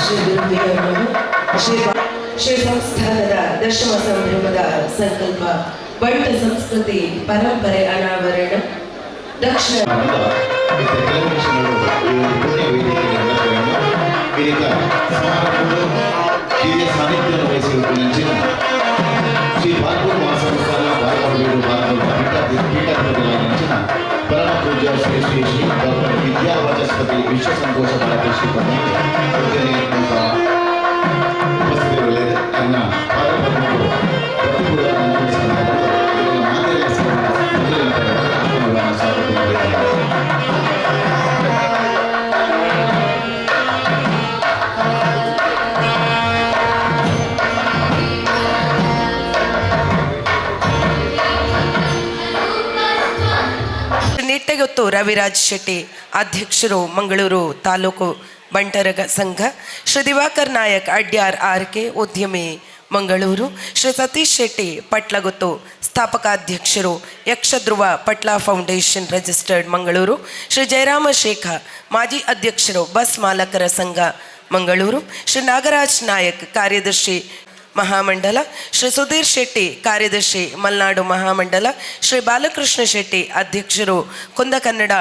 ಶ್ರೀ ಗುರುವಿನವರು ಶ್ರೀ ಸಂಸ್ಥಾನದ ದಶಮ ಸಂಭ್ರಮದ ಸಂಕಲ್ಪ ಬಂಟ ಸಂಸ್ಕೃತಿ ಪರಂಪರೆ ಅನಾವರಣ ದಕ್ಷಿಣ ಸಾನ್ನಿಧ್ಯ ವಹಿಸಿರುವಂಚಿನ ಶ್ರೀ ಭಾರತ ಮಹಾಸಂಸ್ಥಾನ ಪೀಠಾಧಿಪತಿಗಳ ಪರಮ ಪೂಜ್ಯ ಶ್ರೀ ಶ್ರೀ ಶ್ರೀ ಡಾಕ್ಟರ್ ವಿದ್ಯಾವಾಚಸ್ಪತಿ ವಿಶ್ವಸಂತೋಷ ಭಾರತ ಶ್ರೀಪತಿಗೆ ಉಪಸ್ಥಿತಿರಲಿದೆ ನನ್ನ ಪಾದಪದ್ಮಗಳು ಪ್ರತಿಕೂಲ ಮಾತೆಯ ಸ್ವಾಗತ ಮಾಡಿದ್ದಾರೆ. ನಿಟ್ಟೆಗೊತ್ತು ರವಿರಾಜ್ ಶೆಟ್ಟಿ ಅಧ್ಯಕ್ಷರು ಮಂಗಳೂರು ತಾಲೂಕು ಬಂಟರ ಸಂಘ, ಶ್ರೀ ದಿವಾಕರ್ ನಾಯಕ್ ಅಡ್ಯಾರ್ ಆರ್ಕೆ ಉದ್ಯಮಿ ಮಂಗಳೂರು, ಶ್ರೀ ಸತೀಶ್ ಶೆಟ್ಟಿ ಪಟ್ಲಗೊತ್ತು ಸ್ಥಾಪಕಾಧ್ಯಕ್ಷರು ಯಕ್ಷಧ್ರುವ ಪಟ್ಲ ಫೌಂಡೇಶನ್ ರಿಜಿಸ್ಟರ್ಡ್ ಮಂಗಳೂರು, ಶ್ರೀ ಜಯರಾಮ ಶೇಖ ಮಾಜಿ ಅಧ್ಯಕ್ಷರು ಬಸ್ ಮಾಲಕರ ಸಂಘ ಮಂಗಳೂರು, ಶ್ರೀ ನಾಗರಾಜ್ ನಾಯಕ್ ಕಾರ್ಯದರ್ಶಿ ಮಹಾಮಂಡಲ, ಶ್ರೀ ಸುಧೀರ್ ಶೆಟ್ಟಿ ಕಾರ್ಯದರ್ಶಿ ಮಲೆನಾಡು ಮಹಾಮಂಡಲ, ಶ್ರೀ ಬಾಲಕೃಷ್ಣ ಶೆಟ್ಟಿ ಅಧ್ಯಕ್ಷರು ಕುಂದಕನ್ನಡ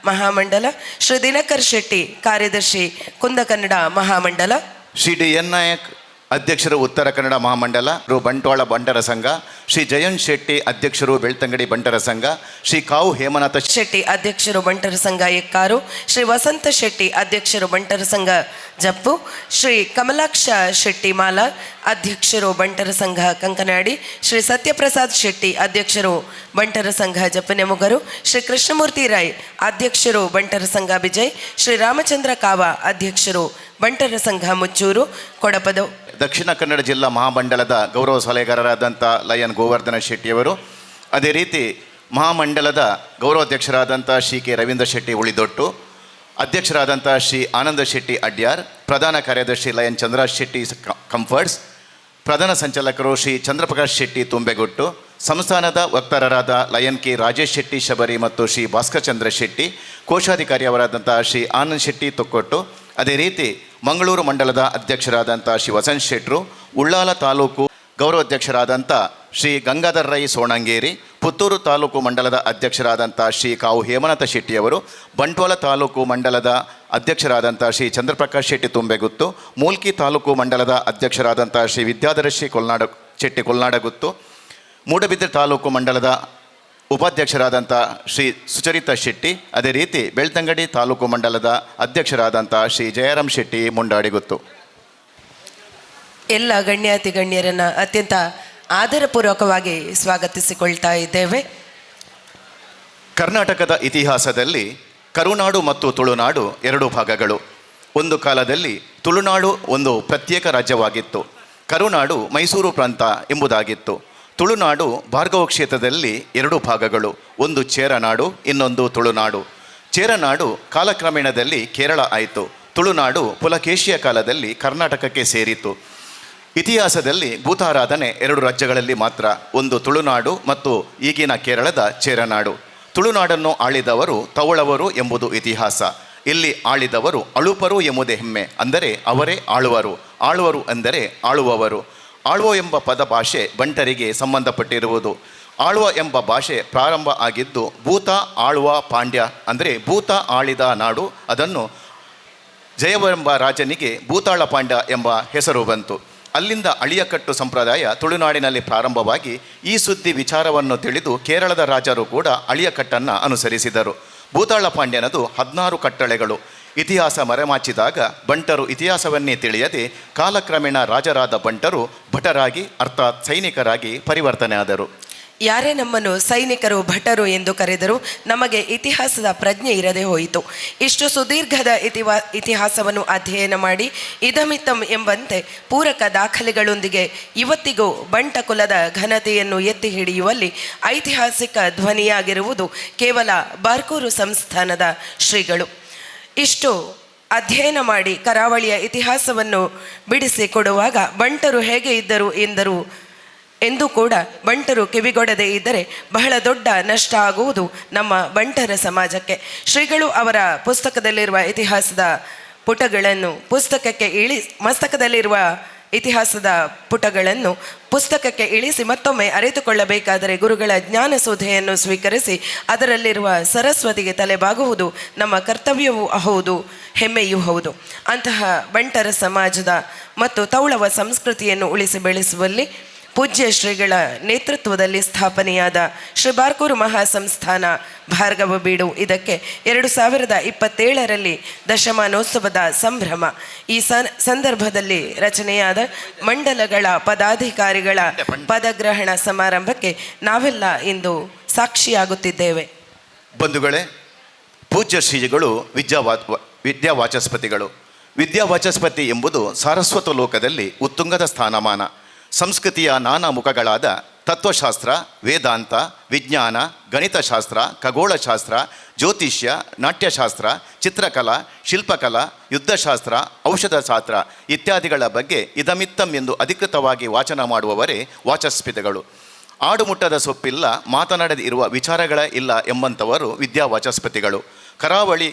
ಮಹಾಮಂಡಲ, ಶ್ರೀ ದಿನಕರ್ ಶೆಟ್ಟಿ ಕಾರ್ಯದರ್ಶಿ ಕುಂದಕನ್ನಡ ಮಹಾಮಂಡಲ, ಶ್ರೀ ಡಿ ಎನ್ ನಾಯಕ್ ಅಧ್ಯಕ್ಷರು ಉತ್ತರ ಕನ್ನಡ ಮಹಾಮಂಡಲ ಬಂಟ್ವಾಳ ಬಂಟರ ಸಂಘ, ಶ್ರೀ ಜಯಂತ್ ಶೆಟ್ಟಿ ಅಧ್ಯಕ್ಷರು ಬೆಳ್ತಂಗಡಿ ಬಂಟರ ಸಂಘ, ಶ್ರೀ ಕಾವು ಹೇಮನಾಥ ಶೆಟ್ಟಿ ಅಧ್ಯಕ್ಷರು ಬಂಟರ ಸಂಘ ಎಕ್ಕಾರು, ಶ್ರೀ ವಸಂತ ಶೆಟ್ಟಿ ಅಧ್ಯಕ್ಷರು ಬಂಟರ ಸಂಘ ಜಪ್ಪು, ಶ್ರೀ ಕಮಲಾಕ್ಷ ಶೆಟ್ಟಿ ಮಾಲಾ ಅಧ್ಯಕ್ಷರು ಬಂಟರ ಸಂಘ ಕಂಕನಾಡಿ, ಶ್ರೀ ಸತ್ಯಪ್ರಸಾದ್ ಶೆಟ್ಟಿ ಅಧ್ಯಕ್ಷರು ಬಂಟರ ಸಂಘ ಜಪ್ಪನೆಮುಗರು, ಶ್ರೀ ಕೃಷ್ಣಮೂರ್ತಿ ರಾಯ್ ಅಧ್ಯಕ್ಷರು ಬಂಟರ ಸಂಘ ಬಿಜಯ್, ಶ್ರೀ ರಾಮಚಂದ್ರ ಕಾವ ಅಧ್ಯಕ್ಷರು ಬಂಟರ ಸಂಘ ಮುಚ್ಚೂರು ಕೊಡಪದ. ದಕ್ಷಿಣ ಕನ್ನಡ ಜಿಲ್ಲಾ ಮಹಾಮಂಡಲದ ಗೌರವ ಸಲಹೆಗಾರರಾದಂಥ ಲಯನ್ ಗೋವರ್ಧನ ಶೆಟ್ಟಿಯವರು, ಅದೇ ರೀತಿ ಮಹಾಮಂಡಲದ ಗೌರವಾಧ್ಯಕ್ಷರಾದಂಥ ಶ್ರೀ ಕೆ ರವೀಂದ್ರ ಶೆಟ್ಟಿ ಉಳಿದೊಟ್ಟು, ಅಧ್ಯಕ್ಷರಾದಂಥ ಶ್ರೀ ಆನಂದ ಶೆಟ್ಟಿ ಅಡ್ಯಾರ್, ಪ್ರಧಾನ ಕಾರ್ಯದರ್ಶಿ ಲಯನ್ ಚಂದ್ರರಾಜ್ ಶೆಟ್ಟಿ ಕಂಫರ್ಟ್ಸ್, ಪ್ರಧಾನ ಸಂಚಾಲಕರು ಶ್ರೀ ಚಂದ್ರಪ್ರಕಾಶ್ ಶೆಟ್ಟಿ ತುಂಬೆಗೊಟ್ಟು, ಸಂಸ್ಥಾನದ ವಕ್ತಾರರಾದ ಲಯನ್ ಕೆ ರಾಜೇಶ್ ಶೆಟ್ಟಿ ಶಬರಿ ಮತ್ತು ಶ್ರೀ ಭಾಸ್ಕರ್ ಚಂದ್ರ ಶೆಟ್ಟಿ, ಕೋಶಾಧಿಕಾರಿಯವರಾದಂಥ ಶ್ರೀ ಆನಂದ್ ಶೆಟ್ಟಿ ತೊಕ್ಕೊಟ್ಟು, ಅದೇ ರೀತಿ ಮಂಗಳೂರು ಮಂಡಲದ ಅಧ್ಯಕ್ಷರಾದಂಥ ಶ್ರೀ ವಸಂತ್ ಶೆಟ್ರು, ಉಳ್ಳಾಲ ತಾಲೂಕು ಗೌರವಾಧ್ಯಕ್ಷರಾದಂಥ ಶ್ರೀ ಗಂಗಾಧರ್ ರೈ ಸೋಣಂಗೇರಿ, ಪುತ್ತೂರು ತಾಲೂಕು ಮಂಡಲದ ಅಧ್ಯಕ್ಷರಾದಂಥ ಶ್ರೀ ಕಾವು ಹೇಮನಾಥ ಶೆಟ್ಟಿಯವರು, ಬಂಟ್ವಾಳ ತಾಲೂಕು ಮಂಡಲದ ಅಧ್ಯಕ್ಷರಾದಂಥ ಶ್ರೀ ಚಂದ್ರಪ್ರಕಾಶ್ ಶೆಟ್ಟಿ ತುಂಬೆಗುತ್ತು, ಮೂಲ್ಕಿ ತಾಲೂಕು ಮಂಡಲದ ಅಧ್ಯಕ್ಷರಾದಂಥ ಶ್ರೀ ವಿದ್ಯಾಧರ ಶ್ರೀ ಶೆಟ್ಟಿ ಕೊಲ್ನಾಡಗುತ್ತು, ಮೂಡಬಿದ್ರೆ ತಾಲೂಕು ಮಂಡಲದ ಉಪಾಧ್ಯಕ್ಷರಾದಂಥ ಶ್ರೀ ಸುಚರಿತಾ ಶೆಟ್ಟಿ, ಅದೇ ರೀತಿ ಬೆಳ್ತಂಗಡಿ ತಾಲೂಕು ಮಂಡಲದ ಅಧ್ಯಕ್ಷರಾದಂಥ ಶ್ರೀ ಜಯರಾಮ್ ಶೆಟ್ಟಿ ಮುಂಡಾಡಿಗುತ್ತು. ಎಲ್ಲ ಗಣ್ಯಾತಿ ಗಣ್ಯರನ್ನು ಅತ್ಯಂತ ಆದರಪೂರ್ವಕವಾಗಿ ಸ್ವಾಗತಿಸಿಕೊಳ್ತಾ ಇದ್ದೇವೆ. ಕರ್ನಾಟಕದ ಇತಿಹಾಸದಲ್ಲಿ ಕರುನಾಡು ಮತ್ತು ತುಳುನಾಡು ಎರಡು ಭಾಗಗಳು. ಒಂದು ಕಾಲದಲ್ಲಿ ತುಳುನಾಡು ಒಂದು ಪ್ರತ್ಯೇಕ ರಾಜ್ಯವಾಗಿತ್ತು. ಕರುನಾಡು ಮೈಸೂರು ಪ್ರಾಂತ ಎಂಬುದಾಗಿತ್ತು. ತುಳುನಾಡು ಭಾರ್ಗವ ಕ್ಷೇತ್ರದಲ್ಲಿ ಎರಡು ಭಾಗಗಳು, ಒಂದು ಚೇರನಾಡು, ಇನ್ನೊಂದು ತುಳುನಾಡು. ಚೇರನಾಡು ಕಾಲಕ್ರಮೇಣದಲ್ಲಿ ಕೇರಳ ಆಯಿತು. ತುಳುನಾಡು ಪುಲಕೇಶಿಯ ಕಾಲದಲ್ಲಿ ಕರ್ನಾಟಕಕ್ಕೆ ಸೇರಿತು. ಇತಿಹಾಸದಲ್ಲಿ ಭೂತಾರಾಧನೆ ಎರಡು ರಾಜ್ಯಗಳಲ್ಲಿ ಮಾತ್ರ, ಒಂದು ತುಳುನಾಡು ಮತ್ತು ಈಗಿನ ಕೇರಳದ ಚೇರನಾಡು. ತುಳುನಾಡನ್ನು ಆಳಿದವರು ತವಳವರು ಎಂಬುದು ಇತಿಹಾಸ. ಇಲ್ಲಿ ಆಳಿದವರು ಅಳುಪರು ಎಂಬುದೇ ಹೆಮ್ಮೆ, ಅಂದರೆ ಅವರೇ ಆಳುವರು. ಆಳುವರು ಅಂದರೆ ಆಳುವವರು. ಆಳ್ವ ಎಂಬ ಪದ ಭಾಷೆ ಬಂಟರಿಗೆ ಸಂಬಂಧಪಟ್ಟಿರುವುದು. ಆಳ್ವ ಎಂಬ ಭಾಷೆ ಪ್ರಾರಂಭ ಆಗಿದ್ದು ಭೂತ ಆಳ್ವ ಪಾಂಡ್ಯ, ಅಂದರೆ ಭೂತ ಆಳಿದ ನಾಡು. ಅದನ್ನು ಜಯವೆಂಬ ರಾಜನಿಗೆ ಭೂತಾಳ ಪಾಂಡ್ಯ ಎಂಬ ಹೆಸರು ಬಂತು. ಅಲ್ಲಿಂದ ಅಳಿಯಕಟ್ಟು ಸಂಪ್ರದಾಯ ತುಳುನಾಡಿನಲ್ಲಿ ಪ್ರಾರಂಭವಾಗಿ ಈ ಸುದ್ದಿ ವಿಚಾರವನ್ನು ತಿಳಿದು ಕೇರಳದ ರಾಜರು ಕೂಡ ಅಳಿಯಕಟ್ಟನ್ನು ಅನುಸರಿಸಿದರು. ಭೂತಾಳ ಪಾಂಡ್ಯನದು 16 ಕಟ್ಟಳೆಗಳು. ಇತಿಹಾಸ ಮರೆಮಾಚಿದಾಗ ಬಂಟರು ಇತಿಹಾಸವನ್ನೇ ತಿಳಿಯದೆ ಕಾಲಕ್ರಮೇಣ ರಾಜರಾದ ಬಂಟರು ಭಟರಾಗಿ, ಅರ್ಥಾತ್ ಸೈನಿಕರಾಗಿ ಪರಿವರ್ತನೆ ಆದರು. ಯಾರೇ ನಮ್ಮನ್ನು ಸೈನಿಕರು ಭಟರು ಎಂದು ಕರೆದರೂ ನಮಗೆ ಇತಿಹಾಸದ ಪ್ರಜ್ಞೆ ಇರದೆ ಹೋಯಿತು. ಇಷ್ಟು ಸುದೀರ್ಘದ ಇತಿಹಾಸವನ್ನು ಅಧ್ಯಯನ ಮಾಡಿ ಇದಮಿತ್ತಂ ಎಂಬಂತೆ ಪೂರಕ ದಾಖಲೆಗಳೊಂದಿಗೆ ಇವತ್ತಿಗೂ ಬಂಟ ಕುಲದ ಘನತೆಯನ್ನು ಎತ್ತಿ ಹಿಡಿಯುವಲ್ಲಿ ಐತಿಹಾಸಿಕ ಧ್ವನಿಯಾಗಿರುವುದು ಕೇವಲ ಬಾರ್ಕೂರು ಸಂಸ್ಥಾನದ ಶ್ರೀಗಳು. ಇಷ್ಟು ಅಧ್ಯಯನ ಮಾಡಿ ಕರಾವಳಿಯ ಇತಿಹಾಸವನ್ನು ಬಿಡಿಸಿ ಕೊಡುವಾಗ ಬಂಟರು ಹೇಗೆ ಇದ್ದರು ಎಂದು ಕೂಡ ಬಂಟರು ಕಿವಿಗೊಡದೇ ಇದ್ದರೆ ಬಹಳ ದೊಡ್ಡ ನಷ್ಟ ಆಗುವುದು ನಮ್ಮ ಬಂಟರ ಸಮಾಜಕ್ಕೆ. ಶ್ರೀಗಳು ಅವರ ಪುಸ್ತಕದಲ್ಲಿರುವ ಇತಿಹಾಸದ ಪುಟಗಳನ್ನು ಪುಸ್ತಕಕ್ಕೆ ಮಸ್ತಕದಲ್ಲಿರುವ ಇತಿಹಾಸದ ಪುಟಗಳನ್ನು ಪುಸ್ತಕಕ್ಕೆ ಇಳಿಸಿ ಮತ್ತೊಮ್ಮೆ ಅರಿತುಕೊಳ್ಳಬೇಕಾದರೆ ಗುರುಗಳ ಜ್ಞಾನಸುಧೆಯನ್ನು ಸ್ವೀಕರಿಸಿ ಅದರಲ್ಲಿರುವ ಸರಸ್ವತಿಗೆ ತಲೆಬಾಗುವುದು ನಮ್ಮ ಕರ್ತವ್ಯವೂ ಹೌದು, ಹೆಮ್ಮೆಯೂ ಹೌದು. ಅಂತಹ ಬಂಟರ ಸಮಾಜದ ಮತ್ತು ತೌಳವ ಸಂಸ್ಕೃತಿಯನ್ನು ಉಳಿಸಿ ಬೆಳೆಸುವಲ್ಲಿ ಪೂಜ್ಯ ಶ್ರೀಗಳ ನೇತೃತ್ವದಲ್ಲಿ ಸ್ಥಾಪನೆಯಾದ ಶ್ರೀ ಬಾರ್ಕೂರು ಮಹಾಸಂಸ್ಥಾನ ಭಾರ್ಗವ ಬೀಡು ಇದಕ್ಕೆ 2027ರಲ್ಲಿ ದಶಮಾನೋತ್ಸವದ ಸಂಭ್ರಮ. ಈ ಸಂದರ್ಭದಲ್ಲಿ ರಚನೆಯಾದ ಮಂಡಲಗಳ ಪದಾಧಿಕಾರಿಗಳ ಪದಗ್ರಹಣ ಸಮಾರಂಭಕ್ಕೆ ನಾವೆಲ್ಲ ಇಂದು ಸಾಕ್ಷಿಯಾಗುತ್ತಿದ್ದೇವೆ. ಬಂಧುಗಳೇ, ಪೂಜ್ಯ ಶ್ರೀಗಳು ವಿದ್ಯಾವಾಚಸ್ಪತಿಗಳು. ವಿದ್ಯಾವಾಚಸ್ಪತಿ ಎಂಬುದು ಸಾರಸ್ವತ ಲೋಕದಲ್ಲಿ ಉತ್ತುಂಗದ ಸ್ಥಾನಮಾನ. ಸಂಸ್ಕೃತಿಯ ನಾನಾ ಮುಖಗಳಾದ ತತ್ವಶಾಸ್ತ್ರ, ವೇದಾಂತ, ವಿಜ್ಞಾನ, ಗಣಿತಶಾಸ್ತ್ರ, ಖಗೋಳಶಾಸ್ತ್ರ, ಜ್ಯೋತಿಷ್ಯ, ನಾಟ್ಯಶಾಸ್ತ್ರ, ಚಿತ್ರಕಲಾ, ಶಿಲ್ಪಕಲಾ, ಯುದ್ಧಶಾಸ್ತ್ರ, ಔಷಧಶಾಸ್ತ್ರ ಇತ್ಯಾದಿಗಳ ಬಗ್ಗೆ ಇದಮಿತ್ತಂ ಎಂದು ಅಧಿಕೃತವಾಗಿ ವಾಚನ ಮಾಡುವವರೇ ವಾಚಸ್ಪತಿಗಳು. ಆಡುಮುಟ್ಟದ ಸೊಪ್ಪಿಲ್ಲ, ಮಾತನಾಡದೆ ಇರುವ ವಿಚಾರಗಳ ಇಲ್ಲ ಎಂಬಂಥವರು ವಿದ್ಯಾವಾಚಸ್ಪತಿಗಳು. ಕರಾವಳಿ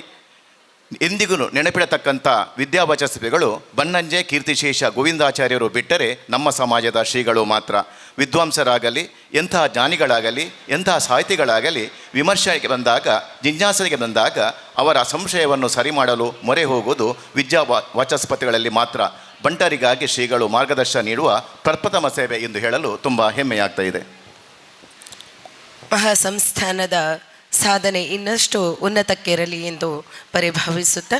ಎಂದಿಗೂ ನೆನಪಿಡತಕ್ಕಂಥ ವಿದ್ಯಾವಾಚಸ್ಪತಿಗಳು ಬನ್ನಂಜೆ ಕೀರ್ತಿಶೇಷ ಗೋವಿಂದಾಚಾರ್ಯರು ಬಿಟ್ಟರೆ ನಮ್ಮ ಸಮಾಜದ ಶ್ರೀಗಳು ಮಾತ್ರ. ವಿದ್ವಾಂಸರಾಗಲಿ, ಎಂತಹ ಜ್ಞಾನಿಗಳಾಗಲಿ, ಎಂತಹ ಸಾಹಿತಿಗಳಾಗಲಿ ವಿಮರ್ಶೆಗೆ ಬಂದಾಗ, ಜಿಜ್ಞಾಸೆಗೆ ಬಂದಾಗ ಅವರ ಸಂಶಯವನ್ನು ಸರಿ ಮಾಡಲು ಮೊರೆ ಹೋಗುವುದು ವಾಚಸ್ಪತಿಗಳಲ್ಲಿ ಮಾತ್ರ. ಬಂಟರಿಗಾಗಿ ಶ್ರೀಗಳು ಮಾರ್ಗದರ್ಶನ ನೀಡುವ ಪ್ರಪ್ರಥಮ ಸೇವೆ ಎಂದು ಹೇಳಲು ತುಂಬ ಹೆಮ್ಮೆಯಾಗ್ತಾ ಇದೆ. ಮಹಾಸಂಸ್ಥಾನದ ಸಾಧನೆ ಇನ್ನಷ್ಟು ಉನ್ನತಕ್ಕಿರಲಿ ಎಂದು ಪರಿಭಾವಿಸುತ್ತಾ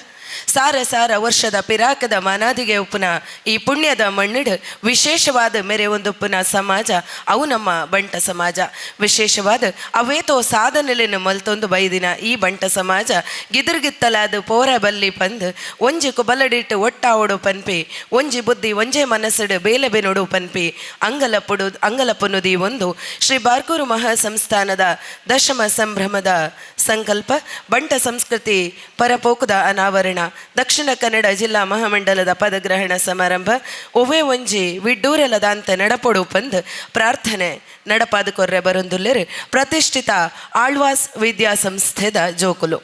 ಸಾರ ವರ್ಷದ ಪಿರಾಕದ ಮನಾದಿಗೆ ಉಪ್ಪುನ ಈ ಪುಣ್ಯದ ಮಣ್ಣಿಡು ವಿಶೇಷವಾದ ಮೇರೆ ಒಂದು ಪುನಃ ಸಮಾಜ ಅವು ನಮ್ಮ ಬಂಟ ಸಮಾಜ. ವಿಶೇಷವಾದ ಅವೇತೋ ಸಾಧನೆಲಿನ ಮಲ್ತೊಂದು ಬೈದಿನ ಈ ಬಂಟ ಸಮಾಜ ಗಿದಿರ್ಗಿತ್ತಲಾದ ಪೋರ ಬಲ್ಲಿ ಪಂದು ಒಂಜಿ ಕುಬಲಡಿಟ್ಟು ಒಟ್ಟಾವಡು ಪನ್ಪಿ ಒಂಜಿ ಬುದ್ಧಿ ಒಂಜೆ ಮನಸ್ಸಿಡು ಬೇಲೆ ಬೆನೋಡು ಪನ್ಪಿ ಅಂಗಲಪುನುದಿ ಒಂದು ಶ್ರೀ ಬಾರ್ಕೂರು ಮಹಾಸಂಸ್ಥಾನದ ದಶಮ ಸಂಭ್ರಮದ ಸಂಕಲ್ಪ ಬಂಟ ಸಂಸ್ಕೃತಿ ಪರಪೋಕದ ಅನಾವರಣ. ದಕ್ಷಿಣ ಕನ್ನಡ ಜಿಲ್ಲಾ ಮಹಾಮಂಡಲದ ಪದಗ್ರಹಣ ಸಮಾರಂಭ ಒವೇ ಒಂಜಿ ವಿಡ್ಡೂರಲದಂತ ನಡಪೊಡು ಪಂದ್ ಪ್ರಾರ್ಥನೆ ನಡಪಾದ ಕೊರ್ರೆ ಬರೊಂದುಲ್ಲೆರ್ ಪ್ರತಿಷ್ಠಿತ ಆಳ್ವಾಸ್ ವಿದ್ಯಾಸಂಸ್ಥೆದ ಜೋಕುಲು.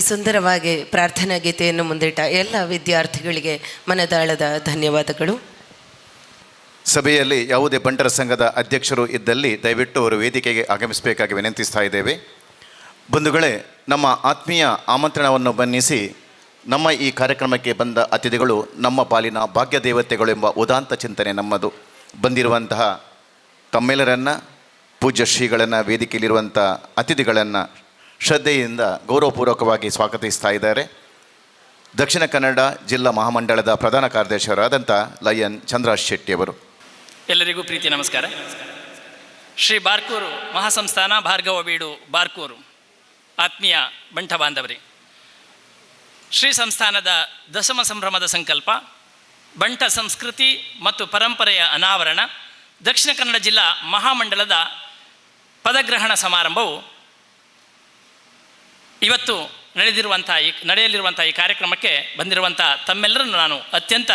ಅತಿ ಸುಂದರವಾಗಿ ಪ್ರಾರ್ಥನಾ ಗೀತೆಯನ್ನು ಮುಂದಿಟ್ಟ ಎಲ್ಲ ವಿದ್ಯಾರ್ಥಿಗಳಿಗೆ ಮನದಾಳದ ಧನ್ಯವಾದಗಳು. ಸಭೆಯಲ್ಲಿ ಯಾವುದೇ ಬಂಟರ ಸಂಘದ ಅಧ್ಯಕ್ಷರು ಇದ್ದಲ್ಲಿ ದಯವಿಟ್ಟು ಅವರು ವೇದಿಕೆಗೆ ಆಗಮಿಸಬೇಕಾಗಿ ವಿನಂತಿಸ್ತಾ ಇದ್ದೇವೆ. ಬಂಧುಗಳೇ, ನಮ್ಮ ಆತ್ಮೀಯ ಆಮಂತ್ರಣವನ್ನು ಮನ್ನಿಸಿ ನಮ್ಮ ಈ ಕಾರ್ಯಕ್ರಮಕ್ಕೆ ಬಂದ ಅತಿಥಿಗಳು ನಮ್ಮ ಪಾಲಿನ ಭಾಗ್ಯ ದೇವತೆಗಳು ಎಂಬ ಉದಾಂತ ಚಿಂತನೆ ನಮ್ಮದು. ಬಂದಿರುವಂತಹ ತಮ್ಮೆಲ್ಲರನ್ನು, ಪೂಜ್ಯ ಶ್ರೀಗಳನ್ನು, ವೇದಿಕೆಯಲ್ಲಿರುವಂಥ ಅತಿಥಿಗಳನ್ನು ಶ್ರದ್ಧೆಯಿಂದ ಗೌರವಪೂರ್ವಕವಾಗಿ ಸ್ವಾಗತಿಸ್ತಾ ಇದ್ದಾರೆ. ದಕ್ಷಿಣ ಕನ್ನಡ ಜಿಲ್ಲಾ ಮಹಾಮಂಡಳದ ಪ್ರಧಾನ ಕಾರ್ಯದರ್ಶಿಯವರಾದಂಥ ಲಯನ್ ಚಂದ್ರಾಜ್ ಶೆಟ್ಟಿಯವರು. ಎಲ್ಲರಿಗೂ ಪ್ರೀತಿ ನಮಸ್ಕಾರ. ಶ್ರೀ ಬಾರ್ಕೂರು ಮಹಾಸಂಸ್ಥಾನ ಭಾರ್ಗವ ಬೀಡು ಬಾರ್ಕೂರು ಆತ್ಮೀಯ ಬಂಟ ಬಾಂಧವರೇ, ಶ್ರೀ ಸಂಸ್ಥಾನದ ದಶಮ ಸಂಭ್ರಮದ ಸಂಕಲ್ಪ ಬಂಟ ಸಂಸ್ಕೃತಿ ಮತ್ತು ಪರಂಪರೆಯ ಅನಾವರಣ ದಕ್ಷಿಣ ಕನ್ನಡ ಜಿಲ್ಲಾ ಮಹಾಮಂಡಲದ ಪದಗ್ರಹಣ ಸಮಾರಂಭವು ಇವತ್ತು ನಡೆಯಲಿರುವಂಥ ಈ ಕಾರ್ಯಕ್ರಮಕ್ಕೆ ಬಂದಿರುವಂಥ ತಮ್ಮೆಲ್ಲರನ್ನು ನಾನು ಅತ್ಯಂತ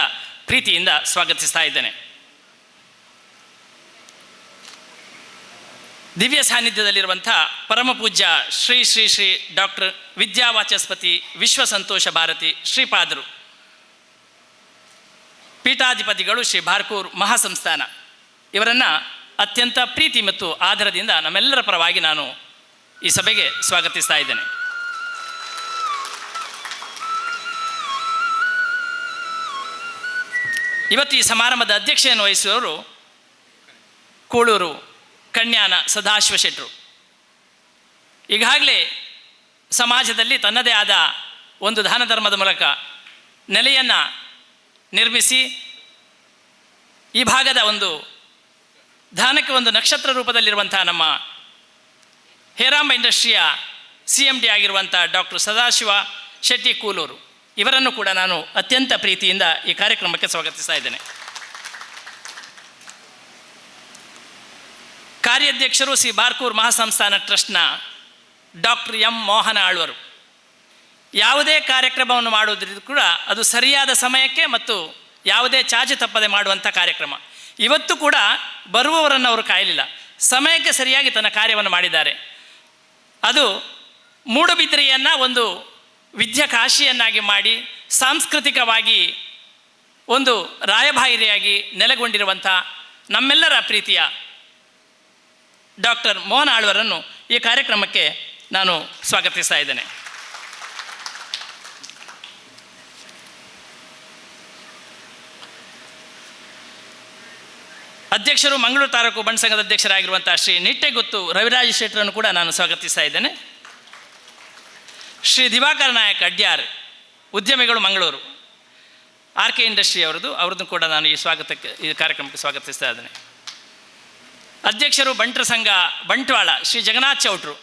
ಪ್ರೀತಿಯಿಂದ ಸ್ವಾಗತಿಸ್ತಾ ಇದ್ದೇನೆ. ದಿವ್ಯ ಸಾನ್ನಿಧ್ಯದಲ್ಲಿರುವಂಥ ಪರಮ ಪೂಜ್ಯ ಶ್ರೀ ಶ್ರೀ ಶ್ರೀ ಡಾಕ್ಟರ್ ವಿದ್ಯಾವಾಚಸ್ಪತಿ ವಿಶ್ವ ಸಂತೋಷ ಭಾರತಿ ಶ್ರೀಪಾದರು ಪೀಠಾಧಿಪತಿಗಳು ಶ್ರೀ ಬಾರ್ಕೂರು ಮಹಾಸಂಸ್ಥಾನ ಇವರನ್ನು ಅತ್ಯಂತ ಪ್ರೀತಿ ಮತ್ತು ಆದರದಿಂದ ನಮ್ಮೆಲ್ಲರ ಪರವಾಗಿ ನಾನು ಈ ಸಭೆಗೆ ಸ್ವಾಗತಿಸ್ತಾ ಇದ್ದೇನೆ. ಇವತ್ತು ಈ ಸಮಾರಂಭದ ಅಧ್ಯಕ್ಷತೆಯನ್ನು ವಹಿಸುವವರು ಕೂಳೂರು ಕನ್ಯಾನ ಸದಾಶಿವ ಶೆಟ್ಟರು. ಈಗಾಗಲೇ ಸಮಾಜದಲ್ಲಿ ತನ್ನದೇ ಆದ ಒಂದು ದಾನ ಧರ್ಮದ ಮೂಲಕ ನೆಲೆಯನ್ನು ನಿರ್ಮಿಸಿ ಈ ಭಾಗದ ಒಂದು ದಾನಕ್ಕೆ ಒಂದು ನಕ್ಷತ್ರ ರೂಪದಲ್ಲಿರುವಂಥ ನಮ್ಮ ಹೇರಾಂಬ ಇಂಡಸ್ಟ್ರಿಯ CMD ಆಗಿರುವಂಥ ಡಾಕ್ಟರ್ ಸದಾಶಿವ ಶೆಟ್ಟಿ ಕೂಲೂರು ಇವರನ್ನು ಕೂಡ ನಾನು ಅತ್ಯಂತ ಪ್ರೀತಿಯಿಂದ ಈ ಕಾರ್ಯಕ್ರಮಕ್ಕೆ ಸ್ವಾಗತಿಸ್ತಾ ಇದ್ದೇನೆ. ಕಾರ್ಯಾಧ್ಯಕ್ಷರು ಶ್ರೀ ಬಾರ್ಕೂರು ಮಹಾಸಂಸ್ಥಾನ ಟ್ರಸ್ಟ್ನ ಡಾಕ್ಟರ್ M ಮೋಹನ ಆಳ್ವರು. ಯಾವುದೇ ಕಾರ್ಯಕ್ರಮವನ್ನು ಮಾಡುವುದರಿಂದ ಕೂಡ ಅದು ಸರಿಯಾದ ಸಮಯಕ್ಕೆ ಮತ್ತು ಯಾವುದೇ ಚಾಚು ತಪ್ಪದೆ ಮಾಡುವಂಥ ಕಾರ್ಯಕ್ರಮ. ಇವತ್ತು ಕೂಡ ಬರುವವರನ್ನು ಅವರು ಕಾಯಲಿಲ್ಲ, ಸಮಯಕ್ಕೆ ಸರಿಯಾಗಿ ತನ್ನ ಕಾರ್ಯವನ್ನು ಮಾಡಿದ್ದಾರೆ. ಅದು ಮೂಡುಬಿದಿರೆಯನ್ನು ಒಂದು ವಿದ್ಯಾಕಾಶಿಯನ್ನಾಗಿ ಮಾಡಿ ಸಾಂಸ್ಕೃತಿಕವಾಗಿ ಒಂದು ರಾಯಭಾರಿಯಾಗಿ ನೆಲೆಗೊಂಡಿರುವಂಥ ನಮ್ಮೆಲ್ಲರ ಪ್ರೀತಿಯ ಡಾಕ್ಟರ್ ಮೋಹನ ಆಳ್ವರನ್ನು ಈ ಕಾರ್ಯಕ್ರಮಕ್ಕೆ ನಾನು ಸ್ವಾಗತಿಸ್ತಾ ಇದ್ದೇನೆ. ಅಧ್ಯಕ್ಷರು ಮಂಗಳೂರು ತಾಲೂಕು ಬಂಟ ಸಂಘದ ಅಧ್ಯಕ್ಷರಾಗಿರುವಂಥ ಶ್ರೀ ನಿಟ್ಟೆಗುತ್ತು ರವಿರಾಜ ಶೆಟ್ಟರನ್ನು ಕೂಡ ನಾನು ಸ್ವಾಗತಿಸ್ತಾ ಇದ್ದೇನೆ. ಶ್ರೀ ದಿವಾಕರ ನಾಯಕ್ ಅಡ್ಯಾರ್ ಉದ್ಯಮಿಗಳು ಮಂಗಳೂರು RK ಇಂಡಸ್ಟ್ರಿ ಅವ್ರದ್ದು ಕೂಡ ನಾನು ಈ ಕಾರ್ಯಕ್ರಮಕ್ಕೆ ಸ್ವಾಗತಿಸ್ತಾ ಇದ್ದೇನೆ. ಅಧ್ಯಕ್ಷರು ಬಂಟರ ಸಂಘ ಬಂಟ್ವಾಳ ಶ್ರೀ ಜಗನ್ನಾಥ್ ಚೌಟ್ರು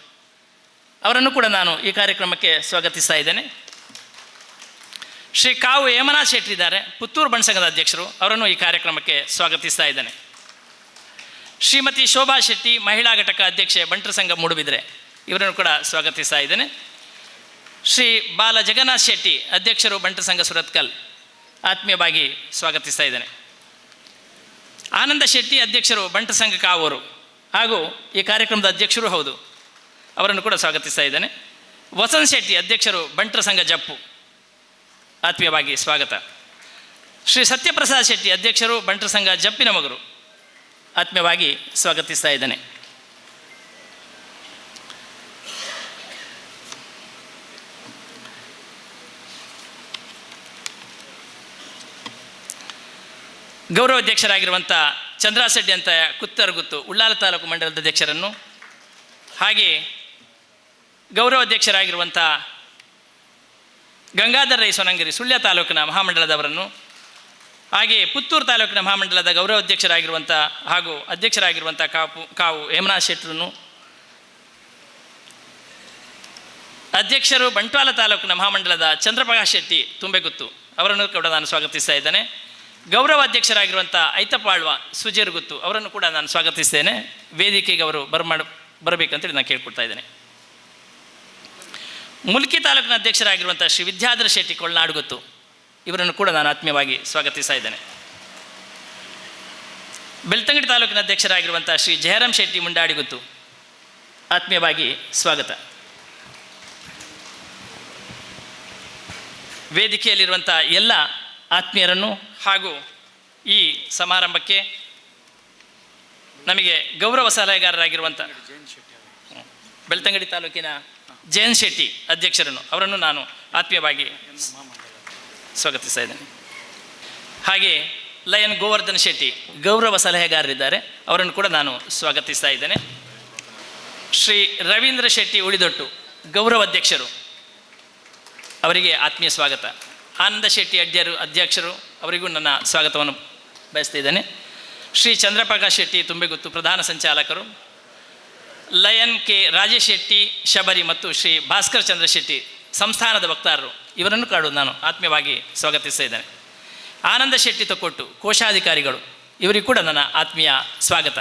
ಅವರನ್ನು ಕೂಡ ನಾನು ಈ ಕಾರ್ಯಕ್ರಮಕ್ಕೆ ಸ್ವಾಗತಿಸ್ತಾ ಇದ್ದೇನೆ. ಶ್ರೀ ಕಾವು ಹೇಮನಾಥ್ ಶೆಟ್ಟಿ ಇದ್ದಾರೆ, ಪುತ್ತೂರು ಬಂಟ ಸಂಘದ ಅಧ್ಯಕ್ಷರು, ಅವರನ್ನು ಈ ಕಾರ್ಯಕ್ರಮಕ್ಕೆ ಸ್ವಾಗತಿಸ್ತಾ ಇದ್ದೇನೆ. ಶ್ರೀಮತಿ ಶೋಭಾ ಶೆಟ್ಟಿ ಮಹಿಳಾ ಘಟಕ ಅಧ್ಯಕ್ಷೆ ಬಂಟರ ಸಂಘ ಮೂಡುಬಿದ್ರೆ ಇವರನ್ನು ಕೂಡ ಸ್ವಾಗತಿಸ್ತಾ ಇದ್ದೇನೆ. ಶ್ರೀ ಬಾಲ ಜಗನ್ನಾಥ್ ಶೆಟ್ಟಿ ಅಧ್ಯಕ್ಷರು ಬಂಟರ ಸಂಘ ಸುರತ್ಕಲ್, ಆತ್ಮೀಯವಾಗಿ ಸ್ವಾಗತಿಸ್ತಾ ಇದ್ದೇನೆ. ಆನಂದ ಶೆಟ್ಟಿ ಅಧ್ಯಕ್ಷರು ಬಂಟರ ಸಂಘ ಕಾವೂರು ಹಾಗೂ ಈ ಕಾರ್ಯಕ್ರಮದ ಅಧ್ಯಕ್ಷರು ಹೌದು, ಅವರನ್ನು ಕೂಡ ಸ್ವಾಗತಿಸ್ತಾ ಇದ್ದೇನೆ. ವಸಂತ್ ಶೆಟ್ಟಿ ಅಧ್ಯಕ್ಷರು ಬಂಟರ ಸಂಘ ಜಪ್ಪು, ಆತ್ಮೀಯವಾಗಿ ಸ್ವಾಗತ. ಶ್ರೀ ಸತ್ಯಪ್ರಸಾದ್ ಶೆಟ್ಟಿ ಅಧ್ಯಕ್ಷರು ಬಂಟರ ಸಂಘ ಜಪ್ಪಿನ ಮಗರು, ಆತ್ಮೀಯವಾಗಿ ಸ್ವಾಗತಿಸ್ತಾ ಇದ್ದೇನೆ. ಗೌರವ ಅಧ್ಯಕ್ಷರಾಗಿರುವಂಥ ಚಂದ್ರಾಜ್ ಶೆಟ್ಟಿ ಅಂತ ಕುತ್ತರಗುತ್ತು ಉಳ್ಳಾಲ ತಾಲೂಕು ಮಂಡಲದ ಅಧ್ಯಕ್ಷರನ್ನು, ಹಾಗೆ ಗೌರವ ಅಧ್ಯಕ್ಷರಾಗಿರುವಂಥ ಗಂಗಾಧರ ರೈ ಸೊನಂಗಿರಿ ಸುಳ್ಯ ತಾಲೂಕಿನ ಮಹಾಮಂಡಲದವರನ್ನು, ಹಾಗೆ ಪುತ್ತೂರು ತಾಲೂಕಿನ ಮಹಾಮಂಡಲದ ಗೌರವ ಅಧ್ಯಕ್ಷರಾಗಿರುವಂಥ ಹಾಗೂ ಅಧ್ಯಕ್ಷರಾಗಿರುವಂಥ ಕಾವು ಹೇಮನಾಥ್ ಶೆಟ್ಟರನ್ನು, ಅಧ್ಯಕ್ಷರು ಬಂಟ್ವಾಳ ತಾಲೂಕಿನ ಮಹಾಮಂಡಲದ ಚಂದ್ರಪ್ರಕಾಶ್ ಶೆಟ್ಟಿ ತುಂಬೆಗುತ್ತು ಅವರನ್ನು ಕೂಡ ನಾನು ಸ್ವಾಗತಿಸ್ತಾ ಇದ್ದೇನೆ. ಗೌರವ ಅಧ್ಯಕ್ಷರಾಗಿರುವಂಥ ಐತಪ್ಪಾಳ್ವ ಸುಜೇರುಗುತ್ತು ಅವರನ್ನು ಕೂಡ ನಾನು ಸ್ವಾಗತಿಸ್ತೇನೆ. ವೇದಿಕೆಗೆ ಅವರು ಬರಬೇಕಂತೇಳಿ ನಾನು ಕೇಳ್ಕೊಳ್ತಾ ಇದ್ದೇನೆ. ಮುಲ್ಕಿ ತಾಲೂಕಿನ ಅಧ್ಯಕ್ಷರಾಗಿರುವಂಥ ಶ್ರೀ ವಿದ್ಯಾಧರ ಶೆಟ್ಟಿ ಕೊಳ್ನಾಡುಗುತ್ತು ಇವರನ್ನು ಕೂಡ ನಾನು ಆತ್ಮೀಯವಾಗಿ ಸ್ವಾಗತಿಸ್ತಾ ಇದ್ದೇನೆ. ಬೆಳ್ತಂಗಡಿ ತಾಲೂಕಿನ ಅಧ್ಯಕ್ಷರಾಗಿರುವಂಥ ಶ್ರೀ ಜಯರಾಮ್ ಶೆಟ್ಟಿ ಮುಂಡಾಡಿಗುತ್ತು, ಆತ್ಮೀಯವಾಗಿ ಸ್ವಾಗತ. ವೇದಿಕೆಯಲ್ಲಿರುವಂಥ ಎಲ್ಲ ಆತ್ಮೀಯರನ್ನು ಹಾಗೂ ಈ ಸಮಾರಂಭಕ್ಕೆ ನಮಗೆ ಗೌರವ ಸಲಹೆಗಾರರಾಗಿರುವಂಥ ಬೆಳ್ತಂಗಡಿ ತಾಲೂಕಿನ ಜಯಂತ್ ಶೆಟ್ಟಿ ಅಧ್ಯಕ್ಷರನ್ನು ಅವರನ್ನು ನಾನು ಆತ್ಮೀಯವಾಗಿ ಸ್ವಾಗತಿಸ್ತಾ ಇದ್ದೇನೆ. ಹಾಗೆ ಲಯನ್ ಗೋವರ್ಧನ್ ಶೆಟ್ಟಿ ಗೌರವ ಸಲಹೆಗಾರರಿದ್ದಾರೆ, ಅವರನ್ನು ಕೂಡ ನಾನು ಸ್ವಾಗತಿಸ್ತಾ ಇದ್ದೇನೆ. ಶ್ರೀ ರವೀಂದ್ರ ಶೆಟ್ಟಿ ಉಳಿದೊಟ್ಟು ಗೌರವ ಅಧ್ಯಕ್ಷರು, ಅವರಿಗೆ ಆತ್ಮೀಯ ಸ್ವಾಗತ. ಆನಂದ ಶೆಟ್ಟಿ ಅಧ್ಯಕ್ಷರು, ಅವರಿಗೂ ನನ್ನ ಸ್ವಾಗತವನ್ನು ಬಯಸ್ತಿದ್ದೇನೆ. ಶ್ರೀ ಚಂದ್ರಪ್ರಕಾಶ್ ಶೆಟ್ಟಿ ತುಂಬೆಗುತ್ತು ಪ್ರಧಾನ ಸಂಚಾಲಕರು, ಲಯನ್ ಕೆ ರಾಜೇಶ್ ಶೆಟ್ಟಿ ಶಬರಿ ಮತ್ತು ಶ್ರೀ ಭಾಸ್ಕರ್ ಚಂದ್ರ ಶೆಟ್ಟಿ ಸಂಸ್ಥಾನದ ವಕ್ತಾರರು, ಇವರನ್ನು ಕಾಡು ನಾನು ಆತ್ಮೀಯವಾಗಿ ಸ್ವಾಗತಿಸ್ತಾ ಇದ್ದೇನೆ. ಆನಂದ ಶೆಟ್ಟಿ ತೊಕ್ಕೊಟ್ಟು ಕೋಶಾಧಿಕಾರಿಗಳು, ಇವರಿಗೂ ಕೂಡ ನನ್ನ ಆತ್ಮೀಯ ಸ್ವಾಗತ.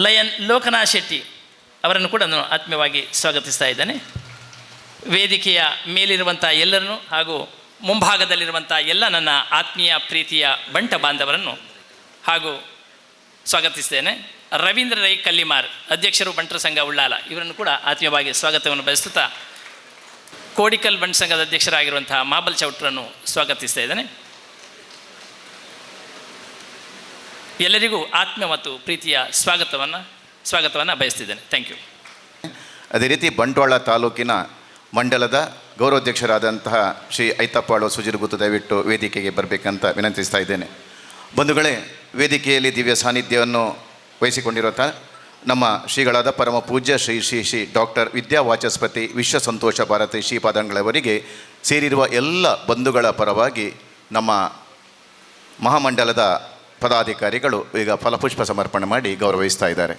ಲಯನ್ ಲೋಕನಾಥ್ ಶೆಟ್ಟಿ ಅವರನ್ನು ಕೂಡ ನಾನು ಆತ್ಮೀಯವಾಗಿ ಸ್ವಾಗತಿಸ್ತಾ ಇದ್ದೇನೆ. ವೇದಿಕೆಯ ಮೇಲಿರುವಂಥ ಎಲ್ಲರನ್ನು ಹಾಗೂ ಮುಂಭಾಗದಲ್ಲಿರುವಂಥ ಎಲ್ಲ ನನ್ನ ಆತ್ಮೀಯ ಪ್ರೀತಿಯ ಬಂಟ ಬಾಂಧವರನ್ನು ಹಾಗೂ ಸ್ವಾಗತಿಸ್ತೇನೆ. ರವೀಂದ್ರ ರೈ ಕಲ್ಲಿಮಾರ್ ಅಧ್ಯಕ್ಷರು ಬಂಟರ ಸಂಘ ಉಳ್ಳಾಲ, ಇವರನ್ನು ಕೂಡ ಆತ್ಮೀಯವಾಗಿ ಸ್ವಾಗತವನ್ನು ಬಯಸುತ್ತಾ ಕೋಡಿಕಲ್ ಬಂಟ ಸಂಘದ ಅಧ್ಯಕ್ಷರಾಗಿರುವಂತಹ ಮಾಬಲ್ ಚೌಟ್ರನ್ನು ಸ್ವಾಗತಿಸ್ತಾ ಇದ್ದೇನೆ. ಎಲ್ಲರಿಗೂ ಆತ್ಮೀಯ ಮತ್ತು ಪ್ರೀತಿಯ ಸ್ವಾಗತವನ್ನು ಬಯಸ್ತಿದ್ದೇನೆ. Thank you. ಅದೇ ರೀತಿ ಬಂಟ್ವಾಳ ತಾಲೂಕಿನ ಮಂಡಲದ ಗೌರವಾಧ್ಯಕ್ಷರಾದಂತಹ ಶ್ರೀ ಐತಪ್ಪಾಳು ಸುಜಿರುಗುತ್ತು ದಯವಿಟ್ಟು ವೇದಿಕೆಗೆ ಬರಬೇಕಂತ ವಿನಂತಿಸ್ತಾ ಇದ್ದೇನೆ. ಬಂಧುಗಳೇ, ವೇದಿಕೆಯಲ್ಲಿ ದಿವ್ಯ ಸಾನ್ನಿಧ್ಯವನ್ನು ವಹಿಸಿಕೊಂಡಿರುವಂಥ ನಮ್ಮ ಶ್ರೀಗಳಾದ ಪರಮ ಪೂಜ್ಯ ಶ್ರೀ ಶ್ರೀ ಶ್ರೀ ಡಾಕ್ಟರ್ ವಿದ್ಯಾವಾಚಸ್ಪತಿ ವಿಶ್ವ ಸಂತೋಷ ಭಾರತಿ ಶ್ರೀಪಾದಂಗಳವರಿಗೆ ಸೇರಿರುವ ಎಲ್ಲ ಬಂಧುಗಳ ಪರವಾಗಿ ನಮ್ಮ ಮಹಾಮಂಡಲದ ಪದಾಧಿಕಾರಿಗಳು ಈಗ ಫಲಪುಷ್ಪ ಸಮರ್ಪಣೆ ಮಾಡಿ ಗೌರವಿಸ್ತಾ ಇದ್ದಾರೆ.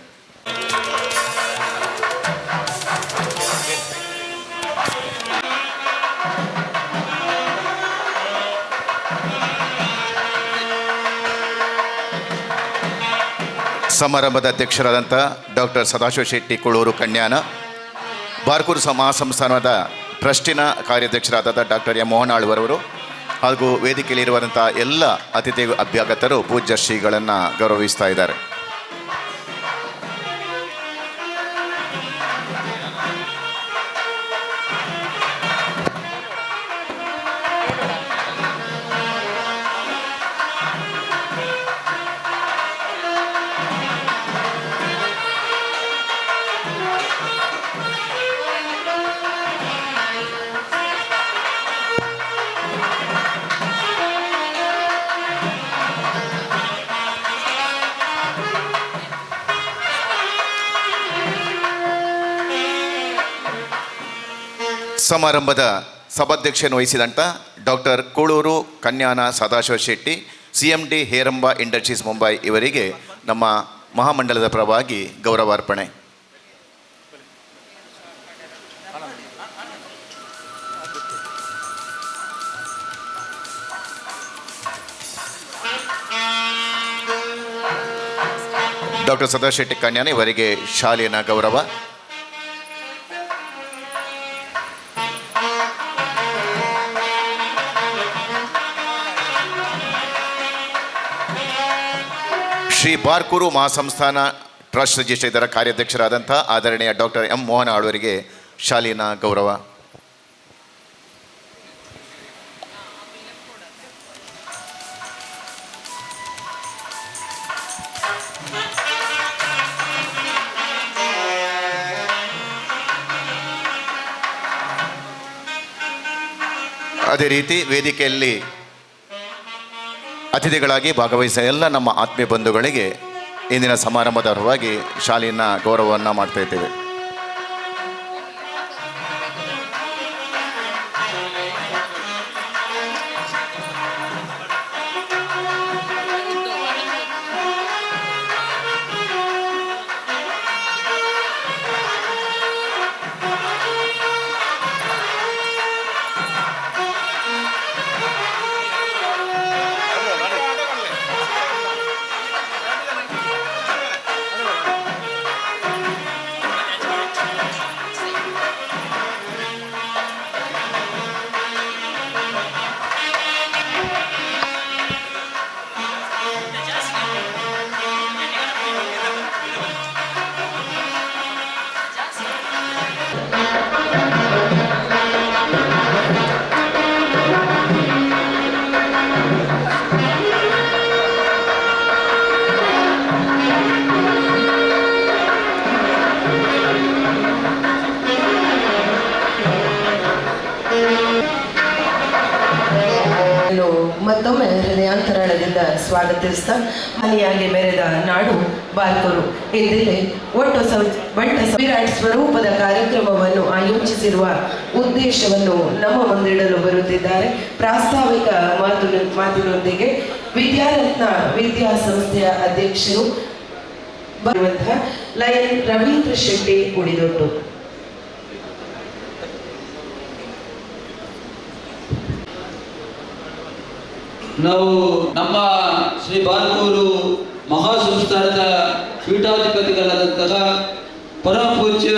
ಸಮಾರಂಭದ ಅಧ್ಯಕ್ಷರಾದಂಥ ಡಾಕ್ಟರ್ ಸದಾಶಿವ ಶೆಟ್ಟಿ ಕುಳೂರು ಕನ್ಯಾನ, ಬಾರ್ಕೂರು ಮಹಾಸಂಸ್ಥಾನದ ಟ್ರಸ್ಟಿನ ಕಾರ್ಯಾಧ್ಯಕ್ಷರಾದ ಡಾಕ್ಟರ್ ಎಂ ಮೋಹನಾಳ್ವರವರು ಹಾಗೂ ವೇದಿಕೆಯಲ್ಲಿರುವಂಥ ಎಲ್ಲ ಅತಿಥಿ ಅಭ್ಯಾಗತರು ಪೂಜ್ಯ ಶ್ರೀಗಳನ್ನು ಗೌರವಿಸ್ತಾ ಇದ್ದಾರೆ. ಸಮಾರಂಭದ ಸಭಾಧ್ಯಕ್ಷೆಯನ್ನು ವಹಿಸಿದಂಥ doctor Kulur Kanyana Sadashiva Shetty CMD Heramba industries Mumbai ಇವರಿಗೆ ನಮ್ಮ ಮಹಾಮಂಡಲದ ಪರವಾಗಿ ಗೌರವಾರ್ಪಣೆ. ಡಾಕ್ಟರ್ ಸದಾಶಿವ ಶೆಟ್ಟಿ ಕನ್ಯಾನ ಇವರಿಗೆ ಶಾಲೆಯ ಗೌರವ. ಶ್ರೀ ಬಾರ್ಕೂರು ಮಹಾಸಂಸ್ಥಾನ ಟ್ರಸ್ಟ್ ರಿಜಿಸ್ಟರ್ ಇದರ ಕಾರ್ಯಾಧ್ಯಕ್ಷರಾದಂಥ ಆದರಣೀಯ ಡಾಕ್ಟರ್ ಎಂ ಮೋಹನ ಆಳ್ವರಿಗೆ ಶಾಲಿನ ಗೌರವ. ಅದೇ ರೀತಿ ವೇದಿಕೆಯಲ್ಲಿ ಅತಿಥಿಗಳಾಗಿ ಭಾಗವಹಿಸಿದ ಎಲ್ಲ ನಮ್ಮ ಆತ್ಮೀಯ ಬಂಧುಗಳಿಗೆ ಇಂದಿನ ಸಮಾರಂಭದ ಪರವಾಗಿ ಶಾಲಿನ ಗೌರವವನ್ನು ಮಾಡ್ತಾ ಇದ್ದೇವೆ. ಮತ್ತೊಮ್ಮೆ ಹೃದಯಾಂತರಾಳದಿಂದ ಸ್ವಾಗತಿಸ್ತಾ ಮನೆಯಾಗಿ ಮೆರೆದ ನಾಡು ಬಾರ್ಕೂರು ಎಂದಿಲ್ಲಿ ಬಂಟ ವಿರಾಟ್ ಸ್ವರೂಪದ ಕಾರ್ಯಕ್ರಮವನ್ನು ಆಯೋಜಿಸಿರುವ ಉದ್ದೇಶವನ್ನು ನಮ್ಮ ಮುಂದಿಡಲು ಬರುತ್ತಿದ್ದಾರೆ. ಪ್ರಾಸ್ತಾವಿಕ ಮಾತಿನೊಂದಿಗೆ ವಿದ್ಯಾರತ್ನ ವಿದ್ಯಾಸಂಸ್ಥೆಯ ಅಧ್ಯಕ್ಷರು ಬರುವಂತಹ ಲಯನ್ ರವೀಂದ್ರ ಶೆಟ್ಟಿ ಉಡಿದೊಟ್ಟು. ನಾವು ನಮ್ಮ ಶ್ರೀ ಬಾರ್ಕೂರು ಮಹಾಸಂಸ್ಥಾನದ ಪೀಠಾಧಿಪತಿಗಳಾದಂತಹ ಪರಮ ಪೂಜ್ಯ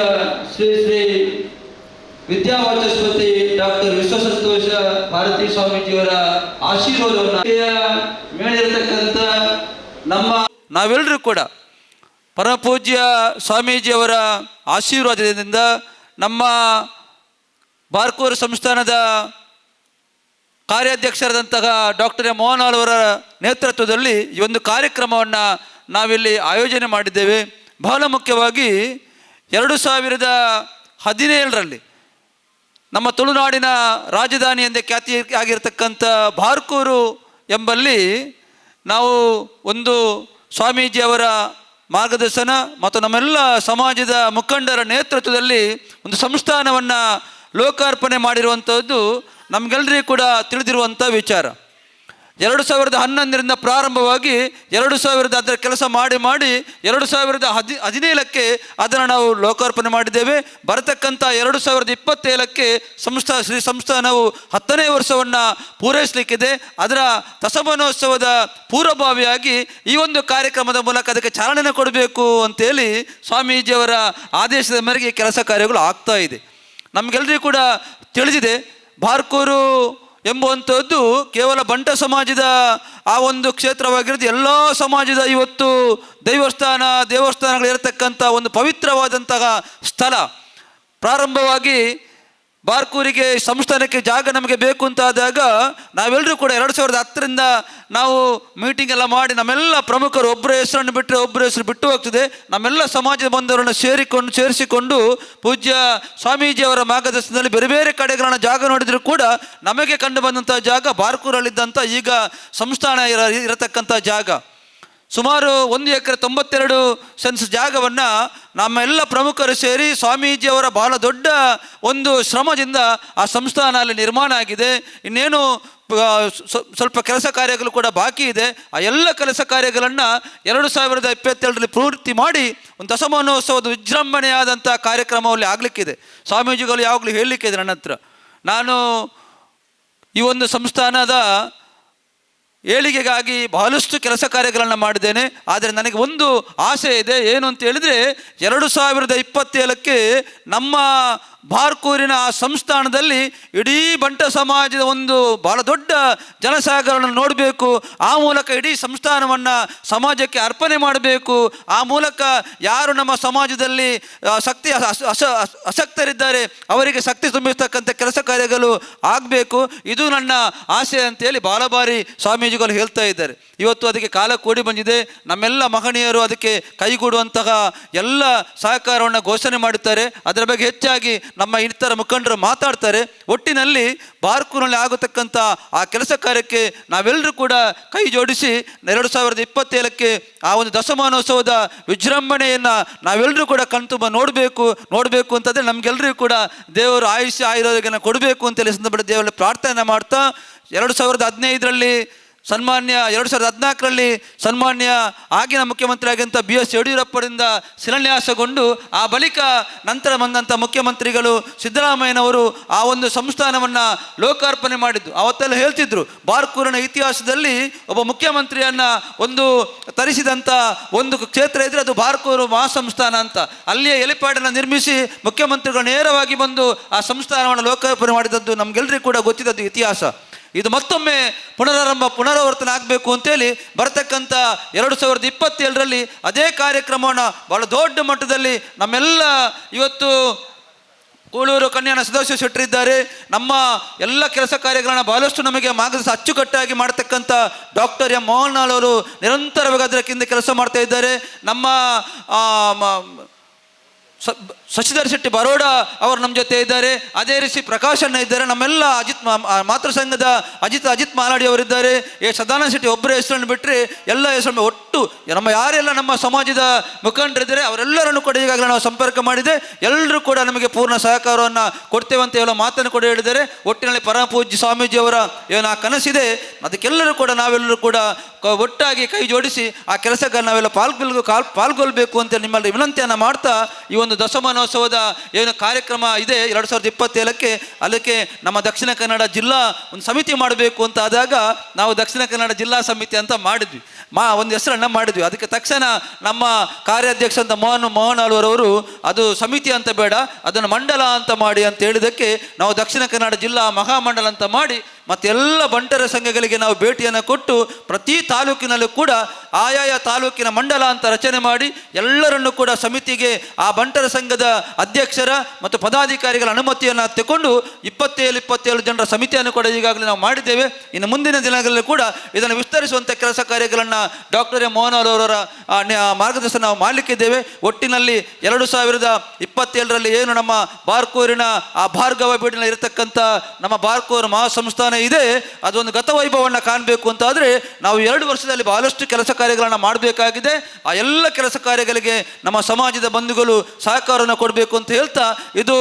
ಶ್ರೀ ಶ್ರೀ ವಿದ್ಯಾವಾಚಸ್ಪತಿ ಡಾಕ್ಟರ್ ವಿಶ್ವಸಂತೋಷ ಭಾರತೀ ಸ್ವಾಮೀಜಿಯವರ ಆಶೀರ್ವಾದವನ್ನು ಮೇಲಿರತಕ್ಕಂಥ ನಾವೆಲ್ಲರೂ ಕೂಡ ಪರಮ ಪೂಜ್ಯ ಸ್ವಾಮೀಜಿಯವರ ಆಶೀರ್ವಾದದಿಂದ ನಮ್ಮ ಬಾರ್ಕೂರು ಸಂಸ್ಥಾನದ ಕಾರ್ಯಾಧ್ಯಕ್ಷರಾದಂತಹ ಡಾಕ್ಟರ್ ಎಂ ಮೋಹನ್ ಅವರ ನೇತೃತ್ವದಲ್ಲಿ ಈ ಒಂದು ಕಾರ್ಯಕ್ರಮವನ್ನು ನಾವಿಲ್ಲಿ ಆಯೋಜನೆ ಮಾಡಿದ್ದೇವೆ. ಬಹಳ ಮುಖ್ಯವಾಗಿ 2017ರಲ್ಲಿ ನಮ್ಮ ತುಳುನಾಡಿನ ರಾಜಧಾನಿ ಎಂದೇ ಖ್ಯಾತಿ ಆಗಿರತಕ್ಕಂಥ ಬಾರ್ಕೂರು ಎಂಬಲ್ಲಿ ನಾವು ಒಂದು ಸ್ವಾಮೀಜಿಯವರ ಮಾರ್ಗದರ್ಶನ ಮತ್ತು ನಮ್ಮೆಲ್ಲ ಸಮಾಜದ ಮುಖಂಡರ ನೇತೃತ್ವದಲ್ಲಿ ಒಂದು ಸಂಸ್ಥಾನವನ್ನು ಲೋಕಾರ್ಪಣೆ ಮಾಡಿರುವಂಥದ್ದು ನಮಗೆಲ್ಲರಿಗೂ ಕೂಡ ತಿಳಿದಿರುವಂಥ ವಿಚಾರ. 2011ರಿಂದ ಪ್ರಾರಂಭವಾಗಿ 2000 ಅದರ ಕೆಲಸ ಮಾಡಿ 2017ಕ್ಕೆ ಅದನ್ನು ನಾವು ಲೋಕಾರ್ಪಣೆ ಮಾಡಿದ್ದೇವೆ. ಬರತಕ್ಕಂಥ 2027ಕ್ಕೆ ಸಂಸ್ಥಾನವು 10ನೇ ವರ್ಷವನ್ನು ಪೂರೈಸಲಿಕ್ಕಿದೆ. ಅದರ ದಶಮಾನೋತ್ಸವದ ಪೂರ್ವಭಾವಿಯಾಗಿ ಈ ಒಂದು ಕಾರ್ಯಕ್ರಮದ ಮೂಲಕ ಅದಕ್ಕೆ ಚಾಲನೆ ಕೊಡಬೇಕು ಅಂತೇಳಿ ಸ್ವಾಮೀಜಿಯವರ ಆದೇಶದ ಮೇರೆಗೆ ಕೆಲಸ ಕಾರ್ಯಗಳು ಆಗ್ತಾ ಇದೆ. ನಮಗೆಲ್ಲರಿಗೂ ಕೂಡ ತಿಳಿದಿದೆ, ಬಾರ್ಕೂರು ಎಂಬುವಂಥದ್ದು ಕೇವಲ ಬಂಟ ಸಮಾಜದ ಆ ಒಂದು ಕ್ಷೇತ್ರವಾಗಿರೋದು ಎಲ್ಲ ಸಮಾಜದ ಇವತ್ತು ದೇವಸ್ಥಾನಗಳಿರತಕ್ಕಂಥ ಒಂದು ಪವಿತ್ರವಾದಂತಹ ಸ್ಥಳ. ಪ್ರಾರಂಭವಾಗಿ ಬಾರ್ಕೂರಿಗೆ ಸಂಸ್ಥಾನಕ್ಕೆ ಜಾಗ ನಮಗೆ ಬೇಕು ಅಂತಾದಾಗ ನಾವೆಲ್ಲರೂ ಕೂಡ 2010ರಿಂದ ನಾವು ಮೀಟಿಂಗ್ ಎಲ್ಲ ಮಾಡಿ ನಮ್ಮೆಲ್ಲ ಪ್ರಮುಖರು ಒಬ್ಬರ ಹೆಸರನ್ನು ಬಿಟ್ಟರೆ ಒಬ್ಬರ ಹೆಸರು ಬಿಟ್ಟು ಹೋಗ್ತದೆ. ನಮ್ಮೆಲ್ಲ ಸಮಾಜದ ಬಂಧುವರನ್ನು ಸೇರಿಸಿಕೊಂಡು ಪೂಜ್ಯ ಸ್ವಾಮೀಜಿಯವರ ಮಾರ್ಗದರ್ಶನದಲ್ಲಿ ಬೇರೆ ಬೇರೆ ಕಡೆಗಳನ್ನು ಜಾಗ ನೋಡಿದರೂ ಕೂಡ ನಮಗೆ ಕಂಡು ಬಂದಂಥ ಜಾಗ ಬಾರ್ಕೂರಲ್ಲಿದ್ದಂಥ ಈಗ ಸಂಸ್ಥಾನ ಇರತಕ್ಕಂಥ ಜಾಗ. ಸುಮಾರು 1 ಎಕರೆ 92 ಸೆನ್ಸ್ ಜಾಗವನ್ನು ನಮ್ಮೆಲ್ಲ ಪ್ರಮುಖರು ಸೇರಿ ಸ್ವಾಮೀಜಿಯವರ ಬಹಳ ದೊಡ್ಡ ಒಂದು ಶ್ರಮದಿಂದ ಆ ಸಂಸ್ಥಾನ ಅಲ್ಲಿ ನಿರ್ಮಾಣ ಆಗಿದೆ. ಇನ್ನೇನು ಸ್ವಲ್ಪ ಕೆಲಸ ಕಾರ್ಯಗಳು ಕೂಡ ಬಾಕಿ ಇದೆ. ಆ ಎಲ್ಲ ಕೆಲಸ ಕಾರ್ಯಗಳನ್ನು 2027ರಲ್ಲಿ ಪೂರ್ತಿ ಮಾಡಿ ಒಂದು ದಶಮಾನೋತ್ಸವದ ವಿಜೃಂಭಣೆಯಾದಂಥ ಕಾರ್ಯಕ್ರಮದಲ್ಲಿ ಆಗಲಿಕ್ಕಿದೆ. ಸ್ವಾಮೀಜಿಗಳು ಯಾವಾಗಲೂ ಹೇಳಲಿಕ್ಕಿದೆ ನನ್ನ ಹತ್ರ, ನಾನು ಈ ಒಂದು ಸಂಸ್ಥಾನದ ಏಳಿಗೆಗಾಗಿ ಬಹಳಷ್ಟು ಕೆಲಸ ಕಾರ್ಯಗಳನ್ನು ಮಾಡಿದ್ದೇನೆ. ಆದರೆ ನನಗೆ ಒಂದು ಆಸೆ ಇದೆ, ಏನು ಅಂತ ಹೇಳಿದರೆ 2027ಕ್ಕೆ ನಮ್ಮ ಬಾರ್ಕೂರಿನ ಆ ಸಂಸ್ಥಾನದಲ್ಲಿ ಇಡೀ ಬಂಟ ಸಮಾಜದ ಒಂದು ಬಹಳ ದೊಡ್ಡ ಜನಸಾಗರವನ್ನು ನೋಡಬೇಕು. ಆ ಮೂಲಕ ಇಡೀ ಸಂಸ್ಥಾನವನ್ನು ಸಮಾಜಕ್ಕೆ ಅರ್ಪಣೆ ಮಾಡಬೇಕು. ಆ ಮೂಲಕ ಯಾರು ನಮ್ಮ ಸಮಾಜದಲ್ಲಿ ಅಸಕ್ತರಿದ್ದಾರೆ ಅವರಿಗೆ ಶಕ್ತಿ ತುಂಬಿಸ್ತಕ್ಕಂಥ ಕೆಲಸ ಕಾರ್ಯಗಳು ಆಗಬೇಕು. ಇದು ನನ್ನ ಆಸೆ ಅಂತೇಳಿ ಬಹಳ ಬಾರಿ ಸ್ವಾಮೀಜಿಗಳು ಹೇಳ್ತಾ ಇದ್ದಾರೆ. ಇವತ್ತು ಅದಕ್ಕೆ ಕಾಲ ಕೂಡಿ ಬಂದಿದೆ. ನಮ್ಮೆಲ್ಲ ಮಹನೀಯರು ಅದಕ್ಕೆ ಕೈಗೂಡುವಂತಹ ಎಲ್ಲ ಸಹಕಾರವನ್ನು ಘೋಷಣೆ ಮಾಡುತ್ತಾರೆ. ಅದರ ಬಗ್ಗೆ ಹೆಚ್ಚಾಗಿ ನಮ್ಮ ಇತರ ಮುಖಂಡರು ಮಾತಾಡ್ತಾರೆ. ಒಟ್ಟಿನಲ್ಲಿ ಬಾರ್ಕೂರಿನಲ್ಲಿ ಆಗತಕ್ಕಂಥ ಆ ಕೆಲಸ ಕಾರ್ಯಕ್ಕೆ ನಾವೆಲ್ಲರೂ ಕೂಡ ಕೈ ಜೋಡಿಸಿ 2027ಕ್ಕೆ ಆ ಒಂದು ದಶಮಾನೋತ್ಸವದ ವಿಜೃಂಭಣೆಯನ್ನು ನಾವೆಲ್ಲರೂ ಕೂಡ ಕಣ್ತುಂಬ ನೋಡಬೇಕು ಅಂತಂದರೆ ನಮಗೆಲ್ಲರಿಗೂ ಕೂಡ ದೇವರು ಆಯುರೋಗ್ಯನ ಕೊಡಬೇಕು ಅಂತೇಳಿ ಸಂದರ್ಭದಲ್ಲಿ ದೇವರಲ್ಲಿ ಪ್ರಾರ್ಥನೆ ಮಾಡ್ತಾ 2015ರಲ್ಲಿ 2014ರಲ್ಲಿ ಸನ್ಮಾನ್ಯ ಆಗಿನ ಮುಖ್ಯಮಂತ್ರಿ ಆಗಿದ್ದಂಥ BS ಯಡಿಯೂರಪ್ಪರಿಂದ ಶಿಲಾನ್ಯಾಸಗೊಂಡು ಆ ಬಳಿಕ ನಂತರ ಬಂದಂಥ ಮುಖ್ಯಮಂತ್ರಿಗಳು ಸಿದ್ದರಾಮಯ್ಯನವರು ಆ ಒಂದು ಸಂಸ್ಥಾನವನ್ನು ಲೋಕಾರ್ಪಣೆ ಮಾಡಿದ್ದು. ಅವತ್ತೆಲ್ಲ ಹೇಳ್ತಿದ್ರು, ಬಾರ್ಕೂರಿನ ಇತಿಹಾಸದಲ್ಲಿ ಒಬ್ಬ ಮುಖ್ಯಮಂತ್ರಿಯನ್ನು ಒಂದು ತರಿಸಿದಂಥ ಒಂದು ಕ್ಷೇತ್ರ ಇದ್ದರೆ ಅದು ಬಾರ್ಕೂರು ಮಹಾಸಂಸ್ಥಾನ ಅಂತ. ಅಲ್ಲಿಯೇ ಹೆಲಿಪ್ಯಾಡನ್ನು ನಿರ್ಮಿಸಿ ಮುಖ್ಯಮಂತ್ರಿಗಳು ನೇರವಾಗಿ ಬಂದು ಆ ಸಂಸ್ಥಾನವನ್ನು ಲೋಕಾರ್ಪಣೆ ಮಾಡಿದದ್ದು ನಮಗೆಲ್ಲರಿಗೂ ಕೂಡ ಗೊತ್ತಿದ್ದದ್ದು ಇತಿಹಾಸ. ಇದು ಮತ್ತೊಮ್ಮೆ ಪುನರಾವರ್ತನೆ ಆಗಬೇಕು ಅಂತೇಳಿ ಬರ್ತಕ್ಕಂಥ 2027ರಲ್ಲಿ ಅದೇ ಕಾರ್ಯಕ್ರಮವನ್ನು ಬಹಳ ದೊಡ್ಡ ಮಟ್ಟದಲ್ಲಿ ನಮ್ಮೆಲ್ಲ ಇವತ್ತು ಕೂಳೂರು ಕನ್ಯಾನ ಸದಸ್ಯ ಶೆಟ್ಟರಿದ್ದಾರೆ. ನಮ್ಮ ಎಲ್ಲ ಕೆಲಸ ಕಾರ್ಯಗಳನ್ನು ಬಹಳಷ್ಟು ನಮಗೆ ಮಾರ್ಗದರ್ಶನ ಅಚ್ಚುಕಟ್ಟಾಗಿ ಮಾಡತಕ್ಕಂಥ ಡಾಕ್ಟರ್ ಎಂ ಮೋಹನ್ ಅವರು ನಿರಂತರವಾಗಿ ಅದಕ್ಕಿಂತ ಕೆಲಸ ಮಾಡ್ತಾ ಇದ್ದಾರೆ. ನಮ್ಮ ಶಶಿಧರ್ ಶೆಟ್ಟಿ ಬರೋಡ ಅವರು ನಮ್ಮ ಜೊತೆ ಇದ್ದಾರೆ. ಅದೇ ರೀತಿ ಪ್ರಕಾಶ್ ಅಣ್ಣ ಇದ್ದಾರೆ. ನಮ್ಮೆಲ್ಲ ಮಾತೃ ಸಂಘದ ಅಜಿತ್ ಮಾಲಾಡಿ ಅವರಿದ್ದಾರೆ. ಸದಾನಂದ ಶೆಟ್ಟಿ ಒಬ್ಬರ ಹೆಸರನ್ನು ಬಿಟ್ಟರೆ ಎಲ್ಲ ಹೆಸರನ್ನು ಒಟ್ಟು ನಮ್ಮ ಯಾರೆಲ್ಲ ನಮ್ಮ ಸಮಾಜದ ಮುಖಂಡರಿದ್ದಾರೆ ಅವರೆಲ್ಲರನ್ನು ಕೂಡ ಈಗಾಗಲೇ ನಾವು ಸಂಪರ್ಕ ಮಾಡಿದೆ. ಎಲ್ಲರೂ ಕೂಡ ನಮಗೆ ಪೂರ್ಣ ಸಹಕಾರವನ್ನು ಕೊಡ್ತೇವೆ ಅಂತ ಹೇಳೋ ಮಾತನ್ನು ಕೂಡ ಹೇಳಿದ್ದಾರೆ. ಒಟ್ಟಿನಲ್ಲಿ ಪರಮ ಪೂಜ್ಯ ಸ್ವಾಮೀಜಿಯವರ ಏನು ಆ ಕನಸಿದೆ ಅದಕ್ಕೆಲ್ಲರೂ ಕೂಡ ನಾವೆಲ್ಲರೂ ಕೂಡ ಒಟ್ಟಾಗಿ ಕೈ ಜೋಡಿಸಿ ಆ ಕೆಲಸಕ್ಕೆ ನಾವೆಲ್ಲ ಪಾಲ್ಗೊಳ್ಬೇಕು ಅಂತ ನಿಮ್ಮಲ್ಲಿ ವಿನಂತಿಯನ್ನು ಮಾಡ್ತಾ ಈ ಒಂದು ದಶಮಾನೋತ್ಸವದ ಏನು ಕಾರ್ಯಕ್ರಮ ಇದೆ 2027ಕ್ಕೆ ಅದಕ್ಕೆ ನಮ್ಮ ದಕ್ಷಿಣ ಕನ್ನಡ ಜಿಲ್ಲಾ ಒಂದು ಸಮಿತಿ ಮಾಡಬೇಕು ಅಂತ ಆದಾಗ ನಾವು ದಕ್ಷಿಣ ಕನ್ನಡ ಜಿಲ್ಲಾ ಸಮಿತಿ ಅಂತ ಮಾಡಿದ್ವಿ. ಒಂದು ಹೆಸರನ್ನು ಮಾಡಿದ್ವಿ. ಅದಕ್ಕೆ ತಕ್ಷಣ ನಮ್ಮ ಕಾರ್ಯಾಧ್ಯಕ್ಷ ಅಂತ ಮೋಹನ್ ಆಳ್ವರವರು ಅದು ಸಮಿತಿ ಅಂತ ಬೇಡ ಅದನ್ನು ಮಂಡಲ ಅಂತ ಮಾಡಿ ಅಂತ ಹೇಳಿದ್ದಕ್ಕೆ ನಾವು ದಕ್ಷಿಣ ಕನ್ನಡ ಜಿಲ್ಲಾ ಮಹಾಮಂಡಲ ಅಂತ ಮಾಡಿ ಮತ್ತು ಎಲ್ಲ ಬಂಟರ ಸಂಘಗಳಿಗೆ ನಾವು ಭೇಟಿಯನ್ನು ಕೊಟ್ಟು ಪ್ರತಿ ತಾಲೂಕಿನಲ್ಲೂ ಕೂಡ ಆಯಾಯ ತಾಲೂಕಿನ ಮಂಡಲ ಅಂತ ರಚನೆ ಮಾಡಿ ಎಲ್ಲರನ್ನು ಕೂಡ ಸಮಿತಿಗೆ ಆ ಬಂಟರ ಸಂಘದ ಅಧ್ಯಕ್ಷರ ಮತ್ತು ಪದಾಧಿಕಾರಿಗಳ ಅನುಮತಿಯನ್ನು ತಗೊಂಡು 27 ಜನರ ಸಮಿತಿಯನ್ನು ಕೂಡ ಈಗಾಗಲೇ ನಾವು ಮಾಡಿದ್ದೇವೆ. ಇನ್ನು ಮುಂದಿನ ದಿನಗಳಲ್ಲಿ ಕೂಡ ಇದನ್ನು ವಿಸ್ತರಿಸುವಂಥ ಕೆಲಸ ಕಾರ್ಯಗಳನ್ನು ಡಾಕ್ಟರ್ ಎಂ ಮೋಹನ್ ಅವರ ಮಾರ್ಗದರ್ಶನ ನಾವು ಮಾಡಲಿಕ್ಕಿದ್ದೇವೆ. ಒಟ್ಟಿನಲ್ಲಿ 2027ರಲ್ಲಿ ಏನು ನಮ್ಮ ಬಾರ್ಕೂರಿನ ಆ ಭಾರ್ಗವ ಬೀಡಿನಲ್ಲಿ ಇರತಕ್ಕಂಥ ನಮ್ಮ ಬಾರ್ಕೂರು ಮಹಾಸಂಸ್ಥಾನ ಇದೆ ಅದೊಂದು ಗತವೈಭವವನ್ನು ಕಾಣಬೇಕು ಅಂತಾದರೆ ನಾವು 2 ವರ್ಷದಲ್ಲಿ ಬಹಳಷ್ಟು ಕೆಲಸ ಕಾರ್ಯಗಳನ್ನು ಮಾಡಬೇಕಾಗಿದೆ. ಆ ಎಲ್ಲ ಕೆಲಸ ಕಾರ್ಯಗಳಿಗೆ ನಮ್ಮ ಸಮಾಜದ ಬಂಧುಗಳು ಸಹಕಾರವನ್ನು ಕೊಡಬೇಕು ಅಂತ ಹೇಳ್ತಾ ಇದು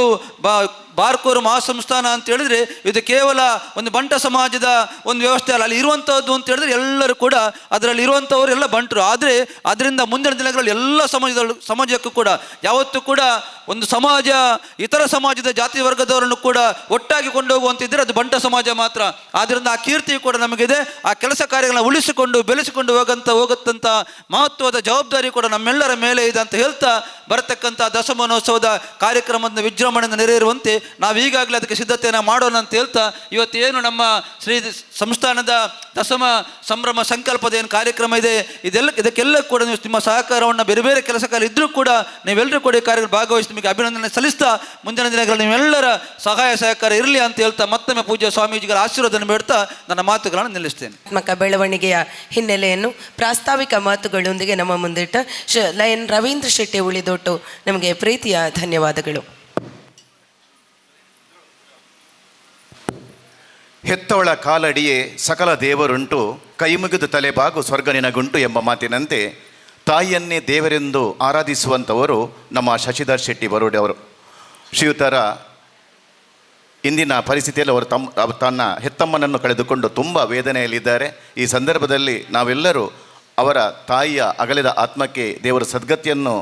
ಬಾರ್ಕೂರು ಮಹಾಸಂಸ್ಥಾನ ಅಂತ ಹೇಳಿದ್ರೆ ಇದು ಕೇವಲ ಒಂದು ಬಂಟ ಸಮಾಜದ ಒಂದು ವ್ಯವಸ್ಥೆ ಅಲ್ಲ. ಅಲ್ಲಿ ಇರುವಂಥದ್ದು ಅಂತ ಹೇಳಿದ್ರೆ ಎಲ್ಲರೂ ಕೂಡ ಅದರಲ್ಲಿ ಇರುವಂಥವ್ರು ಎಲ್ಲ ಬಂಟರು. ಆದರೆ ಅದರಿಂದ ಮುಂದಿನ ದಿನಗಳಲ್ಲಿ ಎಲ್ಲ ಸಮಾಜಕ್ಕೂ ಕೂಡ ಯಾವತ್ತೂ ಕೂಡ ಒಂದು ಸಮಾಜ ಇತರ ಸಮಾಜದ ಜಾತಿ ವರ್ಗದವರನ್ನು ಕೂಡ ಒಟ್ಟಾಗಿ ಕೊಂಡೋಗುವಂತಿದ್ದರೆ ಅದು ಬಂಟ ಸಮಾಜ ಮಾತ್ರ. ಆದ್ದರಿಂದ ಆ ಕೀರ್ತಿ ಕೂಡ ನಮಗಿದೆ. ಆ ಕೆಲಸ ಕಾರ್ಯಗಳನ್ನ ಉಳಿಸಿಕೊಂಡು ಬೆಳೆಸಿಕೊಂಡು ಹೋಗುತ್ತಂಥ ಮಹತ್ವದ ಜವಾಬ್ದಾರಿ ಕೂಡ ನಮ್ಮೆಲ್ಲರ ಮೇಲೆ ಇದೆ ಅಂತ ಹೇಳ್ತಾ ಬರತಕ್ಕಂಥ ದಶಮಾನೋತ್ಸವದ ಕಾರ್ಯಕ್ರಮದ ವಿಜೃಂಭಣೆಯಿಂದ ನೆರವೇರುವಂತೆ ನಾವು ಈಗಾಗಲೇ ಅದಕ್ಕೆ ಸಿದ್ಧತೆಯನ್ನು ಮಾಡೋಣ ಅಂತ ಹೇಳ್ತಾ ಇವತ್ತೇನು ನಮ್ಮ ಶ್ರೀ ಸಂಸ್ಥಾನದ ದಶಮ ಸಂಭ್ರಮ ಸಂಕಲ್ಪದ ಏನು ಕಾರ್ಯಕ್ರಮ ಇದೆ ಇದಕ್ಕೆಲ್ಲ ಕೂಡ ನೀವು ನಿಮ್ಮ ಸಹಕಾರವನ್ನು ಬೇರೆ ಬೇರೆ ಕೆಲಸ ಕಾರ್ಯ ಇದ್ದರೂ ಕೂಡ ನೀವೆಲ್ಲರೂ ಕೂಡ ಈ ಕಾರ್ಯದಲ್ಲಿ ಭಾಗವಹಿಸಿ ನಿಮಗೆ ಅಭಿನಂದನೆ ಸಲ್ಲಿಸ್ತಾ ಮುಂದಿನ ದಿನಗಳಲ್ಲಿ ನೀವೆಲ್ಲರ ಸಹಾಯ ಸಹಕಾರ ಇರಲಿ ಅಂತ ಹೇಳ್ತಾ ಮತ್ತೊಮ್ಮೆ ಪೂಜ್ಯ ಸ್ವಾಮೀಜಿಗಳ ಆಶೀರ್ವಾದವನ್ನು ಬೇಡ್ತಾ ನನ್ನ ಮಾತುಗಳನ್ನು ನಿಲ್ಲಿಸ್ತೇನೆ. ಬೆಳವಣಿಗೆಯ ಹಿನ್ನೆಲೆಯನ್ನು ಪ್ರಾಸ್ತಾವಿಕ ಮಾತುಗಳೊಂದಿಗೆ ನಮ್ಮ ಮುಂದಿಟ್ಟ ಲಯನ್ ರವೀಂದ್ರ ಶೆಟ್ಟಿ ಉಳಿದೊಟ್ಟು ನಮಗೆ ಪ್ರೀತಿಯ ಧನ್ಯವಾದಗಳು. ಹೆತ್ತವಳ ಕಾಲಡಿಯೇ ಸಕಲ ದೇವರುಂಟು ಕೈ ಮುಗಿದು ತಲೆಬಾಗು ಸ್ವರ್ಗ ನಿನಗುಂಟು ಎಂಬ ಮಾತಿನಂತೆ ತಾಯಿಯನ್ನೇ ದೇವರೆಂದು ಆರಾಧಿಸುವಂಥವರು ನಮ್ಮ ಶಶಿಧರ್ ಶೆಟ್ಟಿ ಬರೋಡೆ ಅವರು. ಶ್ರೀಯುತರ ಇಂದಿನ ಪರಿಸ್ಥಿತಿಯಲ್ಲಿ ಅವರು ತನ್ನ ಹೆತ್ತಮ್ಮನನ್ನು ಕಳೆದುಕೊಂಡು ತುಂಬ ವೇದನೆಯಲ್ಲಿದ್ದಾರೆ. ಈ ಸಂದರ್ಭದಲ್ಲಿ ನಾವೆಲ್ಲರೂ ಅವರ ತಾಯಿಯ ಅಗಲಿದ ಆತ್ಮಕ್ಕೆ ದೇವರ ಸದ್ಗತಿಯನ್ನು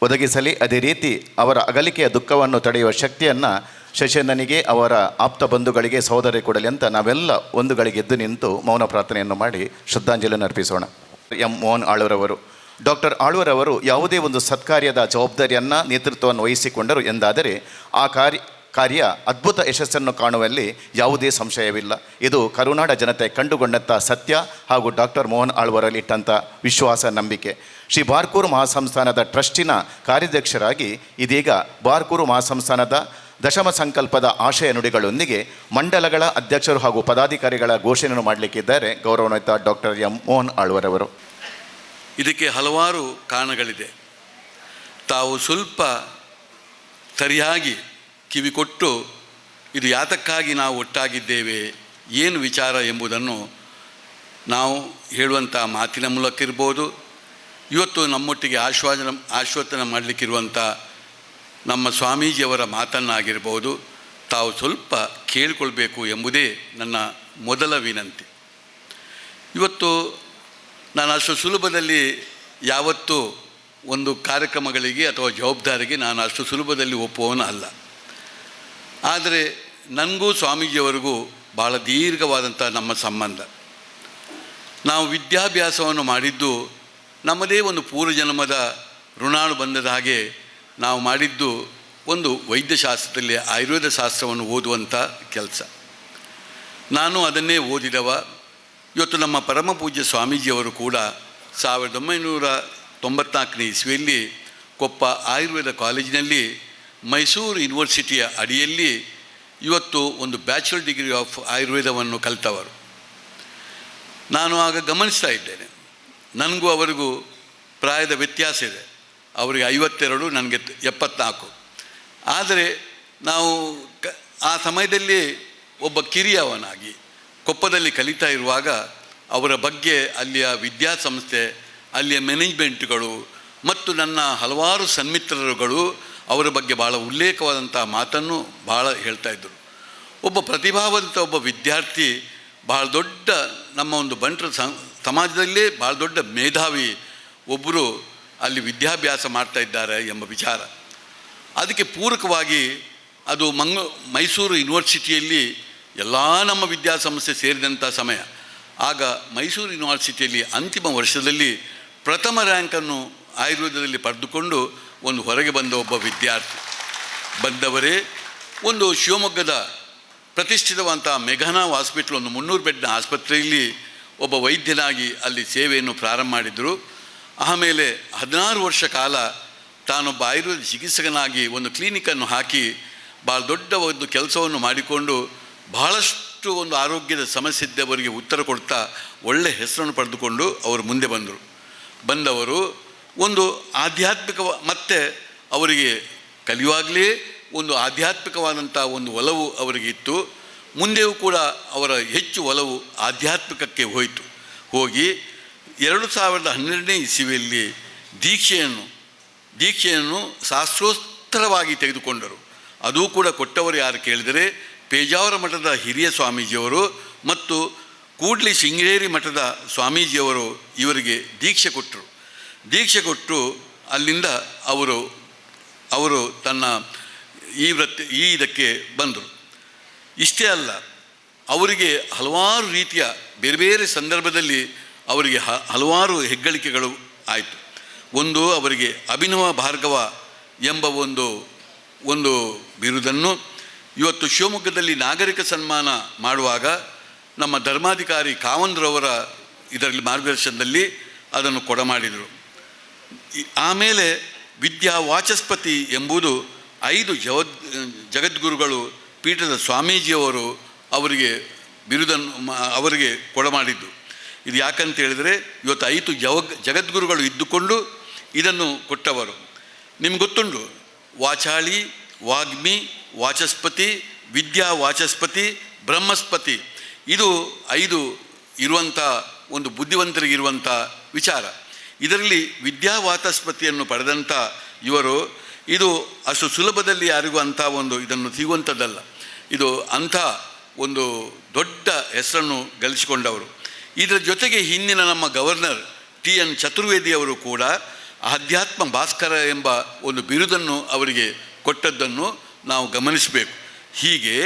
ಒದಗಿಸಲಿ, ಅದೇ ರೀತಿ ಅವರ ಅಗಲಿಕೆಯ ದುಃಖವನ್ನು ತಡೆಯುವ ಶಕ್ತಿಯನ್ನು ಶಶಿಯಣ್ಣನಿಗೆ ಅವರ ಆಪ್ತ ಬಂಧುಗಳಿಗೆ ಸಹೋದರಿ ಕೊಡಲಿ ಅಂತ ನಾವೆಲ್ಲ ಒಂದುಗಳಿಗೆ ಎದ್ದು ನಿಂತು ಮೌನ ಪ್ರಾರ್ಥನೆಯನ್ನು ಮಾಡಿ ಶ್ರದ್ಧಾಂಜಲಿಯನ್ನು ಅರ್ಪಿಸೋಣ. ಎಂ ಮೋಹನ್ ಆಳ್ವರವರು ಡಾಕ್ಟರ್ ಆಳ್ವರವರು ಯಾವುದೇ ಒಂದು ಸತ್ಕಾರ್ಯದ ಜವಾಬ್ದಾರಿಯನ್ನು ನೇತೃತ್ವವನ್ನು ವಹಿಸಿಕೊಂಡರು ಎಂದಾದರೆ ಆ ಕಾರ್ಯ ಅದ್ಭುತ ಯಶಸ್ಸನ್ನು ಕಾಣುವಲ್ಲಿ ಯಾವುದೇ ಸಂಶಯವಿಲ್ಲ. ಇದು ಕರುನಾಡ ಜನತೆ ಕಂಡುಕೊಂಡಂಥ ಸತ್ಯ ಹಾಗೂ ಡಾಕ್ಟರ್ ಮೋಹನ್ ಆಳ್ವರಲ್ಲಿ ಇಟ್ಟಂಥ ವಿಶ್ವಾಸ, ನಂಬಿಕೆ. ಶ್ರೀ ಬಾರ್ಕೂರು ಮಹಾಸಂಸ್ಥಾನದ ಟ್ರಸ್ಟಿನ ಕಾರ್ಯಾಧ್ಯಕ್ಷರಾಗಿ ಇದೀಗ ಬಾರ್ಕೂರು ಮಹಾಸಂಸ್ಥಾನದ ದಶಮ ಸಂಕಲ್ಪದ ಆಶಯ ನುಡಿಗಳೊಂದಿಗೆ ಮಂಡಲಗಳ ಅಧ್ಯಕ್ಷರು ಹಾಗೂ ಪದಾಧಿಕಾರಿಗಳ ಘೋಷಣೆಯನ್ನು ಮಾಡಲಿಕ್ಕಿದ್ದಾರೆ ಗೌರವಾನ್ವಿತ ಡಾಕ್ಟರ್ ಎಂ ಮೋಹನ್ ಆಳ್ವರವರು. ಇದಕ್ಕೆ ಹಲವಾರು ಕಾರಣಗಳಿದೆ. ತಾವು ಸ್ವಲ್ಪ ಸರಿಯಾಗಿ ಕಿವಿಕೊಟ್ಟು ಇದು ಯಾತಕ್ಕಾಗಿ ನಾವು ಒಟ್ಟಾಗಿದ್ದೇವೆ, ಏನು ವಿಚಾರ ಎಂಬುದನ್ನು ನಾವು ಹೇಳುವಂಥ ಮಾತಿನ ಮೂಲಕ ಇರ್ಬೋದು, ಇವತ್ತು ನಮ್ಮೊಟ್ಟಿಗೆ ಆಶ್ವಾಸನ ಮಾಡಲಿಕ್ಕಿರುವಂಥ ನಮ್ಮ ಸ್ವಾಮೀಜಿಯವರ ಮಾತನ್ನಾಗಿರ್ಬೋದು, ತಾವು ಸ್ವಲ್ಪ ಕೇಳಿಕೊಳ್ಬೇಕು ಎಂಬುದೇ ನನ್ನ ಮೊದಲ ವಿನಂತಿ. ಇವತ್ತು ನಾನು ಅಷ್ಟು ಸುಲಭದಲ್ಲಿ ಯಾವತ್ತೂ ಒಂದು ಕಾರ್ಯಕ್ರಮಗಳಿಗೆ ಅಥವಾ ಜವಾಬ್ದಾರಿಗೆ ನಾನು ಅಷ್ಟು ಸುಲಭದಲ್ಲಿ ಒಪ್ಪುವವನು ಅಲ್ಲ. ಆದರೆ ನನಗೂ ಸ್ವಾಮೀಜಿಯವರಿಗೂ ಭಾಳ ದೀರ್ಘವಾದಂಥ ನಮ್ಮ ಸಂಬಂಧ. ನಾವು ವಿದ್ಯಾಭ್ಯಾಸವನ್ನು ಮಾಡಿದ್ದು ನಮ್ಮದೇ ಒಂದು ಪೂರ್ವಜನ್ಮದ ಋಣಾನು ಬಂಧದ ಹಾಗೆ ನಾವು ಮಾಡಿದ್ದು ಒಂದು ವೈದ್ಯಶಾಸ್ತ್ರದಲ್ಲಿ ಆಯುರ್ವೇದ ಶಾಸ್ತ್ರವನ್ನು ಓದುವಂಥ ಕೆಲಸ. ನಾನು ಅದನ್ನೇ ಓದಿದವ. ಇವತ್ತು ನಮ್ಮ ಪರಮ ಪೂಜ್ಯ ಸ್ವಾಮೀಜಿಯವರು ಕೂಡ 1994ನೇ ಇಸ್ವಿಯಲ್ಲಿ ಕೊಪ್ಪ ಆಯುರ್ವೇದ ಕಾಲೇಜಿನಲ್ಲಿ ಮೈಸೂರು ಯೂನಿವರ್ಸಿಟಿಯ ಅಡಿಯಲ್ಲಿ ಇವತ್ತು ಒಂದು ಬ್ಯಾಚುಲರ್ ಡಿಗ್ರಿ ಆಫ್ ಆಯುರ್ವೇದವನ್ನು ಕಲಿತವರು. ನಾನು ಆಗ ಗಮನಿಸ್ತಾ ಇದ್ದೇನೆ, ನನಗೂ ಅವರಿಗೂ ಪ್ರಾಯದ ವ್ಯತ್ಯಾಸ ಇದೆ. ಅವರಿಗೆ 52, ನನಗೆ 74. ಆದರೆ ನಾವು ಆ ಸಮಯದಲ್ಲಿ ಒಬ್ಬ ಕಿರಿಯವನಾಗಿ ಕೊಪ್ಪದಲ್ಲಿ ಕಲಿತಾ ಇರುವಾಗ ಅವರ ಬಗ್ಗೆ ಅಲ್ಲಿಯ ವಿದ್ಯಾಸಂಸ್ಥೆ, ಅಲ್ಲಿಯ ಮ್ಯಾನೇಜ್ಮೆಂಟ್ಗಳು ಮತ್ತು ನನ್ನ ಹಲವಾರು ಸನ್ಮಿತ್ರರುಗಳು ಅವರ ಬಗ್ಗೆ ಭಾಳ ಉಲ್ಲೇಖವಾದಂಥ ಮಾತನ್ನು ಭಾಳ ಹೇಳ್ತಾಯಿದ್ದರು. ಒಬ್ಬ ಪ್ರತಿಭಾವಂತ ಒಬ್ಬ ವಿದ್ಯಾರ್ಥಿ, ಭಾಳ ದೊಡ್ಡ ನಮ್ಮ ಒಂದು ಬಂಟರ ಸಮಾಜದಲ್ಲೇ ಭಾಳ ದೊಡ್ಡ ಮೇಧಾವಿ ಒಬ್ಬರು ಅಲ್ಲಿ ವಿದ್ಯಾಭ್ಯಾಸ ಮಾಡ್ತಾ ಇದ್ದಾರೆ ಎಂಬ ವಿಚಾರ. ಅದಕ್ಕೆ ಪೂರಕವಾಗಿ ಅದು ಮೈಸೂರು ಯೂನಿವರ್ಸಿಟಿಯಲ್ಲಿ ಎಲ್ಲ ನಮ್ಮ ವಿದ್ಯಾಸಂಸ್ಥೆ ಸೇರಿದಂಥ ಸಮಯ. ಆಗ ಮೈಸೂರು ಯೂನಿವರ್ಸಿಟಿಯಲ್ಲಿ ಅಂತಿಮ ವರ್ಷದಲ್ಲಿ ಪ್ರಥಮ ರ್ಯಾಂಕನ್ನು ಆಯುರ್ವೇದದಲ್ಲಿ ಪಡೆದುಕೊಂಡು ಒಂದು ಹೊರಗೆ ಬಂದ ಒಬ್ಬ ವಿದ್ಯಾರ್ಥಿ. ಬಂದವರೇ ಒಂದು ಶಿವಮೊಗ್ಗದ ಪ್ರತಿಷ್ಠಿತವಂಥ ಮೆಘನಾ ಹಾಸ್ಪಿಟ್ಲ್, ಒಂದು 300 ಬೆಡ್ನ ಆಸ್ಪತ್ರೆಯಲ್ಲಿ ಒಬ್ಬ ವೈದ್ಯನಾಗಿ ಅಲ್ಲಿ ಸೇವೆಯನ್ನು ಪ್ರಾರಂಭ ಮಾಡಿದರು. ಆಮೇಲೆ 16 ವರ್ಷ ಕಾಲ ತಾನೊಬ್ಬ ಆಯುರ್ವೇದ ಚಿಕಿತ್ಸಕನಾಗಿ ಒಂದು ಕ್ಲಿನಿಕನ್ನು ಹಾಕಿ ಭಾಳ ದೊಡ್ಡ ಒಂದು ಕೆಲಸವನ್ನು ಮಾಡಿಕೊಂಡು ಬಹಳಷ್ಟು ಒಂದು ಆರೋಗ್ಯದ ಸಮಸ್ಯೆ ಇದ್ದವರಿಗೆ ಉತ್ತರ ಕೊಡ್ತಾ ಒಳ್ಳೆಯ ಹೆಸರನ್ನು ಪಡೆದುಕೊಂಡು ಅವರು ಮುಂದೆ ಬಂದವರು ಒಂದು ಆಧ್ಯಾತ್ಮಿಕ, ಮತ್ತು ಅವರಿಗೆ ಕಲಿಯುವಾಗಲೇ ಒಂದು ಆಧ್ಯಾತ್ಮಿಕವಾದಂಥ ಒಂದು ಒಲವು ಅವರಿಗೆ ಇತ್ತು. ಮುಂದೆಯೂ ಕೂಡ ಅವರ ಹೆಚ್ಚು ಒಲವು ಆಧ್ಯಾತ್ಮಿಕಕ್ಕೆ ಹೋಗಿ 2012ನೇ ಇಸವಿಯಲ್ಲಿ ದೀಕ್ಷೆಯನ್ನು ಶಾಸ್ತ್ರೋತ್ತರವಾಗಿ ತೆಗೆದುಕೊಂಡರು. ಅದೂ ಕೂಡ ಕೊಟ್ಟವರು ಯಾರು ಕೇಳಿದರೆ ಪೇಜಾವರ ಮಠದ ಹಿರಿಯ ಸ್ವಾಮೀಜಿಯವರು ಮತ್ತು ಕೂಡ್ಲಿ ಶೃಂಗೇರಿ ಮಠದ ಸ್ವಾಮೀಜಿಯವರು ಇವರಿಗೆ ದೀಕ್ಷೆ ಕೊಟ್ಟು ಅಲ್ಲಿಂದ ಅವರು ತನ್ನ ಇದಕ್ಕೆ ಬಂದರು. ಇಷ್ಟೇ ಅಲ್ಲ, ಅವರಿಗೆ ಹಲವಾರು ರೀತಿಯ ಬೇರೆ ಬೇರೆ ಸಂದರ್ಭದಲ್ಲಿ ಅವರಿಗೆ ಹಲವಾರು ಹೆಗ್ಗಳಿಕೆಗಳು ಆಯಿತು. ಒಂದು, ಅವರಿಗೆ ಅಭಿನವ ಭಾರ್ಗವ ಎಂಬ ಒಂದು ಬಿರುದನ್ನು ಇವತ್ತು ಶಿವಮೊಗ್ಗದಲ್ಲಿ ನಾಗರಿಕ ಸನ್ಮಾನ ಮಾಡುವಾಗ ನಮ್ಮ ಧರ್ಮಾಧಿಕಾರಿ ಕಾವಂದ್ರವರ ಇದರಲ್ಲಿ ಮಾರ್ಗದರ್ಶನದಲ್ಲಿ ಅದನ್ನು ಕೊಡಮಾಡಿದರು. ಆಮೇಲೆ ವಿದ್ಯಾ ವಾಚಸ್ಪತಿ ಎಂಬುದು 5 ಜಗದ್ಗುರುಗಳು ಪೀಠದ ಸ್ವಾಮೀಜಿಯವರು ಅವರಿಗೆ ಬಿರುದನ್ನು ಅವರಿಗೆ ಕೊಡಮಾಡಿದ್ದು. ಇದು ಯಾಕಂತ ಹೇಳಿದರೆ ಇವತ್ತು 5 ಜಗದ್ಗುರುಗಳು ಇದ್ದುಕೊಂಡು ಇದನ್ನು ಕೊಟ್ಟವರು. ನಿಮ್ಗೆ ಗೊತ್ತುಂಟು, ವಾಚಾಳಿ, ವಾಗ್ಮಿ, ವಾಚಸ್ಪತಿ, ವಿದ್ಯಾ ವಾಚಸ್ಪತಿ, ಬ್ರಹ್ಮಸ್ಪತಿ, ಇದು 5 ಇರುವಂಥ ಒಂದು ಬುದ್ಧಿವಂತರಿಗಿರುವಂಥ ವಿಚಾರ. ಇದರಲ್ಲಿ ವಿದ್ಯಾ ವಾಚಸ್ಪತಿಯನ್ನು ಪಡೆದಂಥ ಇದು ಅಷ್ಟು ಸುಲಭದಲ್ಲಿ ಯಾರಿಗೂ ಅಂಥ ಇದನ್ನು ಸಿಗುವಂಥದ್ದಲ್ಲ. ಇದು ಅಂಥ ಒಂದು ದೊಡ್ಡ ಹೆಸರನ್ನು ಗಳಿಸಿಕೊಂಡವರು. ಇದರ ಜೊತೆಗೆ ಹಿಂದಿನ ನಮ್ಮ ಗವರ್ನರ್ TN ಚತುರ್ವೇದಿಯವರು ಕೂಡ ಆಧ್ಯಾತ್ಮ ಭಾಸ್ಕರ ಎಂಬ ಒಂದು ಬಿರುದನ್ನು ಅವರಿಗೆ ಕೊಟ್ಟದ್ದನ್ನು ನಾವು ಗಮನಿಸಬೇಕು. ಹೀಗೆ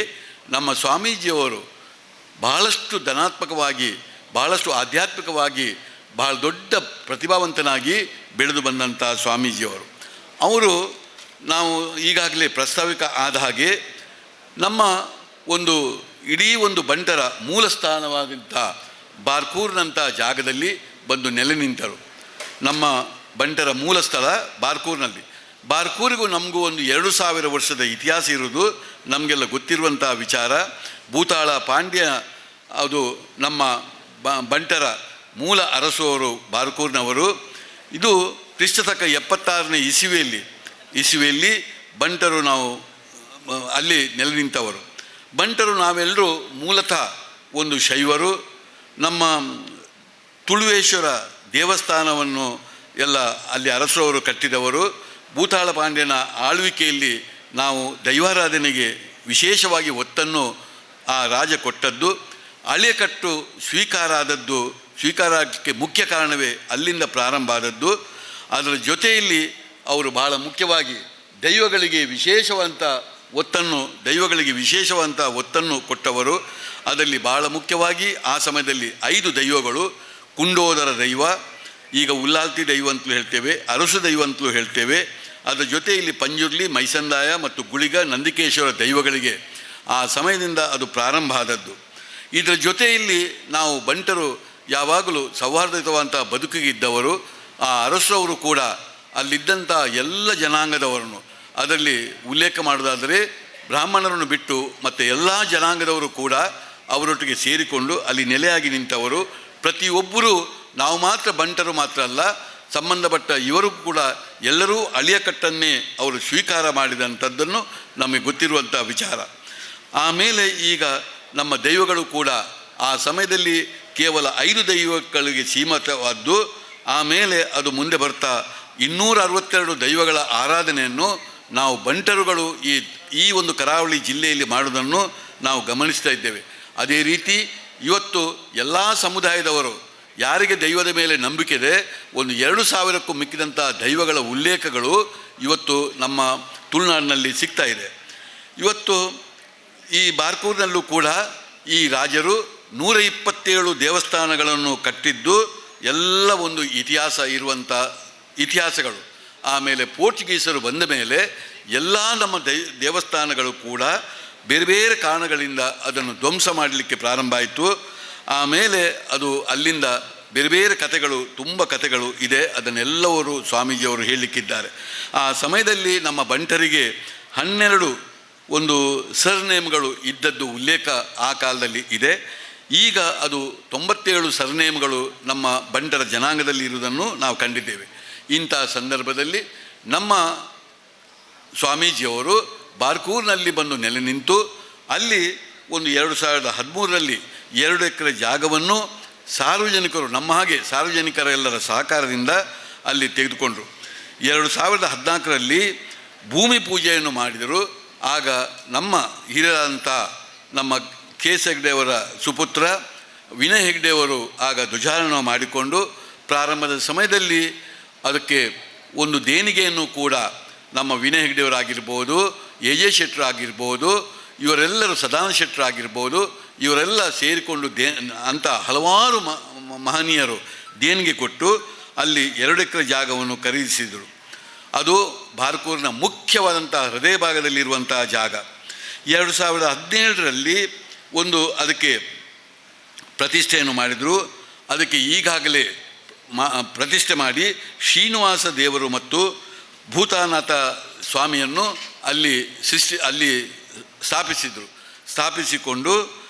ನಮ್ಮ ಸ್ವಾಮೀಜಿಯವರು ಬಹಳಷ್ಟು ಧನಾತ್ಮಕವಾಗಿ, ಬಹಳಷ್ಟು ಆಧ್ಯಾತ್ಮಿಕವಾಗಿ, ಬಹಳ ದೊಡ್ಡ ಪ್ರತಿಭಾವಂತನಾಗಿ ಬೆಳೆದು ಬಂದಂಥ ಸ್ವಾಮೀಜಿಯವರು. ನಾವು ಈಗಾಗಲೇ ಪ್ರಸ್ತಾವಿಕ ಆದ ಹಾಗೆ ನಮ್ಮ ಇಡೀ ಬಂಟರ ಮೂಲ ಸ್ಥಾನವಾದಂಥ ಬಾರ್ಕೂರ್ನಂಥ ಜಾಗದಲ್ಲಿ ಬಂದು ನೆಲೆ ನಿಂತರು. ನಮ್ಮ ಬಂಟರ ಮೂಲ ಸ್ಥಳ ಬಾರ್ಕೂರಿಗೂ ನಮಗೂ 2000 ವರ್ಷದ ಇತಿಹಾಸ ಇರುವುದು ನಮಗೆಲ್ಲ ಗೊತ್ತಿರುವಂಥ ವಿಚಾರ. ಭೂತಾಳ ಪಾಂಡ್ಯ ಅದು ನಮ್ಮ ಬಂಟರ ಮೂಲ ಅರಸುವರು ಬಾರ್ಕೂರ್ನವರು. ಇದು ಕ್ರಿಸ್ತಶಕ 76ನೇ ಇಸವಿಯಲ್ಲಿ ಬಂಟರು ನಾವು ಅಲ್ಲಿ ನೆಲೆ ನಿಂತವರು. ಬಂಟರು ನಾವೆಲ್ಲರೂ ಮೂಲತಃ ಒಂದು ಶೈವರು. ನಮ್ಮ ತುಳುವೇಶ್ವರ ದೇವಸ್ಥಾನವನ್ನು ಎಲ್ಲ ಅಲ್ಲಿ ಅರಸರವರು ಕಟ್ಟಿದವರು. ಭೂತಾಳ ಪಾಂಡ್ಯನ ಆಳ್ವಿಕೆಯಲ್ಲಿ ನಾವು ದೈವಾರಾಧನೆಗೆ ವಿಶೇಷವಾಗಿ ಒತ್ತನ್ನು ಆ ರಾಜ ಕೊಟ್ಟದ್ದು. ಹಳೆಕಟ್ಟು ಸ್ವೀಕಾರಕ್ಕೆ ಮುಖ್ಯ ಕಾರಣವೇ ಅಲ್ಲಿಂದ ಪ್ರಾರಂಭ ಆದದ್ದು. ಅದರ ಜೊತೆಯಲ್ಲಿ ಅವರು ಬಹಳ ಮುಖ್ಯವಾಗಿ ದೈವಗಳಿಗೆ ವಿಶೇಷವಂತ ಒತ್ತನ್ನು ಕೊಟ್ಟವರು. ಅದರಲ್ಲಿ ಬಹಳ ಮುಖ್ಯವಾಗಿ ಆ ಸಮಯದಲ್ಲಿ 5 ದೈವಗಳು, ಕುಂಡೋದರ ದೈವ, ಈಗ ಉಲ್ಲಾಲ್ತಿ ದೈವ ಅಂತಲೂ ಹೇಳ್ತೇವೆ, ಅರಸು ದೈವ ಅಂತಲೂ ಹೇಳ್ತೇವೆ. ಅದರ ಜೊತೆಯಲ್ಲಿ ಪಂಜುರ್ಲಿ, ಮೈಸಂದಾಯ ಮತ್ತು ಗುಳಿಗ, ನಂದಿಕೇಶ್ವರ ದೈವಗಳಿಗೆ ಆ ಸಮಯದಿಂದ ಅದು ಪ್ರಾರಂಭ ಆದದ್ದು. ಇದರ ಜೊತೆಯಲ್ಲಿ ನಾವು ಬಂಟರು ಯಾವಾಗಲೂ ಸೌಹಾರ್ದಯುತವಂಥ ಬದುಕಿಗಿದ್ದವರು. ಆ ಅರಸರವರು ಕೂಡ ಅಲ್ಲಿದ್ದಂಥ ಎಲ್ಲ ಜನಾಂಗದವರನ್ನು, ಅದರಲ್ಲಿ ಉಲ್ಲೇಖ ಮಾಡೋದಾದರೆ ಬ್ರಾಹ್ಮಣರನ್ನು ಬಿಟ್ಟು ಮತ್ತು ಎಲ್ಲ ಜನಾಂಗದವರು ಕೂಡ ಅವರೊಟ್ಟಿಗೆ ಸೇರಿಕೊಂಡು ಅಲ್ಲಿ ನೆಲೆಯಾಗಿ ನಿಂತವರು. ಪ್ರತಿಯೊಬ್ಬರೂ ನಾವು ಮಾತ್ರ ಬಂಟರು ಮಾತ್ರ ಅಲ್ಲ, ಸಂಬಂಧಪಟ್ಟ ಇವರು ಕೂಡ ಎಲ್ಲರೂ ಅಳಿಯಕಟ್ಟನ್ನೇ ಅವರು ಸ್ವೀಕಾರ ಮಾಡಿದಂಥದ್ದನ್ನು ನಮಗೆ ಗೊತ್ತಿರುವಂಥ ವಿಚಾರ. ಆಮೇಲೆ ಈಗ ನಮ್ಮ ದೈವಗಳು ಕೂಡ ಆ ಸಮಯದಲ್ಲಿ ಕೇವಲ 5 ದೈವಗಳಿಗೆ ಸೀಮಿತವಾದ್ದು. ಆಮೇಲೆ ಅದು ಮುಂದೆ ಬರ್ತಾ 262 ದೈವಗಳ ಆರಾಧನೆಯನ್ನು ನಾವು ಬಂಟರುಗಳು ಈ ಒಂದು ಕರಾವಳಿ ಜಿಲ್ಲೆಯಲ್ಲಿ ಮಾಡುವುದನ್ನು ನಾವು ಗಮನಿಸ್ತಾ ಇದ್ದೇವೆ. ಅದೇ ರೀತಿ ಇವತ್ತು ಎಲ್ಲ ಸಮುದಾಯದವರು ಯಾರಿಗೆ ದೈವದ ಮೇಲೆ ನಂಬಿಕೆ ಇದೆ, ಒಂದು 2000ಕ್ಕೂ ಮಿಕ್ಕಿದಂಥ ದೈವಗಳ ಉಲ್ಲೇಖಗಳು ಇವತ್ತು ನಮ್ಮ ತುಳುನಾಡಿನಲ್ಲಿ ಸಿಗ್ತಾ ಇದೆ. ಇವತ್ತು ಈ ಬಾರ್ಕೂರಿನಲ್ಲೂ ಕೂಡ ಈ ರಾಜರು 127 ದೇವಸ್ಥಾನಗಳನ್ನು ಕಟ್ಟಿದ್ದು ಎಲ್ಲ ಒಂದು ಇತಿಹಾಸ ಇರುವಂಥ ಇತಿಹಾಸಗಳು. ಆಮೇಲೆ ಪೋರ್ಚುಗೀಸರು ಬಂದ ಮೇಲೆ ಎಲ್ಲ ನಮ್ಮ ದೇವಸ್ಥಾನಗಳು ಕೂಡ ಬೇರೆ ಬೇರೆ ಕಾರಣಗಳಿಂದ ಅದನ್ನು ಧ್ವಂಸ ಮಾಡಲಿಕ್ಕೆ ಪ್ರಾರಂಭ ಆಯಿತು. ಆಮೇಲೆ ಅದು ಅಲ್ಲಿಂದ ಬೇರೆ ಬೇರೆ ಕಥೆಗಳು, ತುಂಬ ಕಥೆಗಳು ಇದೆ. ಅದನ್ನೆಲ್ಲವರು ಸ್ವಾಮೀಜಿಯವರು ಹೇಳಲಿಕ್ಕಿದ್ದಾರೆ. ಆ ಸಮಯದಲ್ಲಿ ನಮ್ಮ ಬಂಟರಿಗೆ 12 ಒಂದು ಸರ್ನೇಮ್ಗಳು ಇದ್ದದ್ದು ಉಲ್ಲೇಖ ಆ ಕಾಲದಲ್ಲಿ ಇದೆ. ಈಗ ಅದು 97 ಸರ್ನೇಮ್ಗಳು ನಮ್ಮ ಬಂಟರ ಜನಾಂಗದಲ್ಲಿ ಇರುವುದನ್ನು ನಾವು ಕಂಡಿದ್ದೇವೆ. ಇಂಥ ಸಂದರ್ಭದಲ್ಲಿ ನಮ್ಮ ಸ್ವಾಮೀಜಿಯವರು ಬಾರ್ಕೂರಿನಲ್ಲಿ ಬಂದು ನೆಲೆ ನಿಂತು ಅಲ್ಲಿ ಒಂದು 2013ರಲ್ಲಿ 2 ಎಕರೆ ಜಾಗವನ್ನು ಸಾರ್ವಜನಿಕರು, ನಮ್ಮ ಹಾಗೆ ಸಾರ್ವಜನಿಕರೆಲ್ಲರ ಸಹಕಾರದಿಂದ ಅಲ್ಲಿ ತೆಗೆದುಕೊಂಡರು. 2014ರಲ್ಲಿ ಭೂಮಿ ಪೂಜೆಯನ್ನು ಮಾಡಿದರು. ಆಗ ನಮ್ಮ ಹಿರಿಯರಾದಂಥ ನಮ್ಮ ಕೆ.ಎಸ್. ಹೆಗ್ಡೆಯವರ ಸುಪುತ್ರ ವಿನಯ್ ಹೆಗ್ಡೆಯವರು ಆಗ ಧ್ವಜಾರೋಹಣ ಮಾಡಿಕೊಂಡು ಪ್ರಾರಂಭದ ಸಮಯದಲ್ಲಿ ಅದಕ್ಕೆ ಒಂದು ದೇಣಿಗೆಯನ್ನು ಕೂಡ ನಮ್ಮ ವಿನಯ್ ಹೆಗ್ಡೆಯವರಾಗಿರ್ಬೋದು, ಎ.ಜೆ. ಶೆಟ್ಟರಾಗಿರ್ಬೋದು, ಇವರೆಲ್ಲರೂ ಸದಾನಂದ ಶೆಟ್ಟರಾಗಿರ್ಬೋದು, ಇವರೆಲ್ಲ ಸೇರಿಕೊಂಡು ಅಂತ ಹಲವಾರು ಮಹನೀಯರು ದೇಣಿಗೆ ಕೊಟ್ಟು ಅಲ್ಲಿ 2 ಎಕರೆ ಜಾಗವನ್ನು ಖರೀದಿಸಿದರು. ಅದು ಬಾರ್ಕೂರಿನ ಮುಖ್ಯವಾದಂಥ ಹೃದಯ ಭಾಗದಲ್ಲಿರುವಂತಹ ಜಾಗ. 2017ರಲ್ಲಿ ಒಂದು ಅದಕ್ಕೆ ಪ್ರತಿಷ್ಠೆಯನ್ನು ಮಾಡಿದರು. ಅದಕ್ಕೆ ಈಗಾಗಲೇ ಪ್ರತಿಷ್ಠೆ ಮಾಡಿ ಶ್ರೀನಿವಾಸ ದೇವರು ಮತ್ತು ಭೂತಾನಾಥ ಸ್ವಾಮಿಯನ್ನು ಅಲ್ಲಿ ಸ್ಥಾಪಿಸಿಕೊಂಡು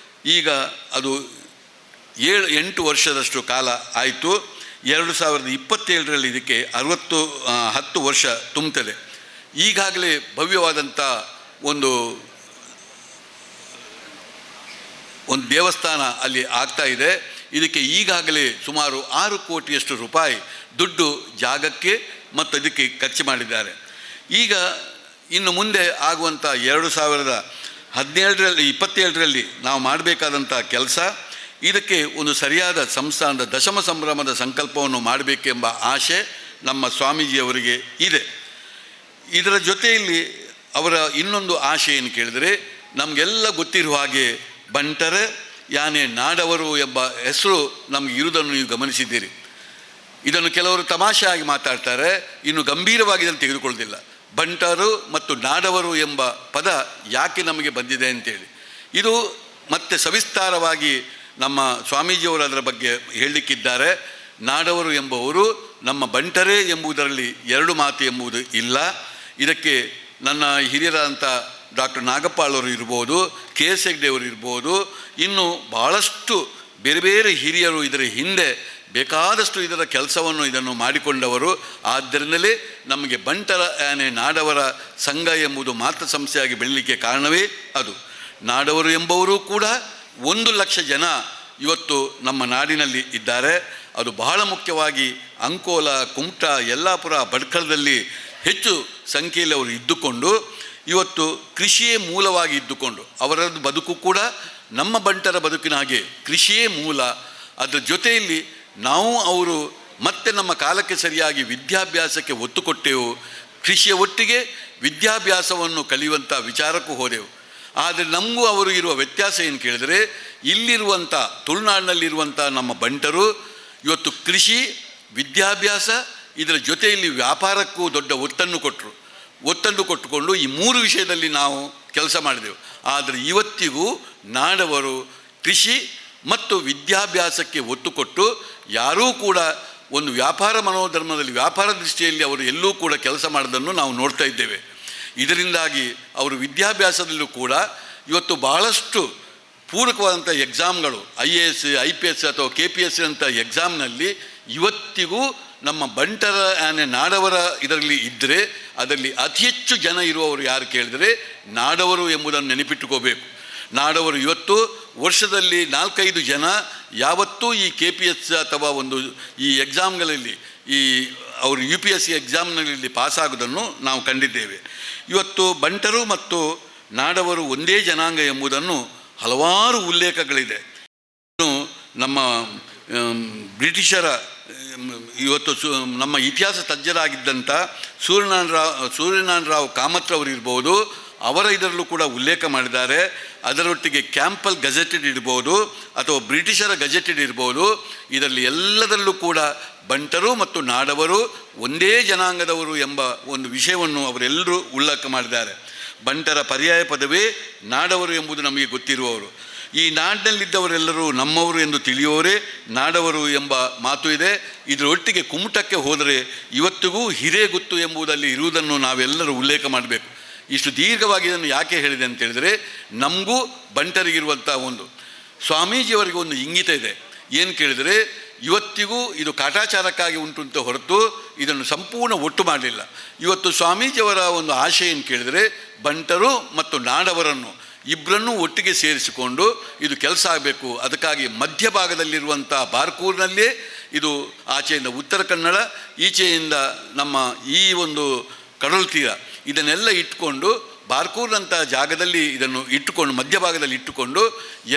ಈಗ ಅದು 7-8 ವರ್ಷದಷ್ಟು ಕಾಲ ಆಯಿತು. 2027ರಲ್ಲಿ ಇದಕ್ಕೆ 10 ವರ್ಷ ತುಂಬುತ್ತದೆ. ಈಗಾಗಲೇ ಭವ್ಯವಾದಂಥ ಒಂದು ದೇವಸ್ಥಾನ ಅಲ್ಲಿ ಆಗ್ತಾ ಇದೆ. ಇದಕ್ಕೆ ಈಗಾಗಲೇ ಸುಮಾರು 6 ಕೋಟಿಯಷ್ಟು ರೂಪಾಯಿ ದುಡ್ಡು ಜಾಗಕ್ಕೆ ಮತ್ತು ಇದಕ್ಕೆ ಖರ್ಚು ಮಾಡಿದ್ದಾರೆ. ಈಗ ಇನ್ನು ಮುಂದೆ ಆಗುವಂಥ 2027ರಲ್ಲಿ ನಾವು ಮಾಡಬೇಕಾದಂಥ ಕೆಲಸ, ಇದಕ್ಕೆ ಒಂದು ಸರಿಯಾದ ಸಂಸ್ಥಾನದ ದಶಮ ಸಂಭ್ರಮದ ಸಂಕಲ್ಪವನ್ನು ಮಾಡಬೇಕೆಂಬ ಆಶೆ ನಮ್ಮ ಸ್ವಾಮೀಜಿಯವರಿಗೆ ಇದೆ. ಇದರ ಜೊತೆಯಲ್ಲಿ ಅವರ ಇನ್ನೊಂದು ಆಶೆ ಏನು ಕೇಳಿದರೆ, ನಮಗೆಲ್ಲ ಗೊತ್ತಿರುವ ಹಾಗೆ ಬಂಟರ ಯಾನೆ ನಾಡವರು ಎಂಬ ಹೆಸರು ನಮಗೆ ಇರುವುದನ್ನು ನೀವು ಗಮನಿಸಿದ್ದೀರಿ. ಇದನ್ನು ಕೆಲವರು ತಮಾಷೆಯಾಗಿ ಮಾತಾಡ್ತಾರೆ, ಇನ್ನು ಗಂಭೀರವಾಗಿ ಇದನ್ನು ತೆಗೆದುಕೊಳ್ಳೋದಿಲ್ಲ. ಬಂಟರು ಮತ್ತು ನಾಡವರು ಎಂಬ ಪದ ಯಾಕೆ ನಮಗೆ ಬಂದಿದೆ ಅಂತೇಳಿ ಇದು ಮತ್ತೆ ಸವಿಸ್ತಾರವಾಗಿ ನಮ್ಮ ಸ್ವಾಮೀಜಿಯವರು ಅದರ ಬಗ್ಗೆ ಹೇಳಲಿಕ್ಕಿದ್ದಾರೆ. ನಾಡವರು ಎಂಬುವರು ನಮ್ಮ ಬಂಟರೇ ಎಂಬುದರಲ್ಲಿ 2 ಮಾತು ಎಂಬುದು ಇಲ್ಲ. ಇದಕ್ಕೆ ನನ್ನ ಹಿರಿಯರಾದಂಥ ಡಾಕ್ಟರ್ ನಾಗಪ್ಪಾಳವರು ಇರ್ಬೋದು, ಕೆ.ಎಸ್. ಹೆಗ್ಡೆಯವರು ಇರ್ಬೋದು, ಇನ್ನು ಭಾಳಷ್ಟು ಬೇರೆ ಬೇರೆ ಹಿರಿಯರು ಇದರ ಹಿಂದೆ ಬೇಕಾದಷ್ಟು ಇದರ ಕೆಲಸವನ್ನು ಇದನ್ನು ಮಾಡಿಕೊಂಡವರು. ಆದ್ದರಿಂದಲೇ ನಮಗೆ ಬಂಟರ ಆನೆ ನಾಡವರ ಸಂಘ ಎಂಬುದು ಮಾತ್ರ ಸಂಸ್ಥೆಯಾಗಿ ಬೆಳೀಲಿಕ್ಕೆ ಕಾರಣವೇ ಅದು. ನಾಡವರು ಎಂಬವರು ಕೂಡ 1 ಲಕ್ಷ ಜನ ಇವತ್ತು ನಮ್ಮ ನಾಡಿನಲ್ಲಿ ಇದ್ದಾರೆ. ಅದು ಬಹಳ ಮುಖ್ಯವಾಗಿ ಅಂಕೋಲ, ಕುಮಟಾ, ಯಲ್ಲಾಪುರ, ಭಟ್ಕಳದಲ್ಲಿ ಹೆಚ್ಚು ಸಂಖ್ಯೆಯಲ್ಲಿ ಅವರು ಇದ್ದುಕೊಂಡು ಇವತ್ತು ಕೃಷಿಯೇ ಮೂಲವಾಗಿ ಇದ್ದುಕೊಂಡು ಅವರದ್ದು ಬದುಕು ಕೂಡ ನಮ್ಮ ಬಂಟರ ಬದುಕಿನ ಹಾಗೆ ಕೃಷಿಯೇ ಮೂಲ. ಅದರ ಜೊತೆಯಲ್ಲಿ ನಾವು ಅವರು ಮತ್ತೆ ನಮ್ಮ ಕಾಲಕ್ಕೆ ಸರಿಯಾಗಿ ವಿದ್ಯಾಭ್ಯಾಸಕ್ಕೆ ಒತ್ತು ಕೊಟ್ಟೆವು. ಕೃಷಿಯ ಒಟ್ಟಿಗೆ ವಿದ್ಯಾಭ್ಯಾಸವನ್ನು ಕಲಿಯುವಂಥ ವಿಚಾರಕ್ಕೂ ಹೋದೆವು. ಆದರೆ ನಮಗೂ ಅವರು ಇರುವ ವ್ಯತ್ಯಾಸ ಏನು ಕೇಳಿದರೆ, ಇಲ್ಲಿರುವಂಥ ತುಳುನಾಡಿನಲ್ಲಿರುವಂಥ ನಮ್ಮ ಬಂಟರು ಇವತ್ತು ಕೃಷಿ, ವಿದ್ಯಾಭ್ಯಾಸ, ಇದರ ಜೊತೆಯಲ್ಲಿ ವ್ಯಾಪಾರಕ್ಕೂ ದೊಡ್ಡ ಒತ್ತನ್ನು ಕೊಟ್ಟುಕೊಂಡು ಈ 3 ವಿಷಯದಲ್ಲಿ ನಾವು ಕೆಲಸ ಮಾಡಿದೆವು. ಆದರೆ ಇವತ್ತಿಗೂ ನಾಡವರು ಕೃಷಿ ಮತ್ತು ವಿದ್ಯಾಭ್ಯಾಸಕ್ಕೆ ಒತ್ತು ಕೊಟ್ಟು ಯಾರೂ ಕೂಡ ಒಂದು ವ್ಯಾಪಾರ ಮನೋಧರ್ಮದಲ್ಲಿ, ವ್ಯಾಪಾರ ದೃಷ್ಟಿಯಲ್ಲಿ ಅವರು ಎಲ್ಲೂ ಕೂಡ ಕೆಲಸ ಮಾಡೋದನ್ನು ನಾವು ನೋಡ್ತಾ ಇದ್ದೇವೆ. ಇದರಿಂದಾಗಿ ಅವರು ವಿದ್ಯಾಭ್ಯಾಸದಲ್ಲೂ ಕೂಡ ಇವತ್ತು ಭಾಳಷ್ಟು ಪೂರಕವಾದಂಥ ಎಕ್ಸಾಮ್ಗಳು, IAS, IPS ಅಥವಾ KPS ಅಂತ ಎಕ್ಸಾಮ್ನಲ್ಲಿ ಇವತ್ತಿಗೂ ನಮ್ಮ ಬಂಟರ ಆನೆ ನಾಡವರ ಇದರಲ್ಲಿ ಇದ್ದರೆ ಅದರಲ್ಲಿ ಅತಿ ಹೆಚ್ಚು ಜನ ಇರುವವರು ಯಾರು ಕೇಳಿದರೆ ನಾಡವರು ಎಂಬುದನ್ನು ನೆನಪಿಟ್ಟುಕೋಬೇಕು. ನಾಡವರು ಇವತ್ತು ವರ್ಷದಲ್ಲಿ 4-5 ಜನ ಯಾವತ್ತೂ ಈ KPS ಅಥವಾ ಒಂದು ಈ ಎಕ್ಸಾಮ್ಗಳಲ್ಲಿ ಈ ಅವರು UPSC ಎಕ್ಸಾಮ್ನಲ್ಲಿ ಪಾಸಾಗೋದನ್ನು ನಾವು ಕಂಡಿದ್ದೇವೆ. ಇವತ್ತು ಬಂಟರು ಮತ್ತು ನಾಡವರು ಒಂದೇ ಜನಾಂಗ ಎಂಬುದನ್ನು ಹಲವಾರು ಉಲ್ಲೇಖಗಳಿದೆ. ನಮ್ಮ ಬ್ರಿಟಿಷರ ಇವತ್ತು ನಮ್ಮ ಇತಿಹಾಸ ತಜ್ಞರಾಗಿದ್ದಂಥ ಸೂರ್ಯನಾರಾಯಣ ರಾವ್ ಕಾಮತ್ರವರು ಇರ್ಬೋದು, ಅವರ ಇದರಲ್ಲೂ ಕೂಡ ಉಲ್ಲೇಖ ಮಾಡಿದ್ದಾರೆ. ಅದರೊಟ್ಟಿಗೆ ಕ್ಯಾಂಪಲ್ ಗಜೆಟೆಡ್ ಇರ್ಬೋದು ಅಥವಾ ಬ್ರಿಟಿಷರ ಗಜೆಟೆಡ್ ಇರ್ಬೋದು. ಇದರಲ್ಲಿ ಎಲ್ಲದರಲ್ಲೂ ಕೂಡ ಬಂಟರು ಮತ್ತು ನಾಡವರು ಒಂದೇ ಜನಾಂಗದವರು ಎಂಬ ಒಂದು ವಿಷಯವನ್ನು ಅವರೆಲ್ಲರೂ ಉಲ್ಲೇಖ ಮಾಡಿದ್ದಾರೆ. ಬಂಟರ ಪರ್ಯಾಯ ಪದವೇ ನಾಡವರು ಎಂಬುದು ನಮಗೆ ಗೊತ್ತಿರುವವರು. ಈ ನಾಡಿನಲ್ಲಿದ್ದವರೆಲ್ಲರೂ ನಮ್ಮವರು ಎಂದು ತಿಳಿಯುವವರೇ ನಾಡವರು ಎಂಬ ಮಾತು ಇದೆ. ಇದರೊಟ್ಟಿಗೆ ಕುಮಟಕ್ಕೆ ಹೋದರೆ ಇವತ್ತಿಗೂ ಹಿರೇಗುತ್ತು ಎಂಬುದಲ್ಲಿ ಇರುವುದನ್ನು ನಾವೆಲ್ಲರೂ ಉಲ್ಲೇಖ ಮಾಡಬೇಕು. ಇಷ್ಟು ದೀರ್ಘವಾಗಿ ಇದನ್ನು ಯಾಕೆ ಹೇಳಿದೆ ಅಂತೇಳಿದರೆ, ನಮಗೂ ಬಂಟರಿಗಿರುವಂಥ ಒಂದು ಸ್ವಾಮೀಜಿಯವರಿಗೆ ಒಂದು ಇಂಗಿತ ಇದೆ. ಏನು ಕೇಳಿದರೆ, ಇವತ್ತಿಗೂ ಇದು ಕಾಟಾಚಾರಕ್ಕಾಗಿ ಉಂಟು ಅಂತ ಹೊರತು ಇದನ್ನು ಸಂಪೂರ್ಣ ಒಟ್ಟು ಮಾಡಲಿಲ್ಲ. ಇವತ್ತು ಸ್ವಾಮೀಜಿಯವರ ಒಂದು ಆಶಯ ಏನು ಕೇಳಿದರೆ, ಬಂಟರು ಮತ್ತು ನಾಡವರನ್ನು ಇಬ್ಬರನ್ನೂ ಒಟ್ಟಿಗೆ ಸೇರಿಸಿಕೊಂಡು ಇದು ಕೆಲಸ ಆಗಬೇಕು. ಅದಕ್ಕಾಗಿ ಮಧ್ಯಭಾಗದಲ್ಲಿರುವಂಥ ಬಾರ್ಕೂರಿನಲ್ಲೇ ಇದು ಆಚೆಯಿಂದ ಉತ್ತರ ಕನ್ನಡ, ಈಚೆಯಿಂದ ನಮ್ಮ ಈ ಒಂದು ಕಡಲು ತೀರ ಇದನ್ನೆಲ್ಲ ಇಟ್ಟುಕೊಂಡು ಬಾರ್ಕೂರ್ನಂಥ ಜಾಗದಲ್ಲಿ ಇದನ್ನು ಇಟ್ಟುಕೊಂಡು ಮಧ್ಯಭಾಗದಲ್ಲಿ ಇಟ್ಟುಕೊಂಡು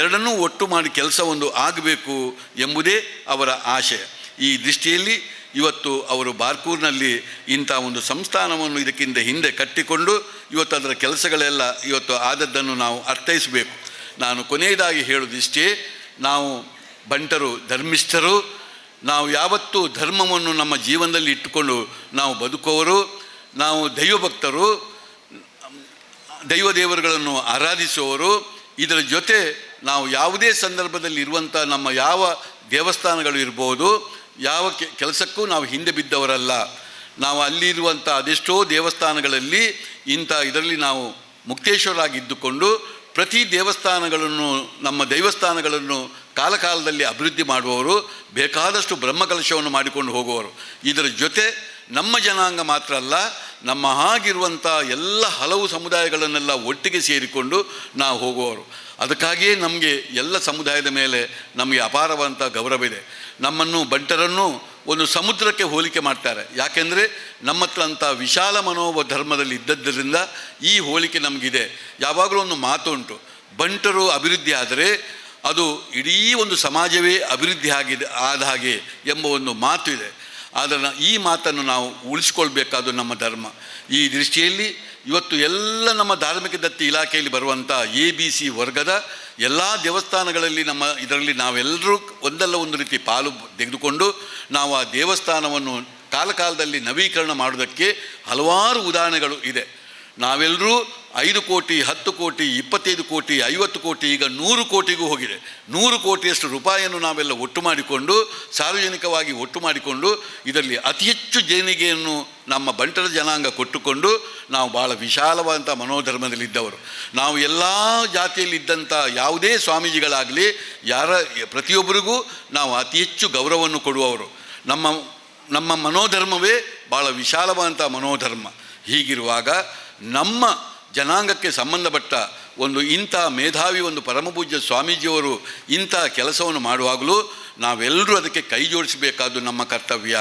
ಎರಡನ್ನೂ ಒಟ್ಟು ಮಾಡಿ ಕೆಲಸ ಒಂದು ಆಗಬೇಕು ಎಂಬುದೇ ಅವರ ಆಶಯ. ಈ ದೃಷ್ಟಿಯಲ್ಲಿ ಇವತ್ತು ಅವರು ಬಾರ್ಕೂರ್ನಲ್ಲಿ ಇಂಥ ಒಂದು ಸಂಸ್ಥಾನವನ್ನು ಇದಕ್ಕಿಂತ ಹಿಂದೆ ಕಟ್ಟಿಕೊಂಡು ಇವತ್ತು ಅದರ ಕೆಲಸಗಳೆಲ್ಲ ಇವತ್ತು ಆದದ್ದನ್ನು ನಾವು ಅರ್ಥೈಸಬೇಕು. ನಾನು ಕೊನೆಯದಾಗಿ ಹೇಳೋದಿಷ್ಟೇ, ನಾವು ಬಂಟರು ಧರ್ಮಿಷ್ಠರು. ನಾವು ಯಾವತ್ತೂ ಧರ್ಮವನ್ನು ನಮ್ಮ ಜೀವನದಲ್ಲಿ ಇಟ್ಟುಕೊಂಡು ನಾವು ಬದುಕುವವರು. ನಾವು ದೈವಭಕ್ತರು, ದೇವರುಗಳನ್ನು ಆರಾಧಿಸುವವರು. ಇದರ ಜೊತೆ ನಾವು ಯಾವುದೇ ಸಂದರ್ಭದಲ್ಲಿ ಇರುವಂಥ ನಮ್ಮ ಯಾವ ದೇವಸ್ಥಾನಗಳು ಇರ್ಬೋದು, ಯಾವ ಕೆಲಸಕ್ಕೂ ನಾವು ಹಿಂದೆ ಬಿದ್ದವರಲ್ಲ. ನಾವು ಅಲ್ಲಿರುವಂಥ ಅದೆಷ್ಟೋ ದೇವಸ್ಥಾನಗಳಲ್ಲಿ ಇದರಲ್ಲಿ ನಾವು ಮುಕ್ತೇಶ್ವರಾಗಿದ್ದುಕೊಂಡು ಪ್ರತಿ ದೇವಸ್ಥಾನಗಳನ್ನು ನಮ್ಮ ದೈವಸ್ಥಾನಗಳನ್ನು ಕಾಲಕಾಲದಲ್ಲಿ ಅಭಿವೃದ್ಧಿ ಮಾಡುವವರು, ಬೇಕಾದಷ್ಟು ಬ್ರಹ್ಮಕಲಶವನ್ನು ಮಾಡಿಕೊಂಡು ಹೋಗುವವರು. ಇದರ ಜೊತೆ ನಮ್ಮ ಜನಾಂಗ ಮಾತ್ರ ಅಲ್ಲ, ನಮ್ಮ ಹಾಗಿರುವಂಥ ಎಲ್ಲ ಹಲವು ಸಮುದಾಯಗಳನ್ನೆಲ್ಲ ಒಟ್ಟಿಗೆ ಸೇರಿಕೊಂಡು ನಾವು ಹೋಗುವವರು. ಅದಕ್ಕಾಗಿಯೇ ನಮಗೆ ಎಲ್ಲ ಸಮುದಾಯದ ಮೇಲೆ ನಮಗೆ ಅಪಾರವಾದಂಥ ಗೌರವವಿದೆ. ನಮ್ಮನ್ನು ಬಂಟರನ್ನು ಒಂದು ಸಮುದ್ರಕ್ಕೆ ಹೋಲಿಕೆ ಮಾಡ್ತಾರೆ. ಯಾಕೆಂದರೆ ನಮ್ಮ ಹತ್ರ ಅಂಥ ವಿಶಾಲ ಮನೋಭಾವ ಧರ್ಮದಲ್ಲಿ ಇದ್ದದ್ದರಿಂದ ಈ ಹೋಲಿಕೆ ನಮಗಿದೆ. ಯಾವಾಗಲೂ ಒಂದು ಮಾತು ಉಂಟು, ಬಂಟರು ಅಭಿವೃದ್ಧಿ ಆದರೆ ಅದು ಇಡೀ ಒಂದು ಸಮಾಜವೇ ಅಭಿವೃದ್ಧಿ ಆದ ಹಾಗೆ ಎಂಬ ಒಂದು ಮಾತು ಇದೆ. ಆದರೆ ಈ ಮಾತನ್ನು ನಾವು ಉಳಿಸ್ಕೊಳ್ಬೇಕಾದ್ದು ನಮ್ಮ ಧರ್ಮ. ಈ ದೃಷ್ಟಿಯಲ್ಲಿ ಇವತ್ತು ಎಲ್ಲ ನಮ್ಮ ಧಾರ್ಮಿಕ ದತ್ತಿ ಇಲಾಖೆಯಲ್ಲಿ ಬರುವಂಥ ABC ವರ್ಗದ ಎಲ್ಲ ದೇವಸ್ಥಾನಗಳಲ್ಲಿ ಇದರಲ್ಲಿ ನಾವೆಲ್ಲರೂ ಒಂದಲ್ಲ ಒಂದು ರೀತಿ ಪಾಲು ತೆಗೆದುಕೊಂಡು ನಾವು ಆ ದೇವಸ್ಥಾನವನ್ನು ಕಾಲಕಾಲದಲ್ಲಿ ನವೀಕರಣ ಮಾಡೋದಕ್ಕೆ ಹಲವಾರು ಉದಾಹರಣೆಗಳು ಇದೆ. ನಾವೆಲ್ಲರೂ 5 ಕೋಟಿ, 10 ಕೋಟಿ, 25 ಕೋಟಿ, 50 ಕೋಟಿ, ಈಗ 100 ಕೋಟಿಗೂ ಹೋಗಿದೆ. 100 ಕೋಟಿಯಷ್ಟು ರೂಪಾಯಿಯನ್ನು ನಾವೆಲ್ಲ ಒಟ್ಟು ಮಾಡಿಕೊಂಡು ಸಾರ್ವಜನಿಕವಾಗಿ ಒಟ್ಟು ಮಾಡಿಕೊಂಡು ಇದರಲ್ಲಿ ಅತಿ ಹೆಚ್ಚು ದೇಣಿಗೆಯನ್ನು ನಮ್ಮ ಬಂಟರ ಜನಾಂಗ ಕೊಟ್ಟುಕೊಂಡು ನಾವು ಭಾಳ ವಿಶಾಲವಾದಂಥ ಮನೋಧರ್ಮದಲ್ಲಿದ್ದವರು. ನಾವು ಎಲ್ಲ ಜಾತಿಯಲ್ಲಿದ್ದಂಥ ಯಾವುದೇ ಸ್ವಾಮೀಜಿಗಳಾಗಲಿ ಪ್ರತಿಯೊಬ್ಬರಿಗೂ ನಾವು ಅತಿ ಹೆಚ್ಚು ಗೌರವವನ್ನು ಕೊಡುವವರು. ನಮ್ಮ ಮನೋಧರ್ಮವೇ ಭಾಳ ವಿಶಾಲವಾದಂಥ ಮನೋಧರ್ಮ. ಹೀಗಿರುವಾಗ ನಮ್ಮ ಜನಾಂಗಕ್ಕೆ ಸಂಬಂಧಪಟ್ಟ ಇಂಥ ಮೇಧಾವಿ ಪರಮಪೂಜ್ಯ ಸ್ವಾಮೀಜಿಯವರು ಇಂಥ ಕೆಲಸವನ್ನು ಮಾಡುವಾಗಲೂ ನಾವೆಲ್ಲರೂ ಅದಕ್ಕೆ ಕೈ ಜೋಡಿಸಬೇಕಾದ್ದು ನಮ್ಮ ಕರ್ತವ್ಯ.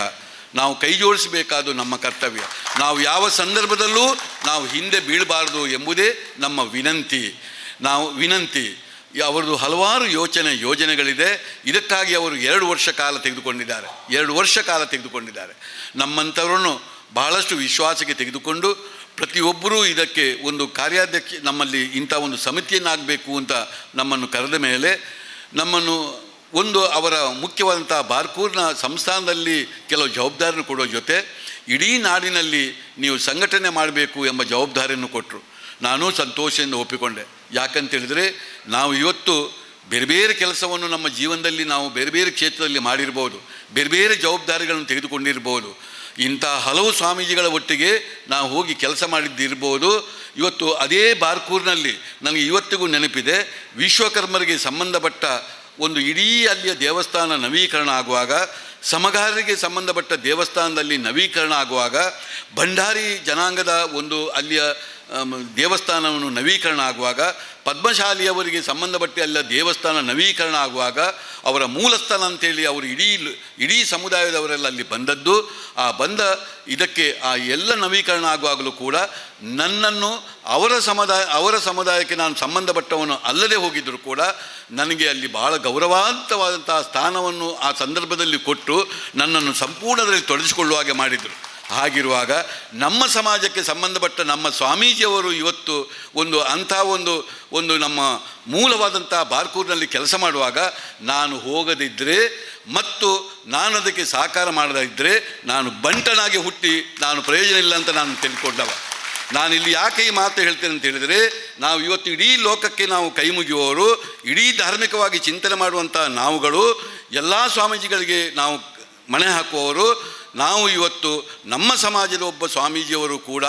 ನಾವು ಯಾವ ಸಂದರ್ಭದಲ್ಲೂ ನಾವು ಹಿಂದೆ ಬೀಳಬಾರ್ದು ಎಂಬುದೇ ನಮ್ಮ ವಿನಂತಿ. ಅವರದು ಹಲವಾರು ಯೋಜನೆಗಳಿದೆ. ಇದಕ್ಕಾಗಿ ಅವರು 2 ವರ್ಷ ಕಾಲ ತೆಗೆದುಕೊಂಡಿದ್ದಾರೆ. ನಮ್ಮಂಥವರನ್ನು ಬಹಳಷ್ಟು ವಿಶ್ವಾಸಕ್ಕೆ ತೆಗೆದುಕೊಂಡು ಪ್ರತಿಯೊಬ್ಬರೂ ಇದಕ್ಕೆ ಒಂದು ಕಾರ್ಯಾಧ್ಯಕ್ಷ ನಮ್ಮಲ್ಲಿ ಇಂಥ ಒಂದು ಸಮಿತಿಯನ್ನಾಗಬೇಕು ಅಂತ ನಮ್ಮನ್ನು ಕರೆದ ಮೇಲೆ ನಮ್ಮನ್ನು ಅವರ ಮುಖ್ಯವಾದಂಥ ಬಾರ್ಕೂರ್ನ ಸಂಸ್ಥಾನದಲ್ಲಿ ಕೆಲವು ಜವಾಬ್ದಾರಿಯನ್ನು ಕೊಡೋ ಜೊತೆ ಇಡೀ ನಾಡಿನಲ್ಲಿ ನೀವು ಸಂಘಟನೆ ಮಾಡಬೇಕು ಎಂಬ ಜವಾಬ್ದಾರಿಯನ್ನು ಕೊಟ್ಟರು. ನಾನು ಸಂತೋಷದಿಂದ ಒಪ್ಪಿಕೊಂಡೆ. ಯಾಕಂತೇಳಿದರೆ ನಾವು ಇವತ್ತು ಬೇರೆ ಬೇರೆ ಕೆಲಸವನ್ನು ನಮ್ಮ ಜೀವನದಲ್ಲಿ ನಾವು ಬೇರೆ ಬೇರೆ ಕ್ಷೇತ್ರದಲ್ಲಿ ಮಾಡಿರ್ಬೋದು, ಬೇರೆ ಬೇರೆ ಜವಾಬ್ದಾರಿಗಳನ್ನು ತೆಗೆದುಕೊಂಡಿರ್ಬೋದು. ಇಂಥ ಹಲವು ಸ್ವಾಮೀಜಿಗಳ ಒಟ್ಟಿಗೆ ನಾವು ಹೋಗಿ ಕೆಲಸ ಮಾಡಿದ್ದಿರ್ಬೋದು. ಇವತ್ತು ಅದೇ ಬಾರ್ಕೂರ್ನಲ್ಲಿ ನನಗೆ ಇವತ್ತಿಗೂ ನೆನಪಿದೆ, ವಿಶ್ವಕರ್ಮರಿಗೆ ಸಂಬಂಧಪಟ್ಟ ಇಡೀ ಅಲ್ಲಿಯ ದೇವಸ್ಥಾನ ನವೀಕರಣ ಆಗುವಾಗ ಸಮಗಾರರಿಗೆ ಸಂಬಂಧಪಟ್ಟ ದೇವಸ್ಥಾನದಲ್ಲಿ ನವೀಕರಣ ಆಗುವಾಗ ಭಂಡಾರಿ ಜನಾಂಗದ ಒಂದು ಅಲ್ಲಿಯ ದೇವಸ್ಥಾನವನ್ನು ನವೀಕರಣ ಆಗುವಾಗ ಪದ್ಮಶಾಲಿಯವರಿಗೆ ಸಂಬಂಧಪಟ್ಟ ಎಲ್ಲ ದೇವಸ್ಥಾನ ನವೀಕರಣ ಆಗುವಾಗ ಅವರ ಮೂಲಸ್ಥಾನ ಅಂತೇಳಿ ಅವರು ಇಡೀ ಸಮುದಾಯದವರೆಲ್ಲ ಅಲ್ಲಿ ಬಂದದ್ದು. ಆ ಬಂದ ಇದಕ್ಕೆ ಆ ಎಲ್ಲ ನವೀಕರಣ ಆಗುವಾಗಲೂ ಕೂಡ ನನ್ನನ್ನು ಅವರ ಸಮುದಾಯಕ್ಕೆ ನಾನು ಸಂಬಂಧಪಟ್ಟವನು ಅಲ್ಲದೆ ಹೋಗಿದ್ದರೂ ಕೂಡ ನನಗೆ ಅಲ್ಲಿ ಬಹಳ ಗೌರವಾನ್ವಿತವಾದಂತಹ ಸ್ಥಾನವನ್ನು ಆ ಸಂದರ್ಭದಲ್ಲಿ ಕೊಟ್ಟು ನನ್ನನ್ನು ಸಂಪೂರ್ಣದಲ್ಲಿ ತೊಡಗಿಸಿಕೊಳ್ಳುವ ಹಾಗೆ ಮಾಡಿದರು. ಹಾಗಿರುವಾಗ ನಮ್ಮ ಸಮಾಜಕ್ಕೆ ಸಂಬಂಧಪಟ್ಟ ನಮ್ಮ ಸ್ವಾಮೀಜಿಯವರು ಇವತ್ತು ಒಂದು ನಮ್ಮ ಮೂಲವಾದಂಥ ಬಾರ್ಕೂರಿನಲ್ಲಿ ಕೆಲಸ ಮಾಡುವಾಗ ನಾನು ಹೋಗದಿದ್ದರೆ ಮತ್ತು ನಾನು ಅದಕ್ಕೆ ಸಹಕಾರ ಮಾಡದಿದ್ದರೆ ನಾನು ಬಂಟನಾಗಿ ಹುಟ್ಟಿ ನಾನು ಪ್ರಯೋಜನ ಇಲ್ಲ ಅಂತ ನಾನು ತಿಳ್ಕೊಂಡವ. ನಾನಿಲ್ಲಿ ಯಾಕೆ ಈ ಮಾತು ಹೇಳ್ತೇನೆ ಅಂತ ಹೇಳಿದರೆ, ನಾವು ಇವತ್ತು ಇಡೀ ಲೋಕಕ್ಕೆ ನಾವು ಕೈ ಮುಗಿಯುವವರು, ಇಡೀ ಧಾರ್ಮಿಕವಾಗಿ ಚಿಂತನೆ ಮಾಡುವಂಥ ನಾವುಗಳು, ಎಲ್ಲ ಸ್ವಾಮೀಜಿಗಳಿಗೆ ನಾವು ಮಣೆ ಹಾಕುವವರು, ನಾವು ಇವತ್ತು ನಮ್ಮ ಸಮಾಜದ ಒಬ್ಬ ಸ್ವಾಮೀಜಿಯವರು ಕೂಡ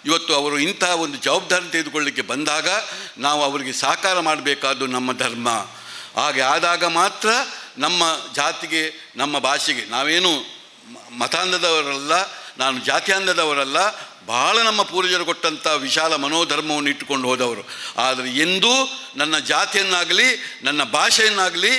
ಇವತ್ತು ಅವರು ಇಂತಹ ಒಂದು ಜವಾಬ್ದಾರಿ ತೆಗೆದುಕೊಳ್ಳಲಿಕ್ಕೆ ಬಂದಾಗ ನಾವು ಅವರಿಗೆ ಸಹಕಾರ ಮಾಡಬೇಕಾದ್ದು ನಮ್ಮ ಧರ್ಮ. ಹಾಗೆ ಆದಾಗ ಮಾತ್ರ ನಮ್ಮ ಜಾತಿಗೆ, ನಮ್ಮ ಭಾಷೆಗೆ, ನಾವೇನು ಮತಾಂಧದವರಲ್ಲ, ನಾನು ಜಾತ್ಯಾಂಧದವರಲ್ಲ, ಬಹಳ ನಮ್ಮ ಪೂರ್ವಜರು ಕೊಟ್ಟಂಥ ವಿಶಾಲ ಮನೋಧರ್ಮವನ್ನು ಇಟ್ಟುಕೊಂಡು ಹೋದವರು. ಆದರೆ ಎಂದೂ ನನ್ನ ಜಾತಿಯನ್ನಾಗಲಿ ನನ್ನ ಭಾಷೆಯನ್ನಾಗಲಿ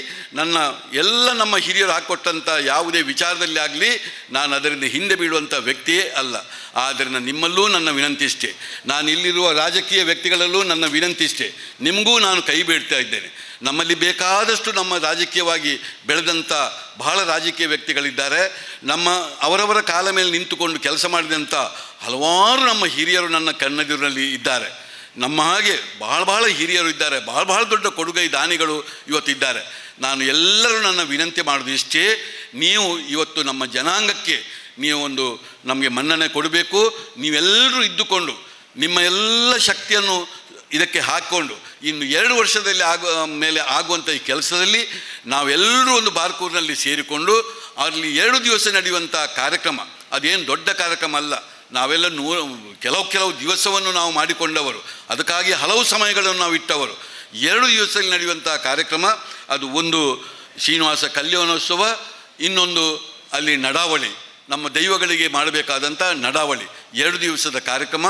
ನಮ್ಮ ಹಿರಿಯರು ಹಾಕ್ಕೊಟ್ಟಂಥ ಯಾವುದೇ ವಿಚಾರದಲ್ಲಿ ಆಗಲಿ ನಾನು ಅದರಿಂದ ಹಿಂದೆ ಬೀಳುವಂಥ ವ್ಯಕ್ತಿಯೇ ಅಲ್ಲ. ಆದ್ದರಿಂದ ನಿಮ್ಮಲ್ಲೂ ನನ್ನ ವಿನಂತಿ ಇಷ್ಟೇ, ನಾನು ಇಲ್ಲಿರುವ ರಾಜಕೀಯ ವ್ಯಕ್ತಿಗಳಲ್ಲೂ ನನ್ನ ವಿನಂತಿ ಇಷ್ಟೇ, ನಿಮಗೂ ನಾನು ಕೈ ಬೇಡ್ತಾ ಇದ್ದೇನೆ. ನಮ್ಮಲ್ಲಿ ಬೇಕಾದಷ್ಟು ನಮ್ಮ ರಾಜಕೀಯವಾಗಿ ಬೆಳೆದಂಥ ಬಹಳ ರಾಜಕೀಯ ವ್ಯಕ್ತಿಗಳಿದ್ದಾರೆ. ಅವರವರ ಕಾಲ ಮೇಲೆ ನಿಂತುಕೊಂಡು ಕೆಲಸ ಮಾಡಿದಂಥ ಹಲವಾರು ನಮ್ಮ ಹಿರಿಯರು ನನ್ನ ಕಣ್ಣೆದುರಿನಲ್ಲಿ ಇದ್ದಾರೆ. ನಮ್ಮ ಹಾಗೆ ಬಹಳ ಹಿರಿಯರು ಇದ್ದಾರೆ, ಬಹಳ ದೊಡ್ಡ ಕೊಡುಗೈ ದಾನಿಗಳು ಇವತ್ತಿದ್ದಾರೆ. ನಾನು ಎಲ್ಲರೂ ನನ್ನ ವಿನಂತಿ ಮಾಡೋದು ಇಷ್ಟೇ, ನೀವು ಇವತ್ತು ನಮ್ಮ ಜನಾಂಗಕ್ಕೆ ನೀವು ನಮಗೆ ಮನ್ನಣೆ ಕೊಡಬೇಕು. ನೀವೆಲ್ಲರೂ ಇದ್ದುಕೊಂಡು ನಿಮ್ಮ ಎಲ್ಲ ಶಕ್ತಿಯನ್ನು ಇದಕ್ಕೆ ಹಾಕ್ಕೊಂಡು ಇನ್ನು 2 ವರ್ಷದಲ್ಲಿ ಮೇಲೆ ಆಗುವಂಥ ಈ ಕೆಲಸದಲ್ಲಿ ನಾವೆಲ್ಲರೂ ಒಂದು ಬಾರ್ಕೂರಿನಲ್ಲಿ ಸೇರಿಕೊಂಡು ಅಲ್ಲಿ 2 ದಿವಸ ನಡೆಯುವಂಥ ಕಾರ್ಯಕ್ರಮ, ಅದೇನು ದೊಡ್ಡ ಕಾರ್ಯಕ್ರಮ ಅಲ್ಲ, ನಾವೆಲ್ಲ ಕೆಲವು ದಿವಸವನ್ನು ನಾವು ಮಾಡಿಕೊಂಡವರು, ಅದಕ್ಕಾಗಿ ಹಲವು ಸಮಯಗಳನ್ನು ನಾವು ಇಟ್ಟವರು. 2 ದಿವಸದಲ್ಲಿ ನಡೆಯುವಂಥ ಕಾರ್ಯಕ್ರಮ, ಅದು ಒಂದು ಶ್ರೀನಿವಾಸ ಕಲ್ಯಾಣೋತ್ಸವ, ಇನ್ನೊಂದು ಅಲ್ಲಿ ನಡಾವಳಿ, ನಮ್ಮ ದೈವಗಳಿಗೆ ಮಾಡಬೇಕಾದಂಥ ನಡಾವಳಿ, 2 ದಿವಸದ ಕಾರ್ಯಕ್ರಮ.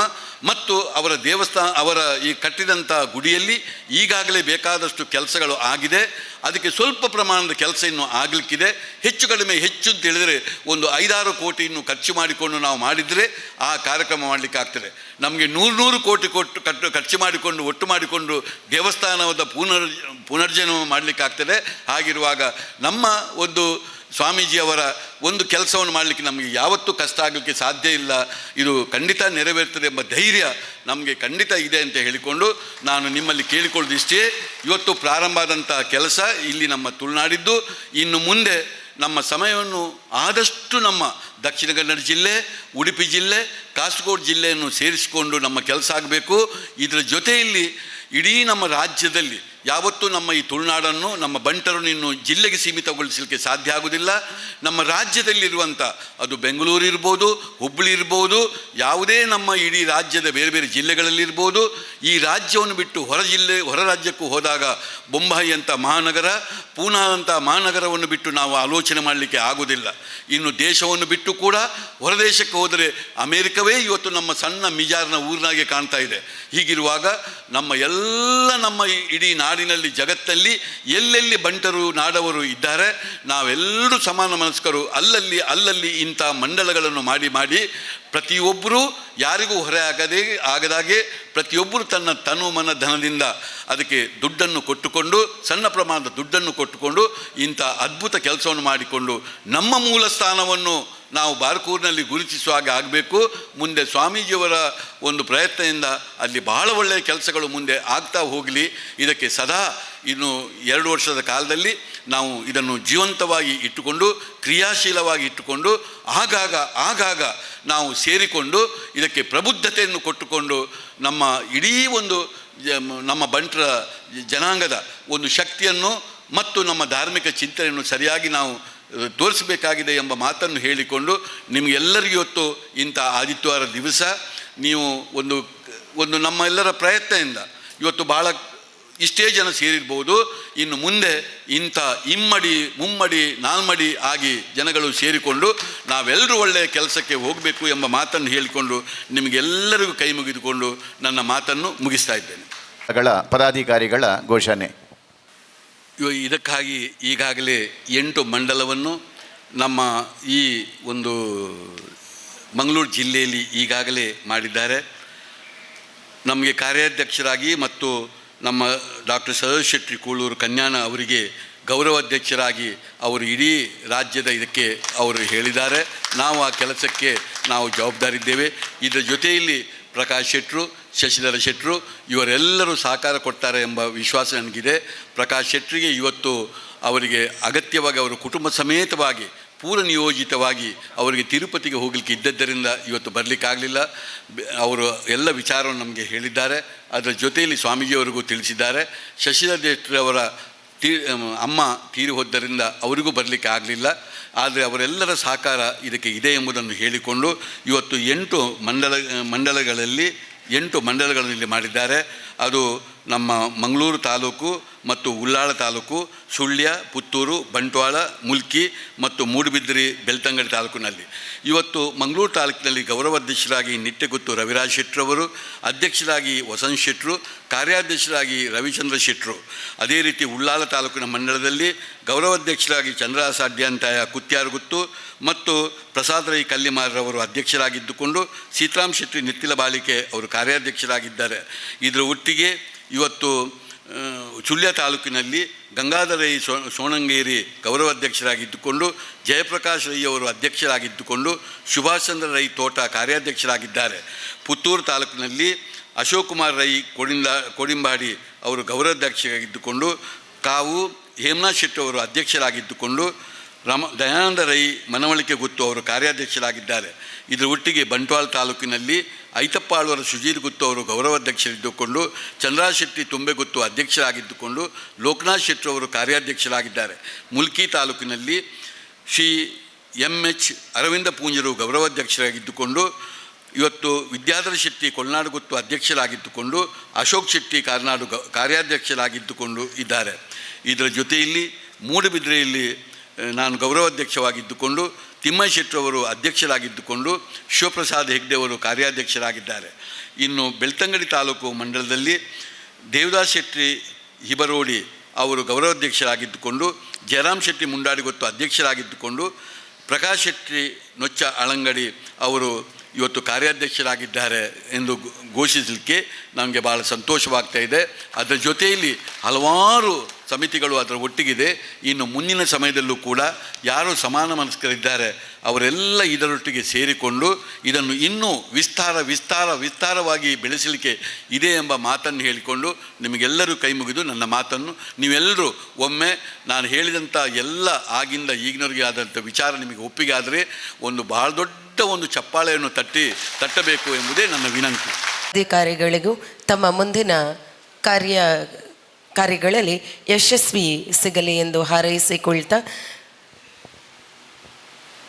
ಮತ್ತು ಅವರ ದೇವಸ್ಥಾನ, ಅವರ ಈ ಕಟ್ಟಿದಂಥ ಗುಡಿಯಲ್ಲಿ ಈಗಾಗಲೇ ಬೇಕಾದಷ್ಟು ಕೆಲಸಗಳು ಆಗಿದೆ. ಅದಕ್ಕೆ ಸ್ವಲ್ಪ ಪ್ರಮಾಣದ ಕೆಲಸ ಇನ್ನೂ ಆಗಲಿಕ್ಕಿದೆ. ಹೆಚ್ಚು ಕಡಿಮೆ ಹೆಚ್ಚು ಅಂತ ಹೇಳಿದರೆ ಒಂದು 5-6 ಕೋಟಿ ಇನ್ನು ಖರ್ಚು ಮಾಡಿಕೊಂಡು ನಾವು ಮಾಡಿದರೆ ಆ ಕಾರ್ಯಕ್ರಮ ಮಾಡಲಿಕ್ಕೆ ಆಗ್ತದೆ. ನಮಗೆ 100 ಕೋಟಿ ಖರ್ಚು ಮಾಡಿಕೊಂಡು ಒಟ್ಟು ಮಾಡಿಕೊಂಡು ದೇವಸ್ಥಾನದ ಪುನರ್ಜನ್ಮ ಮಾಡಲಿಕ್ಕೆ ಆಗ್ತದೆ. ಹಾಗಿರುವಾಗ ನಮ್ಮ ಒಂದು ಸ್ವಾಮೀಜಿಯವರ ಒಂದು ಕೆಲಸವನ್ನು ಮಾಡಲಿಕ್ಕೆ ನಮಗೆ ಯಾವತ್ತೂ ಕಷ್ಟ ಆಗಲಿಕ್ಕೆ ಸಾಧ್ಯ ಇಲ್ಲ. ಇದು ಖಂಡಿತ ನೆರವೇರ್ತದೆ ಎಂಬ ಧೈರ್ಯ ನಮಗೆ ಖಂಡಿತ ಇದೆ ಅಂತ ಹೇಳಿಕೊಂಡು ನಾನು ನಿಮ್ಮಲ್ಲಿ ಕೇಳಿಕೊಳ್ಳೋದು ಇಷ್ಟೇ. ಇವತ್ತು ಪ್ರಾರಂಭ ಆದಂಥ ಕೆಲಸ ಇಲ್ಲಿ ನಮ್ಮ ತುಳುನಾಡಿದ್ದು, ಇನ್ನು ಮುಂದೆ ನಮ್ಮ ಸಮಯವನ್ನು ಆದಷ್ಟು ನಮ್ಮ ದಕ್ಷಿಣ ಕನ್ನಡ ಜಿಲ್ಲೆ, ಉಡುಪಿ ಜಿಲ್ಲೆ, ಕಾಸರಗೋಡು ಜಿಲ್ಲೆಯನ್ನು ಸೇರಿಸಿಕೊಂಡು ನಮ್ಮ ಕೆಲಸ ಆಗಬೇಕು. ಇದರ ಜೊತೆಯಲ್ಲಿ ಇಡೀ ನಮ್ಮ ರಾಜ್ಯದಲ್ಲಿ ಯಾವತ್ತೂ ನಮ್ಮ ಈ ತುಳುನಾಡನ್ನು, ನಮ್ಮ ಬಂಟರನ್ನು ಇನ್ನು ಜಿಲ್ಲೆಗೆ ಸೀಮಿತಗೊಳಿಸಲಿಕ್ಕೆ ಸಾಧ್ಯ ಆಗುವುದಿಲ್ಲ. ನಮ್ಮ ರಾಜ್ಯದಲ್ಲಿರುವಂಥ, ಅದು ಬೆಂಗಳೂರು ಇರ್ಬೋದು, ಹುಬ್ಬಳ್ಳಿ ಇರ್ಬೋದು, ಯಾವುದೇ ನಮ್ಮ ಇಡೀ ರಾಜ್ಯದ ಬೇರೆ ಬೇರೆ ಜಿಲ್ಲೆಗಳಲ್ಲಿರ್ಬೋದು, ಈ ರಾಜ್ಯವನ್ನು ಬಿಟ್ಟು ಹೊರ ರಾಜ್ಯಕ್ಕೂ ಹೋದಾಗ ಬೊಂಬಾಯಿ ಅಂತ ಮಹಾನಗರ, ಪೂನಾ ಅಂತ ಮಹಾನಗರವನ್ನು ಬಿಟ್ಟು ನಾವು ಆಲೋಚನೆ ಮಾಡಲಿಕ್ಕೆ ಆಗೋದಿಲ್ಲ. ಇನ್ನು ದೇಶವನ್ನು ಬಿಟ್ಟು ಕೂಡ ಹೊರದೇಶಕ್ಕೆ ಹೋದರೆ ಅಮೇರಿಕವೇ ಇವತ್ತು ನಮ್ಮ ಸಣ್ಣ ಮಿಜಾರ್ನ ಊರಿನಾಗೆ ಕಾಣ್ತಾ ಇದೆ. ಹೀಗಿರುವಾಗ ನಮ್ಮ ಇಡೀ ನಾಡಿನಲ್ಲಿ, ಜಗತ್ತಲ್ಲಿ ಎಲ್ಲೆಲ್ಲಿ ಬಂಟರು ನಾಡವರು ಇದ್ದಾರೆ, ನಾವೆಲ್ಲರೂ ಸಮಾನ ಮನಸ್ಕರು. ಅಲ್ಲಲ್ಲಿ ಇಂಥ ಮಂಡಳಗಳನ್ನು ಮಾಡಿ ಪ್ರತಿಯೊಬ್ಬರೂ ಯಾರಿಗೂ ಹೊರೆ ಆಗದಾಗೆ ಪ್ರತಿಯೊಬ್ಬರು ತನ್ನ ತನು ಮನ ಧನದಿಂದ ಅದಕ್ಕೆ ದುಡ್ಡನ್ನು ಕೊಟ್ಟುಕೊಂಡು, ಸಣ್ಣ ಪ್ರಮಾಣದ ದುಡ್ಡನ್ನು ಕೊಟ್ಟುಕೊಂಡು ಇಂಥ ಅದ್ಭುತ ಕೆಲಸವನ್ನು ಮಾಡಿಕೊಂಡು ನಮ್ಮ ಮೂಲ ಸ್ಥಾನವನ್ನು ನಾವು ಬಾರ್ಕೂರಿನಲ್ಲಿ ಗುರುತಿಸುವ ಹಾಗೆ ಆಗಬೇಕು. ಮುಂದೆ ಸ್ವಾಮೀಜಿಯವರ ಒಂದು ಪ್ರಯತ್ನದಿಂದ ಅಲ್ಲಿ ಬಹಳ ಒಳ್ಳೆಯ ಕೆಲಸಗಳು ಮುಂದೆ ಆಗ್ತಾ ಹೋಗಲಿ. ಇದಕ್ಕೆ ಸದಾ ಇನ್ನು 2 ವರ್ಷದ ಕಾಲದಲ್ಲಿ ನಾವು ಇದನ್ನು ಜೀವಂತವಾಗಿ ಇಟ್ಟುಕೊಂಡು, ಕ್ರಿಯಾಶೀಲವಾಗಿ ಇಟ್ಟುಕೊಂಡು, ಆಗಾಗ ನಾವು ಸೇರಿಕೊಂಡು ಇದಕ್ಕೆ ಪ್ರಬುದ್ಧತೆಯನ್ನು ಕೊಟ್ಟುಕೊಂಡು ನಮ್ಮ ಇಡೀ ನಮ್ಮ ಬಂಟರ ಜನಾಂಗದ ಒಂದು ಶಕ್ತಿಯನ್ನು ಮತ್ತು ನಮ್ಮ ಧಾರ್ಮಿಕ ಚಿಂತನೆಯನ್ನು ಸರಿಯಾಗಿ ನಾವು ತೋರಿಸಬೇಕಾಗಿದೆ ಎಂಬ ಮಾತನ್ನು ಹೇಳಿಕೊಂಡು, ನಿಮಗೆಲ್ಲರಿಗೂ ಇವತ್ತು ಇಂಥ ಆದಿತ್ಯವಾರ ದಿವಸ ನೀವು ಒಂದು ನಮ್ಮ ಎಲ್ಲರ ಪ್ರಯತ್ನದಿಂದ ಇವತ್ತು ಭಾಳ ಇಷ್ಟೇ ಜನ ಸೇರಿರ್ಬೋದು. ಇನ್ನು ಮುಂದೆ ಇಂಥ ಇಮ್ಮಡಿ ಮುಮ್ಮಡಿ ನಾಲ್ಮಡಿ ಆಗಿ ಜನಗಳು ಸೇರಿಕೊಂಡು ನಾವೆಲ್ಲರೂ ಒಳ್ಳೆಯ ಕೆಲಸಕ್ಕೆ ಹೋಗಬೇಕು ಎಂಬ ಮಾತನ್ನು ಹೇಳಿಕೊಂಡು ನಿಮಗೆಲ್ಲರಿಗೂ ಕೈ ಮುಗಿದುಕೊಂಡು ನನ್ನ ಮಾತನ್ನು ಮುಗಿಸ್ತಾ ಇದ್ದೇನೆ. ಪದಾಧಿಕಾರಿಗಳ ಘೋಷಣೆ. ಇದಕ್ಕಾಗಿ ಈಗಾಗಲೇ 8 ಮಂಡಲವನ್ನು ನಮ್ಮ ಈ ಒಂದು ಮಂಗಳೂರು ಜಿಲ್ಲೆಯಲ್ಲಿ ಈಗಾಗಲೇ ಮಾಡಿದ್ದಾರೆ. ನಮಗೆ ಕಾರ್ಯಾಧ್ಯಕ್ಷರಾಗಿ ಮತ್ತು ನಮ್ಮ ಡಾಕ್ಟರ್ ಸರೋಜ್ ಶೆಟ್ಟಿ ಕೂಳೂರು ಕನ್ಯಾನ ಅವರಿಗೆ ಗೌರವಾಧ್ಯಕ್ಷರಾಗಿ ಅವರು ಇಡೀ ರಾಜ್ಯದ ಇದಕ್ಕೆ ಅವರು ಹೇಳಿದ್ದಾರೆ. ನಾವು ಆ ಕೆಲಸಕ್ಕೆ ನಾವು ಜವಾಬ್ದಾರಿದ್ದೇವೆ. ಇದರ ಜೊತೆಯಲ್ಲಿ ಪ್ರಕಾಶ್ ಶೆಟ್ಟರು, ಶಶಿಧರ ಶೆಟ್ಟರು ಇವರೆಲ್ಲರೂ ಸಹಕಾರ ಕೊಡ್ತಾರೆ ಎಂಬ ವಿಶ್ವಾಸ ನನಗಿದೆ. ಪ್ರಕಾಶ್ ಶೆಟ್ಟರಿಗೆ ಇವತ್ತು ಅವರಿಗೆ ಅಗತ್ಯವಾಗಿ ಅವರು ಕುಟುಂಬ ಸಮೇತವಾಗಿ ಪೂರ್ಣ ನಿಯೋಜಿತವಾಗಿ ಅವರಿಗೆ ತಿರುಪತಿಗೆ ಹೋಗಲಿಕ್ಕೆ ಇದ್ದದ್ದರಿಂದ ಇವತ್ತು ಬರಲಿಕ್ಕಾಗಲಿಲ್ಲ. ಅವರು ಎಲ್ಲ ವಿಚಾರವನ್ನು ನಮಗೆ ಹೇಳಿದ್ದಾರೆ. ಅದರ ಜೊತೆಯಲ್ಲಿ ಸ್ವಾಮೀಜಿಯವರಿಗೂ ತಿಳಿಸಿದ್ದಾರೆ. ಶಶಿಧರ ಶೆಟ್ಟರವರ ಅಮ್ಮ ತೀರಿ ಹೋದ್ದರಿಂದ ಅವರಿಗೂ ಬರಲಿಕ್ಕೆ ಆಗಲಿಲ್ಲ. ಆದರೆ ಅವರೆಲ್ಲರ ಸಹಕಾರ ಇದಕ್ಕೆ ಇದೆ ಎಂಬುದನ್ನು ಹೇಳಿಕೊಂಡು ಇವತ್ತು 8 ಮಂಡಲಗಳಲ್ಲಿ ಮಾಡಿದ್ದಾರೆ. ಅದು ನಮ್ಮ ಮಂಗಳೂರು ತಾಲೂಕು ಮತ್ತು ಉಳ್ಳಾಳ ತಾಲೂಕು, ಸುಳ್ಯ, ಪುತ್ತೂರು, ಬಂಟ್ವಾಳ, ಮುಲ್ಕಿ ಮತ್ತು ಮೂಡುಬಿದಿರೆ, ಬೆಳ್ತಂಗಡಿ ತಾಲೂಕಿನಲ್ಲಿ. ಇವತ್ತು ಮಂಗಳೂರು ತಾಲೂಕಿನಲ್ಲಿ ಗೌರವಾಧ್ಯಕ್ಷರಾಗಿ ನಿಟ್ಟೆಗುತ್ತು ರವಿರಾಜ್ ಶೆಟ್ಟರವರು, ಅಧ್ಯಕ್ಷರಾಗಿ ವಸಂತ್ ಶೆಟ್ಟರು, ಕಾರ್ಯಾಧ್ಯಕ್ಷರಾಗಿ ರವಿಚಂದ್ರ ಶೆಟ್ಟರು. ಅದೇ ರೀತಿ ಉಳ್ಳಾಳ ತಾಲೂಕಿನ ಮಂಡಲದಲ್ಲಿ ಗೌರವಾಧ್ಯಕ್ಷರಾಗಿ ಚಂದ್ರಹಾಸ ಅಡ್ಯಾಂತಾಯ ಕುತ್ಯಾರಗುತ್ತು ಮತ್ತು ಪ್ರಸಾದ್ ರೈ ಕಲ್ಲಿಮಾರರವರು ಅಧ್ಯಕ್ಷರಾಗಿದ್ದುಕೊಂಡು ಸೀತಾರಾಮ್ ಶೆಟ್ಟಿ ನಿತ್ತಿಲ ಬಾಳಿಕೆ ಅವರು ಕಾರ್ಯಾಧ್ಯಕ್ಷರಾಗಿದ್ದಾರೆ. ಇದರ ಒಟ್ಟಿಗೆ ಇವತ್ತು ಸುಳ್ಯ ತಾಲೂಕಿನಲ್ಲಿ ಗಂಗಾಧರ ರೈ ಸೋಣಂಗೇರಿ ಗೌರವಾಧ್ಯಕ್ಷರಾಗಿದ್ದುಕೊಂಡು, ಜಯಪ್ರಕಾಶ್ ರೈ ಅವರು ಅಧ್ಯಕ್ಷರಾಗಿದ್ದುಕೊಂಡು, ಸುಭಾಷ್ ಚಂದ್ರ ರೈ ತೋಟ ಕಾರ್ಯಾಧ್ಯಕ್ಷರಾಗಿದ್ದಾರೆ. ಪುತ್ತೂರು ತಾಲೂಕಿನಲ್ಲಿ ಅಶೋಕ್ ಕುಮಾರ್ ರೈ ಕೋಡಿಂಬಾಡಿ ಅವರು ಗೌರವಾಧ್ಯಕ್ಷರಾಗಿದ್ದುಕೊಂಡು, ಕಾವು ಹೇಮನಾಥ್ ಶೆಟ್ಟಿ ಅವರು ಅಧ್ಯಕ್ಷರಾಗಿದ್ದುಕೊಂಡು, ದಯಾನಂದ ರೈ ಮನವಳಿಕೆ ಗುತ್ತು ಅವರು ಕಾರ್ಯಾಧ್ಯಕ್ಷರಾಗಿದ್ದಾರೆ. ಇದರ ಒಟ್ಟಿಗೆ ಬಂಟ್ವಾಳ ತಾಲೂಕಿನಲ್ಲಿ ಐತಪ್ಪಾಳ್ವರ ಸುಜೀರ್ ಗುತ್ತು ಅವರು ಗೌರವಾಧ್ಯಕ್ಷರಿದ್ದುಕೊಂಡು, ಚಂದ್ರರಾಜ್ ಶೆಟ್ಟಿ ತುಂಬೆಗುತ್ತು ಅಧ್ಯಕ್ಷರಾಗಿದ್ದುಕೊಂಡು, ಲೋಕನಾಥ್ ಶೆಟ್ಟಿ ಅವರು ಕಾರ್ಯಾಧ್ಯಕ್ಷರಾಗಿದ್ದಾರೆ. ಮುಲ್ಕಿ ತಾಲೂಕಿನಲ್ಲಿ ಶ್ರೀ MH ಅರವಿಂದ ಪೂಂಜರು ಗೌರವಾಧ್ಯಕ್ಷರಾಗಿದ್ದುಕೊಂಡು, ಇವತ್ತು ವಿದ್ಯಾಧರ ಶೆಟ್ಟಿ ಕೊಲ್ನಾಡು ಗುತ್ತು ಅಧ್ಯಕ್ಷರಾಗಿದ್ದುಕೊಂಡು, ಅಶೋಕ್ ಶೆಟ್ಟಿ ಕಾರ್ನಾಡು ಕಾರ್ಯಾಧ್ಯಕ್ಷರಾಗಿದ್ದುಕೊಂಡು ಇದ್ದಾರೆ. ಇದರ ಜೊತೆಯಲ್ಲಿ ಮೂಡುಬಿದಿರೆಯಲ್ಲಿ ನಾನು ಗೌರವಾಧ್ಯಕ್ಷವಾಗಿದ್ದುಕೊಂಡು, ತಿಮ್ಮಯ್ಯ ಶೆಟ್ಟರವರು ಅಧ್ಯಕ್ಷರಾಗಿದ್ದುಕೊಂಡು, ಶಿವಪ್ರಸಾದ್ ಹೆಗ್ಡೆ ಅವರು ಕಾರ್ಯಾಧ್ಯಕ್ಷರಾಗಿದ್ದಾರೆ. ಇನ್ನು ಬೆಳ್ತಂಗಡಿ ತಾಲೂಕು ಮಂಡಲದಲ್ಲಿ ದೇವದಾಸ್ ಶೆಟ್ಟಿ ಹಿಬರೋಡಿ ಅವರು ಗೌರವಾಧ್ಯಕ್ಷರಾಗಿದ್ದುಕೊಂಡು, ಜಯರಾಮ್ ಶೆಟ್ಟಿ ಮುಂಡಾಡಿಗೊತ್ತು ಅಧ್ಯಕ್ಷರಾಗಿದ್ದುಕೊಂಡು, ಪ್ರಕಾಶ್ ಶೆಟ್ಟಿ ನೊಚ್ಚ ಅಳಂಗಡಿ ಅವರು ಇವತ್ತು ಕಾರ್ಯಾಧ್ಯಕ್ಷರಾಗಿದ್ದಾರೆ ಎಂದು ಘೋಷಿಸಲಿಕ್ಕೆ ನಮಗೆ ಭಾಳ ಸಂತೋಷವಾಗ್ತಾ ಇದೆ. ಅದರ ಜೊತೆಯಲ್ಲಿ ಹಲವಾರು ಸಮಿತಿಗಳು ಅದರ ಒಟ್ಟಿಗಿದೆ. ಇನ್ನು ಮುಂದಿನ ಸಮಯದಲ್ಲೂ ಕೂಡ ಯಾರು ಸಮಾನ ಮನಸ್ಕರಿದ್ದಾರೆ ಅವರೆಲ್ಲ ಇದರೊಟ್ಟಿಗೆ ಸೇರಿಕೊಂಡು ಇದನ್ನು ಇನ್ನೂ ವಿಸ್ತಾರವಾಗಿ ಬೆಳೆಸಲಿಕ್ಕೆ ಇದೆ ಎಂಬ ಮಾತನ್ನು ಹೇಳಿಕೊಂಡು ನಿಮಗೆಲ್ಲರೂ ಕೈ ಮುಗಿದು ನನ್ನ ಮಾತನ್ನು ನೀವೆಲ್ಲರೂ ಒಮ್ಮೆ ನಾನು ಹೇಳಿದಂಥ ಎಲ್ಲ ಆಗಿಂದ ಈಗಿನವರಿಗೆ ಆದಂಥ ವಿಚಾರ ನಿಮಗೆ ಒಪ್ಪಿಗೆ ಆದರೆ ಒಂದು ಬಹಳ ದೊಡ್ಡ ಒಂದು ಚಪ್ಪಾಳೆಯನ್ನು ತಟ್ಟಬೇಕು ಎಂಬುದೇ ನನ್ನ ವಿನಂತಿ. ಅಧಿಕಾರಿಗಳಿಗೂ ತಮ್ಮ ಮುಂದಿನ ಕಾರ್ಯಗಳಲ್ಲಿ ಯಶಸ್ವಿ ಸಿಗಲಿ ಎಂದು ಹಾರೈಸಿಕೊಳ್ತಾ,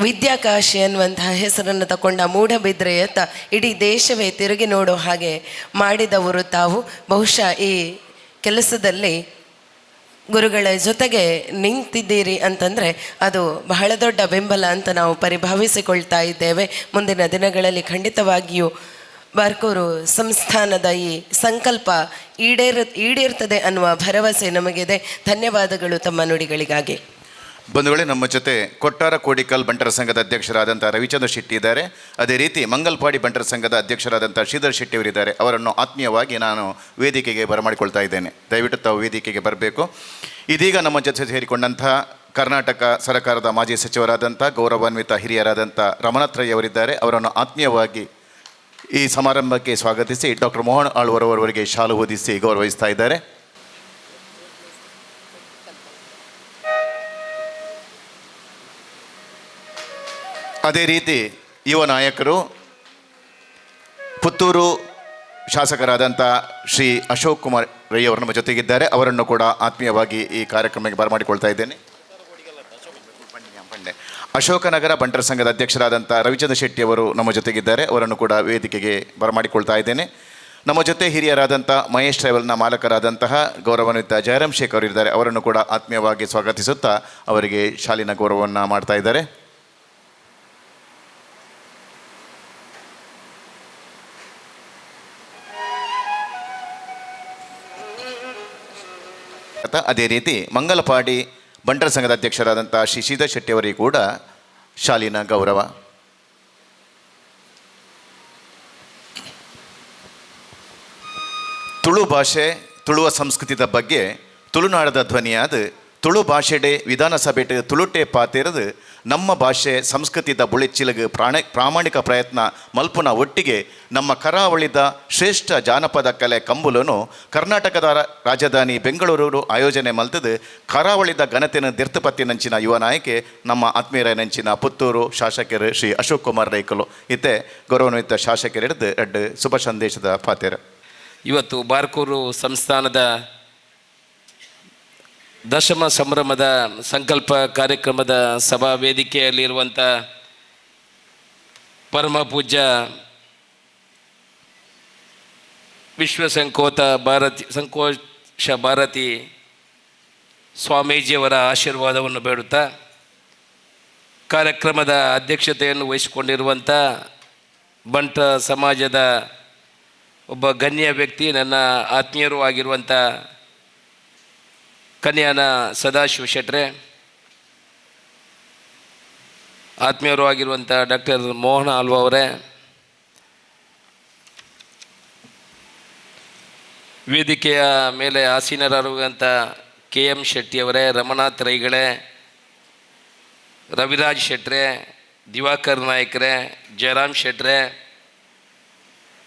ವಿದ್ಯಾಕಾಶಿ ಅನ್ನುವಂತಹ ಹೆಸರನ್ನು ತಗೊಂಡ ಮೂಡಬಿದ್ರೆಯತ್ತ ಇಡೀ ದೇಶವೇ ತಿರುಗಿ ನೋಡೋ ಹಾಗೆ ಮಾಡಿದವರು ತಾವು. ಬಹುಶಃ ಈ ಕೆಲಸದಲ್ಲಿ ಗುರುಗಳ ಜೊತೆಗೆ ನಿಂತಿದ್ದೀರಿ ಅಂತಂದರೆ ಅದು ಬಹಳ ದೊಡ್ಡ ಬೆಂಬಲ ಅಂತ ನಾವು ಪರಿಭಾವಿಸಿಕೊಳ್ತಾ ಇದ್ದೇವೆ. ಮುಂದಿನ ದಿನಗಳಲ್ಲಿ ಖಂಡಿತವಾಗಿಯೂ ಬಾರ್ಕೂರು ಸಂಸ್ಥಾನದ ಈ ಸಂಕಲ್ಪ ಈಡೇರ್ತದೆ ಅನ್ನುವ ಭರವಸೆ ನಮಗಿದೆ. ಧನ್ಯವಾದಗಳು ತಮ್ಮ ನುಡಿಗಳಿಗಾಗಿ. ಬಂಧುಗಳೇ, ನಮ್ಮ ಜೊತೆ ಕೊಟ್ಟಾರ ಕೋಡಿಕಲ್ ಬಂಟರ ಸಂಘದ ಅಧ್ಯಕ್ಷರಾದಂಥ ರವಿಚಂದ್ರ ಶೆಟ್ಟಿ ಇದ್ದಾರೆ. ಅದೇ ರೀತಿ ಮಂಗಲ್ಪಾಡಿ ಬಂಟರ ಸಂಘದ ಅಧ್ಯಕ್ಷರಾದಂಥ ಶ್ರೀಧರ್ ಶೆಟ್ಟಿ ಅವರಿದ್ದಾರೆ. ಅವರನ್ನು ಆತ್ಮೀಯವಾಗಿ ನಾನು ವೇದಿಕೆಗೆ ಬರಮಾಡಿಕೊಳ್ತಾ ಇದ್ದೇನೆ. ದಯವಿಟ್ಟು ತಾವು ವೇದಿಕೆಗೆ ಬರಬೇಕು. ಇದೀಗ ನಮ್ಮ ಜೊತೆ ಸೇರಿಕೊಂಡಂಥ ಕರ್ನಾಟಕ ಸರ್ಕಾರದ ಮಾಜಿ ಸಚಿವರಾದಂಥ ಗೌರವಾನ್ವಿತ ಹಿರಿಯರಾದಂಥ ರಮನಾಥ್ ರೈ ಅವರಿದ್ದಾರೆ. ಅವರನ್ನು ಆತ್ಮೀಯವಾಗಿ ಈ ಸಮಾರಂಭಕ್ಕೆ ಸ್ವಾಗತಿಸಿ ಡಾಕ್ಟರ್ ಮೋಹನ್ ಆಳ್ವರವರಿಗೆ ಶಾಲು ಹೊದಿಸಿ ಗೌರವಿಸ್ತಾ ಇದ್ದಾರೆ. ಅದೇ ರೀತಿ ಯುವ ನಾಯಕರು ಪುತ್ತೂರು ಶಾಸಕರಾದಂಥ ಶ್ರೀ ಅಶೋಕ್ ಕುಮಾರ್ ರೈ ಅವರು ನಮ್ಮ ಜೊತೆಗಿದ್ದಾರೆ. ಅವರನ್ನು ಕೂಡ ಆತ್ಮೀಯವಾಗಿ ಈ ಕಾರ್ಯಕ್ರಮಕ್ಕೆ ಬರಮಾಡಿಕೊಳ್ತಾ ಇದ್ದೇನೆ. ಅಶೋಕನಗರ ಬಂಟರ ಸಂಘದ ಅಧ್ಯಕ್ಷರಾದಂಥ ರವಿಚಂದ್ರ ಶೆಟ್ಟಿ ಅವರು ನಮ್ಮ ಜೊತೆಗಿದ್ದಾರೆ. ಅವರನ್ನು ಕೂಡ ವೇದಿಕೆಗೆ ಬರಮಾಡಿಕೊಳ್ತಾ ಇದ್ದೇನೆ. ನಮ್ಮ ಜೊತೆ ಹಿರಿಯರಾದಂಥ ಮಹೇಶ್ ಟ್ರಾವೆಲ್ನ ಮಾಲಕರಾದಂತಹ ಗೌರವಾನ್ವಿತ ಜಯರಾಮ್ ಶೇಖ್ ಅವರಿದ್ದಾರೆ. ಅವರನ್ನು ಕೂಡ ಆತ್ಮೀಯವಾಗಿ ಸ್ವಾಗತಿಸುತ್ತಾ ಅವರಿಗೆ ಶಾಲಿನ ಗೌರವವನ್ನು ಮಾಡ್ತಾ ಇದ್ದಾರೆ. ಅದೇ ರೀತಿ ಮಂಗಲಪಾಡಿ ಬಂಟರ ಸಂಘದ ಅಧ್ಯಕ್ಷರಾದಂಥ ಶ್ರೀ ಶ್ರೀಧರ್ ಶೆಟ್ಟಿ ಅವರಿಗೆ ಕೂಡ ಶಾಲಿನ ಗೌರವ. ತುಳು ಭಾಷೆ ತುಳುವ ಸಂಸ್ಕೃತಿದ ಬಗ್ಗೆ ತುಳುನಾಡದ ಧ್ವನಿಯಾದ ತುಳು ಭಾಷೆಡೆ ವಿಧಾನಸಭೆಟ್ ತುಳುಟೆ ಪಾತಿರದು ನಮ್ಮ ಭಾಷೆ ಸಂಸ್ಕೃತಿದ ಬುಳಿಚ್ಚಿಲಗ ಪ್ರಾಮಾಣಿಕ ಪ್ರಯತ್ನ ಮಲ್ಪುನ ಒಟ್ಟಿಗೆ ನಮ್ಮ ಕರಾವಳಿದ ಶ್ರೇಷ್ಠ ಜಾನಪದ ಕಲೆ ಕಂಬುಲನು ಕರ್ನಾಟಕದ ರಾಜಧಾನಿ ಬೆಂಗಳೂರು ಆಯೋಜನೆ ಮಲ್ತದು ಕರಾವಳಿದ ಘನತೆನ ದಿರ್ತಪತ್ತಿನಂಚಿನ ಯುವ ನಾಯಕಿ ನಮ್ಮ ಆತ್ಮೀಯರ ನೆಂಚಿನ ಪುತ್ತೂರು ಶಾಸಕರು ಶ್ರೀ ಅಶೋಕ್ ಕುಮಾರ್ ರೈಕಲು ಇತ್ತೆ ಗೌರವಾನ್ವಿತ ಶಾಸಕರು ಹಿಡಿದು ಎರಡು ಶುಭ ಸಂದೇಶದ ಪಾತಿರ. ಇವತ್ತು ಬಾರ್ಕೂರು ಸಂಸ್ಥಾನದ ದಶಮ ಸಂಭ್ರಮದ ಸಂಕಲ್ಪ ಕಾರ್ಯಕ್ರಮದ ಸಭಾ ವೇದಿಕೆಯಲ್ಲಿರುವಂಥ ಪರಮ ಪೂಜ್ಯ ವಿಶ್ವಸಂಕೋತ ಭಾರತಿ ಸ್ವಾಮೀಜಿಯವರ ಆಶೀರ್ವಾದವನ್ನು ಬೇಡುತ್ತಾ ಕಾರ್ಯಕ್ರಮದ ಅಧ್ಯಕ್ಷತೆಯನ್ನು ವಹಿಸಿಕೊಂಡಿರುವಂಥ ಬಂಟ ಸಮಾಜದ ಒಬ್ಬ ಗಣ್ಯ ವ್ಯಕ್ತಿ, ನನ್ನ ಆತ್ಮೀಯರು ಆಗಿರುವಂಥ ಕನ್ಯಾನ ಸದಾಶಿವ ಶೆಟ್ರೆ, ಆತ್ಮೀಯರು ಆಗಿರುವಂಥ ಡಾಕ್ಟರ್ ಮೋಹನ ಆಳ್ವ ಅವರೇ, ವೇದಿಕೆಯ ಮೇಲೆ ಆಸೀನರಾಗಿರುವಂಥ KM ಶೆಟ್ಟಿಯವರೇ, ರಮನಾಥ್ ರೈಗಳೇ, ರವಿರಾಜ್ ಶೆಟ್ರೆ, ದಿವಾಕರ್ ನಾಯಕ್ರೆ, ಜಯರಾಮ್ ಶೆಟ್ರೆ,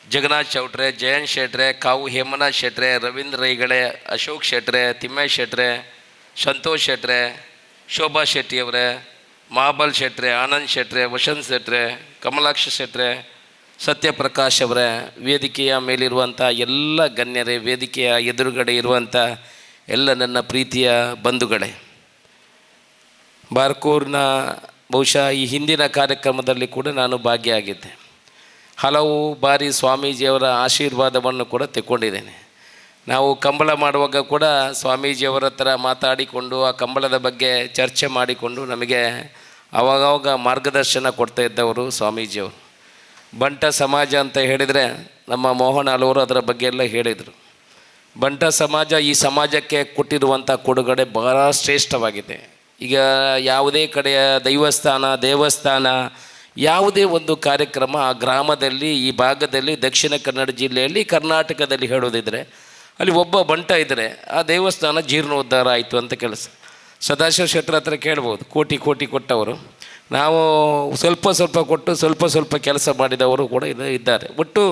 ಜಗನ್ನಾಥ್ ಚೌಟ್ರೆ, ಜಯಂತ್ ಶೆಟ್ರೆ, ಕಾವು ಹೇಮನಾಥ್ ಶೆಟ್ರೆ, ರವೀಂದ್ರ ರೈಗಳೇ, ಅಶೋಕ್ ಶೆಟ್ರೆ, ತಿಮ್ಮೇಶ್ ಶೆಟ್ರೆ, ಸಂತೋಷ್ ಶೆಟ್ರೆ, ಶೋಭಾ ಶೆಟ್ಟಿಯವರೇ, ಮಹಾಬಲ್ ಶೆಟ್ರೆ, ಆನಂದ್ ಶೆಟ್ರೆ, ವಸಂತ್ ಶೆಟ್ರೆ, ಕಮಲಾಕ್ಷ ಶೆಟ್ರೆ, ಸತ್ಯಪ್ರಕಾಶ್ ಅವರೇ, ವೇದಿಕೆಯ ಮೇಲಿರುವಂಥ ಎಲ್ಲ ಗಣ್ಯರೇ, ವೇದಿಕೆಯ ಎದುರುಗಡೆ ಇರುವಂಥ ಎಲ್ಲ ನನ್ನ ಪ್ರೀತಿಯ ಬಂಧುಗಳೇ, ಬಾರ್ಕೂರ್ನ ಬಹುಶಃ ಈ ಹಿಂದಿನ ಕಾರ್ಯಕ್ರಮದಲ್ಲಿ ಕೂಡ ನಾನು ಭಾಗಿಯಾಗಿದ್ದೆ. ಹಲವು ಬಾರಿ ಸ್ವಾಮೀಜಿಯವರ ಆಶೀರ್ವಾದವನ್ನು ಕೂಡ ತೆಕ್ಕೊಂಡಿದ್ದೇನೆ. ನಾವು ಕಂಬಳ ಮಾಡುವಾಗ ಕೂಡ ಸ್ವಾಮೀಜಿಯವರ ಹತ್ರ ಮಾತಾಡಿಕೊಂಡು ಆ ಕಂಬಳದ ಬಗ್ಗೆ ಚರ್ಚೆ ಮಾಡಿಕೊಂಡು ನಮಗೆ ಆವಾಗವಾಗ ಮಾರ್ಗದರ್ಶನ ಕೊಡ್ತಾ ಇದ್ದವರು ಸ್ವಾಮೀಜಿಯವರು. ಬಂಟ ಸಮಾಜ ಅಂತ ಹೇಳಿದರೆ ನಮ್ಮ ಮೋಹನ್ ಆಳ್ವರು ಅದರ ಬಗ್ಗೆ ಎಲ್ಲ ಹೇಳಿದರು. ಬಂಟ ಸಮಾಜ ಈ ಸಮಾಜಕ್ಕೆ ಕೊಟ್ಟಿರುವಂಥ ಕೊಡುಗಡೆ ಬಹಳ ಶ್ರೇಷ್ಠವಾಗಿದೆ. ಈಗ ಯಾವುದೇ ಕಡೆಯ ದೇವಸ್ಥಾನ ಯಾವುದೇ ಒಂದು ಕಾರ್ಯಕ್ರಮ ಆ ಗ್ರಾಮದಲ್ಲಿ, ಈ ಭಾಗದಲ್ಲಿ, ದಕ್ಷಿಣ ಕನ್ನಡ ಜಿಲ್ಲೆಯಲ್ಲಿ, ಕರ್ನಾಟಕದಲ್ಲಿ ಹೇಳೋದಿದ್ರೆ ಅಲ್ಲಿ ಒಬ್ಬ ಬಂಟ ಇದ್ದರೆ ಆ ದೇವಸ್ಥಾನ ಜೀರ್ಣೋದ್ಧಾರ ಆಯಿತು ಅಂತ ಕೆಲಸ. ಸದಾಶಿವ ಶೆಟ್ಟರ ಹತ್ರ ಕೇಳ್ಬೋದು, ಕೋಟಿ ಕೊಟ್ಟವರು, ನಾವು ಸ್ವಲ್ಪ ಕೊಟ್ಟು ಸ್ವಲ್ಪ ಕೆಲಸ ಮಾಡಿದವರು ಕೂಡ ಇದ್ದಾರೆ. ಒಟ್ಟು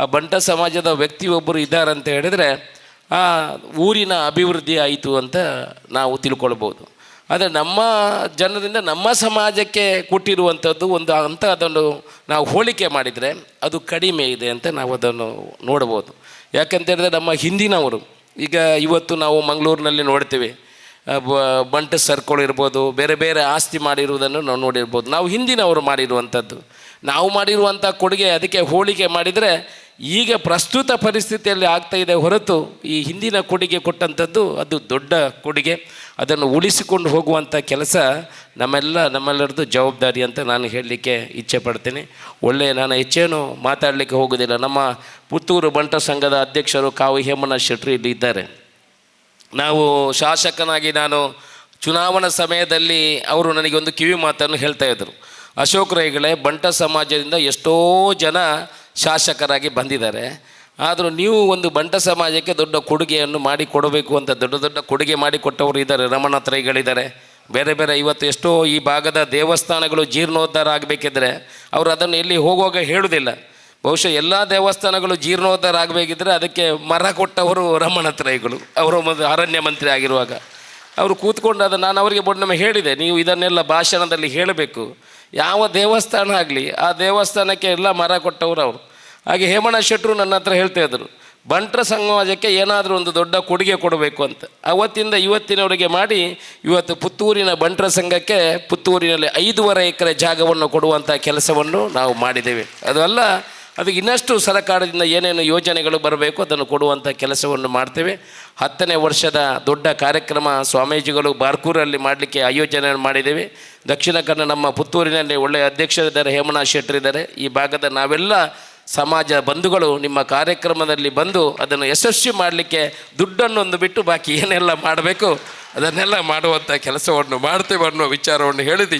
ಆ ಬಂಟ ಸಮಾಜದ ವ್ಯಕ್ತಿಯೊಬ್ಬರು ಇದ್ದಾರೆ ಅಂತ ಹೇಳಿದರೆ ಆ ಊರಿನ ಅಭಿವೃದ್ಧಿ ಆಯಿತು ಅಂತ ನಾವು ತಿಳ್ಕೊಳ್ಬೋದು. ಆದರೆ ನಮ್ಮ ಜನರಿಂದ ನಮ್ಮ ಸಮಾಜಕ್ಕೆ ಕೊಟ್ಟಿರುವಂಥದ್ದು ಒಂದು ಅಂತ ಅದನ್ನು ನಾವು ಹೋಲಿಕೆ ಮಾಡಿದರೆ ಅದು ಕಡಿಮೆ ಇದೆ ಅಂತ ನಾವು ಅದನ್ನು ನೋಡ್ಬೋದು. ಯಾಕಂತ ಹೇಳಿದ್ರೆ ನಮ್ಮ ಹಿಂದಿನವರು, ಈಗ ಇವತ್ತು ನಾವು ಮಂಗಳೂರಿನಲ್ಲಿ ನೋಡ್ತೀವಿ ಬಂಟ ಸರ್ಕಲ್ ಇರ್ಬೋದು, ಬೇರೆ ಬೇರೆ ಆಸ್ತಿ ಮಾಡಿರುವುದನ್ನು ನಾವು ನೋಡಿರ್ಬೋದು. ನಾವು ಹಿಂದಿನವರು ಮಾಡಿರುವಂಥದ್ದು, ನಾವು ಮಾಡಿರುವಂಥ ಕೊಡುಗೆ ಅದಕ್ಕೆ ಹೋಲಿಕೆ ಮಾಡಿದರೆ ಈಗ ಪ್ರಸ್ತುತ ಪರಿಸ್ಥಿತಿಯಲ್ಲಿ ಆಗ್ತಾಯಿದೆ ಹೊರತು ಈ ಹಿಂದಿನ ಕೊಡುಗೆ ಕೊಟ್ಟಂಥದ್ದು ಅದು ದೊಡ್ಡ ಕೊಡುಗೆ. ಅದನ್ನು ಉಳಿಸಿಕೊಂಡು ಹೋಗುವಂಥ ಕೆಲಸ ನಮ್ಮೆಲ್ಲರದ್ದು ಜವಾಬ್ದಾರಿ ಅಂತ ನಾನು ಹೇಳಲಿಕ್ಕೆ ಇಚ್ಛೆ ಪಡ್ತೀನಿ. ನಾನು ಹೆಚ್ಚೇನು ಮಾತಾಡಲಿಕ್ಕೆ ಹೋಗೋದಿಲ್ಲ. ನಮ್ಮ ಪುತ್ತೂರು ಬಂಟ ಸಂಘದ ಅಧ್ಯಕ್ಷರು ಕಾವು ಹೇಮನಾಥ್ ಶೆಟ್ಟಿ ಇಲ್ಲಿ ಇದ್ದಾರೆ. ನಾವು ಶಾಸಕನಾಗಿ ನಾನು ಚುನಾವಣಾ ಸಮಯದಲ್ಲಿ ಅವರು ನನಗೆ ಒಂದು ಕಿವಿ ಮಾತನ್ನು ಹೇಳ್ತಾ ಇದ್ದರು, ಅಶೋಕ್ ರೈಗಳೇ, ಬಂಟ ಸಮಾಜದಿಂದ ಎಷ್ಟೋ ಜನ ಶಾಸಕರಾಗಿ ಬಂದಿದ್ದಾರೆ, ಆದರೂ ನೀವು ಒಂದು ಬಂಟ ಸಮಾಜಕ್ಕೆ ದೊಡ್ಡ ಕೊಡುಗೆಯನ್ನು ಮಾಡಿಕೊಡಬೇಕು ಅಂತ ದೊಡ್ಡ ಕೊಡುಗೆ ಮಾಡಿಕೊಟ್ಟವರು ಇದ್ದಾರೆ. ರಮನಾಥ್ ರೈಗಳಿದ್ದಾರೆ, ಬೇರೆ ಇವತ್ತು ಎಷ್ಟೋ ಈ ಭಾಗದ ದೇವಸ್ಥಾನಗಳು ಜೀರ್ಣೋದ್ಧಾರ ಆಗಬೇಕಿದ್ರೆ ಅವರು ಅದನ್ನು ಎಲ್ಲಿ ಹೋಗುವಾಗ ಹೇಳುವುದಿಲ್ಲ. ಬಹುಶಃ ಎಲ್ಲ ದೇವಸ್ಥಾನಗಳು ಜೀರ್ಣೋದ್ಧಾರ ಆಗಬೇಕಿದ್ರೆ ಅದಕ್ಕೆ ಮರ ಕೊಟ್ಟವರು ರಮನಾಥ್ ರೈಗಳು. ಅವರು ಒಂದು ಅರಣ್ಯ ಮಂತ್ರಿ ಆಗಿರುವಾಗ ಅವರು ಕೂತ್ಕೊಂಡು ನಾನು ಅವರಿಗೆ ನಮಗೆ ಹೇಳಿದೆ, ನೀವು ಇದನ್ನೆಲ್ಲ ಭಾಷಣದಲ್ಲಿ ಹೇಳಬೇಕು. ಯಾವ ದೇವಸ್ಥಾನ ಆಗಲಿ ಆ ದೇವಸ್ಥಾನಕ್ಕೆ ಎಲ್ಲ ಮರ ಕೊಟ್ಟವರು ಅವರು. ಹಾಗೆ ಹೇಮನಾಥ್ ಶೆಟ್ಟರು ನನ್ನ ಹತ್ರ ಹೇಳ್ತಾ ಇದ್ದರು, ಬಂಟರ ಸಮಾಜಕ್ಕೆ ಏನಾದರೂ ಒಂದು ದೊಡ್ಡ ಕೊಡುಗೆ ಕೊಡಬೇಕು ಅಂತ. ಅವತ್ತಿಂದ ಇವತ್ತಿನವರೆಗೆ ಮಾಡಿ ಇವತ್ತು ಪುತ್ತೂರಿನ ಬಂಟರ ಸಂಘಕ್ಕೆ ಪುತ್ತೂರಿನಲ್ಲಿ 5.5 ಎಕರೆ ಜಾಗವನ್ನು ಕೊಡುವಂಥ ಕೆಲಸವನ್ನು ನಾವು ಮಾಡಿದ್ದೇವೆ. ಅದು ಅಲ್ಲ, ಅದಕ್ಕೆ ಇನ್ನಷ್ಟು ಸರ್ಕಾರದಿಂದ ಏನೇನು ಯೋಜನೆಗಳು ಬರಬೇಕು ಅದನ್ನು ಕೊಡುವಂಥ ಕೆಲಸವನ್ನು ಮಾಡ್ತೇವೆ. 10ನೇ ವರ್ಷದ ದೊಡ್ಡ ಕಾರ್ಯಕ್ರಮ ಸ್ವಾಮೀಜಿಗಳು ಬಾರ್ಕೂರಲ್ಲಿ ಮಾಡಲಿಕ್ಕೆ ಆಯೋಜನೆ ಮಾಡಿದ್ದೇವೆ. ದಕ್ಷಿಣ ಕನ್ನಡ ನಮ್ಮ ಪುತ್ತೂರಿನಲ್ಲಿ ಒಳ್ಳೆಯ ಅಧ್ಯಕ್ಷರಿದ್ದಾರೆ, ಹೇಮಣ್ಣ ಶೆಟ್ಟರಿದ್ದಾರೆ. ಈ ಭಾಗದ ನಾವೆಲ್ಲ ಸಮಾಜ ಬಂಧುಗಳು ನಿಮ್ಮ ಕಾರ್ಯಕ್ರಮದಲ್ಲಿ ಬಂದು ಅದನ್ನು ಯಶಸ್ವಿ ಮಾಡಲಿಕ್ಕೆ ದುಡ್ಡನ್ನೊಂದು ಬಿಟ್ಟು ಬಾಕಿ ಏನೆಲ್ಲ ಮಾಡಬೇಕು ಅದನ್ನೆಲ್ಲ ಮಾಡುವಂಥ ಕೆಲಸವನ್ನು ಮಾಡ್ತೇವೆ ಅನ್ನೋ ವಿಚಾರವನ್ನು ಹೇಳಿದಿ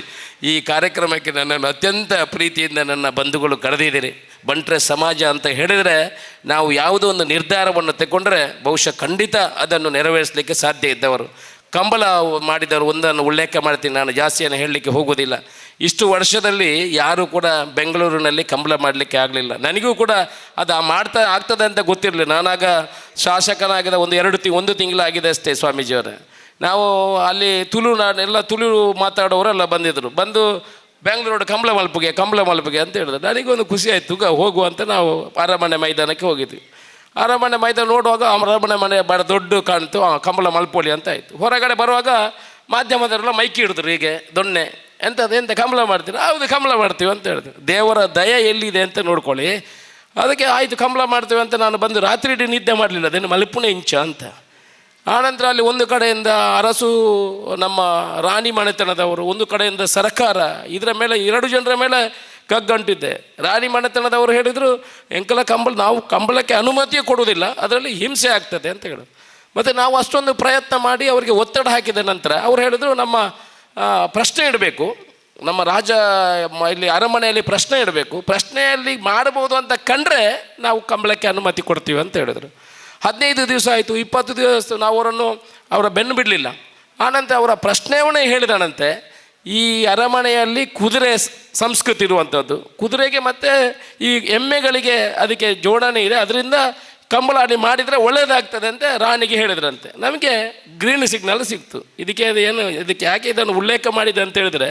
ಈ ಕಾರ್ಯಕ್ರಮಕ್ಕೆ ನನ್ನನ್ನು ಅತ್ಯಂತ ಪ್ರೀತಿಯಿಂದ ನನ್ನ ಬಂಧುಗಳು ಕರೆದಿದ್ದೀರಿ. ಬಂಟ್ರೆ ಸಮಾಜ ಅಂತ ಹೇಳಿದರೆ ನಾವು ಯಾವುದೋ ಒಂದು ನಿರ್ಧಾರವನ್ನು ತಗೊಂಡ್ರೆ ಬಹುಶಃ ಖಂಡಿತ ಅದನ್ನು ನೆರವೇರಿಸಲಿಕ್ಕೆ ಸಾಧ್ಯ ಇದ್ದವರು. ಕಂಬಳ ಮಾಡಿದವರು ಒಂದನ್ನು ಉಲ್ಲೇಖ ಮಾಡ್ತೀನಿ, ನಾನು ಜಾಸ್ತಿಯನ್ನು ಹೇಳಲಿಕ್ಕೆ ಹೋಗೋದಿಲ್ಲ. ಇಷ್ಟು ವರ್ಷದಲ್ಲಿ ಯಾರೂ ಕೂಡ ಬೆಂಗಳೂರಿನಲ್ಲಿ ಕಂಬಳ ಮಾಡಲಿಕ್ಕೆ ಆಗಲಿಲ್ಲ. ನನಗೂ ಕೂಡ ಅದು ಆಗ್ತದೆ ಅಂತ ಗೊತ್ತಿರಲಿಲ್ಲ. ನಾನಾಗ ಶಾಸಕನಾಗಿದ್ದ ಒಂದು ತಿಂಗಳಾಗಿದೆ ಅಷ್ಟೇ ಸ್ವಾಮೀಜಿಯವರೇ. ನಾವು ಅಲ್ಲಿ ತುಳುನಾಡೆಲ್ಲ ತುಳು ಮಾತಾಡೋರೆಲ್ಲ ಬಂದು ಬೆಂಗಳೂರು ಕಂಬಳ ಮಲ್ಪಿಗೆ ಅಂತ ಹೇಳಿದ್ರು. ನನಗೊಂದು ಖುಷಿ ಆಯಿತು, ಹೋಗುವ ಅಂತ ನಾವು ಅರಮನೆ ಮೈದಾನಕ್ಕೆ ಹೋಗಿದ್ವಿ. ಅರಮನೆ ಮೈದಾನ ನೋಡುವಾಗ ಅರಮನೆ ಮನೆ ಭಾಳ ದೊಡ್ಡ ಕಾಣ್ತು, ಕಂಬಳ ಮಲ್ಪೋಳಿ ಅಂತ ಆಯಿತು. ಹೊರಗಡೆ ಬರುವಾಗ ಮಾಧ್ಯಮದವರೆಲ್ಲ ಮೈಕಿ ಹಿಡಿದ್ರು, ಹೀಗೆ ದೊಣ್ಣೆ ಎಂತ ಕಂಬಳ ಮಾಡ್ತೀರಿ? ಹೌದು ಕಂಬಳ ಮಾಡ್ತೀವಿ ಅಂತ ಹೇಳಿದ್ರು. ದೇವರ ದಯ ಎಲ್ಲಿದೆ ಅಂತ ನೋಡ್ಕೊಳ್ಳಿ. ಅದಕ್ಕೆ ಆಯಿತು ಕಂಬಳ ಮಾಡ್ತೀವಿ ಅಂತ ನಾನು ಬಂದು ರಾತ್ರಿ ಇಡೀ ನಿದ್ದೆ ಮಾಡಲಿಲ್ಲ, ಅದೇನು ಮಲ್ಪುಣೆ ಇಂಚ ಅಂತ. ಆನಂತರ ಅಲ್ಲಿ ಒಂದು ಕಡೆಯಿಂದ ಅರಸು ನಮ್ಮ ರಾಣಿ ಮನೆತನದವರು, ಒಂದು ಕಡೆಯಿಂದ ಸರ್ಕಾರ, ಇದರ ಮೇಲೆ 2 ಜನರ ಮೇಲೆ ಕಗ್ಗಂಟಿದ್ದೆ. ರಾಣಿ ಮನೆತನದವರು ಹೇಳಿದರು ನಾವು ಕಂಬಳಕ್ಕೆ ಅನುಮತಿಯೇ ಕೊಡುವುದಿಲ್ಲ, ಅದರಲ್ಲಿ ಹಿಂಸೆ ಆಗ್ತದೆ ಅಂತ ಹೇಳಿದ್ರು. ಮತ್ತು ನಾವು ಅಷ್ಟೊಂದು ಪ್ರಯತ್ನ ಮಾಡಿ ಅವರಿಗೆ ಒತ್ತಡ ಹಾಕಿದ ನಂತರ ಅವ್ರು ಹೇಳಿದರು ನಮ್ಮ ಪ್ರಶ್ನೆ ಇಡಬೇಕು, ನಮ್ಮ ಇಲ್ಲಿ ಅರಮನೆಯಲ್ಲಿ ಪ್ರಶ್ನೆ ಇಡಬೇಕು, ಪ್ರಶ್ನೆಯಲ್ಲಿ ಮಾಡಬಹುದು ಅಂತ ಕಂಡ್ರೆ ನಾವು ಕಂಬಳಕ್ಕೆ ಅನುಮತಿ ಕೊಡ್ತೀವಿ ಅಂತ ಹೇಳಿದರು. 15 ದಿವಸ ಆಯಿತು, 20 ದಿವಸ ನಾವು ಅವರ ಬೆನ್ನು ಬಿಡಲಿಲ್ಲ. ಆನಂತರ ಅವರ ಪ್ರಶ್ನೆಯನ್ನೇ ಹೇಳಿದನಂತೆ, ಈ ಅರಮನೆಯಲ್ಲಿ ಕುದುರೆ ಸಂಸ್ಕೃತಿ ಇರುವಂಥದ್ದು, ಕುದುರೆಗೆ ಮತ್ತು ಈ ಎಮ್ಮೆಗಳಿಗೆ ಅದಕ್ಕೆ ಜೋಡಣೆ ಇದೆ, ಅದರಿಂದ ಕಂಬಳಾಡಿ ಮಾಡಿದರೆ ಒಳ್ಳೆಯದಾಗ್ತದೆ ಅಂತ ರಾಣಿಗೆ ಹೇಳಿದ್ರಂತೆ. ನಮಗೆ ಗ್ರೀನ್ ಸಿಗ್ನಲ್ ಸಿಕ್ತು. ಇದಕ್ಕೆ ಯಾಕೆ ಇದನ್ನು ಉಲ್ಲೇಖ ಮಾಡಿದೆ ಅಂತ ಹೇಳಿದರೆ,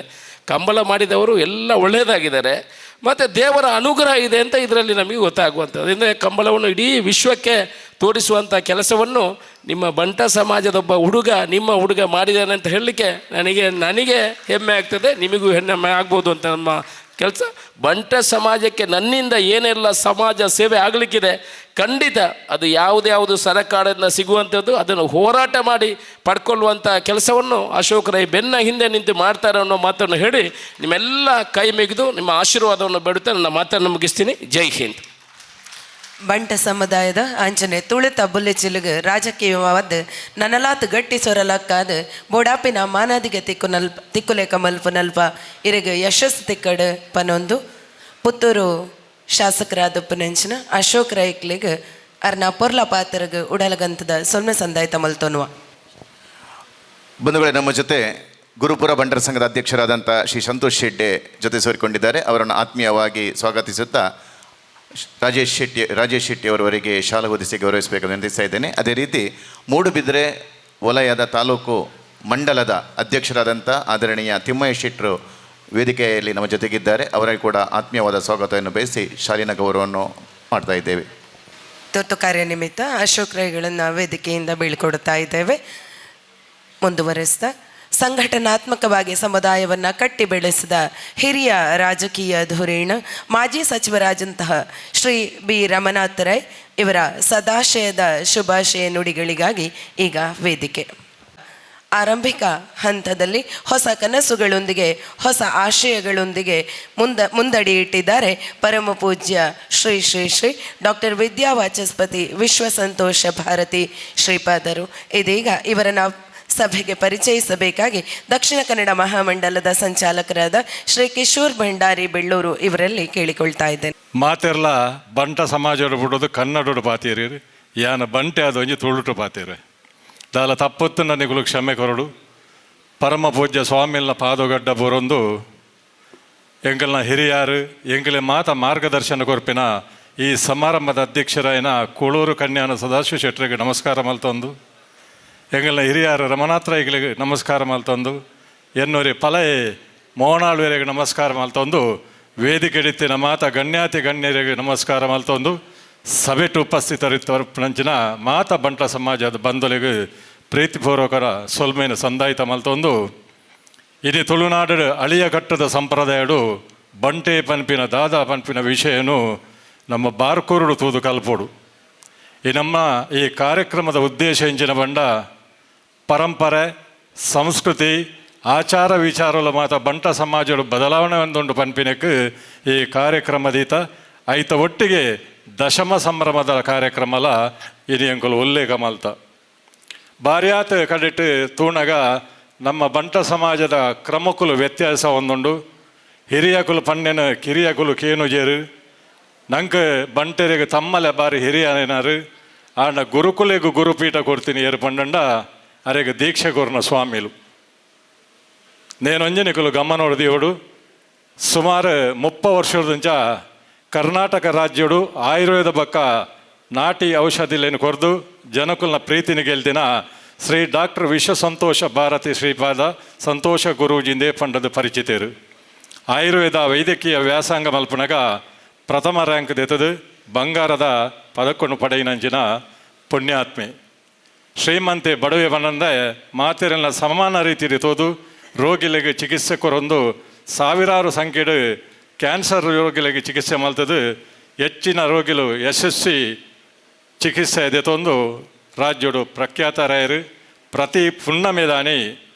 ಕಂಬಳ ಮಾಡಿದವರು ಎಲ್ಲ ಒಳ್ಳೆಯದಾಗಿದ್ದಾರೆ ಮತ್ತು ದೇವರ ಅನುಗ್ರಹ ಇದೆ ಅಂತ ಇದರಲ್ಲಿ ನಮಗೆ ಗೊತ್ತಾಗುವಂಥದ್ದು. ಅದರಿಂದ ಕಂಬಳವನ್ನು ಇಡೀ ವಿಶ್ವಕ್ಕೆ ತೋರಿಸುವಂಥ ಕೆಲಸವನ್ನು ನಿಮ್ಮ ಬಂಟ ಸಮಾಜದೊಬ್ಬ ನಿಮ್ಮ ಹುಡುಗ ಮಾಡಿದ್ದಾನೆ ಅಂತ ಹೇಳಲಿಕ್ಕೆ ನನಗೆ ಹೆಮ್ಮೆ ಆಗ್ತದೆ, ನಿಮಗೂ ಹೆಮ್ಮೆ ಆಗ್ಬೋದು ಅಂತ ನಮ್ಮ ಕೆಲಸ. ಬಂಟ ಸಮಾಜಕ್ಕೆ ನನ್ನಿಂದ ಏನೆಲ್ಲ ಸಮಾಜ ಸೇವೆ ಆಗಲಿಕ್ಕಿದೆ ಖಂಡಿತ ಅದು ಯಾವುದು ಸರ್ಕಾರದಿಂದ ಸಿಗುವಂಥದ್ದು ಅದನ್ನು ಹೋರಾಟ ಮಾಡಿ ಪಡ್ಕೊಳ್ಳುವಂಥ ಕೆಲಸವನ್ನು ಅಶೋಕ್ ರೈ ಬೆನ್ನ ಹಿಂದೆ ನಿಂತು ಮಾಡ್ತಾರೆ ಅನ್ನೋ ಮಾತನ್ನು ಹೇಳಿ ನಿಮ್ಮೆಲ್ಲ ಕೈ ಮುಗಿದು ನಿಮ್ಮ ಆಶೀರ್ವಾದವನ್ನು ಬೇಡುತ್ತಾ ನನ್ನ ಮಾತನ್ನು ಮುಗಿಸ್ತೀನಿ. ಜೈ ಹಿಂದ್. ಬಂಟ ಸಮುದಾಯದ ಅಂಚನೆ ತುಳಿತ ಬುಲ್ಲೆ ಚಿಲುಗು ರಾಜಕೀಯವಾದ ನನಲಾತ್ ಗಟ್ಟಿ ಸೊರಲಕ್ಕಾದ ಬೋಡಾಪಿನ ಮಾನಾದಿಗೆ ತಿಕ್ಕುಲೇಕ ಮಲ್ಪು ನಲ್ಪ ಇರಗ ಯಶಸ್ಸು ತಿಕ್ಕಡು ಪನೊಂದು ಪುತ್ತೂರು ಶಾಸಕರಾದ ಪುನಂಚಿನ ಅಶೋಕ್ ರೈಕ್ಲಿಗೆ ಅರ್ನ ಪೊರ್ಲ ಪಾತ್ರಗೆ ಉಡಲಗಂತದ ಸೊನ್ನೆ ಸಂದಾಯ ಮಲ್ತೋನ್ವ. ಬಂಧುಗಳೇ, ನಮ್ಮ ಜೊತೆ ಗುರುಪುರ ಬಂಟರ ಸಂಘದ ಅಧ್ಯಕ್ಷರಾದಂಥ ಶ್ರೀ ಸಂತೋಷ್ ಶೆಡ್ಡೆ ಜೊತೆ ಸೇರಿಕೊಂಡಿದ್ದಾರೆ. ಅವರನ್ನು ಆತ್ಮೀಯವಾಗಿ ಸ್ವಾಗತಿಸುತ್ತಾ ರಾಜೇಶ್ ಶೆಟ್ಟಿ ಅವರವರಿಗೆ ಶಾಲಾ ಹೊದಿಸಿ ಗೌರವಿಸಬೇಕೆಂದು ವಿನಂತಿಸ್ತಾ ಇದ್ದೇನೆ. ಅದೇ ರೀತಿ ಮೂಡುಬಿದಿರೆ ವಲಯದ ತಾಲೂಕು ಮಂಡಲದ ಅಧ್ಯಕ್ಷರಾದಂಥ ಆದರಣೀಯ ತಿಮ್ಮಯ್ಯ ಶೆಟ್ಟರು ವೇದಿಕೆಯಲ್ಲಿ ನಮ್ಮ ಜೊತೆಗಿದ್ದಾರೆ. ಅವರಿಗೆ ಕೂಡ ಆತ್ಮೀಯವಾದ ಸ್ವಾಗತವನ್ನು ಬಯಸಿ ಶಾಲಿನ ಗೌರವವನ್ನು ಮಾಡ್ತಾ ಇದ್ದೇವೆ. ತುರ್ತು ಕಾರ್ಯ ನಿಮಿತ್ತ ಅಶೋಕ್ ರೈಗಳನ್ನು ವೇದಿಕೆಯಿಂದ ಬೀಳ್ಕೊಡ್ತಾ ಇದ್ದೇವೆ. ಮುಂದುವರೆಸ್ತಾ ಸಂಘಟನಾತ್ಮಕವಾಗಿ ಸಮುದಾಯವನ್ನು ಕಟ್ಟಿ ಬೆಳೆಸಿದ ಹಿರಿಯ ರಾಜಕೀಯ ಧುರೀಣ ಮಾಜಿ ಸಚಿವರಾದಂತಹ ಶ್ರೀ ಬಿ ರಮನಾಥ್ ರೈ ಇವರ ಸದಾಶಯದ ಶುಭಾಶಯ ನುಡಿಗಳಿಗಾಗಿ ಈಗ ವೇದಿಕೆ. ಆರಂಭಿಕ ಹಂತದಲ್ಲಿ ಹೊಸ ಕನಸುಗಳೊಂದಿಗೆ ಹೊಸ ಆಶಯಗಳೊಂದಿಗೆ ಮುಂದಡಿ ಇಟ್ಟಿದ್ದಾರೆ ಪರಮ ಪೂಜ್ಯ ಶ್ರೀ ಶ್ರೀ ಶ್ರೀ ಡಾಕ್ಟರ್ ವಿದ್ಯಾವಾಚಸ್ಪತಿ ವಿಶ್ವಸಂತೋಷ ಭಾರತಿ ಶ್ರೀಪಾದರು. ಇದೀಗ ಇವರನ್ನು ಸಭೆಗೆ ಪರಿಚಯಿಸಬೇಕಾಗಿ ದಕ್ಷಿಣ ಕನ್ನಡ ಮಹಾಮಂಡಲದ ಸಂಚಾಲಕರಾದ ಶ್ರೀ ಕಿಶೋರ್ ಭಂಡಾರಿ ಬೆಳ್ಳೂರು ಇವರಲ್ಲಿ ಕೇಳಿಕೊಳ್ತಾ ಇದ್ದೇನೆ. ಮಾತೆರ್ಲ ಬಂಟ ಸಮಾಜರು ಬಿಡೋದು ಕನ್ನಡೋಡು ಪಾತೀರಿ ಯಾನ ಬಂಟೆ ಅದು ಒಂಜಿ ತುಳುಟು ಪಾತೀರಿ ದಾಲ ತಪ್ಪತ್ತು ನನಗಳು ಕ್ಷಮೆ ಕೊರಡು. ಪರಮ ಪೂಜ್ಯ ಸ್ವಾಮಿಲ್ನ ಪಾದಗಡ್ಡ ಬರೊಂದು ಎಂಕಲ್ನ ಹಿರಿಯಾರು ಎಂಕಲೆ ಮಾರ್ಗದರ್ಶನ ಕೊರ್ಪಿನ ಈ ಸಮಾರಂಭದ ಅಧ್ಯಕ್ಷರಾಯನ ಕೂಳೂರು ಕನ್ಯಾನ ಸದಾಶಿವ ಶೆಟ್ಟರಿಗೆ ನಮಸ್ಕಾರ ಮಲ್ತೊಂದು, ಎಂಗಲ್ನ ಹಿರಿಯಾರು ರಮನಾಥ್ರೈಗಳಿಗೆ ನಮಸ್ಕಾರ ಮಲ್ತೊಂದು, ಎನ್ನೂರಿ ಪಲಯೆ ಮೋನಾಳ್ವರಿಗೆ ನಮಸ್ಕಾರ ಮಲ್ತೊಂದು, ವೇದಿಕೆ ಇಡಿತ್ತಿನ ಗಣ್ಯರಿಗೆ ನಮಸ್ಕಾರ ಮಲ್ತೊಂದು, ಸಭೆಟ್ಟು ಉಪಸ್ಥಿತರಿದ್ದವರು ನಂಚಿನ ಬಂಟ ಸಮಾಜದ ಬಂಧುಗಳಿಗೆ ಪ್ರೀತಿಪೂರ್ವಕರ ಸೊಲ್ಮೇನ ಸಂದಾಯಿತ ಮಲ್ತೊಂದು, ಇಡೀ ತುಳುನಾಡು ಅಳಿಯ ಘಟ್ಟದ ಸಂಪ್ರದಾಯಡು ಬಂಟೆ ಪನ್ಪಿನ ದಾದಾ ಪನ್ಪಿನ ವಿಷಯನು ನಮ್ಮ ಬಾರ್ಕೂರುಡು ತೂದು ಕಲ್ಪೋಡು. ಈ ಕಾರ್ಯಕ್ರಮದ ಉದ್ದೇಶ ಎಂಚಿನ ಬಂಡ ಪರಂಪರೆ ಸಂಸ್ಕೃತಿ ಆಚಾರ ವಿಚಾರಗಳು ಮಾತ ಬಂಟ ಸಮಾಜದ ಬದಲಾವಣೆ ಒಂದುಂಡು ಪನ್ಪಿನಕ್ಕೆ ಈ ಕಾರ್ಯಕ್ರಮದೀತ ಐತ ಒಟ್ಟಿಗೆ ದಶಮ ಸಂಭ್ರಮದ ಕಾರ್ಯಕ್ರಮಲ ಇನಿಯಂಕುಲು ಉಲ್ಲೇಖ ಮಲ್ತ ಬಾರಿಯಾತ ಕಡಿಟ್ಟು ತೂಣಗ ನಮ್ಮ ಬಂಟ ಸಮಾಜದ ಕ್ರಮಕ್ಕುಲು ವ್ಯತ್ಯಾಸ ಒಂದುಂಡು. ಹಿರಿಯಕುಲು ಪನ್ನೆನ ಕಿರಿಯಕುಲು ಕೇನುಜೇರು ನಂಗೆ ಬಂಟೆರೆಗೆ ತಮ್ಮಲೆ ಬಾರಿ ಹಿರಿಯನೇನಾರು ಆಂಡ ಗುರುಕುಲೆಗೂ ಗುರುಪೀಠ ಕೊಡ್ತೀನಿ ಏರು ಪಂಡಂಡ ಅರೆಗೆ ದೀಕ್ಷೆ ಕೊರ್ನ ಸ್ವಾಮಿಲು ನೇನೊಂಜನಿಕುಲು ಗಮನ ಹೊಡೆದಿಯೋಡು. ಸುಮಾರು 30 ವರ್ಷದಂಚ ಕರ್ನಾಟಕ ರಾಜ್ಯಡು ಆಯುರ್ವೇದ ಬಕ್ಕ ನಾಟಿ ಔಷಧಿಲೇನು ಕೊರ್ದು ಜನಕುಲ್ನ ಪ್ರೀತಿನಿ ಗೆಲ್ದಿನ ಶ್ರೀ ಡಾಕ್ಟರ್ ವಿಶ್ವ ಸಂತೋಷ ಭಾರತಿ ಶ್ರೀಪಾದ ಸಂತೋಷ ಗುರೂಜಿಂದೇ ಪಂಡದ ಪರಿಚಿತರು. ಆಯುರ್ವೇದ ವೈದ್ಯಕೀಯ ವ್ಯಾಸಂಗ ಮಲ್ಪನಗ ಪ್ರಥಮ ರ್ಯಾಂಕ್ ದೆತದು ಬಂಗಾರದ ಪದಕೊಂಡು ಪಡೆಯಿನಂಚಿನ ಪುಣ್ಯಾತ್ಮೆ. ಶ್ರೀಮಂತೆ ಬಡವೆ ಬನ್ನಂದೆ ಮಾತೆರೆಲ್ಲ ಸಮಾನ ರೀತಿ ತೋದು ರೋಗಿಗಳಿಗೆ ಚಿಕಿತ್ಸೆ ಕೊರೊಂದು ಸಾವಿರಾರು ಸಂಖ್ಯೆಡು ಕ್ಯಾನ್ಸರ್ ರೋಗಿಗಳಿಗೆ ಚಿಕಿತ್ಸೆ ಮಲ್ತದು ಹೆಚ್ಚಿನ ರೋಗಿಲು ಯಶಸ್ವಿ ಚಿಕಿತ್ಸೆ ಎದೆತೊಂದು ರಾಜ್ಯಡು ಪ್ರಖ್ಯಾತರಾಯರು. ಪ್ರತಿ ಪುಣ್ಣಮೆದಾನಿ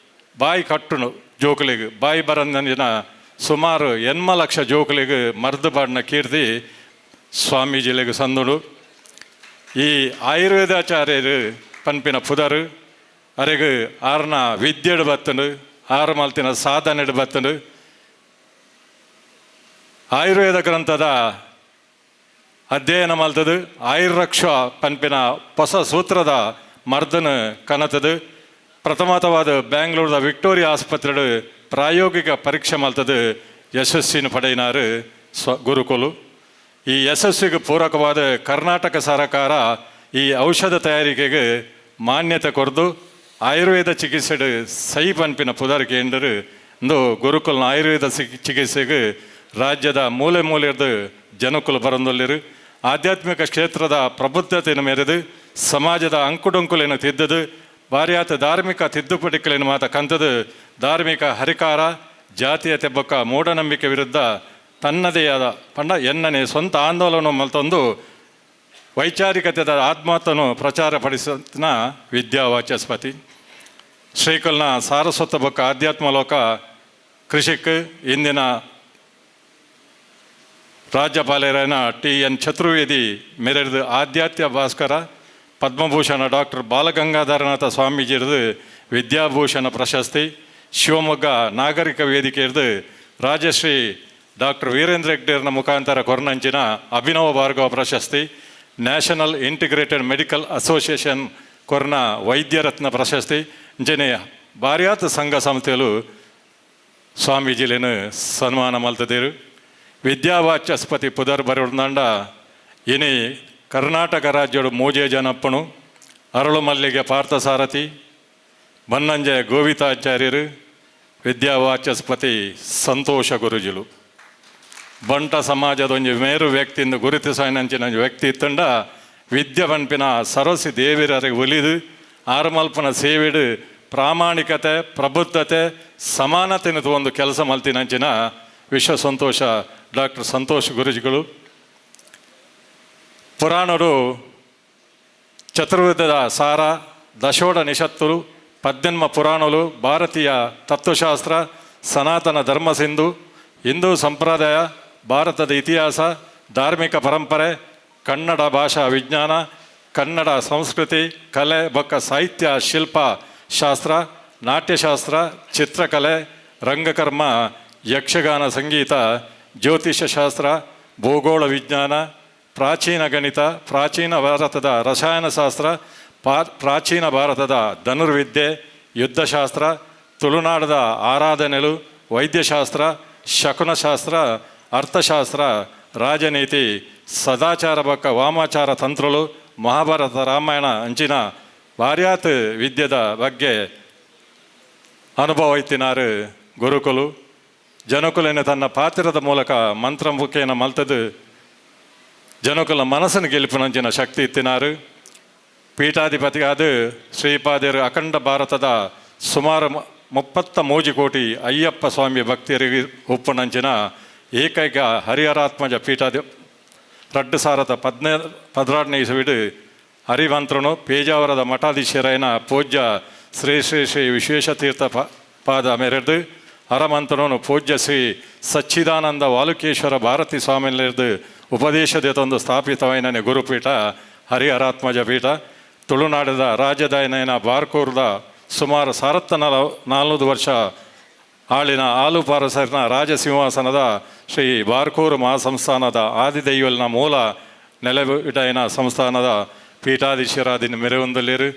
ಬಾಯಿ ಕಟ್ಟುನು ಜೋಕುಲಿಗೆ ಬಾಯಿ ಬರಂದಿನ ಸುಮಾರು 80 ಲಕ್ಷ ಜೋಕುಲಿಗೆ ಮರ್ದು ಬಾಡಿನ ಕೀರ್ತಿ ಸ್ವಾಮೀಜಿಲಿಗೆ ಸಂದುಡು. ಈ ಆಯುರ್ವೇದಾಚಾರ್ಯರು ಪನ್ಪಿನ ಪುದರು ಅರೆಗೆ ಆರ್ನ ವಿದ್ಯೆಡು ಬತ್ತನು ಆರು ಮಲ್ತಿನ ಸಾಧನೆಡು ಬತ್ತನು. ಆಯುರ್ವೇದ ಗ್ರಂಥದ ಅಧ್ಯಯನ ಮಲ್ತದು ಆಯುರ್ರಕ್ಷ ಪನ್ಪಿನ ಹೊಸ ಸೂತ್ರದ ಮರ್ದನ ಕನತದು. ಪ್ರಥಮತವಾದ ಬ್ಯಾಂಗ್ಳೂರ್ದ ವಿಕ್ಟೋರಿಯಾ ಆಸ್ಪತ್ರೆಡು ಪ್ರಾಯೋಗಿಕ ಪರೀಕ್ಷೆ ಮಲ್ತದು ಯಶಸ್ಸಿನ ಪಡೆಯಿನಾರು ಗುರುಕುಲು. ಈ ಯಶಸ್ಸಿಗೆ ಪೂರಕವಾದ ಕರ್ನಾಟಕ ಸರ್ಕಾರ ಈ ಔಷಧ ತಯಾರಿಕೆಗೆ ಮಾನ್ಯತೆ ಕೊರದು ಆಯುರ್ವೇದ ಚಿಕಿತ್ಸೆಡು ಸೈ ಪನ್ಪಿನ ಪುದರ್ ಕೇಂದ್ರ ಇಂದು ಗುರುಕುಲ್ನ ಆಯುರ್ವೇದ ಚಿಕಿತ್ಸೆಗೆ ರಾಜ್ಯದ ಮೂಲೆ ಮೂಲೆಯದು ಜನಕುಲು ಬರಂದೊಲ್ಲಿರು. ಆಧ್ಯಾತ್ಮಿಕ ಕ್ಷೇತ್ರದ ಪ್ರಬುದ್ಧತೆಯನ್ನು ಮೆರೆದು ಸಮಾಜದ ಅಂಕುಡೊಂಕುಲೇನು ತಿದ್ದದು ಬಾರಿಯಾತ ಧಾರ್ಮಿಕ ತಿದ್ದುಪಡಿಗಳನ್ನು ಮಾತ ಕಂತದು ಧಾರ್ಮಿಕ ಹರಿಕಾರ ಜಾತೀಯತೆ ಬೊಕ್ಕ ಮೂಢನಂಬಿಕೆ ವಿರುದ್ಧ ತನ್ನದೇ ಆದ ಪಂಡ ಎನ್ನನೆ ಸ್ವಂತ ಆಂದೋಲನ ಮಲ್ತೊಂದು ವೈಚಾರಿಕತೆದ ಆತ್ಮಹತ್ಯನು ಪ್ರಚಾರಪಡಿಸಿನ ವಿದ್ಯಾವಾಚಸ್ಪತಿ. ಶ್ರೀಕುಲ್ನ ಸಾರಸ್ವತ ಬೊಕ್ಕ ಆಧ್ಯಾತ್ಮ ಲೋಕ ಕೃಷಿಕ್ ಇಂದಿನ ರಾಜ್ಯಪಾಲರಾಯನ TN ಚತುರ್ವೇದಿ ಮೆರೆದು ಆಧ್ಯಾತ್ಮ ಭಾಸ್ಕರ ಪದ್ಮಭೂಷಣ ಡಾಕ್ಟರ್ ಬಾಲಗಂಗಾಧರನಾಥ ಸ್ವಾಮೀಜಿರದು ವಿದ್ಯಾಭೂಷಣ ಪ್ರಶಸ್ತಿ. ಶಿವಮೊಗ್ಗ ನಾಗರಿಕ ವೇದಿಕೆ ಇರ್ದು ರಾಜಶ್ರೀ ಡಾಕ್ಟರ್ ವೀರೇಂದ್ರ ಹೆಗ್ಡೇರ್ನ ಮುಖಾಂತರ ಕೊರ್ನಂಚಿನ ಅಭಿನವ ಭಾರ್ಗವ ಪ್ರಶಸ್ತಿ. ನ್ಯಾಷನಲ್ ಇಂಟಿಗ್ರೇಟೆಡ್ ಮೆಡಿಕಲ್ ಅಸೋಸಿಯೇಷನ್ ಕೊರ್ನ ವೈದ್ಯರತ್ನ ಪ್ರಶಸ್ತಿ. ಇಂಚನೆ ಬಾರಿಯಾತ ಸಂಘ ಸಂಸ್ಥೆಗಳು ಸ್ವಾಮೀಜಿಲೇನು ಸನ್ಮಾನ ಮಲ್ತದೇರು. ವಿದ್ಯಾವಾಚಸ್ಪತಿ ಪುದರ್ ಬರೋಡ್ನಂಡ ಇನಿ ಕರ್ನಾಟಕ ರಾಜ್ಯಡು ಮೋಜೆ ಜನಪ್ಪನು ಅರಳು ಮಲ್ಲಿಗೆ ಪಾರ್ಥಸಾರಥಿ ಬನ್ನಂಜೆ ಗೋವಿತಾಚಾರ್ಯರು ವಿದ್ಯಾವಾಚಸ್ಪತಿ ಸಂತೋಷ ಗುರುಜುಲು. ಬಂಟ ಸಮಾಜದ ಒಂದು ಮೇರು ವ್ಯಕ್ತಿಯಿಂದ ಗುರುತಿಸಂಚಿನ ವ್ಯಕ್ತಿ ಇತ್ತಂಡ ವಿದ್ಯೆ ಪನ್ಪಿನ ಸರಸಿ ದೇವಿರರಿಗೆ ಒಲಿದು ಆರುಮಲ್ಪನ ಸೇವೆಡು ಪ್ರಾಮಾಣಿಕತೆ ಪ್ರಬುದ್ಧತೆ ಸಮಾನತೆನ ಒಂದು ಕೆಲಸ ಮಲ್ತಿನಂಚಿನ ವಿಶ್ವ ಸಂತೋಷ ಡಾಕ್ಟರ್ ಸಂತೋಷ್ ಗುರುಜಿಗಳು. ಪುರಾಣರು ಚತುರ್ವೇದದ ಸಾರ ದಶೋಡ ನಿಷತ್ತುಲು 18 ಪುರಾಣಗಳು ಭಾರತೀಯ ತತ್ವಶಾಸ್ತ್ರ ಸನಾತನ ಧರ್ಮ ಸಿಂಧು ಹಿಂದೂ ಸಂಪ್ರದಾಯ ಭಾರತದ ಇತಿಹಾಸ ಧಾರ್ಮಿಕ ಪರಂಪರೆ ಕನ್ನಡ ಭಾಷಾ ವಿಜ್ಞಾನ ಕನ್ನಡ ಸಂಸ್ಕೃತಿ ಕಲೆ ಬೊಕ್ಕ ಸಾಹಿತ್ಯ ಶಿಲ್ಪ ಶಾಸ್ತ್ರ ನಾಟ್ಯಶಾಸ್ತ್ರ ಚಿತ್ರಕಲೆ ರಂಗಕರ್ಮ ಯಕ್ಷಗಾನ ಸಂಗೀತ ಜ್ಯೋತಿಷ್ಯ ಶಾಸ್ತ್ರ ಭೂಗೋಳ ವಿಜ್ಞಾನ ಪ್ರಾಚೀನ ಗಣಿತ ಪ್ರಾಚೀನ ಭಾರತದ ರಸಾಯನಶಾಸ್ತ್ರ ಪ್ರಾಚೀನ ಭಾರತದ ಧನುರ್ವಿದ್ಯೆ ಯುದ್ಧಶಾಸ್ತ್ರ ತುಳುನಾಡದ ಆರಾಧನೆಗಳು ವೈದ್ಯಶಾಸ್ತ್ರ ಶಕುನಶಾಸ್ತ್ರ ಅರ್ಥಶಾಸ್ತ್ರ ರಾಜನೀತಿ ಸದಾಚಾರ ಬೊಕ್ಕ ವಾಮಾಚಾರ ತಂತ್ರಗಳು ಮಹಾಭಾರತ ರಾಮಾಯಣ ಅಂಚಿನ ಭಾರ್ಯಾತ್ ವಿದ್ಯೆದ ಬಗ್ಗೆ ಅನುಭವ ಇತ್ತಿನಾರು ಗುರುಕುಲು. ಜನಕುಲನ ತನ್ನ ಪಾತ್ರದ ಮೂಲಕ ಮಂತ್ರಮುಖೇನ ಮಲ್ತದು ಜನಕುಲ ಮನಸ್ಸನ್ನು ಗೆಲುಪಿನಂಚಿನ ಶಕ್ತಿ ಇತ್ತಿನಾರು. ಪೀಠಾಧಿಪತಿಯಾದ ಶ್ರೀಪಾದರು ಅಖಂಡ ಭಾರತದ ಸುಮಾರು 33 ಕೋಟಿ ಅಯ್ಯಪ್ಪ ಸ್ವಾಮಿ ಭಕ್ತರಿಗೆ ಉಪ್ಪುನಂಚಿನ ಏಕೈಕ ಹರಿಹರಾತ್ಮಜ 2016 ಇಸವಿಡು ಹರಿವಂತ್ರನು ಪೇಜಾವರದ ಮಠಾಧೀಶರಾಯನ ಪೂಜ್ಯ ಶ್ರೀ ಶ್ರೀ ಶ್ರೀ ವಿಶ್ವೇಶತೀರ್ಥ ಪಾದ ಮೆರೆದು ಹರಮಂತ್ರನು ಪೂಜ್ಯ ಶ್ರೀ ಸಚ್ಚಿದಾನಂದ ವಾಲುಕೇಶ್ವರ ಭಾರತಿ ಸ್ವಾಮಿಯಲ್ಲಿದ್ದು ಉಪದೇಶದೊಂದು ಸ್ಥಾಪಿತವಾಯಿನ ಗುರುಪೀಠ ಹರಿಹರಾತ್ಮಜ ಪೀಠ ತುಳುನಾಡದ ರಾಜಧಾನಿಯ ಬಾರ್ಕೂರದ ಸುಮಾರು 4 ವರ್ಷ ಆಳಿನ ಆಲುಪಾರಸರಿನ ರಾಜಸಿಂಹಾಸನದ ಶ್ರೀ ಬಾರ್ಕೂರು ಮಹಾಸಂಸ್ಥಾನದ ಆದಿದೈವಲ್ನ ಮೂಲ ನೆಲೆಬಿಡೈನ ಸಂಸ್ಥಾನದ ಪೀಠಾಧೀಶರಾದಿನ ಮೆರೆಯೊಂದಲ್ಲಿರು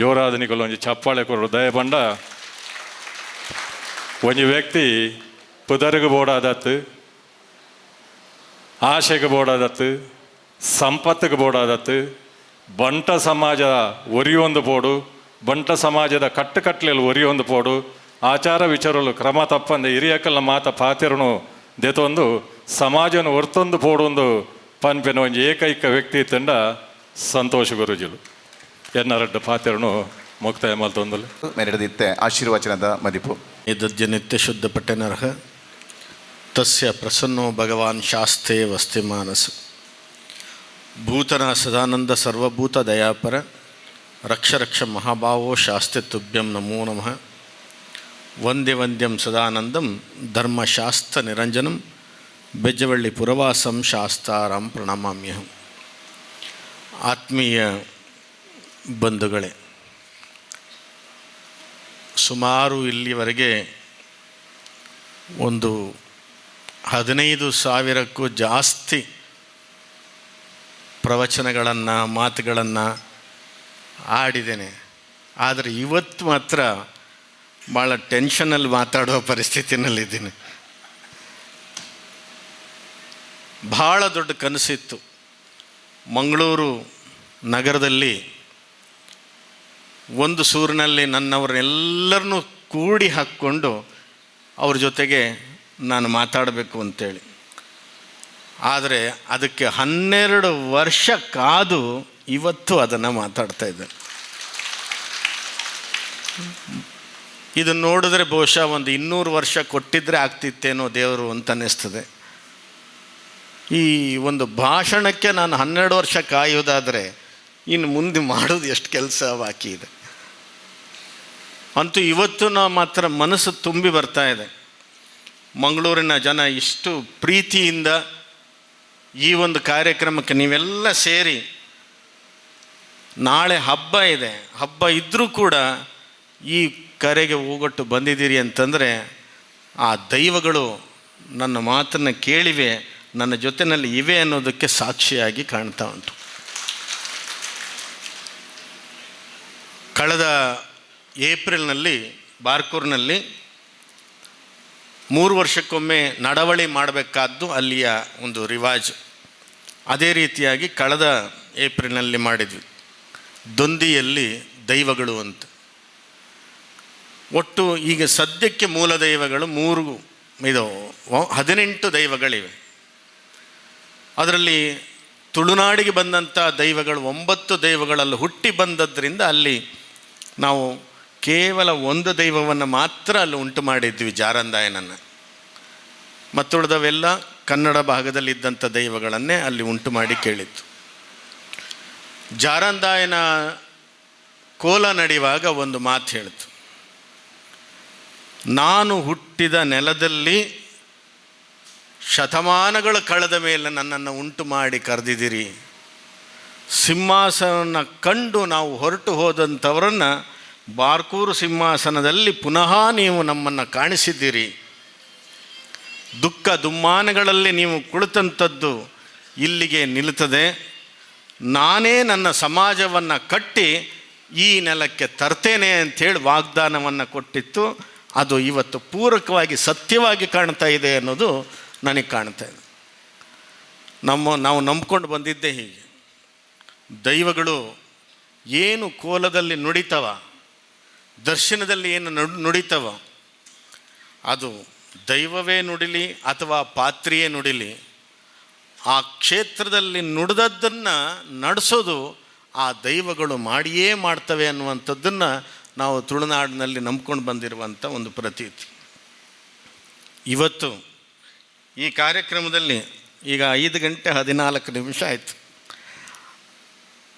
ಜೋರಾದನಿಗಳು ಒಂಜಿ ಚಪ್ಪಾಳೆ ಕೊರಡು ದಯಪಂಡ ಒಂಜಿ ವ್ಯಕ್ತಿ ಪುದರ್ಗೆ ಬೋಡಾದತ್ತು, ಆಶೆಗೆ ಬೋಡಾದತ್ತು, ಸಂಪತ್ತಿಗೆ ಬೋಡಾದತ್ತು, ಬಂಟ ಸಮಾಜ ಒರಿಯೊಂದು ಪೋಡು, ಬಂಟ ಸಮಾಜದ ಕಟ್ಟುಕಟ್ಲೆಯಲ್ಲಿ ಒರಿಯೊಂದು ಪೋಡು, ಆಚಾರ ವಿಚಾರಗಳು ಕ್ರಮ ತಪ್ಪಂದೆ ಹಿರಿಯಕಲ್ನ ಮಾತ ಪಾತಿರನು ದೆತೊಂದು ಸಮಾಜನ ಹೊರ್ತೊಂದು ಪೋಡೊಂದು ಪನ್ಪೆನ ಒಂಜಿ ಏಕೈಕ ವ್ಯಕ್ತಿ ತಂಡ ಸಂತೋಷ ಗುರುಜಿಲು ಎನ್ನರಡ್ಡು ಪಾತಿರನು ಮುಕ್ತಾಯ ಮಲ್ತೊಂದಲು ಮೆರೆದಿತ್ತೆ ಆಶೀರ್ವಚನದ ಮದಿಪು. ಯದದ್ಯ ನಿತ್ಯ ಶುದ್ಧ ಪಠನರ್ಹ ತಸ್ಯ ಪ್ರಸನ್ನೋ ಭಗವಾನ್ ಶಾಸ್ತೆ ವಸ್ತಿ ಮಾನಸ ಭೂತನ ಸದಾನಂದ ಸರ್ವಭೂತ ದಯಾಪರ ರಕ್ಷ ರಕ್ಷ ಮಹಾಭಾವೋ ಶಾಸ್ತೆ ತುಭ್ಯಂ ನಮೋ ನಮಃ ವಂದ್ಯ ವಂದ್ಯಂ ಸದಾನಂದಂ ಧರ್ಮಶಾಸ್ತ್ರ ನಿರಂಜನಂ ಬೆಜ್ಜವಳ್ಳಿ ಪುರವಾಸಂ ಶಾಸ್ತಾರಾಂ ಪ್ರಣಮಾಮ್ಯಹಂ. ಆತ್ಮೀಯ ಬಂಧುಗಳೇ, ಸುಮಾರು ಇಲ್ಲಿವರೆಗೆ ಒಂದು 15,000ಕ್ಕೂ ಜಾಸ್ತಿ ಪ್ರವಚನಗಳನ್ನು ಮಾತುಗಳನ್ನು ಆಡಿದ್ದೇನೆ. ಆದರೆ ಇವತ್ತು ಮಾತ್ರ ಭಾಳ ಟೆನ್ಷನಲ್ಲಿ ಮಾತಾಡುವ ಪರಿಸ್ಥಿತಿನಲ್ಲಿದ್ದೀನಿ. ಭಾಳ ದೊಡ್ಡ ಕನಸಿತ್ತು. ಮಂಗಳೂರು ನಗರದಲ್ಲಿ ಒಂದು ಸೂರಿನಲ್ಲಿ ನನ್ನವರೆಲ್ಲರನ್ನೂ ಕೂಡಿ ಹಾಕ್ಕೊಂಡು ಅವ್ರ ಜೊತೆಗೆ ನಾನು ಮಾತಾಡಬೇಕು ಅಂತೇಳಿ. ಆದರೆ ಅದಕ್ಕೆ 12 ವರ್ಷ ಕಾದು ಇವತ್ತು ಅದನ್ನು ಮಾತಾಡ್ತಾ ಇದ್ದೇನೆ. ಇದನ್ನು ನೋಡಿದ್ರೆ ಬಹುಶಃ ಒಂದು 200 ವರ್ಷ ಕೊಟ್ಟಿದ್ದರೆ ಆಗ್ತಿತ್ತೇನೋ ದೇವರು ಅಂತ ಅನ್ನಿಸ್ತದೆ. ಈ ಒಂದು ಭಾಷಣಕ್ಕೆ ನಾನು 12 ವರ್ಷ ಕಾಯೋದಾದರೆ ಇನ್ನು ಮುಂದೆ ಮಾಡೋದು ಎಷ್ಟು ಕೆಲಸ ಬಾಕಿ ಇದೆ. ಅಂತೂ ಇವತ್ತು ನಾವು ಮಾತ್ರ ಮನಸ್ಸು ತುಂಬಿ ಬರ್ತಾ ಇದೆ. ಮಂಗಳೂರಿನ ಜನ ಇಷ್ಟು ಪ್ರೀತಿಯಿಂದ ಈ ಒಂದು ಕಾರ್ಯಕ್ರಮಕ್ಕೆ ನೀವೆಲ್ಲ ಸೇರಿ, ನಾಳೆ ಹಬ್ಬ ಇದೆ, ಹಬ್ಬ ಇದ್ದರೂ ಕೂಡ ಈ ಕರೆಗೆ ಹೋಗೊಟ್ಟು ಬಂದಿದ್ದೀರಿ ಅಂತಂದರೆ ಆ ದೈವಗಳು ನನ್ನ ಮಾತನ್ನು ಕೇಳಿವೆ, ನನ್ನ ಜೊತೆಯಲ್ಲಿ ಇವೆ ಅನ್ನೋದಕ್ಕೆ ಸಾಕ್ಷಿಯಾಗಿ ಕಾಣ್ತಾ ಉಂಟು. ಕಳೆದ ಏಪ್ರಿಲ್ನಲ್ಲಿ ಬಾರ್ಕೂರಿನಲ್ಲಿ 3 ವರ್ಷಕ್ಕೊಮ್ಮೆ ನಡವಳಿ ಮಾಡಬೇಕಾದ್ದು ಅಲ್ಲಿಯ ಒಂದು ರಿವಾಜ್. ಅದೇ ರೀತಿಯಾಗಿ ಕಳೆದ ಏಪ್ರಿಲ್ನಲ್ಲಿ ಮಾಡಿದ್ವಿ. ದೊಂದಿಯಲ್ಲಿ ದೈವಗಳು ಅಂತ. ಒಟ್ಟು ಈಗ ಸದ್ಯಕ್ಕೆ ಮೂಲ ದೈವಗಳು 18 ದೈವಗಳಿವೆ. ಅದರಲ್ಲಿ ತುಳುನಾಡಿಗೆ ಬಂದಂಥ ದೈವಗಳು 9 ದೈವಗಳಲ್ಲಿ ಹುಟ್ಟಿ ಬಂದದ್ರಿಂದ ಅಲ್ಲಿ ನಾವು ಕೇವಲ ಒಂದು ದೈವವನ್ನು ಮಾತ್ರ ಅಲ್ಲಿ ಉಂಟು ಮಾಡಿದ್ವಿ, ಜಾರಂದಾಯನನ್ನು. ಮತ್ತುಳಿದವೆಲ್ಲ ಕನ್ನಡ ಭಾಗದಲ್ಲಿದ್ದಂಥ ದೈವಗಳನ್ನೇ ಅಲ್ಲಿ ಉಂಟು ಮಾಡಿ ಕೇಳಿತ್ತು. ಜಾರಂದಾಯನ ಕೋಲ ನಡೆಯುವಾಗ ಒಂದು ಮಾತು ಹೇಳಿತು, ನಾನು ಹುಟ್ಟಿದ ನೆಲದಲ್ಲಿ ಶತಮಾನಗಳು ಕಳೆದ ಮೇಲೆ ನನ್ನನ್ನು ಉಂಟು ಮಾಡಿ ಕರೆದಿದ್ದೀರಿ. ಸಿಂಹಾಸನ ಕಂಡು ನಾವು ಹೊರಟು ಹೋದಂಥವರನ್ನು ಬಾರ್ಕೂರು ಸಿಂಹಾಸನದಲ್ಲಿ ಪುನಃ ನೀವು ನಮ್ಮನ್ನು ಕಾಣಿಸಿದ್ದೀರಿ. ದುಃಖ ದುಮ್ಮಾನಗಳಲ್ಲಿ ನೀವು ಕುಳಿತಂಥದ್ದು ಇಲ್ಲಿಗೆ ನಿಲ್ಲುತ್ತದೆ. ನಾನೇ ನನ್ನ ಸಮಾಜವನ್ನು ಕಟ್ಟಿ ಈ ನೆಲಕ್ಕೆ ತರ್ತೇನೆ ಅಂಥೇಳಿ ವಾಗ್ದಾನವನ್ನು ಕೊಟ್ಟಿತ್ತು. ಅದು ಇವತ್ತು ಪೂರಕವಾಗಿ ಸತ್ಯವಾಗಿ ಕಾಣ್ತಾ ಇದೆ ಅನ್ನೋದು ನನಗೆ ಕಾಣ್ತಾ ಇದೆ. ನಾವು ನಂಬ್ಕೊಂಡು ಬಂದಿದ್ದೇ ಹೀಗೆ. ದೈವಗಳು ಏನು ಕೋಲದಲ್ಲಿ ನುಡಿತವ, ದರ್ಶನದಲ್ಲಿ ಏನು ನುಡಿತವ, ಅದು ದೈವವೇ ನುಡಿಲಿ ಅಥವಾ ಪಾತ್ರಿಯೇ ನುಡಿಲಿ, ಆ ಕ್ಷೇತ್ರದಲ್ಲಿ ನುಡಿದದ್ದನ್ನು ನಡೆಸೋದು ಆ ದೈವಗಳು ಮಾಡಿಯೇ ಮಾಡ್ತವೆ ಅನ್ನುವಂಥದ್ದನ್ನು ನಾವು ತುಳುನಾಡಿನಲ್ಲಿ ನಂಬ್ಕೊಂಡು ಬಂದಿರುವಂಥ ಒಂದು ಪ್ರತೀತಿ. ಇವತ್ತು ಈ ಕಾರ್ಯಕ್ರಮದಲ್ಲಿ ಈಗ 5:14 ಆಯಿತು.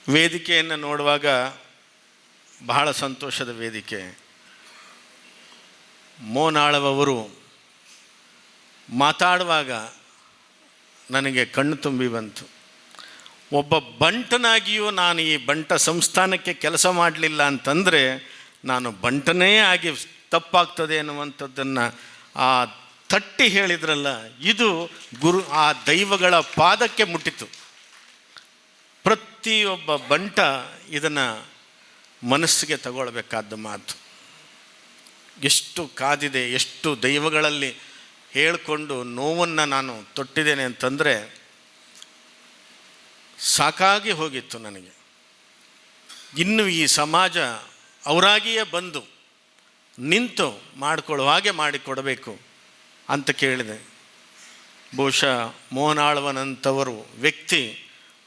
ವೇದಿಕೆಯನ್ನು ನೋಡುವಾಗ ಬಹಳ ಸಂತೋಷದ ವೇದಿಕೆ. ಮೋನಾಳವರು ಮಾತಾಡುವಾಗ ನನಗೆ ಕಣ್ಣು ತುಂಬಿ ಬಂತು. ಒಬ್ಬ ಬಂಟನಾಗಿಯೂ ನಾನು ಈ ಬಂಟ ಸಂಸ್ಥಾನಕ್ಕೆ ಕೆಲಸ ಮಾಡಲಿಲ್ಲ ಅಂತಂದರೆ ನಾನು ಬಂಟನೇ ಆಗಿ ತಪ್ಪಾಗ್ತದೆ ಅನ್ನುವಂಥದ್ದನ್ನು ಆ ತಟ್ಟಿ ಹೇಳಿದ್ರಲ್ಲ, ಇದು ಆ ದೈವಗಳ ಪಾದಕ್ಕೆ ಮುಟ್ಟಿತು. ಪ್ರತಿಯೊಬ್ಬ ಬಂಟ ಇದನ್ನು ಮನಸ್ಸಿಗೆ ತಗೊಳ್ಬೇಕಾದ ಮಾತು. ಎಷ್ಟು ಕಾದಿದೆ, ಎಷ್ಟು ದೈವಗಳಲ್ಲಿ ಹೇಳಿಕೊಂಡು ನೋವನ್ನು ನಾನು ತೊಟ್ಟಿದ್ದೇನೆ ಅಂತಂದರೆ ಸಾಕಾಗಿ ಹೋಗಿತ್ತು ನನಗೆ. ಇನ್ನು ಈ ಸಮಾಜ ಅವರಾಗಿಯೇ ಬಂದು ನಿಂತು ಮಾಡಿಕೊಳ್ಳುವ ಹಾಗೆ ಮಾಡಿಕೊಡಬೇಕು ಅಂತ ಕೇಳಿದೆ. ಬಹುಶಃ ಮೋಹನಾಳ್ವನಂಥವರು ವ್ಯಕ್ತಿ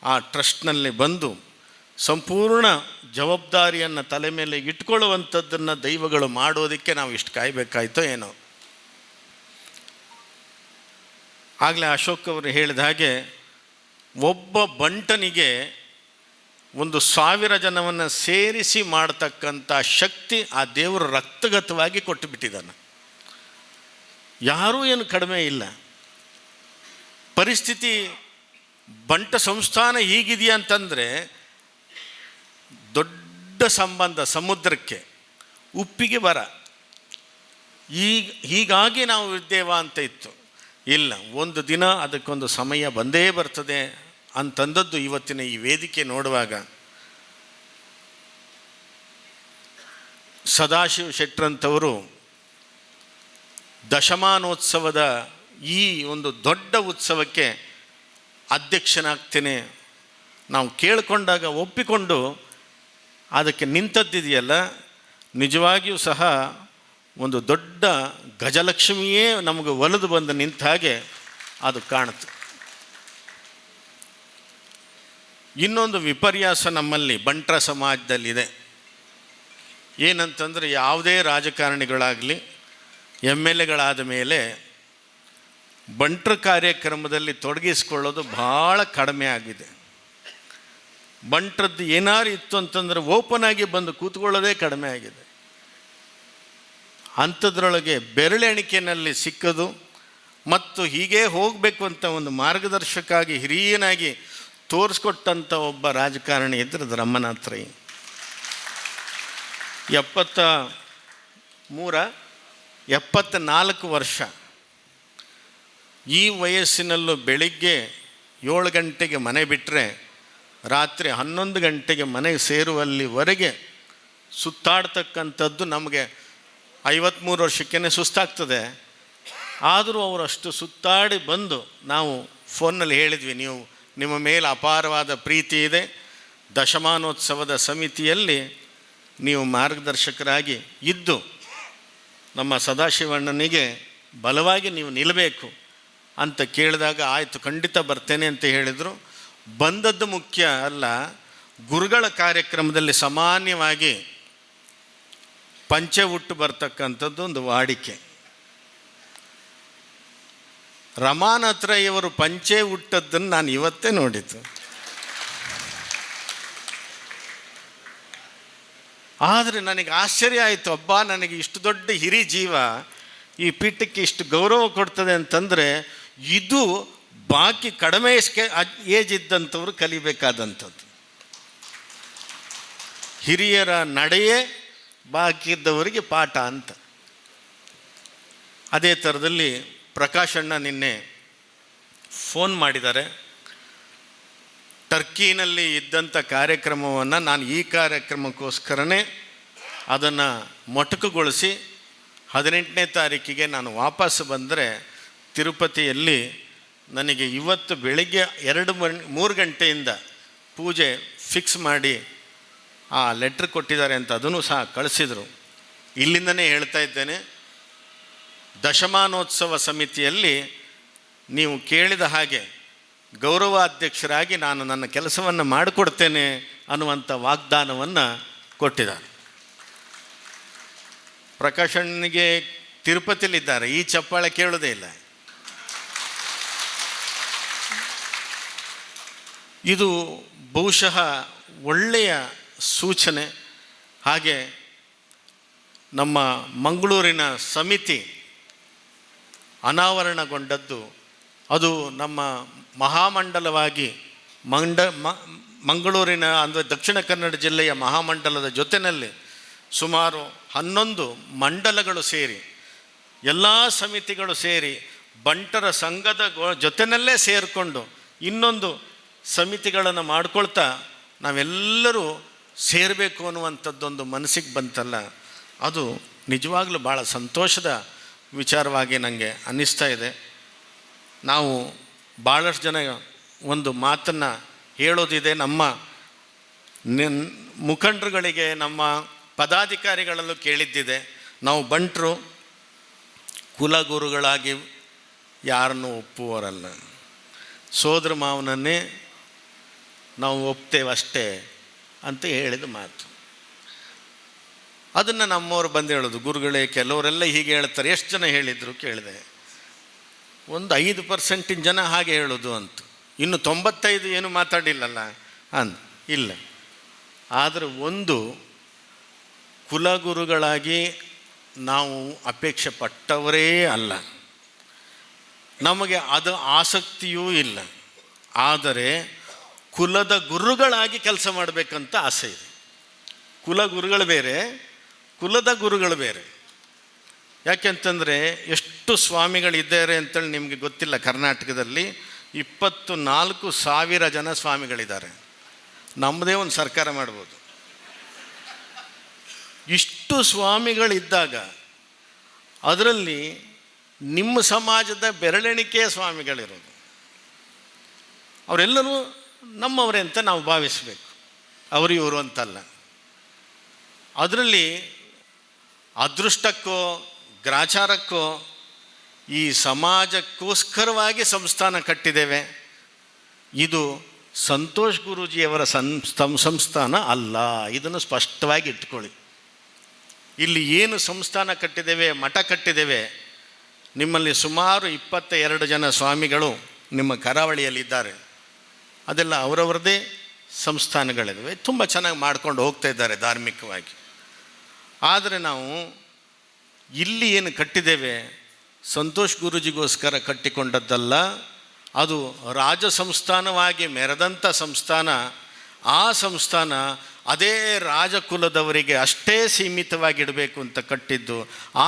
ಆ ಟ್ರಸ್ಟ್ನಲ್ಲಿ ಬಂದು ಸಂಪೂರ್ಣ ಜವಾಬ್ದಾರಿಯನ್ನು ತಲೆ ಮೇಲೆ ಇಟ್ಕೊಳ್ಳುವಂಥದ್ದನ್ನು ದೈವಗಳು ಮಾಡೋದಕ್ಕೆ ನಾವು ಇಷ್ಟು ಕಾಯಬೇಕಾಯ್ತೋ ಏನೋ. ಆಗಲೇ ಅಶೋಕ್ ಅವರು ಹೇಳಿದ ಹಾಗೆ ಒಬ್ಬ ಬಂಟನಿಗೆ 1,000 ಜನವನ್ನು ಸೇರಿಸಿ ಮಾಡತಕ್ಕಂಥ ಶಕ್ತಿ ಆ ದೇವರು ರಕ್ತಗತವಾಗಿ ಕೊಟ್ಟು ಬಿಟ್ಟಿದ್ದಾನೆ. ಯಾರೂ ಏನು ಕಡಿಮೆ ಇಲ್ಲ. ಪರಿಸ್ಥಿತಿ ಬಂಟ ಸಂಸ್ಥಾನ ಹೀಗಿದೆಯಾ ಅಂತಂದರೆ ದೊಡ್ಡ ಸಂಬಂಧ ಸಮುದ್ರಕ್ಕೆ, ಉಪ್ಪಿಗೆ ಬರ, ಹೀಗಾಗಿ ನಾವು ಇದ್ದೇವಾ ಅಂತ ಇತ್ತು. ಇಲ್ಲ, ಒಂದು ದಿನ ಅದಕ್ಕೊಂದು ಸಮಯ ಬಂದೇ ಬರ್ತದೆ ಅಂತಂದದ್ದು ಇವತ್ತಿನ ಈ ವೇದಿಕೆ ನೋಡುವಾಗ. ಸದಾಶಿವ ಶೆಟ್ಟರಂಥವರು ದಶಮಾನೋತ್ಸವದ ಈ ಒಂದು ದೊಡ್ಡ ಉತ್ಸವಕ್ಕೆ ಅಧ್ಯಕ್ಷನಾಗ್ತೇನೆ ನಾವು ಕೇಳಿಕೊಂಡಾಗ ಒಪ್ಪಿಕೊಂಡು ಅದಕ್ಕೆ ನಿಂತದ್ದಿದೆಯಲ್ಲ, ನಿಜವಾಗಿಯೂ ಸಹ ಒಂದು ದೊಡ್ಡ ಗಜಲಕ್ಷ್ಮಿಯೇ ನಮಗೆ ಒಲಿದು ಬಂದು ನಿಂತ ಹಾಗೆ ಅದು ಕಾಣುತ್ತೆ. ಇನ್ನೊಂದು ವಿಪರ್ಯಾಸ ನಮ್ಮಲ್ಲಿ ಬಂಟ್ರ ಸಮಾಜದಲ್ಲಿದೆ. ಏನಂತಂದರೆ ಯಾವುದೇ ರಾಜಕಾರಣಿಗಳಾಗಲಿ MLAಗಳಾದ ಮೇಲೆ ಬಂಟ್ರ ಕಾರ್ಯಕ್ರಮದಲ್ಲಿ ತೊಡಗಿಸ್ಕೊಳ್ಳೋದು ಭಾಳ ಕಡಿಮೆ ಆಗಿದೆ. ಬಂಟ್ರದ್ದು ಏನಾರು ಇತ್ತು ಅಂತಂದರೆ ಓಪನ್ ಆಗಿ ಬಂದು ಕೂತ್ಕೊಳ್ಳೋದೇ ಕಡಿಮೆ ಆಗಿದೆ. ಅಂಥದ್ರೊಳಗೆ ಬೆರಳೆಣಿಕೆಯಲ್ಲಿ ಸಿಕ್ಕೋದು ಮತ್ತು ಹೀಗೆ ಹೋಗಬೇಕು ಅಂತ ಒಂದು ಮಾರ್ಗದರ್ಶಕಾಗಿ ಹಿರಿಯನಾಗಿ ತೋರಿಸ್ಕೊಟ್ಟಂಥ ಒಬ್ಬ ರಾಜಕಾರಣಿ ಇದ್ದರೆ ಅದು ರಮನಾಥ್ ರೈ. 74 ವರ್ಷ. ಈ ವಯಸ್ಸಿನಲ್ಲೂ ಬೆಳಿಗ್ಗೆ 7 ಗಂಟೆಗೆ ಮನೆ ಬಿಟ್ಟರೆ ರಾತ್ರಿ 11 ಗಂಟೆಗೆ ಮನೆಗೆ ಸೇರುವಲ್ಲಿವರೆಗೆ ಸುತ್ತಾಡ್ತಕ್ಕಂಥದ್ದು ನಮಗೆ 53 ವರ್ಷಕ್ಕೇ ಸುಸ್ತಾಗ್ತದೆ. ಆದರೂ ಅವರಷ್ಟು ಸುತ್ತಾಡಿ ಬಂದು ನಾವು ಫೋನ್ನಲ್ಲಿ ಹೇಳಿದ್ವಿ, ನಿಮ್ಮ ಮೇಲೆ ಅಪಾರವಾದ ಪ್ರೀತಿ ಇದೆ, ದಶಮಾನೋತ್ಸವದ ಸಮಿತಿಯಲ್ಲಿ ನೀವು ಮಾರ್ಗದರ್ಶಕರಾಗಿ ಇದ್ದು ನಮ್ಮ ಸದಾಶಿವಣ್ಣನಿಗೆ ಬಲವಾಗಿ ನೀವು ನಿಲ್ಲಬೇಕು ಅಂತ ಕೇಳಿದಾಗ ಆಯಿತು ಖಂಡಿತ ಬರ್ತೇನೆ ಅಂತ ಹೇಳಿದರು. ಬಂದದ್ದು ಮುಖ್ಯ ಅಲ್ಲ, ಗುರುಗಳ ಕಾರ್ಯಕ್ರಮದಲ್ಲಿ ಸಾಮಾನ್ಯವಾಗಿ ಪಂಚೆ ಉಟ್ಟು ಬರ್ತಕ್ಕಂಥದ್ದು ಒಂದು ವಾಡಿಕೆ. ರಮಾನಾಥ್ ರೈ ಅವರು ಪಂಚೆ ಉಟ್ಟದ್ದನ್ನು ನಾನು ಇವತ್ತೇ ನೋಡಿದ್ದು. ಆದರೆ ನನಗೆ ಆಶ್ಚರ್ಯ ಆಯಿತು, ಅಬ್ಬಾ ನನಗೆ ಇಷ್ಟು ದೊಡ್ಡ ಹಿರಿ ಜೀವ ಈ ಪೀಠಕ್ಕೆ ಇಷ್ಟು ಗೌರವ ಕೊಡ್ತದೆ ಅಂತಂದರೆ ಇದು ಬಾಕಿ ಕಡಿಮೆ ಏಜ್ ಇದ್ದಂಥವ್ರು ಕಲಿಬೇಕಾದಂಥದ್ದು. ಹಿರಿಯರ ನಡೆಯೇ ಬಾಕಿ ಇದ್ದವರಿಗೆ ಪಾಠ ಅಂತ. ಅದೇ ಥರದಲ್ಲಿ ಪ್ರಕಾಶಣ್ಣ ನಿನ್ನೆ ಫೋನ್ ಮಾಡಿದ್ದಾರೆ. ಟರ್ಕಿನಲ್ಲಿ ಇದ್ದಂಥ ಕಾರ್ಯಕ್ರಮವನ್ನು ನಾನು ಈ ಕಾರ್ಯಕ್ರಮಕ್ಕೋಸ್ಕರನೇ ಅದನ್ನು ಮೊಟಕುಗೊಳಿಸಿ 18ನೇ ತಾರೀಕಿಗೆ ನಾನು ವಾಪಸ್ ಬಂದರೆ ತಿರುಪತಿಯಲ್ಲಿ ನನಗೆ ಇವತ್ತು ಬೆಳಿಗ್ಗೆ 2-3 ಗಂಟೆಯಿಂದ ಪೂಜೆ ಫಿಕ್ಸ್ ಮಾಡಿ ಆ ಲೆಟ್ರ್ ಕೊಟ್ಟಿದ್ದಾರೆ ಅಂತ ಅದನ್ನು ಸಹ ಕಳಿಸಿದರು. ಇಲ್ಲಿಂದನೇ ಹೇಳ್ತಾ ಇದ್ದೇನೆ, ದಶಮಾನೋತ್ಸವ ಸಮಿತಿಯಲ್ಲಿ ನೀವು ಕೇಳಿದ ಹಾಗೆ ಗೌರವಾಧ್ಯಕ್ಷರಾಗಿ ನಾನು ನನ್ನ ಕೆಲಸವನ್ನು ಮಾಡಿಕೊಡ್ತೇನೆ ಅನ್ನುವಂಥ ವಾಗ್ದಾನವನ್ನು ಕೊಟ್ಟಿದ್ದಾರೆ. ಪ್ರಕಾಶಣ್ಣಿಗೆ ತಿರುಪತಿಲಿದ್ದಾರೆ, ಈ ಚಪ್ಪಾಳೆ ಕೇಳೋದೇ ಇಲ್ಲ. ಇದು ಬಹುಶಃ ಒಳ್ಳೆಯ ಸೂಚನೆ. ಹಾಗೆ ನಮ್ಮ ಮಂಗಳೂರಿನ ಸಮಿತಿ ಅನಾವರಣಗೊಂಡದ್ದು ಅದು ನಮ್ಮ ಮಹಾಮಂಡಲವಾಗಿ ಮಂಗಳೂರಿನ ಅಂದರೆ ದಕ್ಷಿಣ ಕನ್ನಡ ಜಿಲ್ಲೆಯ ಮಹಾಮಂಡಲದ ಜೊತೆಯಲ್ಲಿ ಸುಮಾರು 11 ಮಂಡಲಗಳು ಸೇರಿ, ಎಲ್ಲ ಸಮಿತಿಗಳು ಸೇರಿ, ಬಂಟರ ಸಂಘದ ಜೊತೆಯಲ್ಲೇ ಸೇರಿಕೊಂಡು ಇನ್ನೊಂದು ಸಮಿತಿಗಳನ್ನು ಮಾಡ್ಕೊಳ್ತಾ ನಾವೆಲ್ಲರೂ ಸೇರಬೇಕು ಅನ್ನುವಂಥದ್ದೊಂದು ಮನಸ್ಸಿಗೆ ಬಂತಲ್ಲ, ಅದು ನಿಜವಾಗ್ಲೂ ಭಾಳ ಸಂತೋಷದ ವಿಚಾರವಾಗಿ ನನಗೆ ಅನ್ನಿಸ್ತಾ ಇದೆ. ನಾವು ಭಾಳಷ್ಟು ಜನ ಒಂದು ಮಾತನ್ನು ಹೇಳೋದಿದೆ, ನಮ್ಮ ಮುಖಂಡರುಗಳಿಗೆ, ನಮ್ಮ ಪದಾಧಿಕಾರಿಗಳಲ್ಲೂ ಕೇಳಿದ್ದಿದೆ, ನಾವು ಬಂಟರು ಕುಲಗುರುಗಳಾಗಿ ಯಾರನ್ನು ಒಪ್ಪುವರಲ್ಲ, ಸೋದರ ಮಾವನನ್ನೇ ನಾವು ಒಪ್ತೇವಷ್ಟೇ ಅಂತ ಹೇಳಿದ ಮಾತು. ಅದನ್ನು ನಮ್ಮವ್ರು ಬಂದು ಹೇಳೋದು, ಗುರುಗಳೇ ಕೆಲವರೆಲ್ಲ ಹೀಗೆ ಹೇಳ್ತಾರೆ. ಎಷ್ಟು ಜನ ಹೇಳಿದರು ಕೇಳಿದೆ, ಒಂದು 5% ಜನ ಹಾಗೆ ಹೇಳೋದು ಅಂತ. ಇನ್ನು 95 ಏನು ಮಾತಾಡಿಲ್ಲಲ್ಲ ಇಲ್ಲ. ಆದರೆ ಒಂದು ಕುಲಗುರುಗಳಾಗಿ ನಾವು ಅಪೇಕ್ಷೆ ಪಟ್ಟವರೇ ಅಲ್ಲ, ನಮಗೆ ಅದು ಆಸಕ್ತಿಯೂ ಇಲ್ಲ. ಆದರೆ ಕುಲದ ಗುರುಗಳಾಗಿ ಕೆಲಸ ಮಾಡಬೇಕಂತ ಆಸೆ ಇದೆ. ಕುಲಗುರುಗಳು ಬೇರೆ, ಕುಲದ ಗುರುಗಳು ಬೇರೆ. ಯಾಕೆಂತಂದರೆ ಎಷ್ಟು ಸ್ವಾಮಿಗಳಿದ್ದಾರೆ ಅಂತೇಳಿ ನಿಮಗೆ ಗೊತ್ತಿಲ್ಲ. ಕರ್ನಾಟಕದಲ್ಲಿ 24,000 ಜನ ಸ್ವಾಮಿಗಳಿದ್ದಾರೆ. ನಮ್ಮದೇ ಒಂದು ಸರ್ಕಾರ ಮಾಡ್ಬೋದು. ಇಷ್ಟು ಸ್ವಾಮಿಗಳಿದ್ದಾಗ ಅದರಲ್ಲಿ ನಿಮ್ಮ ಸಮಾಜದ ಬೆರಳೆಣಿಕೆಯ ಸ್ವಾಮಿಗಳಿರೋದು. ಅವರೆಲ್ಲರೂ ನಮ್ಮವರೇ ಅಂತ ನಾವು ಭಾವಿಸಬೇಕು, ಅವರು ಇವರು ಅಂತಲ್ಲ. ಅದರಲ್ಲಿ ಅದೃಷ್ಟಕ್ಕೋ ಗ್ರಾಚಾರಕ್ಕೋ ಈ ಸಮಾಜಕ್ಕೋಸ್ಕರವಾಗಿ ಸಂಸ್ಥಾನ ಕಟ್ಟಿದ್ದೇವೆ. ಇದು ಸಂತೋಷ್ ಗುರೂಜಿಯವರ ಸಂಸ್ಥಾನ ಅಲ್ಲ, ಇದನ್ನು ಸ್ಪಷ್ಟವಾಗಿ ಇಟ್ಕೊಳ್ಳಿ. ಇಲ್ಲಿ ಏನು ಸಂಸ್ಥಾನ ಕಟ್ಟಿದ್ದೇವೆ, ಮಠ ಕಟ್ಟಿದ್ದೇವೆ, ನಿಮ್ಮಲ್ಲಿ ಸುಮಾರು 22 ಜನ ಸ್ವಾಮಿಗಳು ನಿಮ್ಮ ಕರಾವಳಿಯಲ್ಲಿದ್ದಾರೆ. ಅದೆಲ್ಲ ಅವರವರದೇ ಸಂಸ್ಥಾನಗಳಿವೆ, ತುಂಬ ಚೆನ್ನಾಗಿ ಮಾಡ್ಕೊಂಡು ಹೋಗ್ತಾ ಇದ್ದಾರೆ ಧಾರ್ಮಿಕವಾಗಿ. ಆದರೆ ನಾವು ಇಲ್ಲಿ ಏನು ಕಟ್ಟಿದ್ದೇವೆ ಸಂತೋಷ್ ಗುರೂಜಿಗೋಸ್ಕರ ಕಟ್ಟಿಕೊಂಡದ್ದಲ್ಲ, ಅದು ರಾಜ ಸಂಸ್ಥಾನವಾಗಿ ಮೆರೆದಂಥ ಸಂಸ್ಥಾನ. ಆ ಸಂಸ್ಥಾನ ಅದೇ ರಾಜಕುಲದವರಿಗೆ ಅಷ್ಟೇ ಸೀಮಿತವಾಗಿಡಬೇಕು ಅಂತ ಕಟ್ಟಿದ್ದು.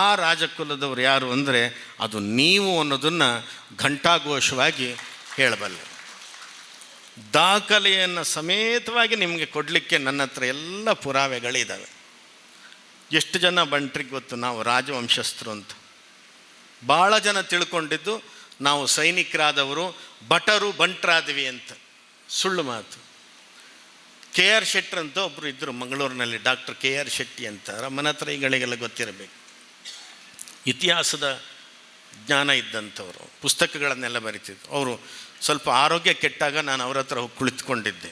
ಆ ರಾಜಕುಲದವರು ಯಾರು ಅಂದರೆ ಅದು ನೀವು ಅನ್ನೋದನ್ನು ಘಂಟಾಘೋಷವಾಗಿ ಹೇಳಬಲ್ಲೆ. ದಾಖಲೆಯನ್ನು ಸಮೇತವಾಗಿ ನಿಮಗೆ ಕೊಡಲಿಕ್ಕೆ ನನ್ನ ಹತ್ರ ಎಲ್ಲ ಪುರಾವೆಗಳಿದ್ದಾವೆ. ಎಷ್ಟು ಜನ ಬಂಟ್ರಿಗೆ ಗೊತ್ತು ನಾವು ರಾಜವಂಶಸ್ಥರು ಅಂತ? ಭಾಳ ಜನ ತಿಳ್ಕೊಂಡಿದ್ದು ನಾವು ಸೈನಿಕರಾದವರು, ಭಟರು ಬಂಟ್ರಾದ್ವಿ ಅಂತ. ಸುಳ್ಳು ಮಾತು. KR ಶೆಟ್ಟರ್ ಅಂತ ಒಬ್ಬರು ಇದ್ದರು ಮಂಗಳೂರಿನಲ್ಲಿ, ಡಾಕ್ಟರ್ KR ಶೆಟ್ಟಿ ಅಂತ. ರಮ್ಮನ ಹತ್ರ ಈಗಳಿಗೆಲ್ಲ ಗೊತ್ತಿರಬೇಕು. ಇತಿಹಾಸದ ಜ್ಞಾನ ಇದ್ದಂಥವರು, ಪುಸ್ತಕಗಳನ್ನೆಲ್ಲ ಬರಿತಿದ್ರು. ಅವರು ಸ್ವಲ್ಪ ಆರೋಗ್ಯ ಕೆಟ್ಟಾಗ ನಾನು ಅವ್ರ ಹತ್ರ ಹೋಗಿ ಕುಳಿತುಕೊಂಡಿದ್ದೆ.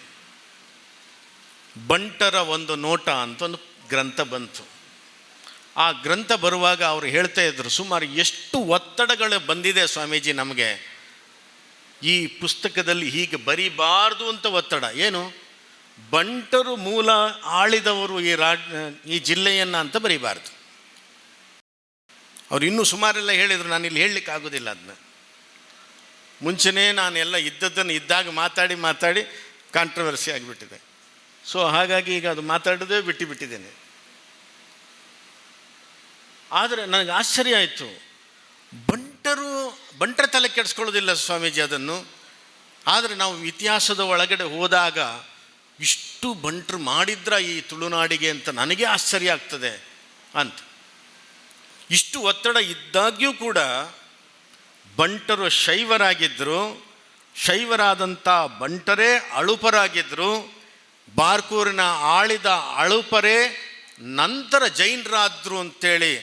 ಬಂಟರ ಒಂದು ನೋಟ ಅಂತ ಒಂದು ಗ್ರಂಥ ಬಂತು. ಆ ಗ್ರಂಥ ಬರುವಾಗ ಅವರು ಹೇಳ್ತಾ ಇದ್ರು, ಸುಮಾರು ಎಷ್ಟು ಒತ್ತಡಗಳು ಬಂದಿದೆ ಸ್ವಾಮೀಜಿ ನಮಗೆ, ಈ ಪುಸ್ತಕದಲ್ಲಿ ಹೀಗೆ ಬರೀಬಾರ್ದು ಅಂತ ಒತ್ತಡ. ಏನು? ಬಂಟರು ಮೂಲ ಆಳಿದವರು ಈ ಜಿಲ್ಲೆಯನ್ನು ಅಂತ ಬರೀಬಾರ್ದು. ಅವ್ರು ಇನ್ನೂ ಸುಮಾರೆಲ್ಲ ಹೇಳಿದರು, ನಾನು ಇಲ್ಲಿ ಹೇಳಲಿಕ್ಕೆ ಆಗೋದಿಲ್ಲ ಅದನ್ನ. ಮುಂಚೆನೇ ನಾನು ಎಲ್ಲ ಇದ್ದದ್ದನ್ನು ಇದ್ದಾಗ ಮಾತಾಡಿ ಕಾಂಟ್ರವರ್ಸಿ ಆಗಿಬಿಟ್ಟಿದೆ. ಸೊ ಹಾಗಾಗಿ ಈಗ ಅದು ಮಾತಾಡೋದೇ ಬಿಟ್ಟಿದ್ದೇನೆ. ಆದರೆ ನನಗೆ ಆಶ್ಚರ್ಯ ಆಯಿತು, ಬಂಟರ ತಲೆ ಕೆಡಿಸ್ಕೊಳ್ಳೋದಿಲ್ಲ ಸ್ವಾಮೀಜಿ ಅದನ್ನು. ಆದರೆ ನಾವು ಇತಿಹಾಸದ ಒಳಗಡೆ ಹೋದಾಗ ಇಷ್ಟು ಬಂಟರು ಮಾಡಿದ್ರ ಈ ತುಳುನಾಡಿಗೆ ಅಂತ ನನಗೆ ಆಶ್ಚರ್ಯ ಆಗ್ತದೆ ಅಂತ. ಇಷ್ಟು ಒತ್ತಡ ಇದ್ದಾಗ್ಯೂ ಕೂಡ ಬಂಟರು ಶೈವರಾಗಿದ್ದರು. ಶೈವರಾದಂಥ ಬಂಟರೇ ಅಳುಪರಾಗಿದ್ದರು. ಬಾರ್ಕೂರಿನ ಆಳಿದ ಅಳುಪರೇ ನಂತರ ಜೈನರಾದ್ರು ಅಂತೇಳಿ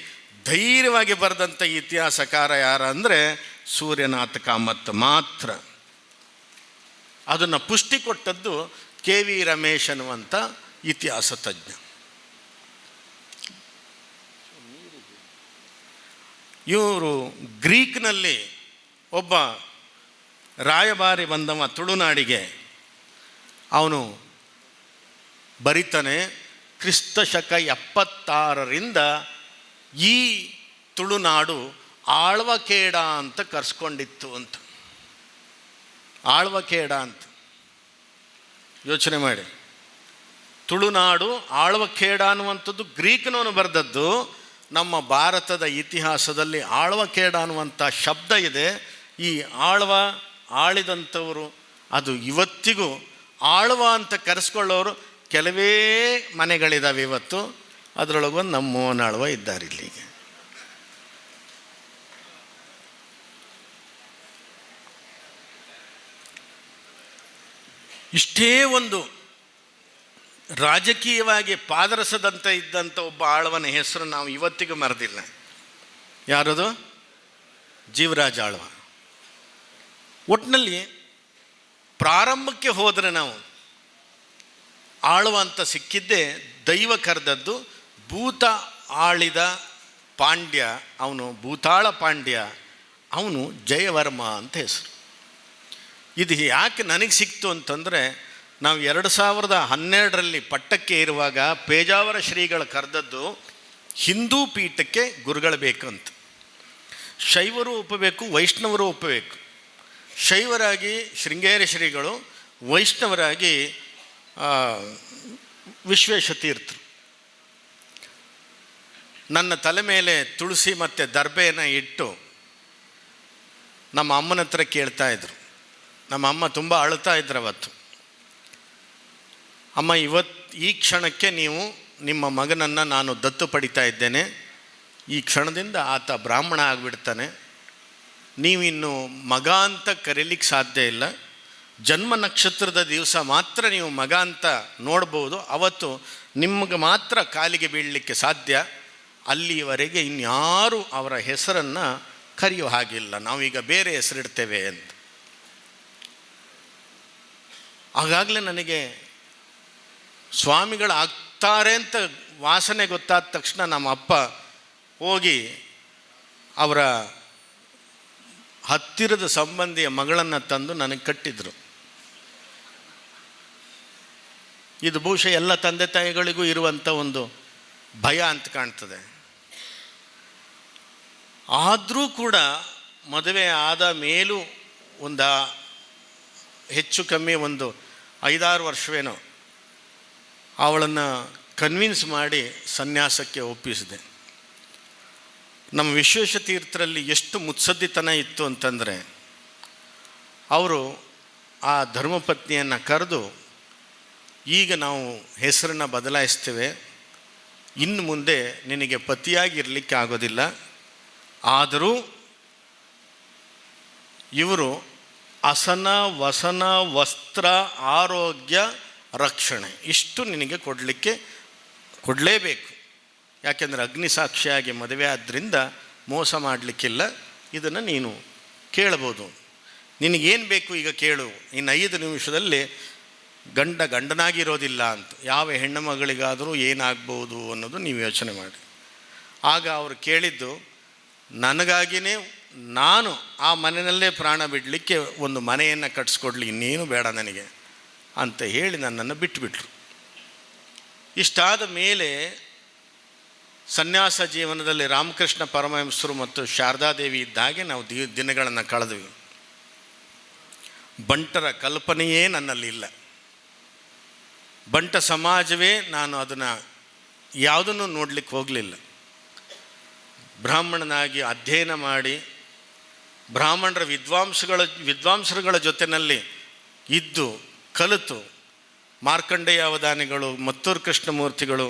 ಧೈರ್ಯವಾಗಿ ಬರೆದಂಥ ಇತಿಹಾಸಕಾರ ಯಾರ ಅಂದರೆ ಸೂರ್ಯನಾಥ ಕಾಮತ್ ಮಾತ್ರ. ಅದನ್ನು ಪುಷ್ಟಿ ಕೊಟ್ಟದ್ದು KV ರಮೇಶ್ ಅನ್ನುವಂಥ ಇತಿಹಾಸ ತಜ್ಞ. ಇವರು ಗ್ರೀಕ್ನಲ್ಲಿ ಒಬ್ಬ ರಾಯಭಾರಿ ಬಂದವ ತುಳುನಾಡಿಗೆ. ಅವನು ಬರಿತಾನೆ, ಕ್ರಿಸ್ತ ಶಕ 76ರಿಂದ ಈ ತುಳುನಾಡು ಆಳ್ವಕೇಡ ಅಂತ ಕರೆಸ್ಕೊಂಡಿತ್ತು ಅಂತ. ಆಳ್ವಕೇಡ ಅಂತ ಯೋಚನೆ ಮಾಡಿ. ತುಳುನಾಡು ಆಳ್ವಕೇಡ ಅನ್ನುವಂಥದ್ದು ಗ್ರೀಕ್ನವನು ಬರೆದದ್ದು. ನಮ್ಮ ಭಾರತದ ಇತಿಹಾಸದಲ್ಲಿ ಆಳ್ವಕೇಡ ಅನ್ನುವಂಥ ಶಬ್ದ ಇದೆ. ಈ ಆಳ್ವ, ಆಳಿದಂಥವರು, ಅದು ಇವತ್ತಿಗೂ ಆಳ್ವ ಅಂತ ಕರೆಸ್ಕೊಳ್ಳೋರು ಕೆಲವೇ ಮನೆಗಳಿದ್ದಾವೆ ಇವತ್ತು. ಅದರೊಳಗೊಂದು ನಮ್ಮ ಮೋಹನ ಆಳ್ವ ಇದ್ದಾರೆ ಇಲ್ಲಿಗೆ. ಇಷ್ಟೇ ಒಂದು ರಾಜಕೀಯವಾಗಿ ಪಾದರಸದಂತೆ ಇದ್ದಂಥ ಒಬ್ಬ ಆಳ್ವನ ಹೆಸರು ನಾವು ಇವತ್ತಿಗೂ ಮರೆದಿಲ್ಲ. ಯಾರದು? ಜೀವರಾಜ ಆಳ್ವ. ಒಟ್ಟಿನಲ್ಲಿ ಪ್ರಾರಂಭಕ್ಕೆ ಹೋದರೆ ನಾವು ಆಳ್ವ ಅಂತ ಸಿಕ್ಕಿದ್ದೇ ದೈವ ಕರೆದದ್ದು. ಭೂತ ಆಳಿದ ಪಾಂಡ್ಯ, ಅವನು ಭೂತಾಳ ಪಾಂಡ್ಯ, ಅವನು ಜಯವರ್ಮ ಅಂತ ಹೆಸರು. ಇದು ಯಾಕೆ ನನಗೆ ಸಿಕ್ತು ಅಂತಂದರೆ, ನಾವು 2012ರಲ್ಲಿ ಪಟ್ಟಕ್ಕೆ ಇರುವಾಗ ಪೇಜಾವರ ಶ್ರೀಗಳು ಕರೆದದ್ದು ಹಿಂದೂ ಪೀಠಕ್ಕೆ ಗುರುಗಳು ಬೇಕಂತ. ಶೈವರು ಒಪ್ಪಬೇಕು, ವೈಷ್ಣವರು ಒಪ್ಪಬೇಕು. ಶೈವರಾಗಿ ಶೃಂಗೇರಿ ಶ್ರೀಗಳು, ವೈಷ್ಣವರಾಗಿ ವಿಶ್ವೇಶತೀರ್ಥರು. ನನ್ನ ತಲೆ ಮೇಲೆ ತುಳಸಿ ಮತ್ತು ದರ್ಬೆಯನ್ನು ಇಟ್ಟು ನಮ್ಮ ಅಮ್ಮನ ಹತ್ರ ಕೇಳ್ತಾಯಿದ್ರು. ನಮ್ಮ ಅಮ್ಮ ತುಂಬ ಅಳ್ತಾ ಇದ್ರು ಅವತ್ತು. ಅಮ್ಮ, ಈ ಕ್ಷಣಕ್ಕೆ ನೀವು ನಿಮ್ಮ ಮಗನನ್ನು ನಾನು ದತ್ತು ಪಡಿತಾ ಇದ್ದೇನೆ. ಈ ಕ್ಷಣದಿಂದ ಆತ ಬ್ರಾಹ್ಮಣ ಆಗಿಬಿಡ್ತಾನೆ. ನೀವಿನ್ನು ಮಗ ಅಂತ ಕರೀಲಿಕ್ಕೆ ಸಾಧ್ಯ ಇಲ್ಲ. ಜನ್ಮ ನಕ್ಷತ್ರದ ದಿವಸ ಮಾತ್ರ ನೀವು ಮಗ ಅಂತ ನೋಡ್ಬೋದು. ಅವತ್ತು ನಿಮಗೆ ಮಾತ್ರ ಕಾಲಿಗೆ ಬೀಳಲಿಕ್ಕೆ ಸಾಧ್ಯ. ಅಲ್ಲಿಯವರೆಗೆ ಇನ್ಯಾರು ಅವರ ಹೆಸರನ್ನು ಕರೆಯೋ ಹಾಗಿಲ್ಲ, ನಾವೀಗ ಬೇರೆ ಹೆಸರಿಡ್ತೇವೆ ಅಂತ. ಆಗಾಗಲೇ ನನಗೆ ಸ್ವಾಮಿಗಳಾಗ್ತಾರೆ ಅಂತ ವಾಸನೆ ಗೊತ್ತಾದ ತಕ್ಷಣ ನಮ್ಮ ಅಪ್ಪ ಹೋಗಿ ಅವರ ಹತ್ತಿರದ ಸಂಬಂಧಿಯ ಮಗಳನ್ನು ತಂದು ನನಗೆ ಕಟ್ಟಿದರು. ಇದು ಬಹುಶಃ ಎಲ್ಲ ತಂದೆ ತಾಯಿಗಳಿಗೂ ಇರುವಂಥ ಒಂದು ಭಯ ಅಂತ ಕಾಣ್ತದೆ. ಆದರೂ ಕೂಡ ಮದುವೆ ಆದ ಮೇಲೂ ಒಂದು ಹೆಚ್ಚು ಕಮ್ಮಿ ಒಂದು 5-6 ವರ್ಷವೇನೋ ಅವಳನ್ನು ಕನ್ವಿನ್ಸ್ ಮಾಡಿ ಸನ್ಯಾಸಕ್ಕೆ ಒಪ್ಪಿಸಿದೆ. ನಮ್ಮ ವಿಶ್ವೇಶತೀರ್ಥರಲ್ಲಿ ಎಷ್ಟು ಮುತ್ಸದ್ದಿತನ ಇತ್ತು ಅಂತಂದರೆ, ಅವರು ಆ ಧರ್ಮಪತ್ನಿಯನ್ನು ಕರೆದು, ಈಗ ನಾವು ಹೆಸರನ್ನು ಬದಲಾಯಿಸ್ತೇವೆ, ಇನ್ನು ಮುಂದೆ ನಿನಗೆ ಪತಿಯಾಗಿರಲಿಕ್ಕೆ ಆಗೋದಿಲ್ಲ, ಆದರೂ ಇವರು ಅಸನ ವಸನ ವಸ್ತ್ರ ಆರೋಗ್ಯ ರಕ್ಷಣೆ ಇಷ್ಟು ನಿನಗೆ ಕೊಡಲೇಬೇಕು. ಯಾಕೆಂದರೆ ಅಗ್ನಿಸಾಕ್ಷಿಯಾಗಿ ಮದುವೆ ಆದ್ದರಿಂದ ಮೋಸ ಮಾಡಲಿಕ್ಕಿಲ್ಲ. ಇದನ್ನು ನೀನು ಕೇಳ್ಬೋದು. ನಿನಗೇನು ಬೇಕು ಈಗ ಕೇಳು. ಇನ್ನು 5 ನಿಮಿಷದಲ್ಲಿ ಗಂಡನಾಗಿರೋದಿಲ್ಲ ಅಂತ. ಯಾವ ಹೆಣ್ಣು ಮಗಳಿಗಾದರೂ ಏನಾಗ್ಬೋದು ಅನ್ನೋದು ನೀವು ಯೋಚನೆ ಮಾಡಿ. ಆಗ ಅವರು ಕೇಳಿದ್ದು, ನನಗಾಗಿಯೇ ನಾನು ಆ ಮನೆಯಲ್ಲೇ ಪ್ರಾಣ ಬಿಡಲಿಕ್ಕೆ ಒಂದು ಮನೆಯನ್ನು ಕಟ್ಟಿಸ್ಕೊಡ್ಲಿ, ಇನ್ನೇನು ಬೇಡ ನನಗೆ ಅಂತ ಹೇಳಿ ನನ್ನನ್ನು ಬಿಟ್ಟುಬಿಟ್ರು. ಇಷ್ಟಾದ ಮೇಲೆ ಸನ್ಯಾಸ ಜೀವನದಲ್ಲಿ ರಾಮಕೃಷ್ಣ ಪರಮಹಂಸರು ಮತ್ತು ಶಾರದಾದೇವಿ ಇದ್ದ ಹಾಗೆ ನಾವು ದಿನಗಳನ್ನು ಕಳೆದ್ವಿ. ಬಂಟರ ಕಲ್ಪನೆಯೇ ನನ್ನಲ್ಲಿ ಇಲ್ಲ. ಬಂಟ ಸಮಾಜವೇ, ನಾನು ಅದನ್ನು ಯಾವುದನ್ನು ನೋಡಲಿಕ್ಕೆ ಹೋಗಲಿಲ್ಲ. ಬ್ರಾಹ್ಮಣನಾಗಿ ಅಧ್ಯಯನ ಮಾಡಿ ಬ್ರಾಹ್ಮಣರ ವಿದ್ವಾಂಸರುಗಳ ಜೊತೆಯಲ್ಲಿ ಇದ್ದು ಕಲಿತು, ಮಾರ್ಕಂಡೇಯ ಅವಧಾನಿಗಳು, ಮತ್ತೂರು ಕೃಷ್ಣಮೂರ್ತಿಗಳು,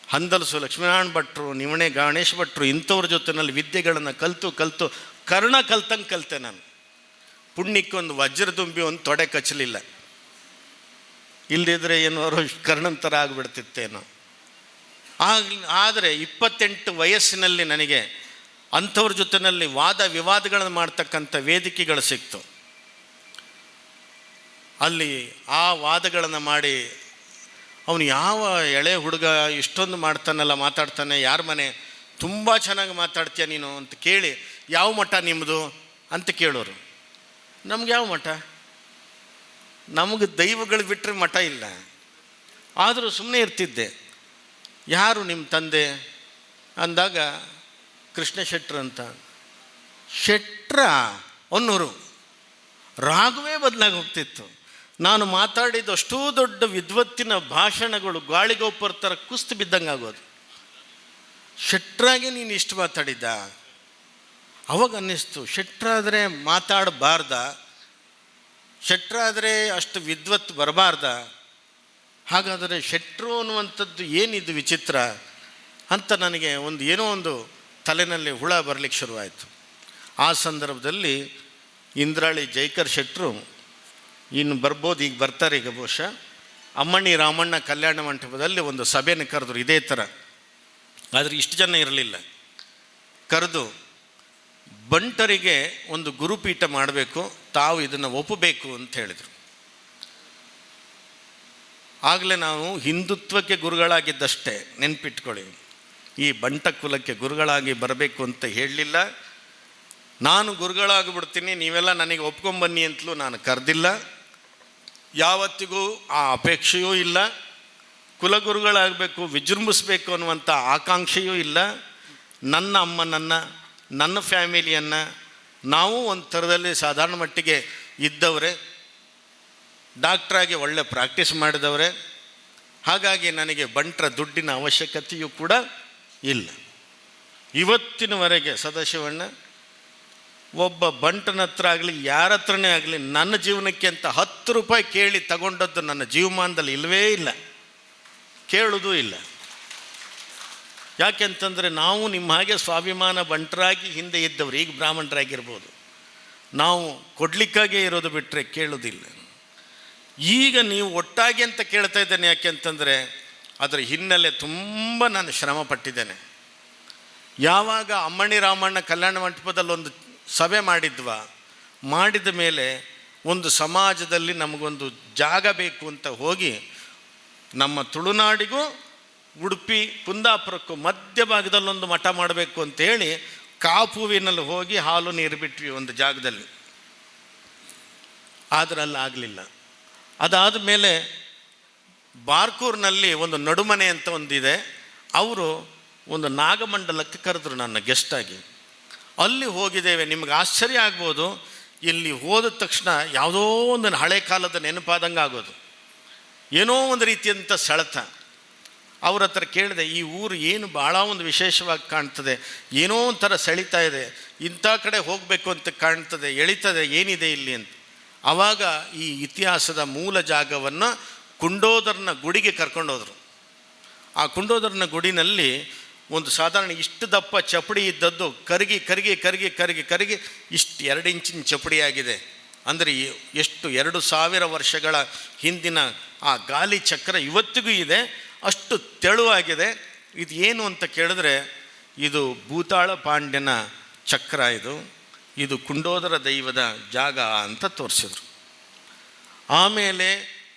ಹಂದಲಸು ಲಕ್ಷ್ಮೀನಾರಾಯಣ ಭಟ್ರು, ನಿವಣೆ ಗಣೇಶ ಭಟ್ರು, ಇಂಥವ್ರ ಜೊತೆಯಲ್ಲಿ ವಿದ್ಯೆಗಳನ್ನು ಕಲಿತು ಕರ್ಣ ಕಲ್ತಂಗೆ ಕಲಿತೆ ನಾನು. ಪುಣ್ಯಕ್ಕೊಂದು ವಜ್ರದುಂಬಿ ಒಂದು ತೊಡೆ ಕಚ್ಚಲಿಲ್ಲ. ಇಲ್ಲದಿದ್ದರೆ ಏನೋ ಕರ್ಣಂತರ ಆಗಿಬಿಡ್ತಿತ್ತೇನೋ. ಆದರೆ 28 ವಯಸ್ಸಿನಲ್ಲಿ ನನಗೆ ಅಂಥವ್ರ ಜೊತೆಯಲ್ಲಿ ವಾದ ವಿವಾದಗಳನ್ನು ಮಾಡ್ತಕ್ಕಂಥ ವೇದಿಕೆಗಳು ಸಿಕ್ತು. ಅಲ್ಲಿ ಆ ವಾದಗಳನ್ನು ಮಾಡಿ, ಅವನು ಯಾವ ಎಳೆ ಹುಡುಗ ಇಷ್ಟೊಂದು ಮಾತಾಡ್ತಾನೆ, ಯಾರ ಮನೆ ತುಂಬ ಚೆನ್ನಾಗಿ ಮಾತಾಡ್ತೀಯ ನೀನು ಅಂತ ಕೇಳಿ, ಯಾವ ಮಠ ನಿಮ್ಮದು ಅಂತ ಕೇಳೋರು. ನಮ್ಗೆ ಯಾವ ಮಠ? ನಮಗೆ ದೈವಗಳು ಬಿಟ್ಟರೆ ಮಠ ಇಲ್ಲ. ಆದರೂ ಸುಮ್ಮನೆ ಇರ್ತಿದ್ದೆ. ಯಾರು ನಿಮ್ಮ ತಂದೆ ಅಂದಾಗ ಕೃಷ್ಣ ಶೆಟ್ರು ಅಂತ. ಶೆಟ್ರ ಅನ್ನೋರು ರಾಗವೇ ಬದಲಾಗಿ ಹೋಗ್ತಿತ್ತು. ನಾನು ಮಾತಾಡಿದ ಅಷ್ಟೂ ದೊಡ್ಡ ವಿದ್ವತ್ತಿನ ಭಾಷಣಗಳು ಗಾಳಿಗೊಪ್ಪರ ಥರ ಕುಸ್ತು ಬಿದ್ದಂಗೆ ಆಗೋದು. ಶೆಟ್ರಾಗೆ ನೀನು ಇಷ್ಟು ಮಾತಾಡಿದ್ದ? ಅವಾಗ ಅನ್ನಿಸ್ತು, ಶೆಟ್ರಾದರೆ ಮಾತಾಡಬಾರ್ದ? ಶೆಟ್ರಾದರೆ ಅಷ್ಟು ವಿದ್ವತ್ತು ಬರಬಾರ್ದ? ಹಾಗಾದರೆ ಶೆಟ್ರು ಅನ್ನುವಂಥದ್ದು ಏನಿದು ವಿಚಿತ್ರ ಅಂತ ನನಗೆ ಏನೋ ಒಂದು ತಲೆಯಲ್ಲಿ ಹುಳ ಬರಲಿಕ್ಕೆ ಶುರುವಾಯಿತು. ಆ ಸಂದರ್ಭದಲ್ಲಿ ಇಂದ್ರಾಳಿ ಜೈಕರ್ ಶೆಟ್ರು ಇನ್ನು ಬರ್ಬೋದು, ಈಗ ಬರ್ತಾರೆ ಈಗ ಬಹುಶಃ, ಅಮ್ಮಣ್ಣಿ ರಾಮಣ್ಣ ಕಲ್ಯಾಣ ಮಂಟಪದಲ್ಲಿ ಒಂದು ಸಭೆಯನ್ನು ಕರೆದ್ರು ಇದೇ ಥರ. ಆದರೆ ಇಷ್ಟು ಜನ ಇರಲಿಲ್ಲ. ಕರೆದು ಬಂಟರಿಗೆ ಒಂದು ಗುರುಪೀಠ ಮಾಡಬೇಕು, ತಾವು ಇದನ್ನು ಒಪ್ಪಬೇಕು ಅಂತ ಹೇಳಿದರು. ಆಗಲೇ ನಾವು ಹಿಂದುತ್ವಕ್ಕೆ ಗುರುಗಳಾಗಿದ್ದಷ್ಟೇ, ನೆನ್ಪಿಟ್ಕೊಳ್ಳಿ. ಈ ಬಂಟ ಕುಲಕ್ಕೆ ಗುರುಗಳಾಗಿ ಬರಬೇಕು ಅಂತ ಹೇಳಲಿಲ್ಲ. ನಾನು ಗುರುಗಳಾಗಿಬಿಡ್ತೀನಿ, ನೀವೆಲ್ಲ ನನಗೆ ಒಪ್ಕೊಂಬನ್ನಿ ಅಂತಲೂ ನಾನು ಕರೆದಿಲ್ಲ. ಯಾವತ್ತಿಗೂ ಆ ಅಪೇಕ್ಷೆಯೂ ಇಲ್ಲ. ಕುಲಗುರುಗಳಾಗಬೇಕು, ವಿಜೃಂಭಿಸಬೇಕು ಅನ್ನುವಂಥ ಆಕಾಂಕ್ಷೆಯೂ ಇಲ್ಲ. ನನ್ನ ಅಮ್ಮನನ್ನು, ನನ್ನ ಫ್ಯಾಮಿಲಿಯನ್ನು ನಾವು ಒಂದು ಥರದಲ್ಲಿ ಸಾಧಾರಣ ಮಟ್ಟಿಗೆ ಇದ್ದವರೇ, ಡಾಕ್ಟ್ರಾಗಿ ಒಳ್ಳೆ ಪ್ರಾಕ್ಟೀಸ್ ಮಾಡಿದವರೇ. ಹಾಗಾಗಿ ನನಗೆ ಬಂಟರ ದುಡ್ಡಿನ ಅವಶ್ಯಕತೆಯೂ ಕೂಡ ಇಲ್ಲ. ಇವತ್ತಿನವರೆಗೆ ಸದಾಶಿವಣ್ಣ ಒಬ್ಬ ಬಂಟನ ಹತ್ರ ಆಗಲಿ ಯಾರ ಹತ್ರನೇ ಆಗಲಿ ನನ್ನ ಜೀವನಕ್ಕೆ ಅಂತ 10 ರೂಪಾಯಿ ಕೇಳಿ ತಗೊಂಡದ್ದು ನನ್ನ ಜೀವಮಾನದಲ್ಲಿ ಇಲ್ಲವೇ ಇಲ್ಲ, ಕೇಳೋದೂ ಇಲ್ಲ. ಯಾಕೆಂತಂದರೆ ನಾವು ನಿಮ್ಮ ಹಾಗೆ ಸ್ವಾಭಿಮಾನ ಬಂಟರಾಗಿ ಹಿಂದೆ ಇದ್ದವರು, ಈಗ ಬ್ರಾಹ್ಮಣರಾಗಿರ್ಬೋದು. ನಾವು ಕೊಡಲಿಕ್ಕಾಗೇ ಇರೋದು ಬಿಟ್ಟರೆ ಕೇಳೋದಿಲ್ಲ. ಈಗ ನೀವು ಒಟ್ಟಾಗಿ ಅಂತ ಕೇಳ್ತಾ ಇದ್ದೇನೆ. ಯಾಕೆಂತಂದರೆ ಅದರ ಹಿನ್ನೆಲೆ ತುಂಬ ನಾನು ಶ್ರಮ ಪಟ್ಟಿದ್ದೇನೆ. ಯಾವಾಗ ಅಮ್ಮಣ್ಣಿ ರಾಮಣ್ಣ ಕಲ್ಯಾಣ ಮಂಟಪದಲ್ಲಿ ಒಂದು ಸಭೆ ಮಾಡಿದ ಮೇಲೆ ಒಂದು ಸಮಾಜದಲ್ಲಿ ನಮಗೊಂದು ಜಾಗ ಬೇಕು ಅಂತ ಹೋಗಿ ನಮ್ಮ ತುಳುನಾಡಿಗೂ ಉಡುಪಿ ಕುಂದಾಪುರಕ್ಕೂ ಮಧ್ಯಭಾಗದಲ್ಲೊಂದು ಮಠ ಮಾಡಬೇಕು ಅಂತೇಳಿ ಕಾಪುವಿನಲ್ಲಿ ಹೋಗಿ ಹಾಲು ನೀರು ಬಿಟ್ವಿ ಒಂದು ಜಾಗದಲ್ಲಿ. ಆದರೆ ಅಲ್ಲಿ ಆಗಲಿಲ್ಲ. ಅದಾದ ಮೇಲೆ ಬಾರ್ಕೂರಿನಲ್ಲಿ ಒಂದು ನಡುಮನೆ ಅಂತ ಒಂದಿದೆ, ಅವರು ಒಂದು ನಾಗಮಂಡಲಕ್ಕೆ ಕರೆದ್ರು ನನ್ನ ಗೆಸ್ಟಾಗಿ. ಅಲ್ಲಿ ಹೋಗಿದ್ದೇವೆ. ನಿಮಗೆ ಆಶ್ಚರ್ಯ ಆಗ್ಬೋದು, ಇಲ್ಲಿ ಹೋದ ತಕ್ಷಣ ಯಾವುದೋ ಒಂದು ಹಳೆ ಕಾಲದ ನೆನಪಾದಂಗೆ ಆಗೋದು, ಏನೋ ಒಂದು ರೀತಿಯಂಥ ಸೆಳೆತ. ಅವ್ರ ಹತ್ರ ಕೇಳಿದೆ, ಈ ಊರು ಏನು ಭಾಳ ಒಂದು ವಿಶೇಷವಾಗಿ ಕಾಣ್ತದೆ, ಏನೋ ಒಂಥರ ಸೆಳೀತಾ ಇದೆ, ಇಂಥ ಕಡೆ ಹೋಗಬೇಕು ಅಂತ ಕಾಣ್ತದೆ, ಎಳಿತದೆ, ಏನಿದೆ ಇಲ್ಲಿ ಅಂತ. ಆವಾಗ ಈ ಇತಿಹಾಸದ ಮೂಲ ಜಾಗವನ್ನು ಕುಂಡೋದರನ ಗುಡಿಗೆ ಕರ್ಕೊಂಡೋದ್ರು. ಆ ಕುಂಡೋದರನ ಗುಡಿನಲ್ಲಿ ಒಂದು ಸಾಧಾರಣ ಇಷ್ಟು ದಪ್ಪ ಚಪ್ಪಡಿ ಇದ್ದದ್ದು ಕರಗಿ ಕರಗಿ ಕರಗಿ ಕರಗಿ ಕರಗಿ ಇಷ್ಟು 2 ಇಂಚಿನ ಚಪ್ಪಡಿ ಆಗಿದೆ. ಅಂದರೆ ಎಷ್ಟು 2000 ವರ್ಷಗಳ ಹಿಂದಿನ ಆ ಗಾಲಿ ಚಕ್ರ ಇವತ್ತಿಗೂ ಇದೆ, ಅಷ್ಟು ತೆಳುವಾಗಿದೆ. ಇದು ಏನು ಅಂತ ಕೇಳಿದ್ರೆ, ಇದು ಭೂತಾಳ ಪಾಂಡ್ಯನ ಚಕ್ರ, ಇದು ಕುಂಡೋದರ ದೈವದ ಜಾಗ ಅಂತ ತೋರಿಸಿದ್ರು. ಆಮೇಲೆ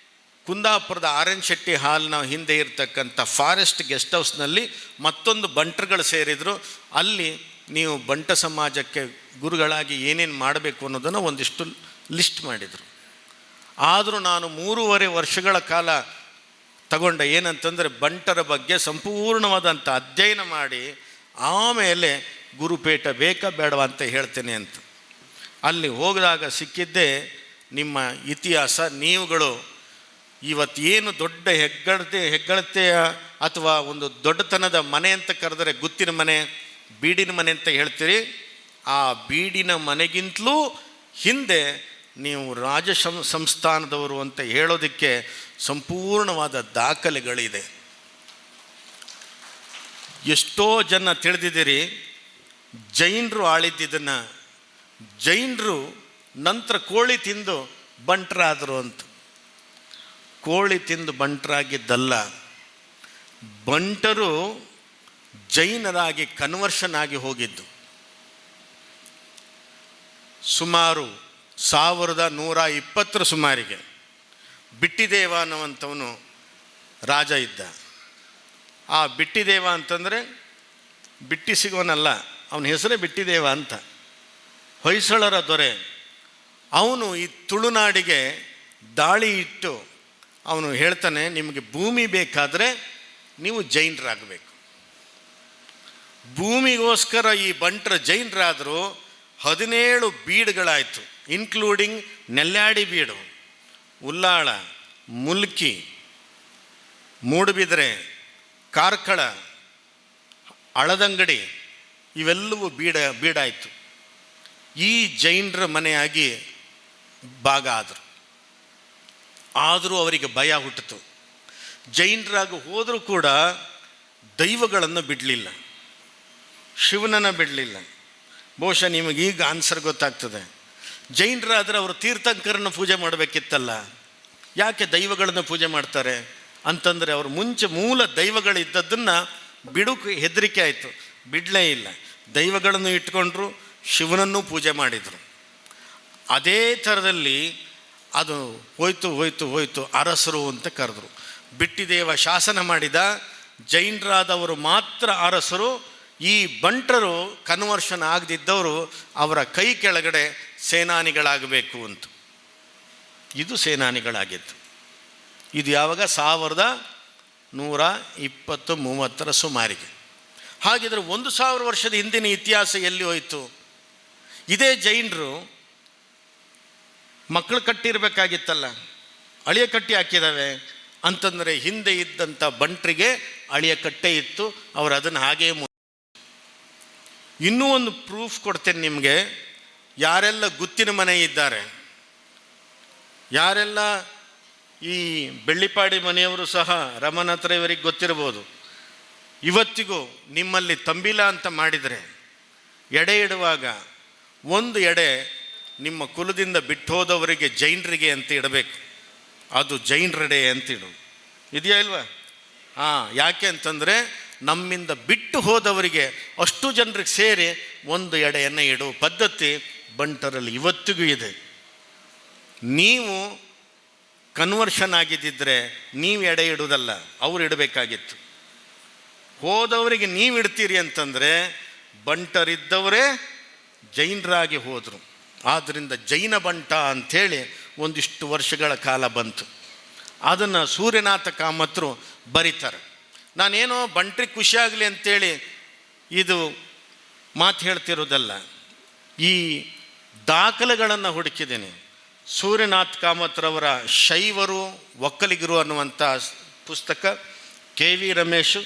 ಕುಂದಾಪುರದ ಆರ್.ಎನ್. ಶೆಟ್ಟಿ ಹಾಲ್ನ ಹಿಂದೆ ಇರತಕ್ಕಂಥ ಫಾರೆಸ್ಟ್ ಗೆಸ್ಟ್ ಹೌಸ್ನಲ್ಲಿ ಮತ್ತೊಂದು ಬಂಟರುಗಳು ಸೇರಿದರು. ಅಲ್ಲಿ ನೀವು ಬಂಟ ಸಮಾಜಕ್ಕೆ ಗುರುಗಳಾಗಿ ಏನೇನು ಮಾಡಬೇಕು ಅನ್ನೋದನ್ನು ಒಂದಿಷ್ಟು ಲಿಸ್ಟ್ ಮಾಡಿದರು. ಆದರೂ ನಾನು 3.5 ವರ್ಷಗಳ ಕಾಲ ತಗೊಂಡ ಏನಂತಂದರೆ ಬಂಟರ ಬಗ್ಗೆ ಸಂಪೂರ್ಣವಾದಂಥ ಅಧ್ಯಯನ ಮಾಡಿ ಆಮೇಲೆ ಗುರುಪೀಠ ಬೇಕಾ ಬೇಡವಾ ಅಂತ ಹೇಳ್ತೇನೆ ಅಂತ. ಅಲ್ಲಿ ಹೋಗಿದಾಗ ಸಿಕ್ಕಿದ್ದೇ ನಿಮ್ಮ ಇತಿಹಾಸ. ನೀವುಗಳು ಇವತ್ತೇನು ದೊಡ್ಡ ಹೆಗ್ಗಳತೆಯ ಅಥವಾ ಒಂದು ದೊಡ್ಡತನದ ಮನೆ ಅಂತ ಕರೆದರೆ ಗುತ್ತಿನ ಮನೆ, ಬೀಡಿನ ಮನೆ ಅಂತ ಹೇಳ್ತೀರಿ. ಆ ಬೀಡಿನ ಮನೆಗಿಂತಲೂ ಹಿಂದೆ ನೀವು ಸಂಸ್ಥಾನದವರು ಅಂತ ಹೇಳೋದಕ್ಕೆ ಸಂಪೂರ್ಣವಾದ ದಾಖಲೆಗಳಿದೆ. ಎಷ್ಟೋ ಜನ ತಿಳಿದಿದ್ದೀರಿ, ಜೈನರು ಆಳಿದ್ದನ್ನು. ಜೈನರು ನಂತರ ಕೋಳಿ ತಿಂದು ಬಂಟರಾದರು ಅಂತ. ಕೋಳಿ ತಿಂದು ಬಂಟರಾಗಿದ್ದಲ್ಲ, ಬಂಟರು ಜೈನರಾಗಿ ಕನ್ವರ್ಷನ್ ಆಗಿ ಹೋಗಿದ್ದು. ಸುಮಾರು 1120 ಸುಮಾರಿಗೆ ಬಿಟ್ಟಿದೇವ ಅನ್ನುವಂಥವನು ರಾಜ ಇದ್ದ. ಆ ಬಿಟ್ಟಿದೇವ ಅಂತಂದರೆ ಬಿಟ್ಟಿ ಸಿಗೋನಲ್ಲ, ಅವನ ಹೆಸರೇ ಬಿಟ್ಟಿದೇವ ಅಂತ. ಹೊಯ್ಸಳರ ದೊರೆ. ಅವನು ಈ ತುಳುನಾಡಿಗೆ ದಾಳಿ ಇಟ್ಟು ಅವನು ಹೇಳ್ತಾನೆ, ನಿಮಗೆ ಭೂಮಿ ಬೇಕಾದರೆ ನೀವು ಜೈನರಾಗಬೇಕು. ಭೂಮಿಗೋಸ್ಕರ ಈ ಬಂಟರ ಜೈನರಾದರು. 17 ಬೀಡುಗಳಾಯಿತು, ಇನ್ಕ್ಲೂಡಿಂಗ್ ನೆಲ್ಯಾಡಿ ಬೀಡು, ಉಲ್ಲಾಳ, ಮುಲ್ಕಿ, ಮೂಡುಬಿದರೆ, ಕಾರ್ಕಳ, ಹಳದಂಗಡಿ, ಇವೆಲ್ಲವೂ ಬೀಡಾಯಿತು. ಈ ಜೈನರ ಮನೆಯಾಗಿ ಭಾಗ ಆದರೂ ಅವರಿಗೆ ಭಯ ಹುಟ್ಟಿತು. ಜೈನರಾಗಿ ಹೋದರೂ ಕೂಡ ದೈವಗಳನ್ನು ಬಿಡಲಿಲ್ಲ, ಶಿವನನ್ನು ಬಿಡಲಿಲ್ಲ. ಬಹುಶಃ ನಿಮಗೀಗ ಆನ್ಸರ್ ಗೊತ್ತಾಗ್ತದೆ. ಜೈನರಾದರೆ ಅವರು ತೀರ್ಥಂಕರನ್ನು ಪೂಜೆ ಮಾಡಬೇಕಿತ್ತಲ್ಲ, ಯಾಕೆ ದೈವಗಳನ್ನು ಪೂಜೆ ಮಾಡ್ತಾರೆ ಅಂತಂದರೆ, ಅವರು ಮುಂಚೆ ಮೂಲ ದೈವಗಳಿದ್ದದ್ದನ್ನು ಬಿಡೋಕ್ಕೆ ಹೆದರಿಕೆ ಆಯಿತು, ಬಿಡಲೇ ಇಲ್ಲ. ದೈವಗಳನ್ನು ಇಟ್ಕೊಂಡ್ರು, ಶಿವನನ್ನು ಪೂಜೆ ಮಾಡಿದರು. ಅದೇ ಥರದಲ್ಲಿ ಅದು ಹೋಯ್ತು ಅರಸರು ಅಂತ ಕರೆದ್ರು. ಬಿಟ್ಟಿದೇವ ಶಾಸನ ಮಾಡಿದ, ಜೈನರಾದವರು ಮಾತ್ರ ಅರಸರು. ಈ ಬಂಟರು ಕನ್ವರ್ಷನ್ ಆಗದಿದ್ದವರು ಅವರ ಕೈ ಕೆಳಗಡೆ ಸೇನಾನಿಗಳಾಗಬೇಕು ಅಂತ. ಇದು ಸೇನಾನಿಗಳಾಗಿತ್ತು. ಇದು ಯಾವಾಗ 1120-30 ಸುಮಾರಿಗೆ. ಹಾಗಿದ್ರೆ 1000 ವರ್ಷದ ಹಿಂದಿನ ಇತಿಹಾಸ ಎಲ್ಲಿ ಹೋಯಿತು? ಇದೇ ಜೈನರು ಮಕ್ಕಳು ಕಟ್ಟಿರಬೇಕಾಗಿತ್ತಲ್ಲ, ಅಳಿಯ ಕಟ್ಟಿ ಹಾಕಿದ್ದಾವೆ ಅಂತಂದರೆ, ಹಿಂದೆ ಇದ್ದಂಥ ಬಂಟರಿಗೆ ಅಳಿಯ ಕಟ್ಟೆ ಇತ್ತು, ಅವರು ಅದನ್ನು ಹಾಗೇ ಇನ್ನೂ ಒಂದು ಪ್ರೂಫ್ ಕೊಡ್ತೇನೆ ನಿಮಗೆ. ಯಾರೆಲ್ಲ ಗುತ್ತಿನ ಮನೆ ಇದ್ದಾರೆ, ಯಾರೆಲ್ಲ ಈ ಬೆಳ್ಳಿಪಾಡಿ ಮನೆಯವರು ಸಹ ರಮಣ ಹತ್ರ ಇವರಿಗೆ ಗೊತ್ತಿರ್ಬೋದು. ಇವತ್ತಿಗೂ ನಿಮ್ಮಲ್ಲಿ ತಂಬಿಲ ಅಂತ ಮಾಡಿದರೆ ಎಡೆ ಇಡುವಾಗ ಒಂದು ಎಡೆ ನಿಮ್ಮ ಕುಲದಿಂದ ಬಿಟ್ಟು ಹೋದವರಿಗೆ ಜೈನರಿಗೆ ಅಂತ ಇಡಬೇಕು. ಅದು ಜೈನರೆಡೆ ಅಂತಿಡು, ಇದೆಯಾ ಇಲ್ವಾ? ಯಾಕೆ ಅಂತಂದರೆ ನಮ್ಮಿಂದ ಬಿಟ್ಟು ಹೋದವರಿಗೆ ಅಷ್ಟು ಜನರಿಗೆ ಸೇರಿ ಒಂದು ಎಡೆಯನ್ನು ಇಡುವ ಪದ್ಧತಿ ಬಂಟರಲ್ಲಿ ಇವತ್ತಿಗೂ ಇದೆ. ನೀವು ಕನ್ವರ್ಷನ್ ಆಗಿದ್ದಿದ್ರೆ ನೀವು ಎಡೆ ಇಡುವುದಲ್ಲ, ಅವ್ರು ಇಡಬೇಕಾಗಿತ್ತು. ಹೋದವರಿಗೆ ನೀವು ಇಡ್ತೀರಿ ಅಂತಂದರೆ ಬಂಟರಿದ್ದವರೇ ಜೈನರಾಗಿ ಹೋದರು. ಆದ್ದರಿಂದ ಜೈನ ಬಂಟ ಅಂಥೇಳಿ ಒಂದಿಷ್ಟು ವರ್ಷಗಳ ಕಾಲ ಬಂತು. ಅದನ್ನು ಸೂರ್ಯನಾಥ ಕಾಮತ್ರು ಬರೀತಾರೆ. ನಾನೇನೋ ಬಂಟ್ರಿಗೆ ಖುಷಿಯಾಗಲಿ ಅಂಥೇಳಿ ಇದು ಮಾತು ಹೇಳ್ತಿರೋದಲ್ಲ, ಈ ದಾಖಲೆಗಳನ್ನು ಹುಡುಕಿದ್ದೇನೆ. ಸೂರ್ಯನಾಥ್ ಕಾಮತ್ರವರ ಶೈವರು ಒಕ್ಕಲಿಗರು ಅನ್ನುವಂಥ ಪುಸ್ತಕ, KV ರಮೇಶ್,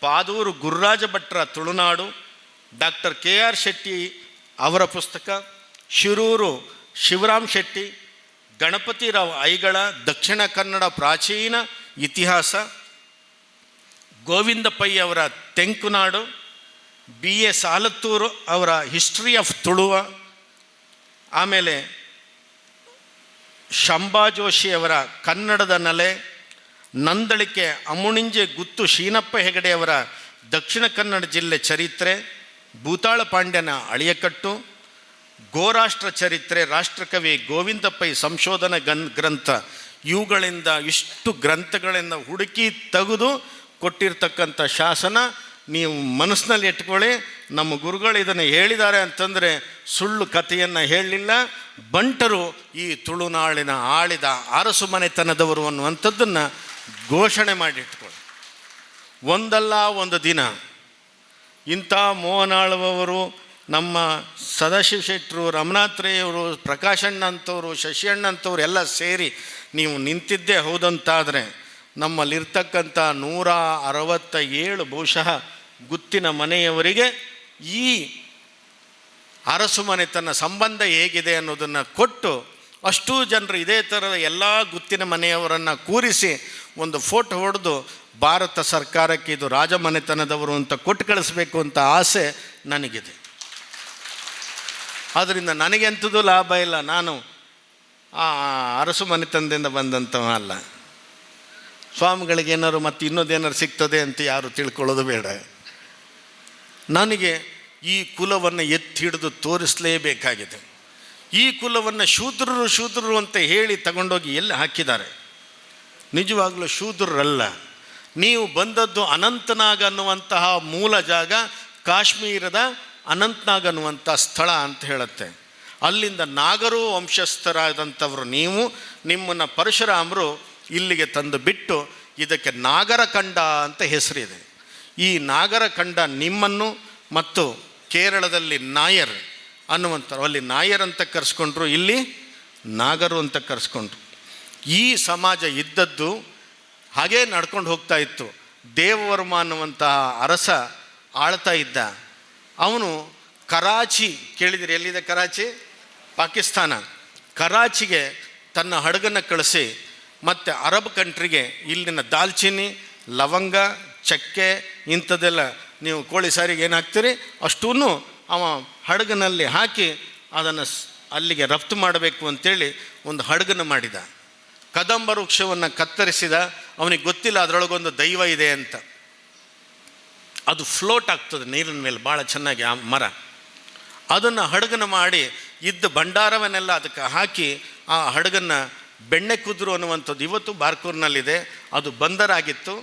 ಪಾದೂರು ಗುರುರಾಜ ಭಟ್ರ ತುಳುನಾಡು, ಡಾಕ್ಟರ್ KR ಶೆಟ್ಟಿ ಅವರ ಪುಸ್ತಕ, ಶಿರೂರು ಶಿವರಾಮ್ ಶೆಟ್ಟಿ, ಗಣಪತಿರಾವ್ ಐಗಳ ದಕ್ಷಿಣ ಕನ್ನಡ ಪ್ರಾಚೀನ ಇತಿಹಾಸ, ಗೋವಿಂದ ಪೈ ಅವರ ತೆಂಕುನಾಡು, BA ಸಾಲತ್ತೂರು ಅವರ ಹಿಸ್ಟ್ರಿ ಆಫ್ ತುಳುವ, ಆಮೇಲೆ ಶಂಭಾ ಜೋಶಿಯವರ ಕನ್ನಡದ ನೆಲೆ, ನಂದಳಿಕೆ ಅಮುಣಿಂಜೆ ಗುತ್ತು ಶೀನಪ್ಪ ಹೆಗಡೆಯವರ ದಕ್ಷಿಣ ಕನ್ನಡ ಜಿಲ್ಲೆ ಚರಿತ್ರೆ, ಭೂತಾಳ ಪಾಂಡ್ಯನ ಅಳಿಯಕಟ್ಟು, ಗೋರಾಷ್ಟ್ರ ಚರಿತ್ರೆ, ರಾಷ್ಟ್ರಕವಿ ಗೋವಿಂದ ಪೈ ಸಂಶೋಧನಾ ಗ್ರಂಥ, ಇವುಗಳಿಂದ ಇಷ್ಟು ಗ್ರಂಥಗಳಿಂದ ಹುಡುಕಿ ತೆಗೆದು ಕೊಟ್ಟಿರ್ತಕ್ಕಂಥ ಶಾಸನ ನೀವು ಮನಸ್ಸಿನಲ್ಲಿ ಇಟ್ಕೊಳ್ಳಿ. ನಮ್ಮ ಗುರುಗಳು ಇದನ್ನು ಹೇಳಿದ್ದಾರೆ ಅಂತಂದರೆ ಸುಳ್ಳು ಕಥೆಯನ್ನು ಹೇಳಲಿಲ್ಲ. ಬಂಟರು ಈ ತುಳುನಾಳಿನ ಆಳಿದ ಅರಸು ಮನೆತನದವರು ಅನ್ನುವಂಥದ್ದನ್ನು ಘೋಷಣೆ ಮಾಡಿಟ್ಕೊಳ್ಳಿ. ಒಂದಲ್ಲ ಒಂದು ದಿನ ಇಂಥ ಮೋಹನಾಳುವವರು, ನಮ್ಮ ಸದಾಶಿವ ಶೆಟ್ಟರು, ರಮನಾಥ್ರೇಯವರು, ಪ್ರಕಾಶಣ್ಣ ಅಂಥವರು, ಶಶಿಯಣ್ಣ ಅಂಥವ್ರು ಎಲ್ಲ ಸೇರಿ ನೀವು ನಿಂತಿದ್ದೇ ಹೌದಂತಾದರೆ ನಮ್ಮಲ್ಲಿರ್ತಕ್ಕಂಥ 167 ಬಹುಶಃ ಗುತ್ತಿನ ಮನೆಯವರಿಗೆ ಈ ಅರಸು ಮನೆತನ ಸಂಬಂಧ ಹೇಗಿದೆ ಅನ್ನೋದನ್ನು ಕೊಟ್ಟು, ಅಷ್ಟೂ ಜನರು ಇದೇ ಥರದ ಎಲ್ಲ ಗುತ್ತಿನ ಮನೆಯವರನ್ನು ಕೂರಿಸಿ ಒಂದು ಫೋಟೋ ಹೊಡೆದು ಭಾರತ ಸರ್ಕಾರಕ್ಕೆ ಇದು ರಾಜಮನೆತನದವರು ಅಂತ ಕೊಟ್ಟು ಕಳಿಸ್ಬೇಕು ಅಂತ ಆಸೆ ನನಗಿದೆ. ಆದ್ದರಿಂದ ನನಗೆಂಥದ್ದು ಲಾಭ ಇಲ್ಲ, ನಾನು ಆ ಅರಸು ಮನೆತನದಿಂದ ಬಂದಂಥವ ಅಲ್ಲ. ಸ್ವಾಮಿಗಳಿಗೇನಾದ್ರು ಮತ್ತು ಇನ್ನೊಂದೇನಾರು ಸಿಗ್ತದೆ ಅಂತ ಯಾರು ತಿಳ್ಕೊಳ್ಳೋದು ಬೇಡ. ನನಗೆ ಈ ಕುಲವನ್ನು ಎತ್ತಿ ಹಿಡಿದು ತೋರಿಸಲೇಬೇಕಾಗಿದೆ. ಈ ಕುಲವನ್ನು ಶೂದ್ರರು ಅಂತ ಹೇಳಿ ತಗೊಂಡೋಗಿ ಎಲ್ಲಿ ಹಾಕಿದ್ದಾರೆ? ನಿಜವಾಗಲೂ ಶೂದ್ರರಲ್ಲ. ನೀವು ಬಂದದ್ದು ಅನಂತನಾಗ್ ಅನ್ನುವಂತಹ ಮೂಲ ಜಾಗ, ಕಾಶ್ಮೀರದ ಅನಂತನಾಗ್ ಅನ್ನುವಂಥ ಸ್ಥಳ ಅಂತ ಹೇಳುತ್ತೆ. ಅಲ್ಲಿಂದ ನಾಗರು ವಂಶಸ್ಥರಾದಂಥವರು ನೀವು, ನಿಮ್ಮನ್ನು ಪರಶುರಾಮರು ಇಲ್ಲಿಗೆ ತಂದು ಬಿಟ್ಟು ಇದಕ್ಕೆ ನಾಗರಖಂಡ ಅಂತ ಹೆಸರಿದೆ. ಈ ನಾಗರಖಂಡ ನಿಮ್ಮನ್ನು ಮತ್ತು ಕೇರಳದಲ್ಲಿ ನಾಯರ್ ಅನ್ನುವಂಥವ್ರು, ಅಲ್ಲಿ ನಾಯರ್ ಅಂತ ಕರೆಸ್ಕೊಂಡ್ರು, ಇಲ್ಲಿ ನಾಗರು ಅಂತ ಕರೆಸ್ಕೊಂಡ್ರು. ಈ ಸಮಾಜ ಇದ್ದದ್ದು ಹಾಗೇ ನಡ್ಕೊಂಡು ಹೋಗ್ತಾ ಇತ್ತು. ದೇವವರ್ಮ ಅನ್ನುವಂತಹ ಅರಸ ಆಳ್ತಾ ಇದ್ದ. ಅವನು ಕರಾಚಿ, ಕೇಳಿದರೆ ಎಲ್ಲಿದೆ ಕರಾಚಿ? ಪಾಕಿಸ್ತಾನ. ಕರಾಚಿಗೆ ತನ್ನ ಹಡಗನ್ನು ಕಳಿಸಿ ಮತ್ತು ಅರಬ್ ಕಂಟ್ರಿಗೆ ಇಲ್ಲಿನ ದಾಲ್ಚಿನ್ನಿ, ಲವಂಗ, ಚಕ್ಕೆ ಇಂಥದ್ದೆಲ್ಲ ನೀವು ಕೋಳಿ ಸಾರಿಗೆ ಏನು ಹಾಕ್ತೀರಿ ಅಷ್ಟೂ ಅವ ಹಡಗನಲ್ಲಿ ಹಾಕಿ ಅದನ್ನು ಅಲ್ಲಿಗೆ ರಫ್ತು ಮಾಡಬೇಕು ಅಂತೇಳಿ ಒಂದು ಹಡಗನ್ನು ಮಾಡಿದ. ಕದಂಬ ವೃಕ್ಷವನ್ನು ಕತ್ತರಿಸಿದ. ಅವನಿಗೆ ಗೊತ್ತಿಲ್ಲ ಅದರೊಳಗೊಂದು ದೈವ ಇದೆ ಅಂತ. ಅದು ಫ್ಲೋಟ್ ಆಗ್ತದೆ ನೀರಿನ ಮೇಲೆ ಭಾಳ ಚೆನ್ನಾಗಿ ಆ ಮರ. ಅದನ್ನು ಹಡಗನ್ನು ಮಾಡಿ ಇದ್ದ ಭಂಡಾರವನ್ನೆಲ್ಲ ಅದಕ್ಕೆ ಹಾಕಿ ಆ ಹಡಗನ್ನು ಬೆಣ್ಣೆ ಕುದುರು ಅನ್ನುವಂಥದ್ದು ಇವತ್ತು ಬಾರ್ಕೂರಿನಲ್ಲಿದೆ. ಅದು ಬಂದರಾಗಿತ್ತು.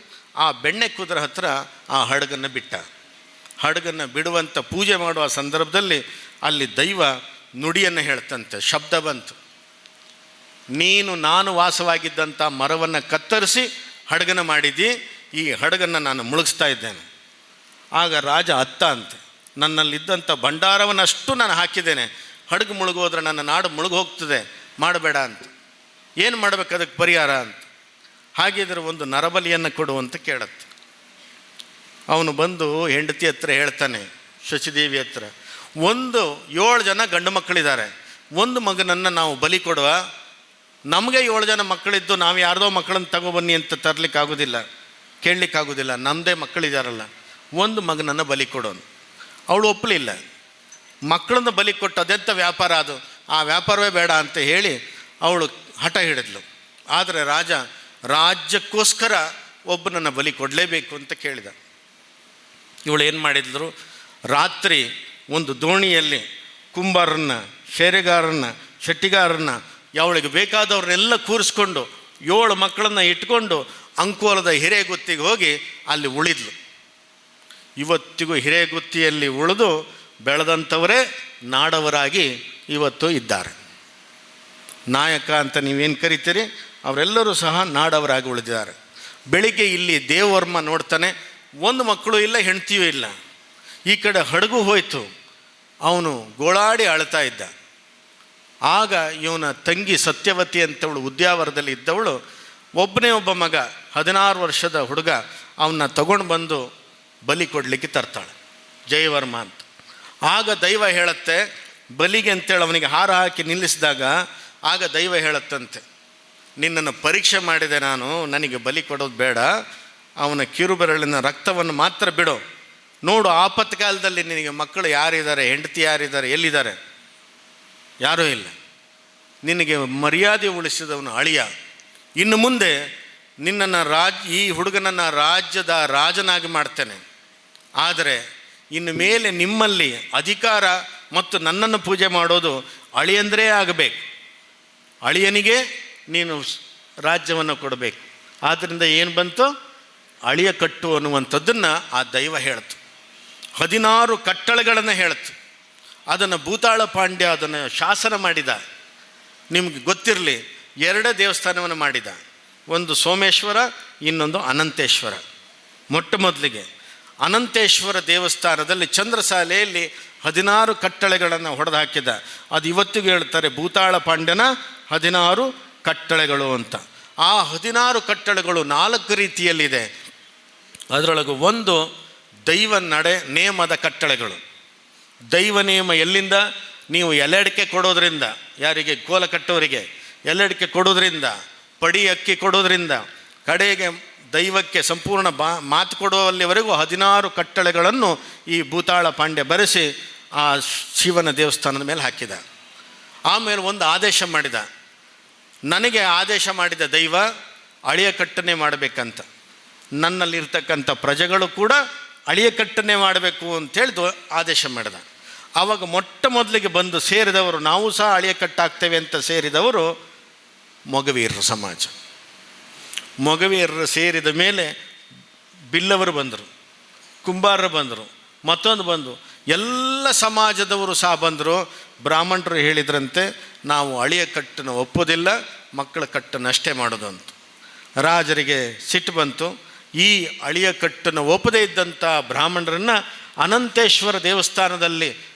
ಆ ಬೆಣ್ಣೆ ಕುದುರೆ ಹತ್ರ ಆ ಹಡಗನ್ನು ಬಿಟ್ಟ. ಹಡಗನ್ನು ಬಿಡುವಂಥ ಪೂಜೆ ಮಾಡುವ ಸಂದರ್ಭದಲ್ಲಿ ಅಲ್ಲಿ ದೈವ ನುಡಿಯನ್ನು ಹೇಳ್ತಂತೆ. ಶಬ್ದ ಬಂತು, ನೀನು ನಾನು ವಾಸವಾಗಿದ್ದಂಥ ಮರವನ್ನು ಕತ್ತರಿಸಿ ಹಡಗನ ಮಾಡಿದ್ದಿ, ಈ ಹಡಗನ್ನು ನಾನು ಮುಳುಗಿಸ್ತಾ ಇದ್ದೇನೆ. ಆಗ ರಾಜ ಅತ್ತ ಅಂತೆ, ನನ್ನಲ್ಲಿದ್ದಂಥ ಭಂಡಾರವನ್ನಷ್ಟು ನಾನು ಹಾಕಿದ್ದೇನೆ, ಹಡಗು ಮುಳುಗೋದ್ರೆ ನನ್ನ ನಾಡು ಮುಳುಗಿ ಹೋಗ್ತದೆ, ಮಾಡಬೇಡ ಅಂತ. ಏನು ಮಾಡಬೇಕು ಅದಕ್ಕೆ ಪರಿಹಾರ ಅಂತ. ಹಾಗಿದ್ರೆ ಒಂದು ನರಬಲಿಯನ್ನು ಕೊಡು ಅಂತ ಕೇಳತ್ತೆ. ಅವನು ಬಂದು ಹೆಂಡತಿ ಹತ್ರ ಹೇಳ್ತಾನೆ, ಶಚಿದೇವಿ ಹತ್ರ, 7 ಜನ ಗಂಡು ಮಕ್ಕಳಿದ್ದಾರೆ, ಒಂದು ಮಗನನ್ನು ನಾವು ಬಲಿ ಕೊಡುವ, ನಮಗೆ 7 ಜನ ಮಕ್ಕಳಿದ್ದು ನಾವು ಯಾರ್ದೋ ಮಕ್ಕಳನ್ನು ತಗೊಬನ್ನಿ ಅಂತ ತರಲಿಕ್ಕಾಗೋದಿಲ್ಲ, ಕೇಳಲಿಕ್ಕಾಗೋದಿಲ್ಲ, ನಮ್ಮದೇ ಮಕ್ಕಳಿದಾರಲ್ಲ, ಒಂದು ಮಗನನ್ನು ಬಲಿ ಕೊಡೋನು. ಅವಳು ಒಪ್ಪಲಿಲ್ಲ. ಮಕ್ಕಳನ್ನು ಬಲಿ ಕೊಟ್ಟು ಅದೆಂಥ ವ್ಯಾಪಾರ ಅದು, ಆ ವ್ಯಾಪಾರವೇ ಬೇಡ ಅಂತ ಹೇಳಿ ಅವಳು ಹಠ ಹಿಡಿದ್ಲು. ಆದರೆ ರಾಜ ರಾಜ್ಯಕ್ಕೋಸ್ಕರ ಒಬ್ಬನನ್ನು ಬಲಿ ಕೊಡಲೇಬೇಕು ಅಂತ ಕೇಳಿದ. ಇವಳು ಏನು ಮಾಡಿದ್ರು, ರಾತ್ರಿ ಒಂದು ದೋಣಿಯಲ್ಲಿ ಕುಂಬಾರನ್ನ, ಶೇರೆಗಾರನ್ನ, ಶೆಟ್ಟಿಗಾರನ್ನ, ಅವಳಿಗೆ ಬೇಕಾದವ್ರನ್ನೆಲ್ಲ ಕೂರಿಸ್ಕೊಂಡು 7 ಮಕ್ಕಳನ್ನು ಇಟ್ಕೊಂಡು ಅಂಕೋಲದ ಹಿರೇಗುತ್ತಿಗೆ ಹೋಗಿ ಅಲ್ಲಿ ಉಳಿದ್ಲು. ಇವತ್ತಿಗೂ ಹಿರೇಗುತ್ತಿಯಲ್ಲಿ ಉಳಿದು ಬೆಳೆದಂಥವರೇ ನಾಡವರಾಗಿ ಇವತ್ತು ಇದ್ದಾರೆ. ನಾಯಕ ಅಂತ ನೀವೇನು ಕರಿತೀರಿ ಅವರೆಲ್ಲರೂ ಸಹ ನಾಡವರಾಗಿ ಉಳಿದಿದ್ದಾರೆ. ಬೆಳಿಗ್ಗೆ ಇಲ್ಲಿ ದೇವವರ್ಮ ನೋಡ್ತಾನೆ, 1 ಮಕ್ಕಳು ಇಲ್ಲ, ಹೆಂಡತಿಯೂ ಇಲ್ಲ. ಈ ಕಡೆ ಹಡಗು ಹೋಯಿತು. ಅವನು ಗೋಳಾಡಿ ಅಳ್ತಾ ಇದ್ದ. ಆಗ ಇವನ ತಂಗಿ ಸತ್ಯವತಿ ಅಂತವಳು ಉದ್ಯಾವರದಲ್ಲಿ ಇದ್ದವಳು, ಒಬ್ಬನೇ ಒಬ್ಬ ಮಗ 16 ವರ್ಷದ ಹುಡುಗ, ಅವನ್ನ ತಗೊಂಡು ಬಂದು ಬಲಿ ಕೊಡಲಿಕ್ಕೆ ತರ್ತಾಳೆ, ಜಯವರ್ಮ ಅಂತ. ಆಗ ದೈವ ಹೇಳುತ್ತೆ ಬಲಿಗೆ ಅಂತೇಳಿ ಅವನಿಗೆ ಹಾರ ಹಾಕಿ ನಿಲ್ಲಿಸಿದಾಗ ಆಗ ದೈವ ಹೇಳುತ್ತಂತೆ, ನಿನ್ನನ್ನು ಪರೀಕ್ಷೆ ಮಾಡಿದೆ ನಾನು, ನನಗೆ ಬಲಿ ಕೊಡೋದು ಬೇಡ, ಅವನ ಕಿರುಬೆರಳಿನ ರಕ್ತವನ್ನು ಮಾತ್ರ ಬಿಡು. ನೋಡು ಆಪತ್ತು ಕಾಲದಲ್ಲಿ ನಿನಗೆ ಮಕ್ಕಳು ಯಾರಿದ್ದಾರೆ, ಹೆಂಡತಿ ಯಾರಿದ್ದಾರೆ, ಎಲ್ಲಿದ್ದಾರೆ? ಯಾರೂ ಇಲ್ಲ. ನಿನಗೆ ಮರ್ಯಾದೆ ಉಳಿಸಿದವನು ಅಳಿಯ. ಇನ್ನು ಮುಂದೆ ನಿನ್ನನ್ನು ಈ ಹುಡುಗನನ್ನು ರಾಜ್ಯದ ರಾಜನಾಗಿ ಮಾಡ್ತೇನೆ. ಆದರೆ ಇನ್ನು ಮೇಲೆ ನಿಮ್ಮಲ್ಲಿ ಅಧಿಕಾರ ಮತ್ತು ನನ್ನನ್ನು ಪೂಜೆ ಮಾಡೋದು ಅಳಿಯಂದ್ರೇ ಆಗಬೇಕು. ಅಳಿಯನಿಗೆ ನೀನು ರಾಜ್ಯವನ್ನು ಕೊಡಬೇಕು. ಆದ್ದರಿಂದ ಏನು ಬಂತು, ಅಳಿಯ ಕಟ್ಟು ಅನ್ನುವಂಥದ್ದನ್ನು ಆ ದೈವ ಹೇಳ್ತು. 16 ಕಟ್ಟಳೆಗಳನ್ನು ಹೇಳ್ತು. ಅದನ್ನು ಭೂತಾಳ ಪಾಂಡ್ಯ ಅದನ್ನು ಶಾಸನ ಮಾಡಿದ. ನಿಮ್ಗೆ ಗೊತ್ತಿರಲಿ, 2 ದೇವಸ್ಥಾನವನ್ನು ಮಾಡಿದ, ಒಂದು ಸೋಮೇಶ್ವರ, ಇನ್ನೊಂದು ಅನಂತೇಶ್ವರ. ಮೊಟ್ಟ ಮೊದಲಿಗೆ ಅನಂತೇಶ್ವರ ದೇವಸ್ಥಾನದಲ್ಲಿ ಚಂದ್ರಸಾಲೆಯಲ್ಲಿ 16 ಕಟ್ಟಳೆಗಳನ್ನು ಹೊಡೆದು ಹಾಕಿದ. ಅದು ಇವತ್ತಿಗೂ ಹೇಳ್ತಾರೆ ಭೂತಾಳ ಪಾಂಡ್ಯನ 16 ಕಟ್ಟಳೆಗಳು ಅಂತ. ಆ 16 ಕಟ್ಟಳೆಗಳು 4 ರೀತಿಯಲ್ಲಿದೆ. ಅದರೊಳಗೆ ಒಂದು ದೈವ ನಡೆ ನೇಮದ ಕಟ್ಟಳೆಗಳು. ದೈವ ನೇಮ ಎಲ್ಲಿಂದ? ನೀವು ಎಲೆಡಿಕೆ ಕೊಡೋದ್ರಿಂದ, ಯಾರಿಗೆ ಕೋಲ ಕಟ್ಟೋರಿಗೆ ಎಲೆಡಿಕೆ ಕೊಡೋದ್ರಿಂದ, ಪಡಿ ಅಕ್ಕಿ ಕೊಡೋದ್ರಿಂದ, ಕಡೆಗೆ ದೈವಕ್ಕೆ ಸಂಪೂರ್ಣ ಮಾತು ಕೊಡುವಲ್ಲಿವರೆಗೂ 16 ಕಟ್ಟಳೆಗಳನ್ನು ಈ ಭೂತಾಳ ಪಾಂಡ್ಯ ಬರೆಸಿ ಆ ಶಿವನ ದೇವಸ್ಥಾನದ ಮೇಲೆ ಹಾಕಿದ. ಆಮೇಲೆ ಒಂದು ಆದೇಶ ಮಾಡಿದ, ನನಗೆ ಆದೇಶ ಮಾಡಿದ ದೈವ ಅಳಿಯ ಕಟ್ಟನೆ ಮಾಡಬೇಕಂತ, ನನ್ನಲ್ಲಿರ್ತಕ್ಕಂಥ ಪ್ರಜೆಗಳು ಕೂಡ ಅಳಿಯ ಕಟ್ಟನೆ ಮಾಡಬೇಕು ಅಂತೇಳಿ ಆದೇಶ ಮಾಡಿದ. ಆವಾಗ ಮೊಟ್ಟ ಮೊದಲಿಗೆ ಬಂದು ಸೇರಿದವರು, ನಾವು ಸಹ ಅಳಿಯ ಕಟ್ಟಾಗ್ತೇವೆ ಅಂತ ಸೇರಿದವರು ಮೊಗವೀರರ ಸಮಾಜ. ಮೊಗವೀರರು ಸೇರಿದ ಮೇಲೆ ಬಿಲ್ಲವರು ಬಂದರು, ಕುಂಬಾರರು ಬಂದರು, ಮತ್ತೊಂದು ಬಂದು ಎಲ್ಲ ಸಮಾಜದವರು ಸಹ ಬಂದರು. ಬ್ರಾಹ್ಮಣರು ಹೇಳಿದ್ರಂತೆ, ನಾವು ಅಳಿಯ ಕಟ್ಟನ್ನು ಒಪ್ಪೋದಿಲ್ಲ, ಮಕ್ಕಳ ಕಟ್ಟನ್ನು ಅಷ್ಟೇ ಮಾಡೋದು ಅಂತ. ರಾಜರಿಗೆ ಸಿಟ್ಟು ಬಂತು. ಈ ಅಳಿಯ ಕಟ್ಟನ್ನು ಒಪ್ಪದೇ ಇದ್ದಂಥ ಬ್ರಾಹ್ಮಣರನ್ನು ಅನಂತೇಶ್ವರ ದೇವಸ್ಥಾನದಲ್ಲಿ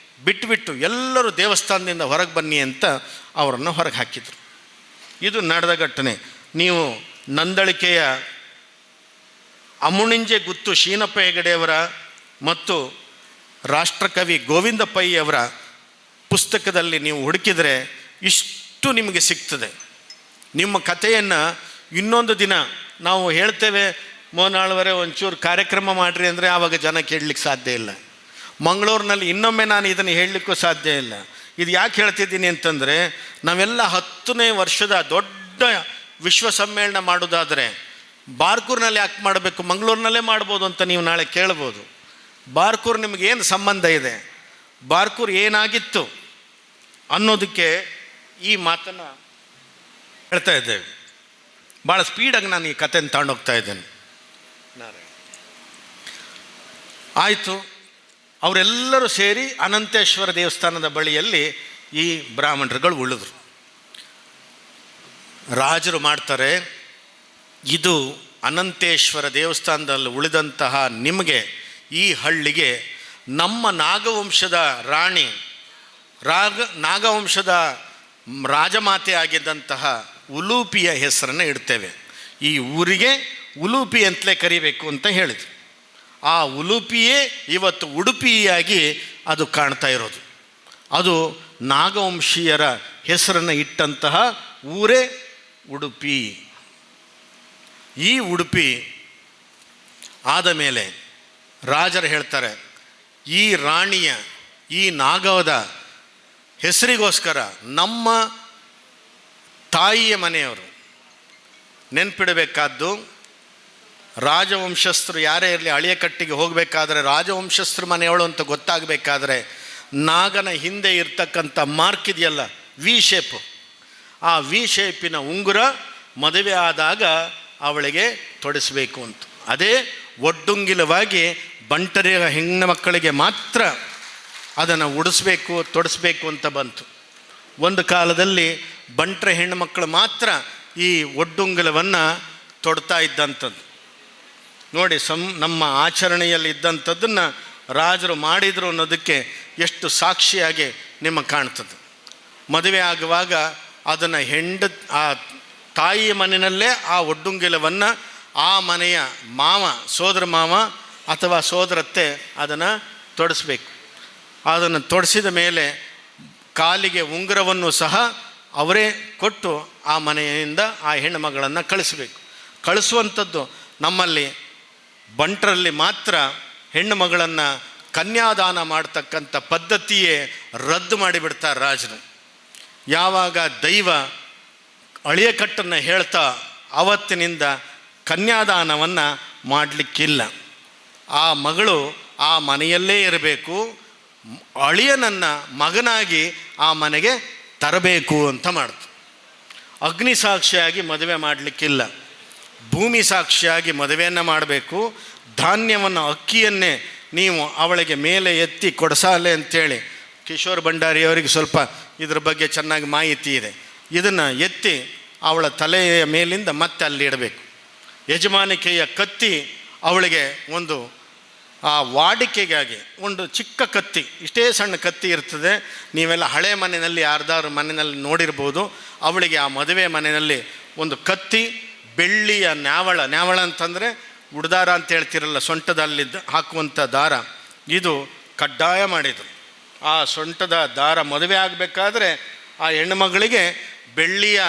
ಬಿಟ್ಟುಬಿಟ್ಟು ಎಲ್ಲರೂ ದೇವಸ್ಥಾನದಿಂದ ಹೊರಗೆ ಬನ್ನಿ ಅಂತ ಅವರನ್ನು ಹೊರಗೆ ಹಾಕಿದರು. ಇದು ನಡೆದ ಘಟನೆ. ನೀವು ನಂದಳಿಕೆಯ ಅಮುಣಿಂಜೆ ಗುತ್ತು ಶೀನಪ್ಪ ಹೆಗಡೆಯವರ ಮತ್ತು ರಾಷ್ಟ್ರಕವಿ ಗೋವಿಂದ ಪೈ ಅವರ ಪುಸ್ತಕದಲ್ಲಿ ನೀವು ಹುಡುಕಿದರೆ ಇಷ್ಟು ನಿಮಗೆ ಸಿಗ್ತದೆ. ನಿಮ್ಮ ಕಥೆಯನ್ನು ಇನ್ನೊಂದು ದಿನ ನಾವು ಹೇಳ್ತೇವೆ, ಮೋನಾಳ್ವರೆ ಒಂಚೂರು ಕಾರ್ಯಕ್ರಮ ಮಾಡಿರಿ ಅಂದರೆ ಆವಾಗ ಜನ ಕೇಳಲಿಕ್ಕೆ ಸಾಧ್ಯ ಇಲ್ಲ. ಮಂಗಳೂರಿನಲ್ಲಿ ಇನ್ನೊಮ್ಮೆ ನಾನು ಇದನ್ನು ಹೇಳಲಿಕ್ಕೂ ಸಾಧ್ಯ ಇಲ್ಲ. ಇದು ಯಾಕೆ ಹೇಳ್ತಿದ್ದೀನಿ ಅಂತಂದರೆ, ನಾವೆಲ್ಲ 10ನೇ ವರ್ಷದ ದೊಡ್ಡ ವಿಶ್ವ ಸಮ್ಮೇಳನ ಮಾಡೋದಾದರೆ ಬಾರ್ಕೂರಿನಲ್ಲಿ ಯಾಕೆ ಮಾಡಬೇಕು, ಮಂಗಳೂರಿನಲ್ಲೇ ಮಾಡ್ಬೋದು ಅಂತ ನೀವು ನಾಳೆ ಕೇಳ್ಬೋದು. ಬಾರ್ಕೂರು ನಿಮಗೇನು ಸಂಬಂಧ ಇದೆ, ಬಾರ್ಕೂರು ಏನಾಗಿತ್ತು ಅನ್ನೋದಕ್ಕೆ ಈ ಮಾತನ್ನು ಹೇಳ್ತಾ ಇದ್ದೇವೆ. ಭಾಳ ಸ್ಪೀಡಾಗಿ ನಾನು ಈ ಕಥೆಯನ್ನು ತಗೊಂಡೋಗ್ತಾ ಇದ್ದೇನೆ. ಆಯಿತು, ಅವರೆಲ್ಲರೂ ಸೇರಿ ಅನಂತೇಶ್ವರ ದೇವಸ್ಥಾನದ ಬಳಿಯಲ್ಲಿ ಈ ಬ್ರಾಹ್ಮಣರುಗಳು ಉಳಿದ್ರು. ರಾಜರು ಮಾಡ್ತಾರೆ, ಇದು ಅನಂತೇಶ್ವರ ದೇವಸ್ಥಾನದಲ್ಲಿ ಉಳಿದಂತಹ ನಿಮಗೆ, ಈ ಹಳ್ಳಿಗೆ ನಮ್ಮ ನಾಗವಂಶದ ರಾಣಿ ನಾಗವಂಶದ ರಾಜಮಾತೆ ಆಗಿದ್ದಂತಹ ಉಲೂಪಿಯ ಹೆಸರನ್ನು ಇಡ್ತೇವೆ. ಈ ಊರಿಗೆ ಉಲೂಪಿ ಅಂತಲೇ ಕರಿಬೇಕು ಅಂತ ಹೇಳಿದ್ರು. ಆ ಉಲೂಪಿಯೇ ಇವತ್ತು ಉಡುಪಿಯಾಗಿ ಅದು ಕಾಣ್ತಾ ಇರೋದು. ಅದು ನಾಗವಂಶೀಯರ ಹೆಸರನ್ನು ಇಟ್ಟಂತಹ ಊರೇ ಉಡುಪಿ. ಈ ಉಡುಪಿ ಆದ ಮೇಲೆ ರಾಜರು ಹೇಳ್ತಾರೆ, ಈ ರಾಣಿಯ ಈ ನಾಗವದ ಹೆಸರಿಗೋಸ್ಕರ ನಮ್ಮ ತಾಯಿಯ ಮನೆಯವರು ನೆನಪಿಡಬೇಕಾದ್ದು, ರಾಜವಂಶಸ್ಥರು ಯಾರೇ ಇರಲಿ ಅಳಿಯ ಕಟ್ಟಿಗೆ ಹೋಗಬೇಕಾದ್ರೆ ರಾಜವಂಶಸ್ಥರು ಮನೆಯವಳು ಅಂತ ಗೊತ್ತಾಗಬೇಕಾದ್ರೆ ನಾಗನ ಹಿಂದೆ ಇರ್ತಕ್ಕಂಥ ಮಾರ್ಕ್ ಇದೆಯಲ್ಲ, ವಿ ಶೇಪು, ಆ ವಿ ಶೇಪಿನ ಉಂಗುರ ಮದುವೆ ಆದಾಗ ಅವಳಿಗೆ ತೊಡಿಸಬೇಕು ಅಂತ. ಅದೇ ಒಡ್ಡುಂಗಿಲವಾಗಿ ಬಂಟರಿಯ ಹೆಣ್ಣು ಮಕ್ಕಳಿಗೆ ಮಾತ್ರ ಅದನ್ನು ಉಡಿಸ್ಬೇಕು ತೊಡಿಸ್ಬೇಕು ಅಂತ ಬಂತು. ಒಂದು ಕಾಲದಲ್ಲಿ ಬಂಟರ ಹೆಣ್ಣು ಮಕ್ಕಳು ಮಾತ್ರ ಈ ಒಡ್ಡುಂಗಿಲವನ್ನು ತೊಡ್ತಾ ಇದ್ದಂಥದ್ದು. ನೋಡಿ, ನಮ್ಮ ಆಚರಣೆಯಲ್ಲಿ ಇದ್ದಂಥದ್ದನ್ನು ರಾಜರು ಮಾಡಿದರು ಅನ್ನೋದಕ್ಕೆ ಎಷ್ಟು ಸಾಕ್ಷಿಯಾಗಿ ನಿಮಗೆ ಕಾಣ್ತದೆ. ಮದುವೆ ಆಗುವಾಗ ಅದನ್ನು ಆ ತಾಯಿಯ ಮನೆಯಲ್ಲೇ ಆ ಒಡ್ಡುಂಗಿಲವನ್ನು ಆ ಮನೆಯ ಮಾವ, ಸೋದರ ಮಾವ ಅಥವಾ ಸೋದರತ್ತೆ ಅದನ್ನು ತೊಡಿಸ್ಬೇಕು. ಅದನ್ನು ತೊಡಿಸಿದ ಮೇಲೆ ಕಾಲಿಗೆ ಉಂಗುರವನ್ನು ಸಹ ಅವರೇ ಕೊಟ್ಟು ಆ ಮನೆಯಿಂದ ಆ ಹೆಣ್ಣು ಮಗಳನ್ನು ಕಳಿಸಬೇಕು. ಕಳಿಸುವಂಥದ್ದು ನಮ್ಮಲ್ಲಿ ಬಂಟರಲ್ಲಿ ಮಾತ್ರ ಹೆಣ್ಣು ಮಗಳನ್ನು ಕನ್ಯಾದಾನ ಮಾಡ್ತಕ್ಕಂಥ ಪದ್ಧತಿಯೇ ರದ್ದು ಮಾಡಿಬಿಡ್ತಾರೆ ರಾಜರು. ಯಾವಾಗ ದೈವ ಅಳಿಯ ಕಟ್ಟನ್ನು ಹೇಳ್ತಾ ಆವತ್ತಿನಿಂದ ಕನ್ಯಾದಾನವನ್ನು ಮಾಡಲಿಕ್ಕಿಲ್ಲ. ಆ ಮಗಳು ಆ ಮನೆಯಲ್ಲೇ ಇರಬೇಕು, ಅಳಿಯನನ್ನು ಮಗನಾಗಿ ಆ ಮನೆಗೆ ತರಬೇಕು ಅಂತ ಮಾಡ್ತು. ಅಗ್ನಿ ಸಾಕ್ಷಿಯಾಗಿ ಮದುವೆ ಮಾಡಲಿಕ್ಕಿಲ್ಲ, ಭೂಮಿ ಸಾಕ್ಷಿಯಾಗಿ ಮದುವೆಯನ್ನು ಮಾಡಬೇಕು. ಧಾನ್ಯವನ್ನು, ಅಕ್ಕಿಯನ್ನೇ ನೀವು ಅವಳಿಗೆ ಮೇಲೆ ಎತ್ತಿ ಕೊಡಸಾಲೆ ಅಂತೇಳಿ ಕಿಶೋರ್ ಭಂಡಾರಿಯವರಿಗೆ ಸ್ವಲ್ಪ ಇದ್ರ ಬಗ್ಗೆ ಚೆನ್ನಾಗಿ ಮಾಹಿತಿ ಇದೆ. ಇದನ್ನು ಎತ್ತಿ ಅವಳ ತಲೆಯ ಮೇಲಿಂದ ಮತ್ತೆ ಅಲ್ಲಿ ಇಡಬೇಕು. ಯಜಮಾನಿಕೆಯ ಕತ್ತಿ ಅವಳಿಗೆ ಒಂದು ಆ ವಾಡಿಕೆಗಾಗಿ ಒಂದು ಚಿಕ್ಕ ಕತ್ತಿ, ಇಷ್ಟೇ ಸಣ್ಣ ಕತ್ತಿ ಇರ್ತದೆ. ನೀವೆಲ್ಲ ಹಳೆ ಮನೆಯಲ್ಲಿ ಯಾರ್ದಾರು ಮನೆಯಲ್ಲಿ ನೋಡಿರ್ಬೋದು. ಅವಳಿಗೆ ಆ ಮದುವೆ ಮನೆಯಲ್ಲಿ ಒಂದು ಕತ್ತಿ, ಬೆಳ್ಳಿಯ ನ್ಯಾವಳ ಅಂತಂದರೆ ಉಡ್ದಾರ ಅಂತ ಹೇಳ್ತಿರಲ್ಲ, ಸೊಂಟದಲ್ಲಿದ್ದ ಹಾಕುವಂಥ ದಾರ, ಇದು ಕಡ್ಡಾಯ ಮಾಡಿದರು. ಆ ಸೊಂಟದ ದಾರ ಮದುವೆ ಆಗಬೇಕಾದ್ರೆ ಆ ಹೆಣ್ಣುಮಗಳಿಗೆ ಬೆಳ್ಳಿಯ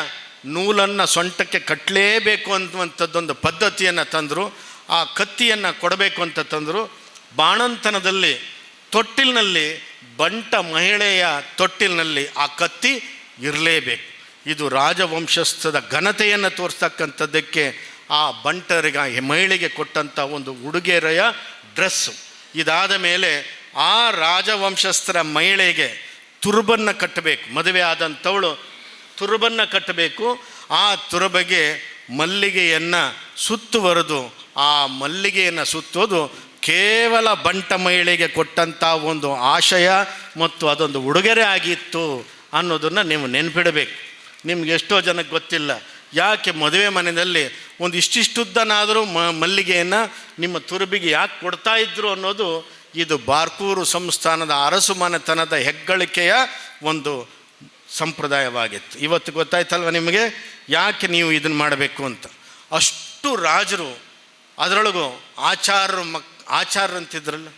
ನೂಲನ್ನು ಸೊಂಟಕ್ಕೆ ಕಟ್ಟಲೇಬೇಕು ಅನ್ನುವಂಥದ್ದೊಂದು ಪದ್ಧತಿಯನ್ನು ತಂದರು. ಆ ಕತ್ತಿಯನ್ನು ಕೊಡಬೇಕು ಅಂತ ತಂದರು. ಬಾಣಂತನದಲ್ಲಿ ತೊಟ್ಟಿಲಿನಲ್ಲಿ, ಬಂಟ ಮಹಿಳೆಯ ತೊಟ್ಟಿಲಿನಲ್ಲಿ ಆ ಕತ್ತಿ ಇರಲೇಬೇಕು. ಇದು ರಾಜವಂಶಸ್ಥದ ಘನತೆಯನ್ನು ತೋರಿಸ್ತಕ್ಕಂಥದ್ದಕ್ಕೆ ಆ ಬಂಟರಿಗೆ, ಮಹಿಳೆಗೆ ಕೊಟ್ಟಂಥ ಒಂದು ಉಡುಗೊರೆಯ ಡ್ರೆಸ್ಸು. ಇದಾದ ಮೇಲೆ ಆ ರಾಜವಂಶಸ್ಥರ ಮಹಿಳೆಗೆ ತುರುಬನ್ನು ಕಟ್ಟಬೇಕು. ಮದುವೆ ಆದಂಥವಳು ತುರುಬನ್ನು ಕಟ್ಟಬೇಕು. ಆ ತುರುಬಗೆ ಮಲ್ಲಿಗೆಯನ್ನು ಸುತ್ತುವರೆದು, ಆ ಮಲ್ಲಿಗೆಯನ್ನು ಸುತ್ತೋದು ಕೇವಲ ಬಂಟ ಮಹಿಳೆಗೆ ಕೊಟ್ಟಂಥ ಒಂದು ಆಶಯ, ಮತ್ತು ಅದೊಂದು ಉಡುಗೊರೆ ಆಗಿತ್ತು ಅನ್ನೋದನ್ನು ನೀವು ನೆನಪಿಡಬೇಕು. ನಿಮ್ಗೆ ಎಷ್ಟೋ ಜನಕ್ಕೆ ಗೊತ್ತಿಲ್ಲ ಯಾಕೆ ಮದುವೆ ಮನೆಯಲ್ಲಿ ಒಂದು ಇಷ್ಟಿಷ್ಟುದ್ದನಾದರೂ ಮಲ್ಲಿಗೆಯನ್ನು ನಿಮ್ಮ ತುರುಬಿಗೆ ಯಾಕೆ ಕೊಡ್ತಾ ಇದ್ರು ಅನ್ನೋದು ಇದು ಬಾರ್ಕೂರು ಸಂಸ್ಥಾನದ ಅರಸುಮನೆತನದ ಹೆಗ್ಗಳಿಕೆಯ ಒಂದು ಸಂಪ್ರದಾಯವಾಗಿತ್ತು. ಇವತ್ತು ಗೊತ್ತಾಯ್ತಲ್ವ ನಿಮಗೆ ಯಾಕೆ ನೀವು ಇದನ್ನು ಮಾಡಬೇಕು ಅಂತ. ಅಷ್ಟು ರಾಜರು, ಅದರೊಳಗೂ ಆಚಾರ್ಯರಂತಿದ್ರಲ್ಲ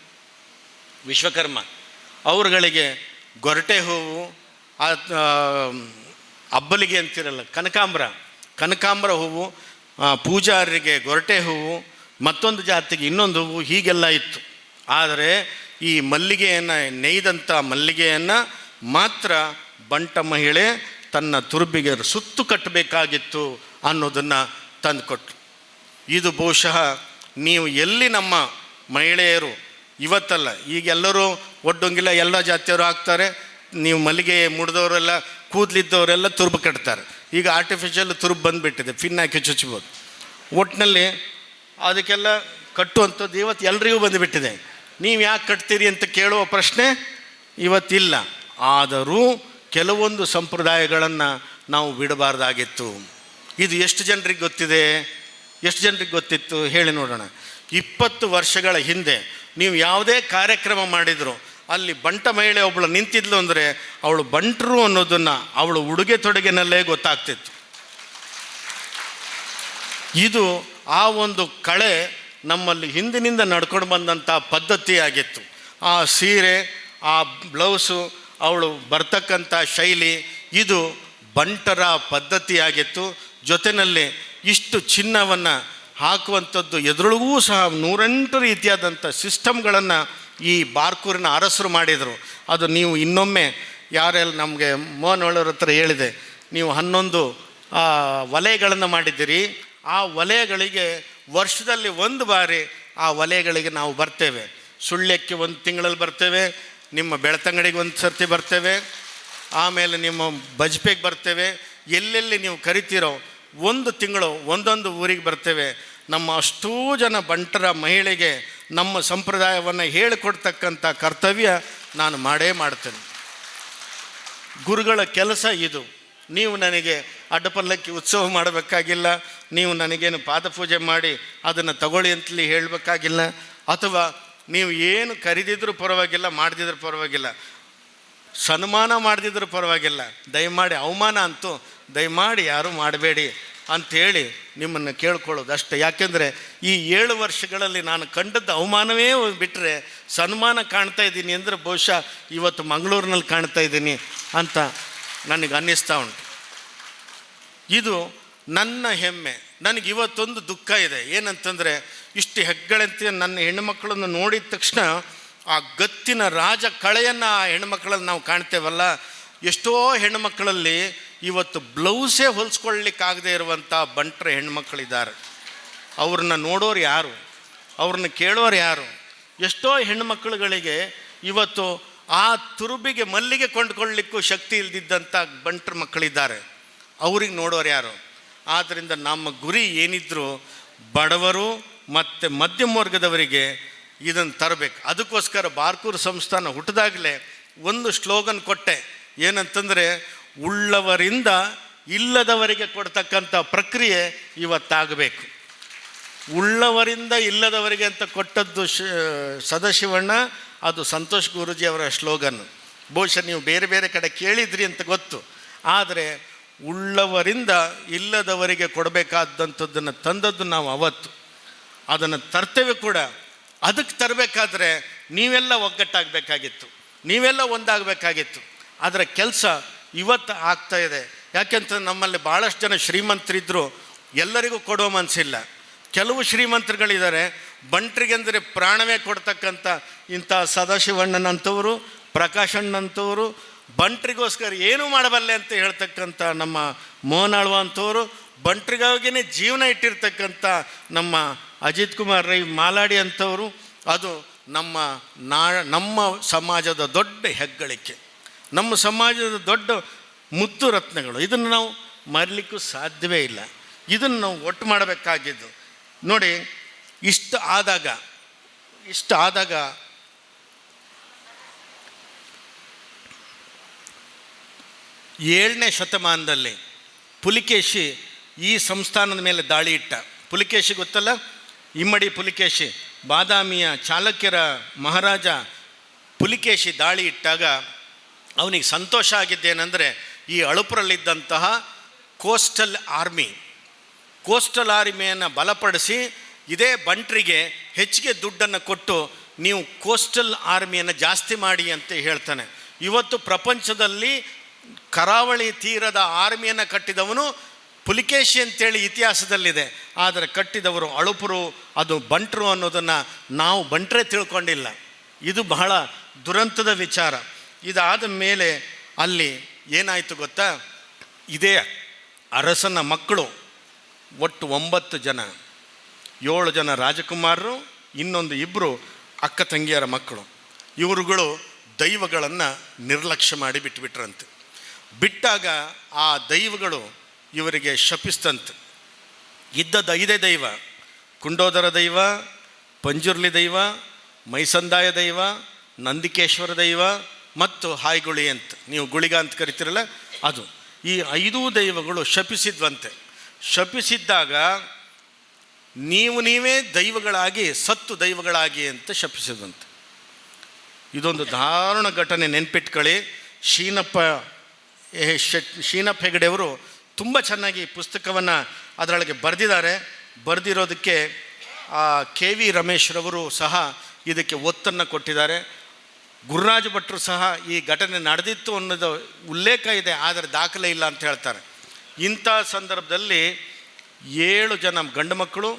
ವಿಶ್ವಕರ್ಮ, ಅವ್ರುಗಳಿಗೆ ಗೊರಟೆ ಹೂವು, ಅಬ್ಬಲಿಗೆ ಅಂತಿರಲ್ಲ ಕನಕಾಂಬರ ಹೂವು, ಪೂಜಾರಿಗೆ ಗೊರಟೆ ಹೂವು, ಮತ್ತೊಂದು ಜಾತಿಗೆ ಇನ್ನೊಂದು ಹೂವು, ಹೀಗೆಲ್ಲ ಇತ್ತು. ಆದರೆ ಈ ಮಲ್ಲಿಗೆಯನ್ನು ನೇಯ್ದಂಥ ಮಲ್ಲಿಗೆಯನ್ನು ಮಾತ್ರ ಬಂಟ ಮಹಿಳೆ ತನ್ನ ತುರುಬಿಗೆ ಸುತ್ತು ಕಟ್ಟಬೇಕಾಗಿತ್ತು ಅನ್ನೋದನ್ನು ತಂದುಕೊಟ್ರು. ಇದು ಬಹುಶಃ ನೀವು ಎಲ್ಲಿ ನಮ್ಮ ಮಹಿಳೆಯರು ಇವತ್ತಲ್ಲ, ಈಗ ಎಲ್ಲರೂ ಒಡ್ಡೊಂಗಿಲ್ಲ, ಎಲ್ಲ ಜಾತಿಯವರು ಹಾಕ್ತಾರೆ. ನೀವು ಮಲ್ಲಿಗೆ ಮುಡಿದವರೆಲ್ಲ ಕೂದಲಿದ್ದವರೆಲ್ಲ ತುರುಬು ಕಟ್ತಾರೆ. ಈಗ ಆರ್ಟಿಫಿಷಿಯಲ್ ತುರುಬು ಬಂದುಬಿಟ್ಟಿದೆ, ಫಿನ್ ಹಾಕಿ ಚುಚ್ಚಬೋದು. ಒಟ್ಟಿನಲ್ಲಿ ಅದಕ್ಕೆಲ್ಲ ಕಟ್ಟುವಂಥದ್ದು ಇವತ್ತು ಎಲ್ರಿಗೂ ಬಂದುಬಿಟ್ಟಿದೆ. ನೀವು ಯಾಕೆ ಕಟ್ತೀರಿ ಅಂತ ಕೇಳುವ ಪ್ರಶ್ನೆ ಇವತ್ತಿಲ್ಲ. ಆದರೂ ಕೆಲವೊಂದು ಸಂಪ್ರದಾಯಗಳನ್ನು ನಾವು ಬಿಡಬಾರ್ದಾಗಿತ್ತು. ಇದು ಎಷ್ಟು ಜನರಿಗೆ ಗೊತ್ತಿದೆ, ಎಷ್ಟು ಜನರಿಗೆ ಗೊತ್ತಿತ್ತು ಹೇಳಿ ನೋಡೋಣ. 20 ವರ್ಷಗಳ ಹಿಂದೆ ನೀವು ಯಾವುದೇ ಕಾರ್ಯಕ್ರಮ ಮಾಡಿದ್ರು ಅಲ್ಲಿ ಬಂಟ ಮಹಿಳೆ ಒಬ್ಬಳು ನಿಂತಿದ್ಲು ಅಂದರೆ ಅವಳು ಬಂಟರು ಅನ್ನೋದನ್ನು ಅವಳು ಉಡುಗೆ ತೊಡುಗೆನಲ್ಲೇ ಗೊತ್ತಾಗ್ತಿತ್ತು. ಇದು ಆ ಒಂದು ಕಳೆ ನಮ್ಮಲ್ಲಿ ಹಿಂದಿನಿಂದ ನಡ್ಕೊಂಡು ಬಂದಂಥ ಪದ್ಧತಿಯಾಗಿತ್ತು. ಆ ಸೀರೆ, ಆ ಬ್ಲೌಸು, ಅವಳು ಬರ್ತಕ್ಕಂಥ ಶೈಲಿ, ಇದು ಬಂಟರ ಪದ್ಧತಿಯಾಗಿತ್ತು. ಜೊತೆಯಲ್ಲಿ ಇಷ್ಟು ಚಿನ್ನವನ್ನು ಹಾಕುವಂಥದ್ದು, ಎದುರೊಳಗೂ ಸಹ 108 ರೀತಿಯಾದಂಥ ಸಿಸ್ಟಮ್ಗಳನ್ನು ಈ ಬಾರ್ಕೂರಿನ ಅರಸರು ಮಾಡಿದರು. ಅದು ನೀವು ಇನ್ನೊಮ್ಮೆ ಯಾರೆಲ್ಲ ನಮಗೆ ಮೋಹನ್ ಒಳ್ಳೆಯವ್ರ ಹತ್ರ ಹೇಳಿದೆ, ನೀವು 11 ವಲಯಗಳನ್ನು ಮಾಡಿದ್ದೀರಿ. ಆ ವಲಯಗಳಿಗೆ ವರ್ಷದಲ್ಲಿ 1 ಬಾರಿ ಆ ವಲಯಗಳಿಗೆ ನಾವು ಬರ್ತೇವೆ. ಸುಳ್ಯಕ್ಕೆ 1 ತಿಂಗಳಲ್ಲಿ ಬರ್ತೇವೆ, ನಿಮ್ಮ ಬೆಳ್ತಂಗಡಿಗೆ 1 ಸರ್ತಿ ಬರ್ತೇವೆ, ಆಮೇಲೆ ನಿಮ್ಮ ಬಜ್ಪೆಗೆ ಬರ್ತೇವೆ. ಎಲ್ಲೆಲ್ಲಿ ನೀವು ಕರಿತೀರೋ 1 ತಿಂಗಳು ಒಂದೊಂದು ಊರಿಗೆ ಬರ್ತೇವೆ. ನಮ್ಮ ಅಷ್ಟೂ ಜನ ಬಂಟರ ಮಹಿಳೆಗೆ ನಮ್ಮ ಸಂಪ್ರದಾಯವನ್ನು ಹೇಳಿಕೊಡ್ತಕ್ಕಂಥ ಕರ್ತವ್ಯ ನಾನು ಮಾಡೇ ಮಾಡ್ತೇನೆ. ಗುರುಗಳ ಕೆಲಸ ಇದು. ನೀವು ನನಗೆ ಅಡ್ಡಪಲ್ಲಕ್ಕಿ ಉತ್ಸವ ಮಾಡಬೇಕಾಗಿಲ್ಲ, ನೀವು ನನಗೇನು ಪಾದಪೂಜೆ ಮಾಡಿ ಅದನ್ನು ತಗೊಳ್ಳಿ ಅಂತಲೇ ಹೇಳಬೇಕಾಗಿಲ್ಲ, ಅಥವಾ ನೀವು ಏನು ಕರೆದಿದ್ರೂ ಪರವಾಗಿಲ್ಲ, ಮಾಡದಿದ್ರೂ ಪರವಾಗಿಲ್ಲ, ಸನ್ಮಾನ ಮಾಡದಿದ್ರೂ ಪರವಾಗಿಲ್ಲ, ದಯಮಾಡಿ ಅವಮಾನ ಅಂತೂ ದಯಮಾಡಿ ಯಾರೂ ಮಾಡಬೇಡಿ ಅಂಥೇಳಿ ನಿಮ್ಮನ್ನು ಕೇಳ್ಕೊಳ್ಳೋದು ಅಷ್ಟೇ. ಯಾಕೆಂದರೆ ಈ 7 ವರ್ಷಗಳಲ್ಲಿ ನಾನು ಕಂಡದ್ದು ಅವಮಾನವೇ ಬಿಟ್ಟರೆ ಸನ್ಮಾನ ಕಾಣ್ತಾ ಇದ್ದೀನಿ ಅಂದರೆ ಬಹುಶಃ ಇವತ್ತು ಮಂಗಳೂರಿನಲ್ಲಿ ಕಾಣ್ತಾ ಇದ್ದೀನಿ ಅಂತ ನನಗೆ ಅನ್ನಿಸ್ತಾ ಉಂಟು. ಇದು ನನ್ನ ಹೆಮ್ಮೆ. ನನಗೆ ಇವತ್ತೊಂದು ದುಃಖ ಇದೆ, ಏನಂತಂದರೆ ಇಷ್ಟು ಹೆಗ್ಗಳಂತೆ ನನ್ನ ಹೆಣ್ಣುಮಕ್ಕಳನ್ನು ನೋಡಿದ ತಕ್ಷಣ ಆ ಗತ್ತಿನ ರಾಜ ಕಳೆಯನ್ನು ಆ ಹೆಣ್ಣುಮಕ್ಕಳಲ್ಲಿ ನಾವು ಕಾಣ್ತೇವಲ್ಲ, ಎಷ್ಟೋ ಹೆಣ್ಣುಮಕ್ಕಳಲ್ಲಿ ಇವತ್ತು ಬ್ಲೌಸೇ ಹೊಲಿಸ್ಕೊಳ್ಳಿಕ್ಕಾಗದೇ ಇರುವಂಥ ಬಂಟರ ಹೆಣ್ಮಕ್ಳಿದ್ದಾರೆ. ಅವ್ರನ್ನ ನೋಡೋರು ಯಾರು, ಅವ್ರನ್ನ ಕೇಳೋರು ಯಾರು? ಎಷ್ಟೋ ಹೆಣ್ಣುಮಕ್ಕಳುಗಳಿಗೆ ಇವತ್ತು ಆ ತುರುಬಿಗೆ ಮಲ್ಲಿಗೆ ಕೊಂಡುಕೊಳ್ಳಿಕ್ಕೂ ಶಕ್ತಿ ಇಲ್ದಿದ್ದಂಥ ಬಂಟರ ಮಕ್ಕಳಿದ್ದಾರೆ. ಅವ್ರಿಗೆ ನೋಡೋರು ಯಾರು? ಆದ್ದರಿಂದ ನಮ್ಮ ಗುರಿ ಏನಿದ್ರು ಬಡವರು ಮತ್ತು ಮಧ್ಯಮ ವರ್ಗದವರಿಗೆ ಇದನ್ನು ತರಬೇಕು. ಅದಕ್ಕೋಸ್ಕರ ಬಾರ್ಕೂರು ಸಂಸ್ಥಾನ ಹುಟ್ಟಿದಾಗಲೇ ಒಂದು ಸ್ಲೋಗನ್ ಕೊಟ್ಟೆ, ಏನಂತಂದರೆ ಉಳ್ಳವರಿಂದ ಇಲ್ಲದವರಿಗೆ ಕೊಡ್ತಕ್ಕಂಥ ಪ್ರಕ್ರಿಯೆ ಇವತ್ತಾಗಬೇಕು. ಉಳ್ಳವರಿಂದ ಇಲ್ಲದವರಿಗೆ ಅಂತ ಕೊಟ್ಟದ್ದು ಸದಾಶಿವಣ್ಣ, ಅದು ಸಂತೋಷ್ ಗುರೂಜಿ ಅವರ ಸ್ಲೋಗನ್. ಬಹುಶಃ ನೀವು ಬೇರೆ ಬೇರೆ ಕಡೆ ಕೇಳಿದ್ರಿ ಅಂತ ಗೊತ್ತು, ಆದರೆ ಉಳ್ಳವರಿಂದ ಇಲ್ಲದವರಿಗೆ ಕೊಡಬೇಕಾದಂಥದ್ದನ್ನು ತಂದದ್ದು ನಾವು ಅವತ್ತು, ಅದನ್ನು ತರ್ತೇವೆ ಕೂಡ. ಅದಕ್ಕೆ ತರಬೇಕಾದ್ರೆ ನೀವೆಲ್ಲ ಒಗ್ಗಟ್ಟಾಗಬೇಕಾಗಿತ್ತು, ನೀವೆಲ್ಲ ಒಂದಾಗಬೇಕಾಗಿತ್ತು. ಅದರ ಕೆಲಸ ಇವತ್ತು ಆಗ್ತಾಯಿದೆ. ಯಾಕೆಂತಂದ್ರೆ ನಮ್ಮಲ್ಲಿ ಭಾಳಷ್ಟು ಜನ ಶ್ರೀಮಂತರಿದ್ದರು, ಎಲ್ಲರಿಗೂ ಕೊಡೋ ಮನಸ್ಸಿಲ್ಲ. ಕೆಲವು ಶ್ರೀಮಂತರುಗಳಿದ್ದಾರೆ, ಬಂಟರಿಗೆಂದರೆ ಪ್ರಾಣವೇ ಕೊಡ್ತಕ್ಕಂಥ ಇಂಥ ಸದಾಶಿವಣ್ಣನಂಥವರು, ಪ್ರಕಾಶಣ್ಣಂಥವರು, ಬಂಟರಿಗೋಸ್ಕರ ಏನೂ ಮಾಡಬಲ್ಲೆ ಅಂತ ಹೇಳ್ತಕ್ಕಂಥ ನಮ್ಮ ಮೋಹನಾಳ್ವ ಅಂಥವರು, ಬಂಟರಿಗಾಗಿಯೇ ಜೀವನ ಇಟ್ಟಿರ್ತಕ್ಕಂಥ ನಮ್ಮ ಅಜಿತ್ ಕುಮಾರ್ ರೈ ಮಾಲಾಡಿ ಅಂಥವರು. ಅದು ನಮ್ಮ ಸಮಾಜದ ದೊಡ್ಡ ಹೆಗ್ಗಳಿಕೆ, ನಮ್ಮ ಸಮಾಜದ ದೊಡ್ಡ ಮುತ್ತು ರತ್ನಗಳು. ಇದನ್ನು ನಾವು ಮರಲಿಕ್ಕೂ ಸಾಧ್ಯವೇ ಇಲ್ಲ. ಇದನ್ನು ನಾವು ಒಟ್ಟು ಮಾಡಬೇಕಾಗಿದ್ದು. ನೋಡಿ, ಇಷ್ಟು ಆದಾಗ 7ನೇ ಶತಮಾನದಲ್ಲಿ ಪುಲಿಕೇಶಿ ಈ ಸಂಸ್ಥಾನದ ಮೇಲೆ ದಾಳಿ ಇಟ್ಟ. ಪುಲಿಕೇಶಿ ಗೊತ್ತಲ್ಲ, ಇಮ್ಮಡಿ ಪುಲಿಕೇಶಿ, ಬಾದಾಮಿಯ ಚಾಲುಕ್ಯರ ಮಹಾರಾಜ ಪುಲಿಕೇಶಿ ದಾಳಿ ಇಟ್ಟಾಗ ಅವನಿಗೆ ಸಂತೋಷ ಆಗಿದ್ದೇನೆಂದರೆ ಈ ಅಳುಪುರಲ್ಲಿದ್ದಂತಹ ಕೋಸ್ಟಲ್ ಆರ್ಮಿಯನ್ನು ಬಲಪಡಿಸಿ ಇದೇ ಬಂಟ್ರಿಗೆ ಹೆಚ್ಚಿಗೆ ದುಡ್ಡನ್ನು ಕೊಟ್ಟು ನೀವು ಕೋಸ್ಟಲ್ ಆರ್ಮಿಯನ್ನು ಜಾಸ್ತಿ ಮಾಡಿ ಅಂತ ಹೇಳ್ತಾನೆ. ಇವತ್ತು ಪ್ರಪಂಚದಲ್ಲಿ ಕರಾವಳಿ ತೀರದ ಆರ್ಮಿಯನ್ನು ಕಟ್ಟಿದವನು ಪುಲಿಕೇಶಿ ಅಂತೇಳಿ ಇತಿಹಾಸದಲ್ಲಿದೆ. ಆದರೆ ಕಟ್ಟಿದವರು ಅಳುಪರು, ಅದು ಬಂಟ್ರು ಅನ್ನೋದನ್ನು ನಾವು ಬಂಟ್ರೆ ತಿಳ್ಕೊಂಡಿಲ್ಲ. ಇದು ಬಹಳ ದುರಂತದ ವಿಚಾರ. ಇದಾದ ಮೇಲೆ ಅಲ್ಲಿ ಏನಾಯಿತು ಗೊತ್ತಾ, ಇದೇ ಅರಸನ ಮಕ್ಕಳು ಒಟ್ಟು 9 ಜನ, 7 ಜನ ರಾಜಕುಮಾರರು, ಇನ್ನೊಂದು 2 ಅಕ್ಕ ತಂಗಿಯರ ಮಕ್ಕಳು. ಇವರುಗಳು ದೈವಗಳನ್ನು ನಿರ್ಲಕ್ಷ್ಯ ಮಾಡಿ ಬಿಟ್ಟುಬಿಟ್ರಂತೆ. ಬಿಟ್ಟಾಗ ಆ ದೈವಗಳು ಇವರಿಗೆ ಶಪಿಸ್ತಂತೆ. ಇದ್ದದ್ದು 5 ದೈವ: ಕುಂಡೋದರ ದೈವ, ಪಂಜುರ್ಲಿ ದೈವ, ಮೈಸಂದಾಯ ದೈವ, ನಂದಿಕೇಶ್ವರ ದೈವ ಮತ್ತು ಹಾಯ್ಗುಳಿ ಅಂತ ನೀವು ಗುಳಿಗ ಅಂತ ಕರಿತೀರಲ್ಲ ಅದು. ಈ 5 ದೈವಗಳು ಶಪಿಸಿದ್ವಂತೆ. ಶಪಿಸಿದ್ದಾಗ ನೀವೇ ದೈವಗಳಾಗಿ ಸತ್ತು ದೈವಗಳಾಗಿ ಅಂತ ಶಪಿಸಿದ್ವಂತೆ. ಇದೊಂದು ದಾರುಣ ಘಟನೆ, ನೆನ್ಪಿಟ್ಕೊಳ್ಳಿ. ಶೀನಪ್ಪ ಹೆಗಡೆಯವರು ತುಂಬ ಚೆನ್ನಾಗಿ ಪುಸ್ತಕವನ್ನು ಅದರೊಳಗೆ ಬರೆದಿದ್ದಾರೆ. ಬರೆದಿರೋದಕ್ಕೆ KV ರಮೇಶ್ರವರು ಸಹ ಇದಕ್ಕೆ ಒತ್ತನ್ನು ಕೊಟ್ಟಿದ್ದಾರೆ. ಗುರುರಾಜ ಭಟ್ರು ಸಹ ಈ ಘಟನೆ ನಡೆದಿತ್ತು ಅನ್ನೋದು ಉಲ್ಲೇಖ ಇದೆ, ಆದರೆ ದಾಖಲೆ ಇಲ್ಲ ಅಂತ ಹೇಳ್ತಾರೆ. ಇಂಥ ಸಂದರ್ಭದಲ್ಲಿ 7 ಜನ ಗಂಡು ಮಕ್ಕಳು,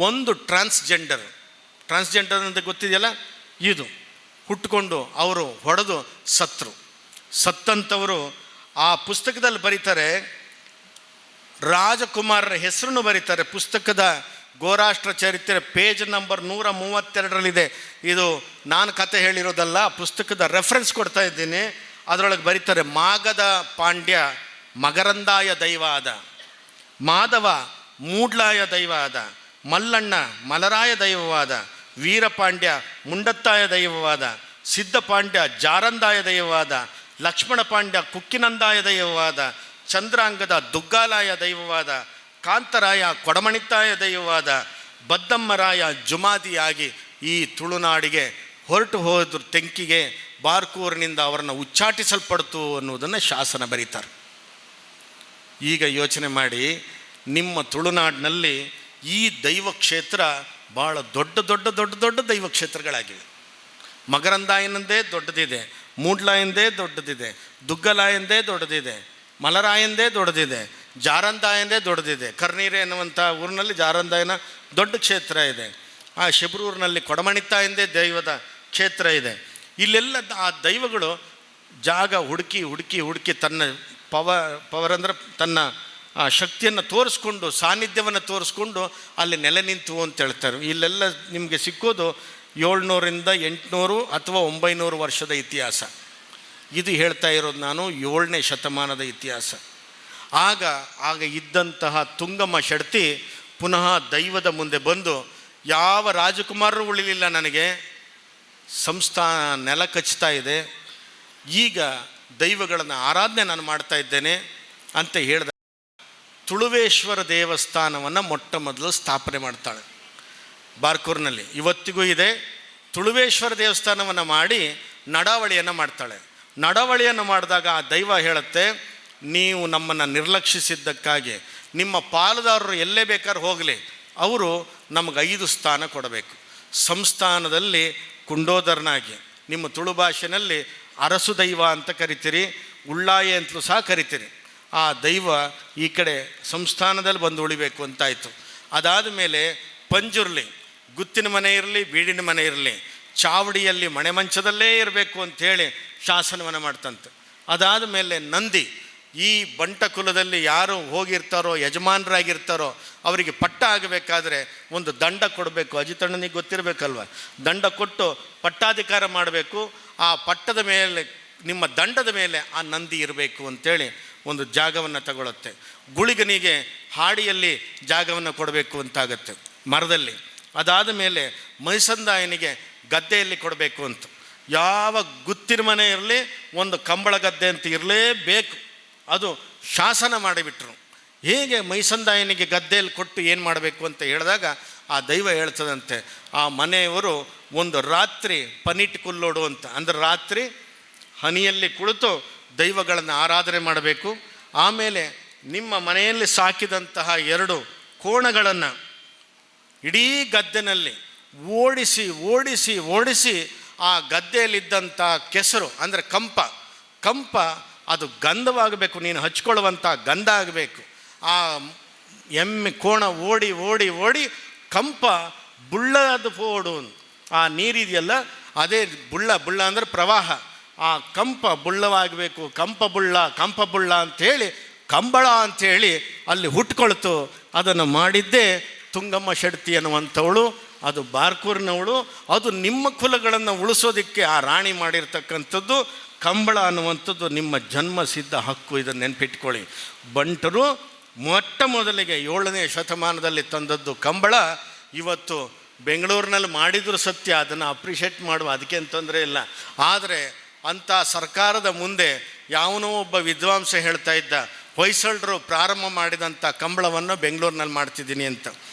1 ಟ್ರಾನ್ಸ್ಜೆಂಡರ್ ಅಂತ ಗೊತ್ತಿದೆಯಲ್ಲ, ಇದು ಹುಟ್ಟುಕೊಂಡು ಅವರು ಹೊಡೆದು ಸತ್ತಂಥವರು ಆ ಪುಸ್ತಕದಲ್ಲಿ ಬರೀತಾರೆ. ರಾಜಕುಮಾರರ ಹೆಸರನ್ನು ಬರೀತಾರೆ. ಪುಸ್ತಕದ ಗೋರಾಷ್ಟ್ರ ಚರಿತ್ರೆ ಪೇಜ್ ನಂಬರ್ 132ರಲ್ಲಿದೆ. ಇದು ನಾನು ಕತೆ ಹೇಳಿರೋದಲ್ಲ, ಪುಸ್ತಕದ ರೆಫರೆನ್ಸ್ ಕೊಡ್ತಾ ಇದ್ದೀನಿ. ಅದರೊಳಗೆ ಬರೀತಾರೆ, ಮಾಗದ ಪಾಂಡ್ಯ ಮಗರಂದಾಯ ದೈವ ಆದ, ಮಾಧವ ಮೂಡ್ಲಾಯ ದೈವ ಆದ, ಮಲ್ಲಣ್ಣ ಮಲರಾಯ ದೈವವಾದ, ವೀರಪಾಂಡ್ಯ ಮುಂಡತ್ತಾಯ ದೈವವಾದ, ಸಿದ್ಧಪಾಂಡ್ಯ ಜಾರಂದಾಯ ದೈವವಾದ, ಲಕ್ಷ್ಮಣ ಪಾಂಡ್ಯ ಕುಕ್ಕಿನಂದಾಯ ದೈವವಾದ, ಚಂದ್ರಾಂಗದ ದುಗ್ಗಾಲಾಯ ದೈವವಾದ, ಕಾಂತರಾಯ ಕೊಡಮಣಿತಾಯ ದೈವವಾದ, ಬದ್ದಮ್ಮರಾಯ ಜುಮಾದಿಯಾಗಿ ಈ ತುಳುನಾಡಿಗೆ ಹೊರಟು ಹೋದ್ರು ತೆಂಕಿಗೆ ಬಾರ್ಕೂರಿನಿಂದ ಅವರನ್ನು ಉಚ್ಚಾಟಿಸಲ್ಪಡ್ತು ಅನ್ನೋದನ್ನು ಶಾಸನ ಬರೀತಾರೆ. ಈಗ ಯೋಚನೆ ಮಾಡಿ, ನಿಮ್ಮ ತುಳುನಾಡಿನಲ್ಲಿ ಈ ದೈವ ಕ್ಷೇತ್ರ ಭಾಳ ದೊಡ್ಡ ದೈವ ಕ್ಷೇತ್ರಗಳಾಗಿವೆ. ಮಗರಂದಾಯನಂದೇ ದೊಡ್ಡದಿದೆ, ಮೂಡ್ಲಾಯಂದೇ ದೊಡ್ಡದಿದೆ, ದುಗ್ಗಲಾಯಂದೇ ದೊಡ್ಡದಿದೆ, ಮಲರಾಯಂದೇ ದೊಡ್ಡದಿದೆ, ಜಾರಂದಾಯಂದೇ ದೊಡ್ಡದಿದೆ. ಕರ್ನೀರೆ ಎನ್ನುವಂಥ ಊರಿನಲ್ಲಿ ಜಾರಂದಾಯನ ದೊಡ್ಡ ಕ್ಷೇತ್ರ ಇದೆ. ಆ ಶೆಬ್ರೂರಿನಲ್ಲಿ ಕೊಡಮಣಿತಾಯಂದೇ ದೈವದ ಕ್ಷೇತ್ರ ಇದೆ. ಇಲ್ಲೆಲ್ಲ ಆ ದೈವಗಳು ಜಾಗ ಹುಡುಕಿ ತನ್ನ ಪವರ್ ಅಂದರೆ ತನ್ನ ಆ ಶಕ್ತಿಯನ್ನು ತೋರಿಸ್ಕೊಂಡು, ಸಾನ್ನಿಧ್ಯವನ್ನು ತೋರಿಸ್ಕೊಂಡು ಅಲ್ಲಿ ನೆಲೆ ನಿಂತು ಅಂತ ಹೇಳ್ತಾರೆ. ಇಲ್ಲೆಲ್ಲ ನಿಮಗೆ ಸಿಕ್ಕೋದು 700ರಿಂದ 800 ಅಥವಾ 900 ವರ್ಷದ ಇತಿಹಾಸ. ಇದು ಹೇಳ್ತಾ ಇರೋದು ನಾನು 7ನೇ ಶತಮಾನದ ಇತಿಹಾಸ. ಆಗ ಇದ್ದಂತಹ ತುಂಗಮ್ಮ ಶೆಡ್ತಿ ಪುನಃ ದೈವದ ಮುಂದೆ ಬಂದು, ಯಾವ ರಾಜಕುಮಾರರು ಉಳಿಲಿಲ್ಲ, ನನಗೆ ಸಂಸ್ಥಾನ ನೆಲ ಕಚ್ತಾ ಇದೆ, ಈಗ ದೈವಗಳನ್ನು ಆರಾಧನೆ ನಾನು ಮಾಡ್ತಾ ಇದ್ದೇನೆ ಅಂತ ಹೇಳಿದ ತುಳುವೇಶ್ವರ ದೇವಸ್ಥಾನವನ್ನು ಮೊಟ್ಟ ಮೊದಲು ಸ್ಥಾಪನೆ ಮಾಡ್ತಾಳೆ ಬಾರ್ಕೂರಿನಲ್ಲಿ. ಇವತ್ತಿಗೂ ಇದೆ. ತುಳುವೇಶ್ವರ ದೇವಸ್ಥಾನವನ್ನು ಮಾಡಿ ನಡಾವಳಿಯನ್ನು ಮಾಡ್ತಾಳೆ. ನಡಾವಳಿಯನ್ನು ಮಾಡಿದಾಗ ಆ ದೈವ ಹೇಳುತ್ತೆ, ನೀವು ನಮ್ಮನ್ನು ನಿರ್ಲಕ್ಷಿಸಿದ್ದಕ್ಕಾಗಿ ನಿಮ್ಮ ಪಾಲುದಾರರು ಎಲ್ಲೇ ಬೇಕಾದ್ರೂ ಹೋಗಲಿ, ಅವರು ನಮಗೆ 5 ಸ್ಥಾನ ಕೊಡಬೇಕು. ಸಂಸ್ಥಾನದಲ್ಲಿ ಕುಂಡೋದರನಾಗಿ, ನಿಮ್ಮ ತುಳು ಭಾಷೆಯಲ್ಲಿ ಅರಸು ದೈವ ಅಂತ ಕರಿತೀರಿ, ಉಳ್ಳಾಯೆ ಅಂತಲೂ ಸಹ ಕರಿತೀರಿ. ಆ ದೈವ ಈ ಕಡೆ ಸಂಸ್ಥಾನದಲ್ಲಿ ಬಂದು ಉಳಿಬೇಕು ಅಂತಾಯಿತು. ಅದಾದ ಮೇಲೆ ಪಂಜುರ್ಲಿ, ಗುತ್ತಿನ ಮನೆ ಇರಲಿ ಬೀಡಿನ ಮನೆ ಇರಲಿ, ಚಾವಡಿಯಲ್ಲಿ ಮಣೆ ಮಂಚದಲ್ಲೇ ಇರಬೇಕು ಅಂಥೇಳಿ ಶಾಸನವನ್ನು ಮಾಡ್ತಂತೆ. ಅದಾದ ಮೇಲೆ ನಂದಿ, ಈ ಬಂಟ ಕುಲದಲ್ಲಿ ಯಾರು ಹೋಗಿರ್ತಾರೋ, ಯಜಮಾನರಾಗಿರ್ತಾರೋ, ಅವರಿಗೆ ಪಟ್ಟ ಆಗಬೇಕಾದ್ರೆ ಒಂದು ದಂಡ ಕೊಡಬೇಕು. ಅಜಿತಣ್ಣನಿಗೆ ಗೊತ್ತಿರಬೇಕಲ್ವ, ದಂಡ ಕೊಟ್ಟು ಪಟ್ಟಾಧಿಕಾರ ಮಾಡಬೇಕು. ಆ ಪಟ್ಟದ ಮೇಲೆ, ನಿಮ್ಮ ದಂಡದ ಮೇಲೆ ಆ ನಂದಿ ಇರಬೇಕು ಅಂಥೇಳಿ ಒಂದು ಜಾಗವನ್ನು ತಗೊಳುತ್ತೆ. ಗುಳಿಗನಿಗೆ ಹಾಡಿಯಲ್ಲಿ ಜಾಗವನ್ನು ಕೊಡಬೇಕು ಅಂತಾಗತ್ತೆ, ಮರದಲ್ಲಿ. ಅದಾದ ಮೇಲೆ ಮೈಸಂದಾಯನಿಗೆ ಗದ್ದೆಯಲ್ಲಿ ಕೊಡಬೇಕು ಅಂತ. ಯಾವ ಗುತ್ತಿನ ಮನೆ ಇರಲಿ, ಒಂದು ಕಂಬಳ ಗದ್ದೆ ಅಂತ ಇರಲೇಬೇಕು. ಅದು ಶಾಸನ ಮಾಡಿಬಿಟ್ರು. ಹೇಗೆ ಮೈಸಂದಾಯನಿಗೆ ಗದ್ದೆಯಲ್ಲಿ ಕೊಟ್ಟು ಏನು ಮಾಡಬೇಕು ಅಂತ ಹೇಳಿದಾಗ ಆ ದೈವ ಹೇಳ್ತದಂತೆ, ಆ ಮನೆಯವರು ಒಂದು ರಾತ್ರಿ ಪನಿಟ್ ಕುಲ್ಲೋಡು ಅಂತ, ಅಂದರೆ ರಾತ್ರಿ ಹನಿಯಲ್ಲಿ ಕುಳಿತು ದೈವಗಳನ್ನು ಆರಾಧನೆ ಮಾಡಬೇಕು. ಆಮೇಲೆ ನಿಮ್ಮ ಮನೆಯಲ್ಲಿ ಸಾಕಿದಂತಹ 2 ಕೋಣಗಳನ್ನು ಇಡೀ ಗದ್ದೆನಲ್ಲಿ ಓಡಿಸಿ ಓಡಿಸಿ ಓಡಿಸಿ ಆ ಗದ್ದೆಯಲ್ಲಿದ್ದಂಥ ಕೆಸರು ಅಂದರೆ ಕಂಪ ಅದು ಗಂಧವಾಗಬೇಕು, ನೀನು ಹಚ್ಕೊಳ್ಳುವಂಥ ಗಂಧ ಆಗಬೇಕು. ಆ ಎಮ್ಮೆ ಕೋಣ ಓಡಿ ಓಡಿ ಓಡಿ ಕಂಪ ಬುಳ್ಳದು ಓಡು, ಆ ನೀರಿದೆಯಲ್ಲ ಅದೇ ಬುಳ್ಳ ಅಂದರೆ ಪ್ರವಾಹ, ಆ ಕಂಪ ಬುಳ್ಳವಾಗಬೇಕು, ಕಂಪ ಬುಳ್ಳ ಅಂಥೇಳಿ ಕಂಬಳ ಅಂಥೇಳಿ ಅಲ್ಲಿ ಹುಟ್ಕೊಳ್ತು. ಅದನ್ನು ಮಾಡಿದ್ದೇ ತುಂಗಮ್ಮ ಶೆಡ್ತಿ ಅನ್ನುವಂಥವಳು, ಅದು ಬಾರ್ಕೂರಿನವಳು. ಅದು ನಿಮ್ಮ ಕುಲಗಳನ್ನು ಉಳಿಸೋದಕ್ಕೆ ಆ ರಾಣಿ ಮಾಡಿರ್ತಕ್ಕಂಥದ್ದು. ಕಂಬಳ ಅನ್ನುವಂಥದ್ದು ನಿಮ್ಮ ಜನ್ಮ ಸಿದ್ಧ ಹಕ್ಕು, ಇದನ್ನು ನೆನಪಿಟ್ಕೊಳ್ಳಿ. ಬಂಟರು ಮೊಟ್ಟ ಮೊದಲಿಗೆ 7ನೇ ಶತಮಾನದಲ್ಲಿ ತಂದದ್ದು ಕಂಬಳ. ಇವತ್ತು ಬೆಂಗಳೂರಿನಲ್ಲಿ ಮಾಡಿದರೂ ಸತ್ಯ, ಅದನ್ನು ಅಪ್ರಿಷಿಯೇಟ್ ಮಾಡುವ, ಅದಕ್ಕೇನು ತೊಂದರೆ ಇಲ್ಲ. ಆದರೆ ಅಂಥ ಸರ್ಕಾರದ ಮುಂದೆ ಯಾವನೋ ಒಬ್ಬ ವಿದ್ವಾಂಸ ಹೇಳ್ತಾ ಇದ್ದ, ಹೊಯ್ಸಳರು ಪ್ರಾರಂಭ ಮಾಡಿದಂಥ ಕಂಬಳವನ್ನು ಬೆಂಗಳೂರಿನಲ್ಲಿ ಮಾಡ್ತಿದ್ದೀನಿ ಅಂತ.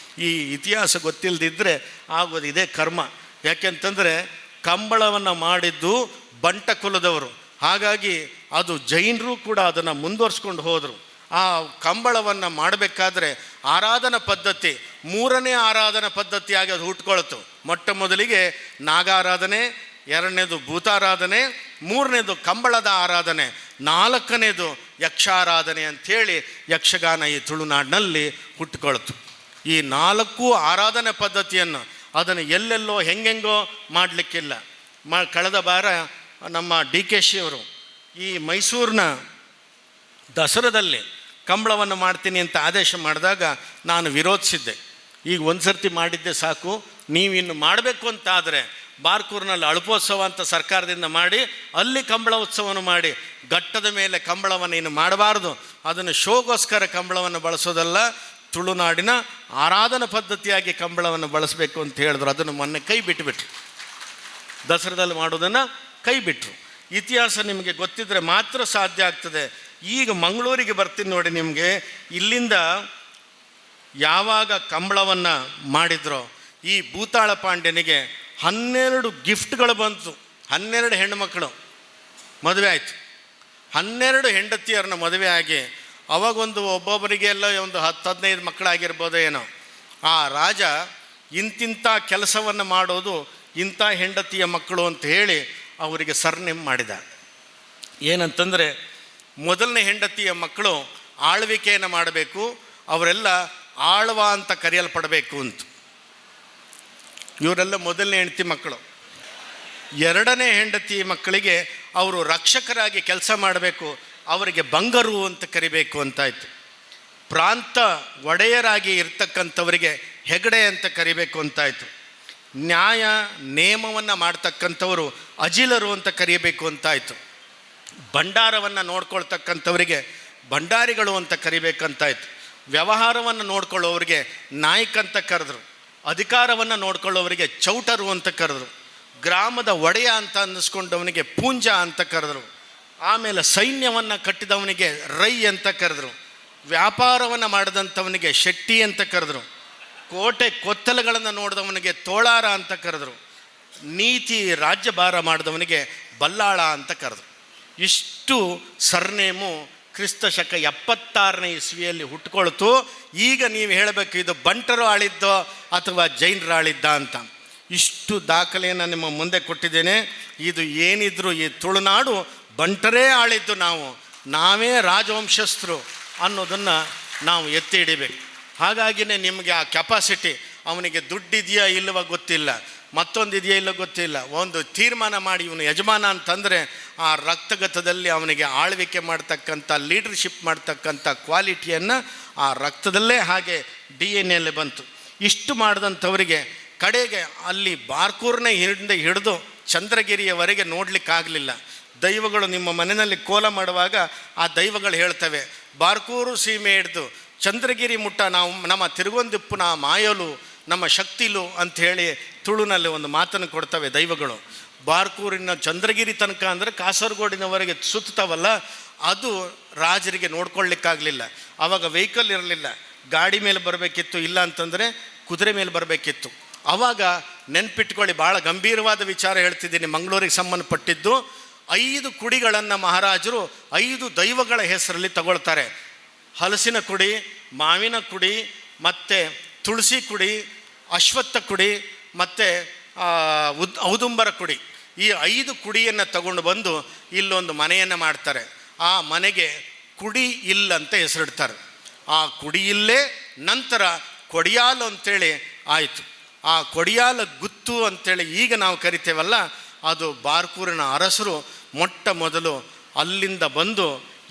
ಈ ಇತಿಹಾಸ ಗೊತ್ತಿಲ್ಲದಿದ್ದರೆ ಆಗೋದು ಇದೇ ಕರ್ಮ. ಯಾಕೆಂತಂದರೆ ಕಂಬಳವನ್ನು ಮಾಡಿದ್ದು ಬಂಟ ಕುಲದವರು, ಹಾಗಾಗಿ ಅದು ಜೈನರು ಕೂಡ ಅದನ್ನು ಮುಂದುವರ್ಸ್ಕೊಂಡು ಹೋದರು. ಆ ಕಂಬಳವನ್ನು ಮಾಡಬೇಕಾದ್ರೆ ಆರಾಧನಾ ಪದ್ಧತಿ 3ನೇ ಆರಾಧನಾ ಪದ್ಧತಿಯಾಗಿ ಅದು ಹುಟ್ಕೊಳ್ತು. ಮೊಟ್ಟ ಮೊದಲಿಗೆ ನಾಗಾರಾಧನೆ, 2ನೇದು ಭೂತಾರಾಧನೆ, 3ನೇದು ಕಂಬಳದ ಆರಾಧನೆ, 4ನೇದು ಯಕ್ಷಾರಾಧನೆ ಅಂಥೇಳಿ ಯಕ್ಷಗಾನ ಈ ತುಳುನಾಡಿನಲ್ಲಿ ಹುಟ್ಟುಕೊಳ್ತು. ಈ 4 ಆರಾಧನೆ ಪದ್ಧತಿಯನ್ನು ಅದನ್ನು ಎಲ್ಲೆಲ್ಲೋ ಹೆಂಗೆಂಗೋ ಮಾಡಲಿಕ್ಕಿಲ್ಲ. ಕಳೆದ ಬಾರ ನಮ್ಮ DKಶಿ ಅವರು ಈ ಮೈಸೂರಿನ ದಸರಾದಲ್ಲಿ ಕಂಬಳವನ್ನು ಮಾಡ್ತೀನಿ ಅಂತ ಆದೇಶ ಮಾಡಿದಾಗ ನಾನು ವಿರೋಧಿಸಿದ್ದೆ. ಈಗ ಒಂದು ಸರ್ತಿ ಮಾಡಿದ್ದೆ ಸಾಕು, ನೀವಿನ್ನು ಮಾಡಬೇಕು ಅಂತಾದರೆ ಬಾರ್ಕೂರಿನಲ್ಲಿ ಅಳುಪೋತ್ಸವ ಅಂತ ಸರ್ಕಾರದಿಂದ ಮಾಡಿ ಅಲ್ಲಿ ಕಂಬಳ ಉತ್ಸವವನ್ನು ಮಾಡಿ, ಘಟ್ಟದ ಮೇಲೆ ಕಂಬಳವನ್ನು ಇನ್ನು ಮಾಡಬಾರ್ದು, ಅದನ್ನು ಶೋಗೋಸ್ಕರ ಕಂಬಳವನ್ನು ಬಳಸೋದಲ್ಲ, ತುಳುನಾಡಿನ ಆರಾಧನಾ ಪದ್ಧತಿಯಾಗಿ ಕಂಬಳವನ್ನು ಬಳಸಬೇಕು ಅಂತ ಹೇಳಿದ್ರು. ಅದನ್ನು ಮೊನ್ನೆ ಕೈ ಬಿಟ್ಟುಬಿಟ್ರು, ದಸರಾದಲ್ಲಿ ಮಾಡೋದನ್ನು ಕೈ ಬಿಟ್ಟರು. ಇತಿಹಾಸ ನಿಮಗೆ ಗೊತ್ತಿದ್ದರೆ ಮಾತ್ರ ಸಾಧ್ಯ ಆಗ್ತದೆ. ಈಗ ಮಂಗಳೂರಿಗೆ ಬರ್ತೀನಿ ನೋಡಿ, ನಿಮಗೆ ಇಲ್ಲಿಂದ ಯಾವಾಗ ಕಂಬಳವನ್ನು ಮಾಡಿದ್ರೋ ಈ ಭೂತಾಳ ಪಾಂಡ್ಯನಿಗೆ 12 ಗಿಫ್ಟ್ಗಳು ಬಂತು. 12 ಹೆಣ್ಣುಮಕ್ಕಳು ಮದುವೆ ಆಯಿತು. 12 ಹೆಂಡತಿಯರನ್ನ ಮದುವೆ ಆಗಿ ಅವಾಗೊಂದು ಒಬ್ಬೊಬ್ಬರಿಗೆಲ್ಲ ಒಂದು 10-15 ಮಕ್ಕಳಾಗಿರ್ಬೋದೋ ಏನೋ. ಆ ರಾಜ ಇಂತಿಂಥ ಕೆಲಸವನ್ನು ಮಾಡೋದು ಇಂಥ ಹೆಂಡತಿಯ ಮಕ್ಕಳು ಅಂತ ಹೇಳಿ ಅವರಿಗೆ ಸರ್ನೇಮ್ ಮಾಡಿದ. ಏನಂತಂದರೆ, ಮೊದಲನೇ ಹೆಂಡತಿಯ ಮಕ್ಕಳು ಆಳ್ವಿಕೆಯನ್ನು ಮಾಡಬೇಕು, ಅವರೆಲ್ಲ ಆಳ್ವ ಅಂತ ಕರೆಯಲ್ಪಡಬೇಕು ಅಂತ. ಇವರೆಲ್ಲ ಮೊದಲನೇ ಹೆಂಡತಿ ಮಕ್ಕಳು. 2ನೇ ಹೆಂಡತಿ ಮಕ್ಕಳಿಗೆ ಅವರು ರಕ್ಷಕರಾಗಿ ಕೆಲಸ ಮಾಡಬೇಕು, ಅವರಿಗೆ ಬಂಗರು ಅಂತ ಕರಿಬೇಕು ಅಂತಾಯಿತು. ಪ್ರಾಂತ ಒಡೆಯರಾಗಿ ಇರ್ತಕ್ಕಂಥವರಿಗೆ ಹೆಗಡೆ ಅಂತ ಕರಿಬೇಕು ಅಂತಾಯಿತು. ನ್ಯಾಯ ನೇಮವನ್ನು ಮಾಡ್ತಕ್ಕಂಥವರು ಅಜಿಲರು ಅಂತ ಕರಿಬೇಕು ಅಂತಾಯಿತು. ಭಂಡಾರವನ್ನು ನೋಡ್ಕೊಳ್ತಕ್ಕಂಥವರಿಗೆ ಭಂಡಾರಿಗಳು ಅಂತ ಕರಿಬೇಕಂತಾಯಿತು. ವ್ಯವಹಾರವನ್ನು ನೋಡ್ಕೊಳ್ಳೋರಿಗೆ ನಾಯಕ್ ಅಂತ ಕರೆದ್ರು. ಅಧಿಕಾರವನ್ನು ನೋಡ್ಕೊಳ್ಳೋವರಿಗೆ ಚೌಟರು ಅಂತ ಕರೆದ್ರು. ಗ್ರಾಮದ ಒಡೆಯ ಅಂತ ಅನ್ನಿಸ್ಕೊಂಡವನಿಗೆ ಪೂಂಜ ಅಂತ ಕರೆದ್ರು. ಆಮೇಲೆ ಸೈನ್ಯವನ್ನು ಕಟ್ಟಿದವನಿಗೆ ರೈ ಅಂತ ಕರೆದ್ರು. ವ್ಯಾಪಾರವನ್ನು ಮಾಡಿದಂಥವನಿಗೆ ಶೆಟ್ಟಿ ಅಂತ ಕರೆದ್ರು. ಕೋಟೆ ಕೊತ್ತಲಗಳನ್ನು ನೋಡಿದವನಿಗೆ ತೋಳಾರ ಅಂತ ಕರೆದ್ರು. ನೀತಿ ರಾಜ್ಯಭಾರ ಮಾಡಿದವನಿಗೆ ಬಲ್ಲಾಳ ಅಂತ ಕರೆದ್ರು. ಇಷ್ಟು ಸರ್ನೇಮು ಕ್ರಿಸ್ತಶಕ 76ನೇ ಇಸ್ವಿಯಲ್ಲಿ ಹುಟ್ಕೊಳ್ತು. ಈಗ ನೀವು ಹೇಳಬೇಕು ಇದು ಬಂಟರು ಆಳಿದ್ದೋ ಅಥವಾ ಜೈನರು ಆಳಿದ್ದ ಅಂತ. ಇಷ್ಟು ದಾಖಲೆಯನ್ನು ನಿಮ್ಮ ಮುಂದೆ ಕೊಟ್ಟಿದ್ದೇನೆ. ಇದು ಏನಿದ್ರು ಈ ತುಳುನಾಡು ಬಂಟರೇ ಆಳಿದ್ದು, ನಾವೇ ರಾಜವಂಶಸ್ಥರು ಅನ್ನೋದನ್ನು ನಾವು ಎತ್ತಿ ಹಿಡಿಬೇಕು. ಹಾಗಾಗಿನೇ ನಿಮಗೆ ಆ ಕೆಪಾಸಿಟಿ, ಅವನಿಗೆ ದುಡ್ಡಿದೆಯಾ ಇಲ್ಲವ ಗೊತ್ತಿಲ್ಲ, ಮತ್ತೊಂದು ಇದೆಯಾ ಇಲ್ಲ ಗೊತ್ತಿಲ್ಲ, ಒಂದು ತೀರ್ಮಾನ ಮಾಡಿ ಇವನು ಯಜಮಾನ ಅಂತಂದರೆ ಆ ರಕ್ತಗತದಲ್ಲಿ ಅವನಿಗೆ ಆಳ್ವಿಕೆ ಮಾಡ್ತಕ್ಕಂಥ ಲೀಡರ್ಶಿಪ್ ಮಾಡ್ತಕ್ಕಂಥ ಕ್ವಾಲಿಟಿಯನ್ನು ಆ ರಕ್ತದಲ್ಲೇ ಹಾಗೆ DNA ಬಂತು. ಇಷ್ಟು ಮಾಡಿದಂಥವರಿಗೆ ಕಡೆಗೆ ಅಲ್ಲಿ ಬಾರ್ಕೂರ್ನ ಹಿಡಿದು ಚಂದ್ರಗಿರಿಯವರೆಗೆ ನೋಡಲಿಕ್ಕಾಗಲಿಲ್ಲ. ದೈವಗಳು ನಿಮ್ಮ ಮನೆಯಲ್ಲಿ ಕೋಲ ಮಾಡುವಾಗ ಆ ದೈವಗಳು ಹೇಳ್ತವೆ, ಬಾರ್ಕೂರು ಸೀಮೆ ಹಿಡಿದು ಚಂದ್ರಗಿರಿ ಮುಟ್ಟ ನಾವು ನಮ್ಮ ತಿರುಗೊಂದಿಪ್ಪುನ ಮಾಯಲು ನಮ್ಮ ಶಕ್ತಿಲು ಅಂಥೇಳಿ ತುಳುನಲ್ಲಿ ಒಂದು ಮಾತನ್ನು ಕೊಡ್ತವೆ ದೈವಗಳು. ಬಾರ್ಕೂರಿನ ಚಂದ್ರಗಿರಿ ತನಕ ಅಂದರೆ ಕಾಸರಗೋಡಿನವರೆಗೆ ಸುತ್ತವಲ್ಲ, ಅದು ರಾಜರಿಗೆ ನೋಡ್ಕೊಳ್ಳಿಕ್ಕಾಗಲಿಲ್ಲ. ಆವಾಗ ವೆಹಿಕಲ್ ಇರಲಿಲ್ಲ, ಗಾಡಿ ಮೇಲೆ ಬರಬೇಕಿತ್ತು, ಇಲ್ಲ ಅಂತಂದರೆ ಕುದುರೆ ಮೇಲೆ ಬರಬೇಕಿತ್ತು. ಆವಾಗ ನೆನ್ಪಿಟ್ಕೊಳ್ಳಿ, ಭಾಳ ಗಂಭೀರವಾದ ವಿಚಾರ ಹೇಳ್ತಿದ್ದೀನಿ, ಮಂಗಳೂರಿಗೆ ಸಂಬಂಧಪಟ್ಟಿದ್ದು. 5 ಕುಡಿಗಳನ್ನು ಮಹಾರಾಜರು 5 ದೈವಗಳ ಹೆಸರಲ್ಲಿ ತಗೊಳ್ತಾರೆ. ಹಲಸಿನ ಕುಡಿ, ಮಾವಿನ ಕುಡಿ, ಮತ್ತು ತುಳಸಿ ಕುಡಿ, ಅಶ್ವತ್ಥ ಕುಡಿ ಮತ್ತು ಔದುಂಬರ ಕುಡಿ. ಈ 5 ಕುಡಿಯನ್ನು ತಗೊಂಡು ಬಂದು ಇಲ್ಲೊಂದು ಮನೆಯನ್ನು ಮಾಡ್ತಾರೆ. ಆ ಮನೆಗೆ ಕುಡಿ ಇಲ್ಲ ಅಂತ ಹೆಸರಿಡ್ತಾರೆ. ಆ ಕುಡಿಯಿಲ್ಲೇ ನಂತರ ಕೊಡಿಯಾಲು ಅಂತೇಳಿ ಆಯಿತು. ಆ ಕೊಡಿಯಾಲ ಗುತ್ತು ಅಂತೇಳಿ ಈಗ ನಾವು ಕರಿತೇವಲ್ಲ, ಅದು ಬಾರ್ಕೂರಿನ ಅರಸರು ಮೊಟ್ಟ ಮೊದಲು ಅಲ್ಲಿಂದ ಬಂದು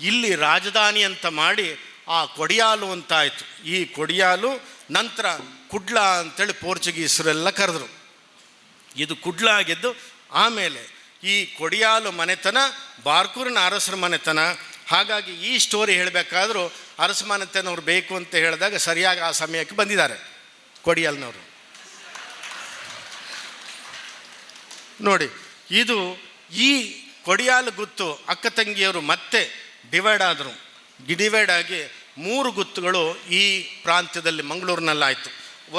ಇಲ್ಲಿ ರಾಜಧಾನಿ ಅಂತ ಮಾಡಿ ಆ ಕೊಡಿಯಾಲು ಅಂತ ಆಯಿತು. ಈ ಕೊಡಿಯಾಲು ನಂತರ ಕುಡ್ಲ ಅಂತೇಳಿ ಪೋರ್ಚುಗೀಸರೆಲ್ಲ ಕರೆದರು. ಇದು ಕುಡ್ಲ ಆಗಿದ್ದು ಆಮೇಲೆ ಈ ಕೊಡಿಯಾಲು ಮನೆತನ ಬಾರ್ಕೂರಿನ ಅರಸರ ಮನೆತನ. ಹಾಗಾಗಿ ಈ ಸ್ಟೋರಿ ಹೇಳಬೇಕಾದ್ರೂ ಅರಸ ಮನೆತನವ್ರು ಬೇಕು ಅಂತ ಹೇಳಿದಾಗ ಸರಿಯಾಗಿ ಆ ಸಮಯಕ್ಕೆ ಬಂದಿದ್ದಾರೆ ಕೊಡಿಯಾಲ್ನವರು. ನೋಡಿ, ಇದು ಈ ಕೊಡಿಯಾಲು ಗುತ್ತು ಅಕ್ಕ ತಂಗಿಯವರು ಮತ್ತೆ ಡಿವೈಡ್ ಆದರು. ಡಿವೈಡ್ ಆಗಿ 3 ಗುತ್ತುಗಳು ಈ ಪ್ರಾಂತ್ಯದಲ್ಲಿ ಮಂಗಳೂರಿನಲ್ಲಾಯಿತು.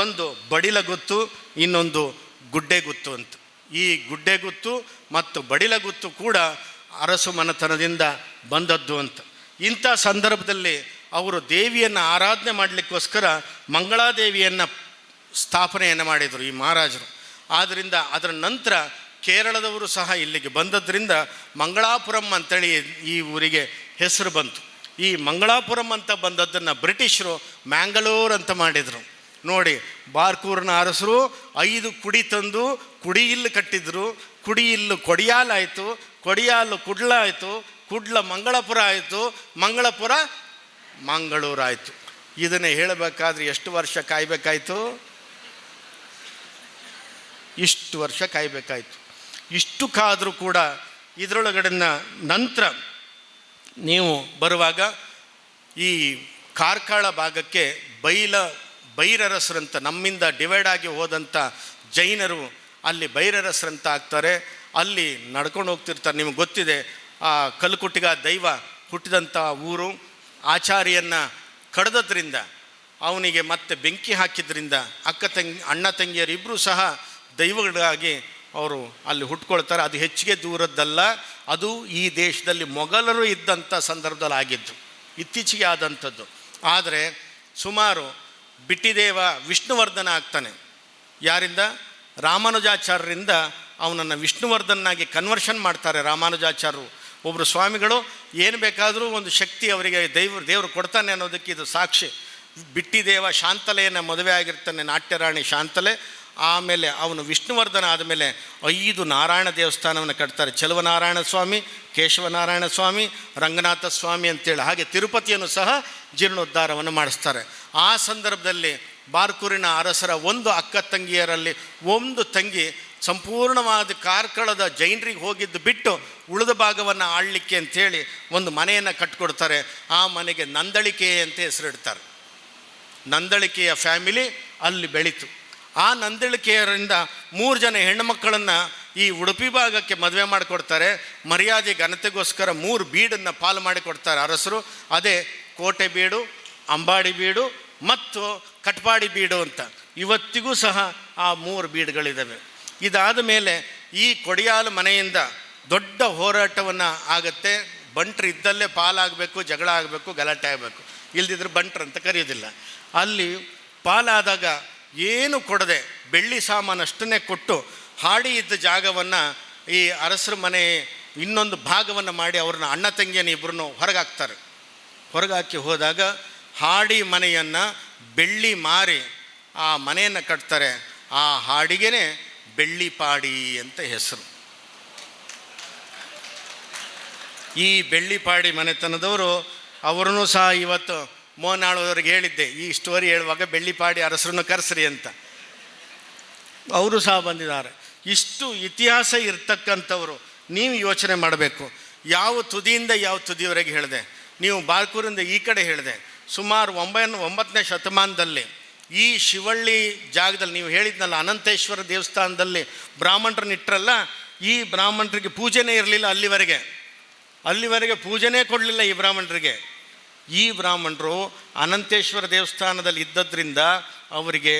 ಒಂದು ಬಡಿಲ ಗುತ್ತು, ಇನ್ನೊಂದು ಗುಡ್ಡೆ ಗುತ್ತು ಅಂತ. ಈ ಗುಡ್ಡೆ ಗುತ್ತು ಮತ್ತು ಬಡಿಲ ಗುತ್ತು ಕೂಡ ಅರಸು ಮನೆತನದಿಂದ ಬಂದದ್ದು ಅಂತ. ಇಂಥ ಸಂದರ್ಭದಲ್ಲಿ ಅವರು ದೇವಿಯನ್ನು ಆರಾಧನೆ ಮಾಡಲಿಕ್ಕೋಸ್ಕರ ಮಂಗಳಾದೇವಿಯನ್ನು ಸ್ಥಾಪನೆಯನ್ನು ಮಾಡಿದರು ಈ ಮಹಾರಾಜರು. ಆದ್ದರಿಂದ ಅದರ ನಂತರ ಕೇರಳದವರು ಸಹ ಇಲ್ಲಿಗೆ ಬಂದದ್ರಿಂದ ಮಂಗಳಾಪುರಂ ಅಂತೇಳಿ ಈ ಊರಿಗೆ ಹೆಸರು ಬಂತು. ಈ ಮಂಗಳಾಪುರಂ ಅಂತ ಬಂದದ್ದನ್ನು ಬ್ರಿಟಿಷರು ಮ್ಯಾಂಗಳೂರು ಅಂತ ಮಾಡಿದರು. ನೋಡಿ, ಬಾರ್ಕೂರಿನ ಅರಸರು 5 ಕುಡಿ ತಂದು ಕುಡಿಯಿಲ್ಲು ಕಟ್ಟಿದ್ರು. ಕುಡಿಯಿಲ್ಲು ಕೊಡಿಯಾಲಾಯಿತು, ಕೊಡಿಯಾಲು ಕುಡ್ಲ ಆಯಿತು, ಕುಡ್ಲ ಮಂಗಳಪುರ ಆಯಿತು, ಮಂಗಳಪುರ ಮಂಗಳೂರಾಯಿತು. ಇದನ್ನು ಹೇಳಬೇಕಾದ್ರೆ ಎಷ್ಟು ವರ್ಷ ಕಾಯಬೇಕಾಯಿತು? ಇಷ್ಟು ವರ್ಷ ಕಾಯಬೇಕಾಯಿತು. ಇಷ್ಟು ಕಾದರೂ ಕೂಡ ಇದರೊಳಗಡೆನ ನಂತರ ನೀವು ಬರುವಾಗ ಈ ಕಾರ್ಕಳ ಭಾಗಕ್ಕೆ ಬೈರರಸರಂತ, ನಮ್ಮಿಂದ ಡಿವೈಡ್ ಆಗಿ ಹೋದಂಥ ಜೈನರು ಅಲ್ಲಿ ಬೈರರಸರಂತ ಆಗ್ತಾರೆ. ಅಲ್ಲಿ ನಡ್ಕೊಂಡು ಹೋಗ್ತಿರ್ತಾರೆ. ನಿಮಗೆ ಗೊತ್ತಿದೆ, ಆ ಕಲ್ಲುಕುಟ್ಟಿಗ ದೈವ ಹುಟ್ಟಿದಂಥ ಊರು. ಆಚಾರಿಯನ್ನು ಕಡ್ದದ್ರಿಂದ, ಅವನಿಗೆ ಮತ್ತೆ ಬೆಂಕಿ ಹಾಕಿದ್ರಿಂದ ಅಣ್ಣ ತಂಗಿಯರಿಬ್ಬರೂ ಸಹ ದೈವಗಳಾಗಿ ಅವರು ಅಲ್ಲಿ ಹುಟ್ಕೊಳ್ತಾರೆ. ಅದು ಹೆಚ್ಚಿಗೆ ದೂರದ್ದಲ್ಲ, ಅದು ಈ ದೇಶದಲ್ಲಿ ಮೊಘಲರು ಇದ್ದಂಥ ಸಂದರ್ಭದಲ್ಲಿ ಆಗಿದ್ದು, ಇತ್ತೀಚೆಗೆ ಆದಂಥದ್ದು. ಆದರೆ ಸುಮಾರು ಬಿಟ್ಟಿದೇವ ವಿಷ್ಣುವರ್ಧನ ಆಗ್ತಾನೆ. ಯಾರಿಂದ? ರಾಮಾನುಜಾಚಾರ್ಯರಿಂದ ಅವನನ್ನು ವಿಷ್ಣುವರ್ಧನಾಗಿ ಕನ್ವರ್ಷನ್ ಮಾಡ್ತಾರೆ ರಾಮಾನುಜಾಚಾರ್ಯರು. ಒಬ್ಬರು ಸ್ವಾಮಿಗಳು ಏನು ಬೇಕಾದರೂ ಒಂದು ಶಕ್ತಿ ಅವರಿಗೆ ದೇವರು ಕೊಡ್ತಾನೆ ಅನ್ನೋದಕ್ಕೆ ಇದು ಸಾಕ್ಷಿ. ಬಿಟ್ಟಿದೇವ ಶಾಂತಲೆಯನ್ನು ಮದುವೆ ಆಗಿರ್ತಾನೆ, ನಾಟ್ಯರಾಣಿ ಶಾಂತಲೆ. ಆಮೇಲೆ ಅವನು ವಿಷ್ಣುವರ್ಧನ ಆದಮೇಲೆ 5 ನಾರಾಯಣ ದೇವಸ್ಥಾನವನ್ನು ಕಟ್ತಾರೆ. ಚೆಲುವನಾರಾಯಣ ಸ್ವಾಮಿ, ಕೇಶವನಾರಾಯಣ ಸ್ವಾಮಿ, ರಂಗನಾಥ ಸ್ವಾಮಿ ಅಂತೇಳಿ. ಹಾಗೆ ತಿರುಪತಿಯನ್ನು ಸಹ ಜೀರ್ಣೋದ್ಧಾರವನ್ನು ಮಾಡಿಸ್ತಾರೆ. ಆ ಸಂದರ್ಭದಲ್ಲಿ ಬಾರ್ಕೂರಿನ ಅರಸರ 1 ಅಕ್ಕ ತಂಗಿಯರಲ್ಲಿ 1 ತಂಗಿ ಸಂಪೂರ್ಣವಾದ ಕಾರ್ಕಳದ ಜೈನರಿಗೆ ಹೋಗಿದ್ದು ಬಿಟ್ಟು ಉಳಿದ ಭಾಗವನ್ನು ಆಳಲಿಕ್ಕೆ ಅಂಥೇಳಿ ಒಂದು ಮನೆಯನ್ನು ಕಟ್ಟಿಕೊಡ್ತಾರೆ. ಆ ಮನೆಗೆ ನಂದಳಿಕೆ ಅಂತ ಹೆಸರಿಡ್ತಾರೆ. ನಂದಳಿಕೆಯ ಫ್ಯಾಮಿಲಿ ಅಲ್ಲಿ ಬೆಳೀತು. ಆ ನಂದಳಿಕೆಯರಿಂದ 3 ಜನ ಹೆಣ್ಣುಮಕ್ಕಳನ್ನು ಈ ಉಡುಪಿ ಭಾಗಕ್ಕೆ ಮದುವೆ ಮಾಡಿಕೊಡ್ತಾರೆ. ಮರ್ಯಾದೆ ಘನತೆಗೋಸ್ಕರ 3 ಬೀಡನ್ನು ಪಾಲು ಮಾಡಿಕೊಡ್ತಾರೆ ಅರಸರು. ಅದೇ ಕೋಟೆ ಬೀಡು, ಅಂಬಾಡಿ ಬೀಡು ಮತ್ತು ಕಟ್ಪಾಡಿ ಬೀಡು ಅಂತ. ಇವತ್ತಿಗೂ ಸಹ ಆ 3 ಬೀಡುಗಳಿದ್ದಾವೆ. ಇದಾದ ಮೇಲೆ ಈ ಕೊಡಿಯಾಲು ಮನೆಯಿಂದ ದೊಡ್ಡ ಹೋರಾಟವನ್ನು ಆಗುತ್ತೆ. ಬಂಟ್ರು ಇದ್ದಲ್ಲೇ ಪಾಲಾಗಬೇಕು, ಜಗಳ ಆಗಬೇಕು, ಗಲಾಟೆ ಆಗಬೇಕು, ಇಲ್ದಿದ್ರೆ ಬಂಟ್ರು ಅಂತ ಕರೆಯೋದಿಲ್ಲ. ಅಲ್ಲಿ ಪಾಲಾದಾಗ ಏನು ಕೊಡದೆ ಬೆಳ್ಳಿ ಸಾಮಾನಷ್ಟನ್ನೇ ಕೊಟ್ಟು ಹಾಡಿ ಇದ್ದ ಜಾಗವನ್ನು ಈ ಅರಸರ ಮನೆ ಇನ್ನೊಂದು ಭಾಗವನ್ನು ಮಾಡಿ ಅವ್ರನ್ನ ಅಣ್ಣ ತಂಗಿಯನ್ನು ಇಬ್ಬರನ್ನು ಹೊರಗಾಕ್ತಾರೆ. ಹೊರಗಾಕಿ ಹೋದಾಗ ಹಾಡಿ ಮನೆಯನ್ನು ಬೆಳ್ಳಿ ಮಾರಿ ಆ ಮನೆಯನ್ನು ಕಟ್ತಾರೆ. ಆ ಹಾಡಿಗೆ ಬೆಳ್ಳಿಪಾಡಿ ಅಂತ ಹೆಸರು. ಈ ಬೆಳ್ಳಿಪಾಡಿ ಮನೆತನದವರು ಅವರೂ ಸಹ ಇವತ್ತು ಮೋನಾಳವ್ರಿಗೆ ಹೇಳಿದ್ದೆ, ಈ ಸ್ಟೋರಿ ಹೇಳುವಾಗ ಬೆಳ್ಳಿಪಾಡಿ ಅರಸರನ್ನು ಕರೆಸ್ರಿ ಅಂತ. ಅವರು ಸಹ ಬಂದಿದ್ದಾರೆ. ಇಷ್ಟು ಇತಿಹಾಸ ಇರ್ತಕ್ಕಂಥವರು. ನೀವು ಯೋಚನೆ ಮಾಡಬೇಕು, ಯಾವ ತುದಿಯಿಂದ ಯಾವ ತುದಿಯವರೆಗೆ ಹೇಳಿದೆ. ನೀವು ಬಾರ್ಕೂರಿಂದ ಈ ಕಡೆ ಹೇಳಿದೆ. ಸುಮಾರು 9ನೇ ಶತಮಾನದಲ್ಲಿ ಈ ಶಿವಳ್ಳಿ ಜಾಗದಲ್ಲಿ ನೀವು ಹೇಳಿದ್ನಲ್ಲ, ಅನಂತೇಶ್ವರ ದೇವಸ್ಥಾನದಲ್ಲಿ ಬ್ರಾಹ್ಮಣರನ್ನ ಇಟ್ಟರಲ್ಲ, ಈ ಬ್ರಾಹ್ಮಣರಿಗೆ ಪೂಜೆನೇ ಇರಲಿಲ್ಲ ಅಲ್ಲಿವರೆಗೆ. ಅಲ್ಲಿವರೆಗೆ ಪೂಜೆನೇ ಕೊಡಲಿಲ್ಲ ಈ ಬ್ರಾಹ್ಮಣರಿಗೆ. ಈ ಬ್ರಾಹ್ಮಣರು ಅನಂತೇಶ್ವರ ದೇವಸ್ಥಾನದಲ್ಲಿ ಇದ್ದದ್ರಿಂದ ಅವರಿಗೆ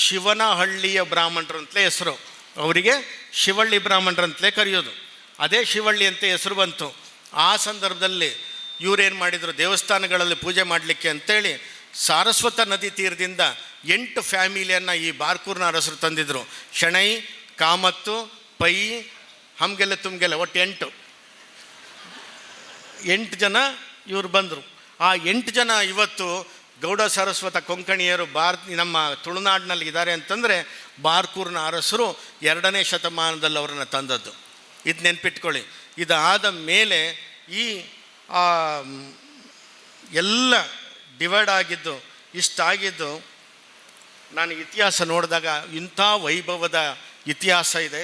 ಶಿವನಹಳ್ಳಿಯ ಬ್ರಾಹ್ಮಣರು ಅಂತಲೇ ಹೆಸರು. ಅವರಿಗೆ ಶಿವಳ್ಳಿ ಬ್ರಾಹ್ಮಣರಂತಲೇ ಕರೆಯೋದು. ಅದೇ ಶಿವಳ್ಳಿ ಅಂತ ಹೆಸರು ಬಂತು. ಆ ಸಂದರ್ಭದಲ್ಲಿ ಇವರೇನು ಮಾಡಿದರು, ದೇವಸ್ಥಾನಗಳಲ್ಲಿ ಪೂಜೆ ಮಾಡಲಿಕ್ಕೆ ಅಂತೇಳಿ ಸಾರಸ್ವತ ನದಿ ತೀರದಿಂದ 8 ಫ್ಯಾಮಿಲಿಯನ್ನು ಈ ಬಾರ್ಕೂರ್ನ ಅರಸರು ತಂದಿದ್ದರು. ಶೆಣೈ, ಕಾಮತ್ತು, ಪೈ, ಹಮ್ಗೆಲ್ಲ, ತುಂಗೆಲ್ಲ, ಒಟ್ಟು 8 ಜನ ಇವರು ಬಂದರು. ಆ 8 ಜನ ಇವತ್ತು ಗೌಡ ಸಾರಸ್ವತ ಕೊಂಕಣಿಯರು ನಮ್ಮ ತುಳುನಾಡಿನಲ್ಲಿ ಇದ್ದಾರೆ ಅಂತಂದರೆ ಬಾರ್ಕೂರ್ನ ಅರಸರು 2ನೇ ಶತಮಾನದಲ್ಲಿ ಅವರನ್ನು ತಂದದ್ದು. ಇದು ನೆನ್ಪಿಟ್ಕೊಳ್ಳಿ. ಇದಾದ ಮೇಲೆ ಈ ಎಲ್ಲ ಡಿವೈಡ್ ಆಗಿದ್ದು ಇಷ್ಟಾಗಿದ್ದು, ನಾನು ಇತಿಹಾಸ ನೋಡಿದಾಗ ಇಂಥ ವೈಭವದ ಇತಿಹಾಸ ಇದೆ.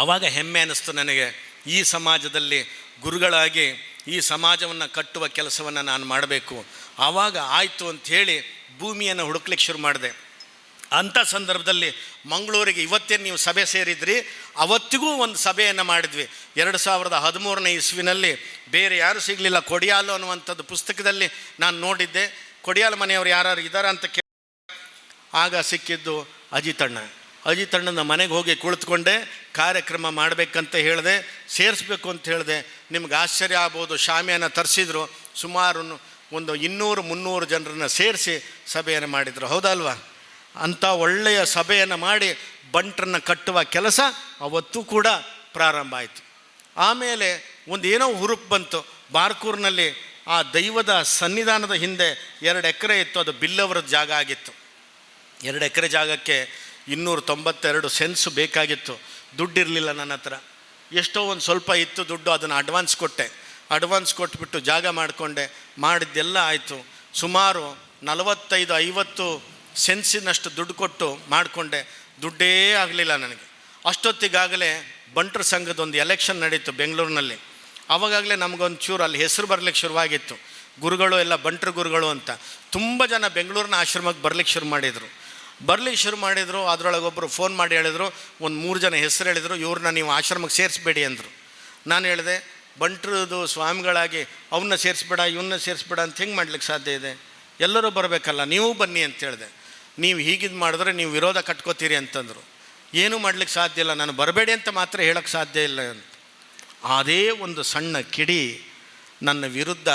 ಆವಾಗ ಹೆಮ್ಮೆ ಅನ್ನಿಸ್ತು ನನಗೆ, ಈ ಸಮಾಜದಲ್ಲಿ ಗುರುಗಳಾಗಿ ಈ ಸಮಾಜವನ್ನು ಕಟ್ಟುವ ಕೆಲಸವನ್ನು ನಾನು ಮಾಡಬೇಕು. ಆವಾಗ ಆಯಿತು ಅಂಥೇಳಿ ಭೂಮಿಯನ್ನು ಹುಡುಕ್ಲಿಕ್ಕೆ ಶುರು ಮಾಡಿದೆ. ಅಂಥ ಸಂದರ್ಭದಲ್ಲಿ ಮಂಗಳೂರಿಗೆ ಇವತ್ತೇನು ನೀವು ಸಭೆ ಸೇರಿದ್ರಿ, ಅವತ್ತಿಗೂ ಒಂದು ಸಭೆಯನ್ನು ಮಾಡಿದ್ವಿ. 2013ನೇ ಇಸ್ವಿನಲ್ಲಿ. ಬೇರೆ ಯಾರೂ ಸಿಗಲಿಲ್ಲ. ಕೊಡಿಯಾಲು ಅನ್ನುವಂಥದ್ದು ಪುಸ್ತಕದಲ್ಲಿ ನಾನು ನೋಡಿದ್ದೆ. ಕೊಡಿಯಾಲು ಮನೆಯವರು ಯಾರು ಇದ್ದಾರೆ ಅಂತ ಆಗ ಸಿಕ್ಕಿದ್ದು ಅಜಿತಣ್ಣನ ಮನೆಗೆ ಹೋಗಿ ಕುಳಿತುಕೊಂಡೆ. ಕಾರ್ಯಕ್ರಮ ಮಾಡಬೇಕಂತ ಹೇಳಿದೆ, ಸೇರಿಸ್ಬೇಕು ಅಂತ ಹೇಳಿದೆ. ನಿಮ್ಗೆ ಆಶ್ಚರ್ಯ ಆಗ್ಬೋದು, ಶಾಮಿಯಾನ ತರಿಸಿದ್ರು. ಸುಮಾರು ಒಂದು 200-300 ಜನರನ್ನು ಸೇರಿಸಿ ಸಭೆಯನ್ನು ಮಾಡಿದರು. ಹೌದಲ್ವಾ? ಅಂಥ ಒಳ್ಳೆಯ ಸಭೆಯನ್ನು ಮಾಡಿ ಬಂಟರನ್ನು ಕಟ್ಟುವ ಕೆಲಸ ಅವತ್ತೂ ಕೂಡ ಪ್ರಾರಂಭ ಆಯಿತು. ಆಮೇಲೆ ಒಂದು ಏನೋ ಹುರುಪು ಬಂತು. ಬಾರ್ಕೂರಿನಲ್ಲಿ ಆ ದೈವದ ಸನ್ನಿಧಾನದ ಹಿಂದೆ 2 ಎಕರೆ ಇತ್ತು. ಅದು ಬಿಲ್ಲವರದ ಜಾಗ ಆಗಿತ್ತು. 2 ಎಕರೆ ಜಾಗಕ್ಕೆ 292 ಸೆನ್ಸು ಬೇಕಾಗಿತ್ತು. ದುಡ್ಡಿರಲಿಲ್ಲ ನನ್ನ ಹತ್ರ. ಎಷ್ಟೋ ಒಂದು ಸ್ವಲ್ಪ ಇತ್ತು ದುಡ್ಡು, ಅದನ್ನು ಅಡ್ವಾನ್ಸ್ ಕೊಟ್ಟೆ. ಅಡ್ವಾನ್ಸ್ ಕೊಟ್ಬಿಟ್ಟು ಜಾಗ ಮಾಡಿಕೊಂಡೆ. ಮಾಡಿದ್ದೆಲ್ಲ ಆಯಿತು. ಸುಮಾರು 45-50 ಸೆನ್ಸಿನಷ್ಟು ದುಡ್ಡು ಕೊಟ್ಟು ಮಾಡಿಕೊಂಡೆ. ದುಡ್ಡೇ ಆಗಲಿಲ್ಲ ನನಗೆ. ಅಷ್ಟೊತ್ತಿಗಾಗಲೇ ಬಂಟರ ಸಂಘದೊಂದು ಎಲೆಕ್ಷನ್ ನಡೀತು ಬೆಂಗಳೂರಿನಲ್ಲಿ. ಆವಾಗಲೇ ನಮಗೊಂದು ಚೂರು ಅಲ್ಲಿ ಹೆಸರು ಬರಲಿಕ್ಕೆ ಶುರುವಾಗಿತ್ತು. ಗುರುಗಳು ಎಲ್ಲ ಬಂಟರು ಗುರುಗಳು ಅಂತ. ತುಂಬ ಜನ ಬೆಂಗಳೂರಿನ ಆಶ್ರಮಕ್ಕೆ ಬರಲಿಕ್ಕೆ ಶುರು ಮಾಡಿದರು. ಅದರೊಳಗೊಬ್ಬರು ಫೋನ್ ಮಾಡಿ ಹೇಳಿದರು, ಒಂದು 3 ಜನ ಹೆಸರು ಹೇಳಿದರು, ಇವ್ರನ್ನ ನೀವು ಆಶ್ರಮಕ್ಕೆ ಸೇರಿಸ್ಬೇಡಿ ಅಂದರು. ನಾನು ಹೇಳಿದೆ, ಬಂಟ್ರದು ಸ್ವಾಮಿಗಳಾಗಿ ಅವನ್ನ ಸೇರಿಸ್ಬೇಡ ಇವನ್ನ ಸೇರಿಸ್ಬೇಡ ಅಂತ ಹೆಂಗೆ ಮಾಡ್ಲಿಕ್ಕೆ ಸಾಧ್ಯ ಇದೆ? ಎಲ್ಲರೂ ಬರಬೇಕಲ್ಲ, ನೀವು ಬನ್ನಿ ಅಂತ ಹೇಳಿದೆ. ನೀವು ಹೀಗಿದ್ದು ಮಾಡಿದ್ರೆ ನೀವು ವಿರೋಧ ಕಟ್ಕೋತೀರಿ ಅಂತಂದರು. ಏನೂ ಮಾಡ್ಲಿಕ್ಕೆ ಸಾಧ್ಯ ಇಲ್ಲ, ನಾನು ಬರಬೇಡಿ ಅಂತ ಮಾತ್ರ ಹೇಳೋಕ್ಕೆ ಸಾಧ್ಯ ಇಲ್ಲ ಅಂತ. ಅದೇ ಒಂದು ಸಣ್ಣ ಕಿಡಿ ನನ್ನ ವಿರುದ್ಧ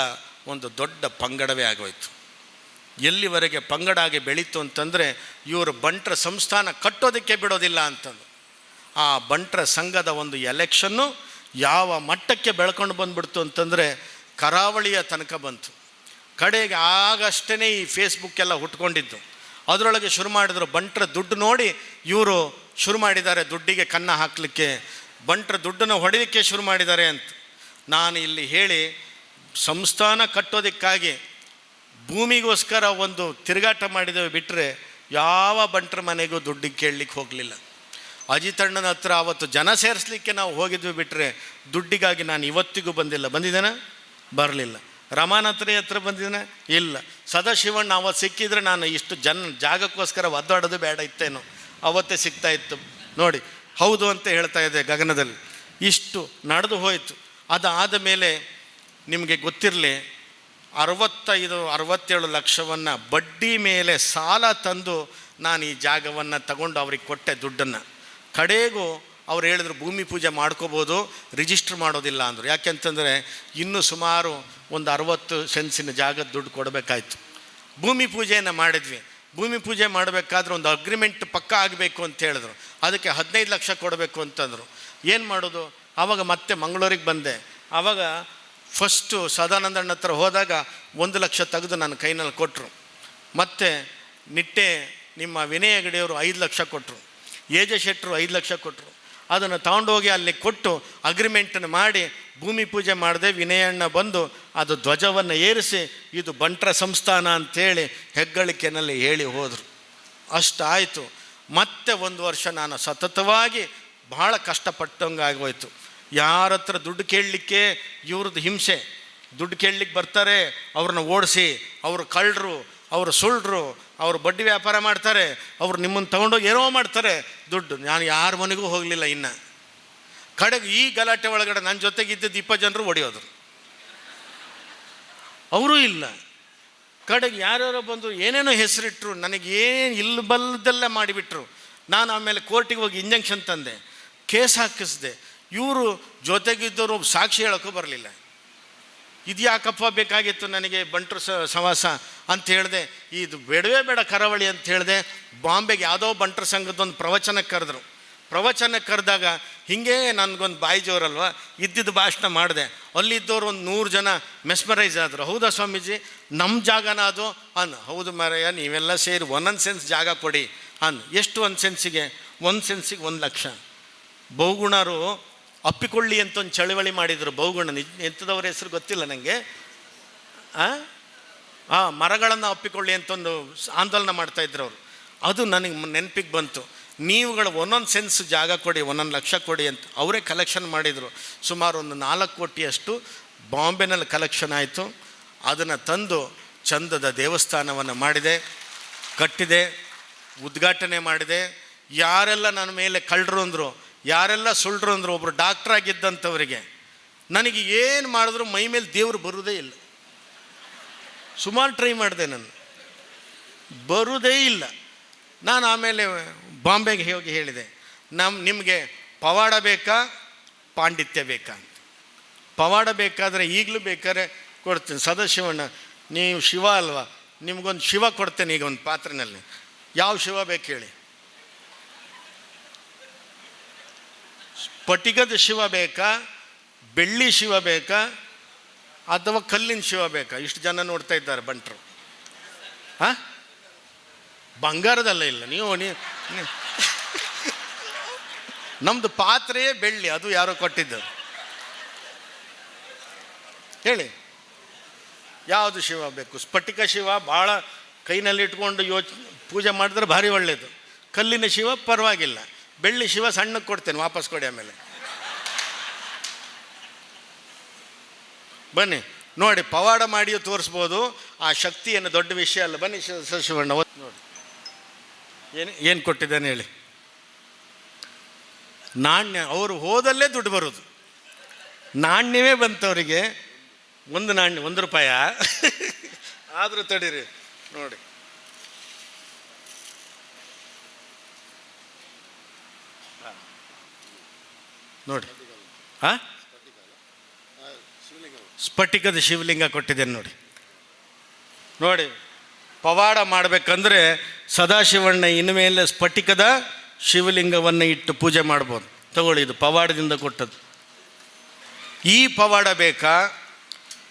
ಒಂದು ದೊಡ್ಡ ಪಂಗಡವೇ ಆಗೋಯ್ತು. ಎಲ್ಲಿವರೆಗೆ ಪಂಗಡ ಆಗಿ ಬೆಳೀತು ಅಂತಂದರೆ, ಇವರು ಬಂಟರ ಸಂಸ್ಥಾನ ಕಟ್ಟೋದಕ್ಕೆ ಬಿಡೋದಿಲ್ಲ ಅಂತಂದು. ಆ ಬಂಟರ ಸಂಘದ ಒಂದು ಎಲೆಕ್ಷನ್ನು ಯಾವ ಮಟ್ಟಕ್ಕೆ ಬೆಳ್ಕೊಂಡು ಬಂದುಬಿಡ್ತು ಅಂತಂದರೆ, ಕರಾವಳಿಯ ತನಕ ಬಂತು. ಕಡೆಗೆ ಆಗಷ್ಟೇ ಈ ಫೇಸ್ಬುಕ್ ಎಲ್ಲ ಹುಟ್ಕೊಂಡಿದ್ದು. ಅದರೊಳಗೆ ಶುರು ಮಾಡಿದ್ರು, ಬಂಟರ ದುಡ್ಡು ನೋಡಿ ಇವರು ಶುರು ಮಾಡಿದ್ದಾರೆ ದುಡ್ಡಿಗೆ ಕನ್ನ ಹಾಕಲಿಕ್ಕೆ, ಬಂಟರ ದುಡ್ಡನ್ನು ಹೊಡೆಯೋಕ್ಕೆ ಶುರು ಮಾಡಿದ್ದಾರೆ ಅಂತ. ನಾನು ಇಲ್ಲಿ ಹೇಳಿ, ಸಂಸ್ಥಾನ ಕಟ್ಟೋದಕ್ಕಾಗಿ ಭೂಮಿಗೋಸ್ಕರ ಒಂದು ತಿರುಗಾಟ ಮಾಡಿದ್ದೇವೆ ಬಿಟ್ಟರೆ ಯಾವ ಬಂಟರ ಮನೆಗೂ ದುಡ್ಡಿಗೆ ಕೇಳಲಿಕ್ಕೆ ಹೋಗಲಿಲ್ಲ. ಅಜಿತಣ್ಣನ ಹತ್ರ ಅವತ್ತು ಜನ ಸೇರಿಸ್ಲಿಕ್ಕೆ ನಾವು ಹೋಗಿದ್ವಿ ಬಿಟ್ಟರೆ ದುಡ್ಡಿಗಾಗಿ ನಾನು ಇವತ್ತಿಗೂ ಬಂದಿದ್ದೇನೆ, ಬರಲಿಲ್ಲ. ರಮಾನಾಥ್ರಿ ಹತ್ರ ಬಂದಿದ್ದೇನೆ, ಇಲ್ಲ. ಸದಾಶಿವಣ್ಣ ಅವತ್ತು ಸಿಕ್ಕಿದ್ರೆ ನಾನು ಇಷ್ಟು ಜಾಗಕ್ಕೋಸ್ಕರ ಒದ್ದಾಡೋದು ಬೇಡ ಇತ್ತೇನೋ, ಅವತ್ತೇ ಸಿಗ್ತಾ ಇತ್ತು. ನೋಡಿ, ಹೌದು ಅಂತ ಹೇಳ್ತಾ ಇದೆ ಗಗನದಲ್ಲಿ. ಇಷ್ಟು ನಡೆದು ಹೋಯಿತು. ಅದಾದ ಮೇಲೆ ನಿಮಗೆ ಗೊತ್ತಿರಲಿ, 65-67 ಲಕ್ಷವನ್ನು ಬಡ್ಡಿ ಮೇಲೆ ಸಾಲ ತಂದು ನಾನು ಈ ಜಾಗವನ್ನು ತಗೊಂಡು ಅವ್ರಿಗೆ ಕೊಟ್ಟೆ ದುಡ್ಡನ್ನು. ಕಡೆಗೂ ಅವ್ರು ಹೇಳಿದ್ರು, ಭೂಮಿ ಪೂಜೆ ಮಾಡ್ಕೋಬೋದು, ರಿಜಿಸ್ಟ್ರ್ ಮಾಡೋದಿಲ್ಲ ಅಂದರು. ಯಾಕೆಂತಂದರೆ ಇನ್ನೂ ಸುಮಾರು ಒಂದು 60 ಸೆನ್ಸಿನ ಜಾಗದ ದುಡ್ಡು ಕೊಡಬೇಕಾಯ್ತು. ಭೂಮಿ ಪೂಜೆಯನ್ನು ಮಾಡಿದ್ವಿ. ಭೂಮಿ ಪೂಜೆ ಮಾಡಬೇಕಾದ್ರೆ ಒಂದು ಅಗ್ರಿಮೆಂಟ್ ಪಕ್ಕ ಆಗಬೇಕು ಅಂತ ಹೇಳಿದ್ರು. ಅದಕ್ಕೆ 15 ಲಕ್ಷ ಕೊಡಬೇಕು ಅಂತಂದರು. ಏನು ಮಾಡೋದು? ಆವಾಗ ಮತ್ತೆ ಮಂಗಳೂರಿಗೆ ಬಂದೆ. ಆವಾಗ ಫಸ್ಟು ಸದಾನಂದಣ್ಣ ಹತ್ರ ಹೋದಾಗ 1 ಲಕ್ಷ ತೆಗೆದು ನನ್ನ ಕೈನಲ್ಲಿ ಕೊಟ್ಟರು. ಮತ್ತು ನಿಟ್ಟೆ ನಿಮ್ಮ ವಿನಯ ಹೆಗಡೆಯವರು 5 ಲಕ್ಷ ಕೊಟ್ಟರು. ಏಜ ಶೆಟ್ಟರು 5 ಲಕ್ಷ ಕೊಟ್ಟರು. ಅದನ್ನು ತಗೊಂಡೋಗಿ ಅಲ್ಲಿ ಕೊಟ್ಟು ಅಗ್ರಿಮೆಂಟನ್ನು ಮಾಡಿ ಭೂಮಿ ಪೂಜೆ ಮಾಡಿದೆ. ವಿನಯಣ್ಣ ಬಂದು ಅದು ಧ್ವಜವನ್ನು ಏರಿಸಿ ಇದು ಬಂಟರ ಸಂಸ್ಥಾನ ಅಂಥೇಳಿ ಹೆಗ್ಗಳಿಕೆಯಲ್ಲಿ ಹೇಳಿ ಹೋದರು. ಅಷ್ಟಾಯಿತು. ಮತ್ತೆ 1 ವರ್ಷ ನಾನು ಸತತವಾಗಿ ಭಾಳ ಕಷ್ಟಪಟ್ಟಂಗೆ ಆಗೋಯ್ತು. ಯಾರ ಹತ್ರ ದುಡ್ಡು ಕೇಳಲಿಕ್ಕೆ ಇವ್ರದ್ದು ಹಿಂಸೆ. ದುಡ್ಡು ಕೇಳಲಿಕ್ಕೆ ಬರ್ತಾರೆ, ಅವ್ರನ್ನ ಓಡಿಸಿ, ಅವರು ಕಳ್ಳರು, ಅವರು ಸುಳ್ಳರು, ಅವರು ಬಡ್ಡಿ ವ್ಯಾಪಾರ ಮಾಡ್ತಾರೆ, ಅವರು ನಿಮ್ಮನ್ನು ತೊಗೊಂಡೋಗಿ ಏನೋ ಮಾಡ್ತಾರೆ ದುಡ್ಡು. ನಾನು ಯಾರ ಮನೆಗೂ ಹೋಗಲಿಲ್ಲ. ಇನ್ನು ಕಡೆಗೆ ಈ ಗಲಾಟೆ ಒಳಗಡೆ ನನ್ನ ಜೊತೆಗೆ ಇದ್ದಿದ್ದು 20 ಜನರು ಹೊಡೆಯೋದ್ರು, ಅವರೂ ಇಲ್ಲ. ಕಡೆಗೆ ಯಾರ್ಯಾರೋ ಬಂದು ಏನೇನೋ ಹೆಸರಿಟ್ರು, ನನಗೇನು ಇಲ್ಲ ಬಲ್ಲದೆಲ್ಲ ಮಾಡಿಬಿಟ್ರು. ನಾನು ಆಮೇಲೆ ಕೋರ್ಟಿಗೆ ಹೋಗಿ ಇಂಜೆಕ್ಷನ್ ತಂದೆ, ಕೇಸ್ ಹಾಕಿಸ್ದೆ. ಇವರು ಜೊತೆಗಿದ್ದವರು ಸಾಕ್ಷಿ ಹೇಳೋಕ್ಕೂ ಬರಲಿಲ್ಲ. ಇದು ಯಾಕಪ್ಪ ಬೇಕಾಗಿತ್ತು ನನಗೆ ಬಂಟ್ರು ಸವಾಸ ಅಂತ ಹೇಳಿದೆ. ಇದು ಬೇಡವೇ ಬೇಡ ಕರಾವಳಿ ಅಂತ ಹೇಳಿದೆ. ಬಾಂಬೆಗೆ ಯಾವುದೋ ಬಂಟ್ರ ಸಂಘದೊಂದು ಪ್ರವಚನಕ್ಕೆ ಕರೆದ್ರು. ಪ್ರವಚನಕ್ಕೆ ಕರೆದಾಗ ಹೀಗೆ ನನಗೊಂದು ಬಾಯಿ ಜೋರಲ್ವ, ಇದ್ದಿದ್ದು ಭಾಷಣ ಮಾಡಿದೆ. ಅಲ್ಲಿದ್ದವರು ಒಂದು 100 ಜನ ಮೆಸ್ಮರೈಸ್ ಆದರು. ಹೌದಾ ಸ್ವಾಮೀಜಿ, ನಮ್ಮ ಜಾಗನ ಅದು ಹೌದು ಮಾರಯ್ಯ, ನೀವೆಲ್ಲ ಸೇರಿ ಒಂದೊಂದು ಸೆನ್ಸ್ ಜಾಗ ಕೊಡಿ ಎಷ್ಟು ಒಂದು ಸೆನ್ಸಿಗೆ? 1 ಸೆನ್ಸಿಗೆ 1 ಲಕ್ಷ. ಬಹುಗುಣರು ಅಪ್ಪಿಕೊಳ್ಳಿ ಅಂತ ಒಂದು ಚಳವಳಿ ಮಾಡಿದರು. ಬಹುಗುಣ ಎಂಥದವ್ರ ಹೆಸರು ಗೊತ್ತಿಲ್ಲ ನನಗೆ. ಮರಗಳನ್ನು ಅಪ್ಪಿಕೊಳ್ಳಿ ಅಂತ ಒಂದು ಆಂದೋಲನ ಮಾಡ್ತಾಯಿದ್ರು ಅವರು. ಅದು ನನಗೆ ನೆನಪಿಗೆ ಬಂತು. ನೀವುಗಳು 1 ಸೆನ್ಸ್ ಜಾಗ ಕೊಡಿ, 1 ಲಕ್ಷ ಕೊಡಿ ಅಂತ ಅವರೇ ಕಲೆಕ್ಷನ್ ಮಾಡಿದರು. ಸುಮಾರು ಒಂದು 4 ಕೋಟಿಯಷ್ಟು ಬಾಂಬೆನಲ್ಲಿ ಕಲೆಕ್ಷನ್ ಆಯಿತು. ಅದನ್ನು ತಂದು ಚಂದದ ದೇವಸ್ಥಾನವನ್ನು ಮಾಡಿದೆ, ಕಟ್ಟಿದೆ, ಉದ್ಘಾಟನೆ ಮಾಡಿದೆ. ಯಾರೆಲ್ಲ ನನ್ನ ಮೇಲೆ ಕಳ್ಳರು ಅಂದರು, ಯಾರೆಲ್ಲ ಸುಳ್ಳರು ಅಂದರು. ಒಬ್ಬರು ಡಾಕ್ಟ್ರಾಗಿದ್ದಂಥವರಿಗೆ ನನಗೆ ಏನು ಮಾಡಿದ್ರು ಮೈ ಮೇಲೆ ದೇವರು ಬರುವುದೇ ಇಲ್ಲ. ಸುಮಾರು ಟ್ರೈ ಮಾಡಿದೆ, ನಾನು ಬರುವುದೇ ಇಲ್ಲ. ನಾನು ಆಮೇಲೆ ಬಾಂಬೆಗೆ ಹೋಗಿ ಹೇಳಿದೆ, ನಿಮಗೆ ಪವಾಡ ಬೇಕಾ ಪಾಂಡಿತ್ಯ ಬೇಕಾ ಅಂತ. ಪವಾಡ ಬೇಕಾದರೆ ಈಗಲೂ ಬೇಕಾದ್ರೆ ಕೊಡ್ತೀನಿ. ಸದಾಶಿವಣ್ಣ, ನೀವು ಶಿವ ಅಲ್ವಾ, ನಿಮಗೊಂದು ಶಿವ ಕೊಡ್ತೇನೆ ಈಗ ಒಂದು ಪಾತ್ರೆನಲ್ಲಿ. ಯಾವ ಶಿವ ಬೇಕು ಹೇಳಿ? ಸ್ಫಟಿಕದ ಶಿವ ಬೇಕಾ, ಬೆಳ್ಳಿ ಶಿವ ಬೇಕಾ, ಅಥವಾ ಕಲ್ಲಿನ ಶಿವ ಬೇಕಾ? ಇಷ್ಟು ಜನ ನೋಡ್ತಾ ಇದ್ದಾರೆ ಬಂಟರು. ಬಂಗಾರದಲ್ಲ ಇಲ್ಲ, ನೀವು ನಮ್ಮದು ಪಾತ್ರೆಯೇ ಬೆಳ್ಳಿ, ಅದು ಯಾರೋ ಕೊಟ್ಟಿದ್ದು. ಹೇಳಿ ಯಾವುದು ಶಿವ ಬೇಕು? ಸ್ಫಟಿಕ ಶಿವ ಭಾಳ ಕೈನಲ್ಲಿ ಇಟ್ಕೊಂಡು ಪೂಜೆ ಮಾಡಿದ್ರೆ ಭಾರಿ ಒಳ್ಳೆಯದು. ಕಲ್ಲಿನ ಶಿವ ಪರವಾಗಿಲ್ಲ, ಬೆಳ್ಳಿ ಶಿವ ಸಣ್ಣಕ್ಕೆ ಕೊಡ್ತೇನೆ, ವಾಪಸ್ ಕೊಡಿ ಆಮೇಲೆ. ಬನ್ನಿ ನೋಡಿ, ಪವಾಡ ಮಾಡಿಯೂ ತೋರಿಸ್ಬೋದು. ಆ ಶಕ್ತಿ ಏನು ದೊಡ್ಡ ವಿಷಯ ಅಲ್ಲ. ಬನ್ನಿ ಶಿವಣ್ಣ ನೋಡಿ ಏನು ಕೊಟ್ಟಿದ್ದಾನೆ ಹೇಳಿ. ನಾಣ್ಯ, ಅವರು ಹೋದಲ್ಲೇ ದುಡ್ಡು ಬರೋದು. ನಾಣ್ಯವೇ ಬಂತವರಿಗೆ. ಒಂದು ನಾಣ್ಯ 1 ರೂಪಾಯಿ ಆದರೂ ತಡೀರಿ ನೋಡಿ. ನೋಡಿ ಸ್ಫಟಿಕದ ಶಿವಲಿಂಗ ಕೊಟ್ಟಿದ್ದೇನೆ ನೋಡಿ. ನೋಡಿ, ಪವಾಡ ಮಾಡಬೇಕಂದ್ರೆ ಸದಾಶಿವಣ್ಣ ಇನ್ಮೇಲೆ ಸ್ಫಟಿಕದ ಶಿವಲಿಂಗವನ್ನು ಇಟ್ಟು ಪೂಜೆ ಮಾಡ್ಬೋದು. ತಗೊಳ್ಳಿ, ಇದು ಪವಾಡದಿಂದ ಕೊಟ್ಟದ್ದು. ಈ ಪವಾಡ ಬೇಕಾ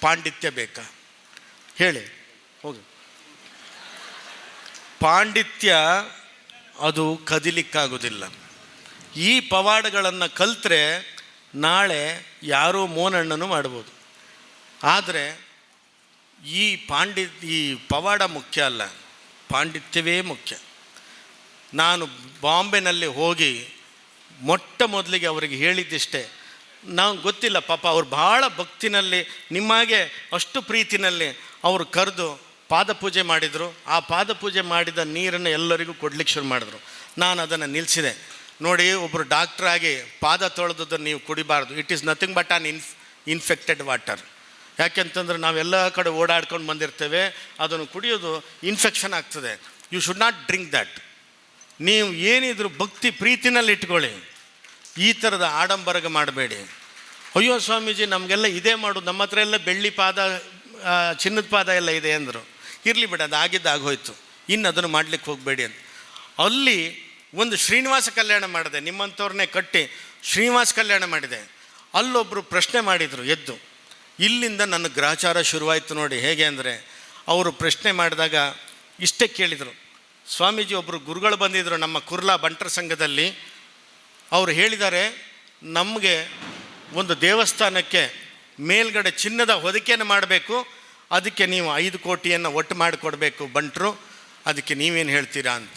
ಪಾಂಡಿತ್ಯ ಬೇಕಾ ಹೇಳಿ? ಹೋಗಿ. ಪಾಂಡಿತ್ಯ ಅದು ಕದಿಲಿಕ್ಕಾಗೋದಿಲ್ಲ. ಈ ಪವಾಡಗಳನ್ನು ಕಲ್ತ್ರೆ ನಾಳೆ ಯಾರೋ ಮೋನಣ್ಣನು ಮಾಡ್ಬೋದು. ಆದರೆ ಈ ಪವಾಡ ಮುಖ್ಯ ಅಲ್ಲ, ಪಾಂಡಿತ್ಯವೇ ಮುಖ್ಯ. ನಾನು ಬಾಂಬೆನಲ್ಲಿ ಹೋಗಿ ಮೊಟ್ಟ ಮೊದಲಿಗೆ ಅವರಿಗೆ ಹೇಳಿದ್ದಿಷ್ಟೇ. ನಾವು ಗೊತ್ತಿಲ್ಲ ಪಾಪ, ಅವ್ರು ಭಾಳ ಭಕ್ತಿನಲ್ಲಿ, ನಿಮ್ಮಾಗೆ ಅಷ್ಟು ಪ್ರೀತಿನಲ್ಲಿ ಅವರು ಕರೆದು ಪಾದಪೂಜೆ ಮಾಡಿದರು. ಆ ಪಾದಪೂಜೆ ಮಾಡಿದ ನೀರನ್ನು ಎಲ್ಲರಿಗೂ ಕೊಡ್ಲಿಕ್ಕೆ ಶುರು ಮಾಡಿದ್ರು. ನಾನು ಅದನ್ನು ನಿಲ್ಲಿಸಿದೆ. ನೋಡಿ, ಒಬ್ಬರು ಡಾಕ್ಟ್ರಾಗಿ ಪಾದ ತೊಳೆದನ್ನು ನೀವು ಕುಡಿಬಾರ್ದು. It is nothing but an infected water. ಯಾಕೆಂತಂದ್ರೆ ನಾವೆಲ್ಲ ಕಡೆ ಓಡಾಡ್ಕೊಂಡು ಬಂದಿರ್ತೇವೆ, ಅದನ್ನು ಕುಡಿಯೋದು ಇನ್ಫೆಕ್ಷನ್ ಆಗ್ತದೆ. You should not drink that. ನೀವು ಏನಿದ್ರು ಭಕ್ತಿ ಪ್ರೀತಿನಲ್ಲಿ ಇಟ್ಕೊಳ್ಳಿ, ಈ ಥರದ ಆಡಂಬರಗ ಮಾಡಬೇಡಿ. ಅಯ್ಯೋ ಸ್ವಾಮೀಜಿ, ನಮಗೆಲ್ಲ ಇದೇ ಮಾಡೋದು, ನಮ್ಮ ಹತ್ರ ಎಲ್ಲ ಬೆಳ್ಳಿ ಪಾದ ಚಿನ್ನದ ಪಾದ ಎಲ್ಲ ಇದೆ ಅಂದರು. ಇರಲಿ ಬಿಡಿ, ಅದು ಆಗಿದ್ದು ಆಗೋಯ್ತು, ಇನ್ನು ಅದನ್ನು ಮಾಡಲಿಕ್ಕೆ ಹೋಗಬೇಡಿ ಅಂತ. ಅಲ್ಲಿ ಒಂದು ಶ್ರೀನಿವಾಸ ಕಲ್ಯಾಣ ಮಾಡಿದೆ, ನಿಮ್ಮಂಥವ್ರನ್ನೇ ಕಟ್ಟಿ ಶ್ರೀನಿವಾಸ ಕಲ್ಯಾಣ ಮಾಡಿದೆ. ಅಲ್ಲೊಬ್ಬರು ಪ್ರಶ್ನೆ ಮಾಡಿದರು ಎದ್ದು. ಇಲ್ಲಿಂದ ನನ್ನ ಗ್ರಹಚಾರ ಶುರುವಾಯಿತು ನೋಡಿ. ಹೇಗೆ ಅಂದರೆ, ಅವರು ಪ್ರಶ್ನೆ ಮಾಡಿದಾಗ ಇಷ್ಟೇ ಕೇಳಿದರು. ಸ್ವಾಮೀಜಿ ಒಬ್ಬರು ಗುರುಗಳು ಬಂದಿದ್ದರು ನಮ್ಮ ಕುರ್ಲಾ ಬಂಟರ ಸಂಘದಲ್ಲಿ. ಅವರು ಹೇಳಿದ್ದಾರೆ, ನಮಗೆ ಒಂದು ದೇವಸ್ಥಾನಕ್ಕೆ ಮೇಲ್ಗಡೆ ಚಿನ್ನದ ಹೊದಿಕೆಯನ್ನು ಮಾಡಬೇಕು, ಅದಕ್ಕೆ ನೀವು 5 ಕೋಟಿಯನ್ನು ಒಟ್ಟು ಮಾಡಿಕೊಡ್ಬೇಕು ಬಂಟರು, ಅದಕ್ಕೆ ನೀವೇನು ಹೇಳ್ತೀರಾ ಅಂತ.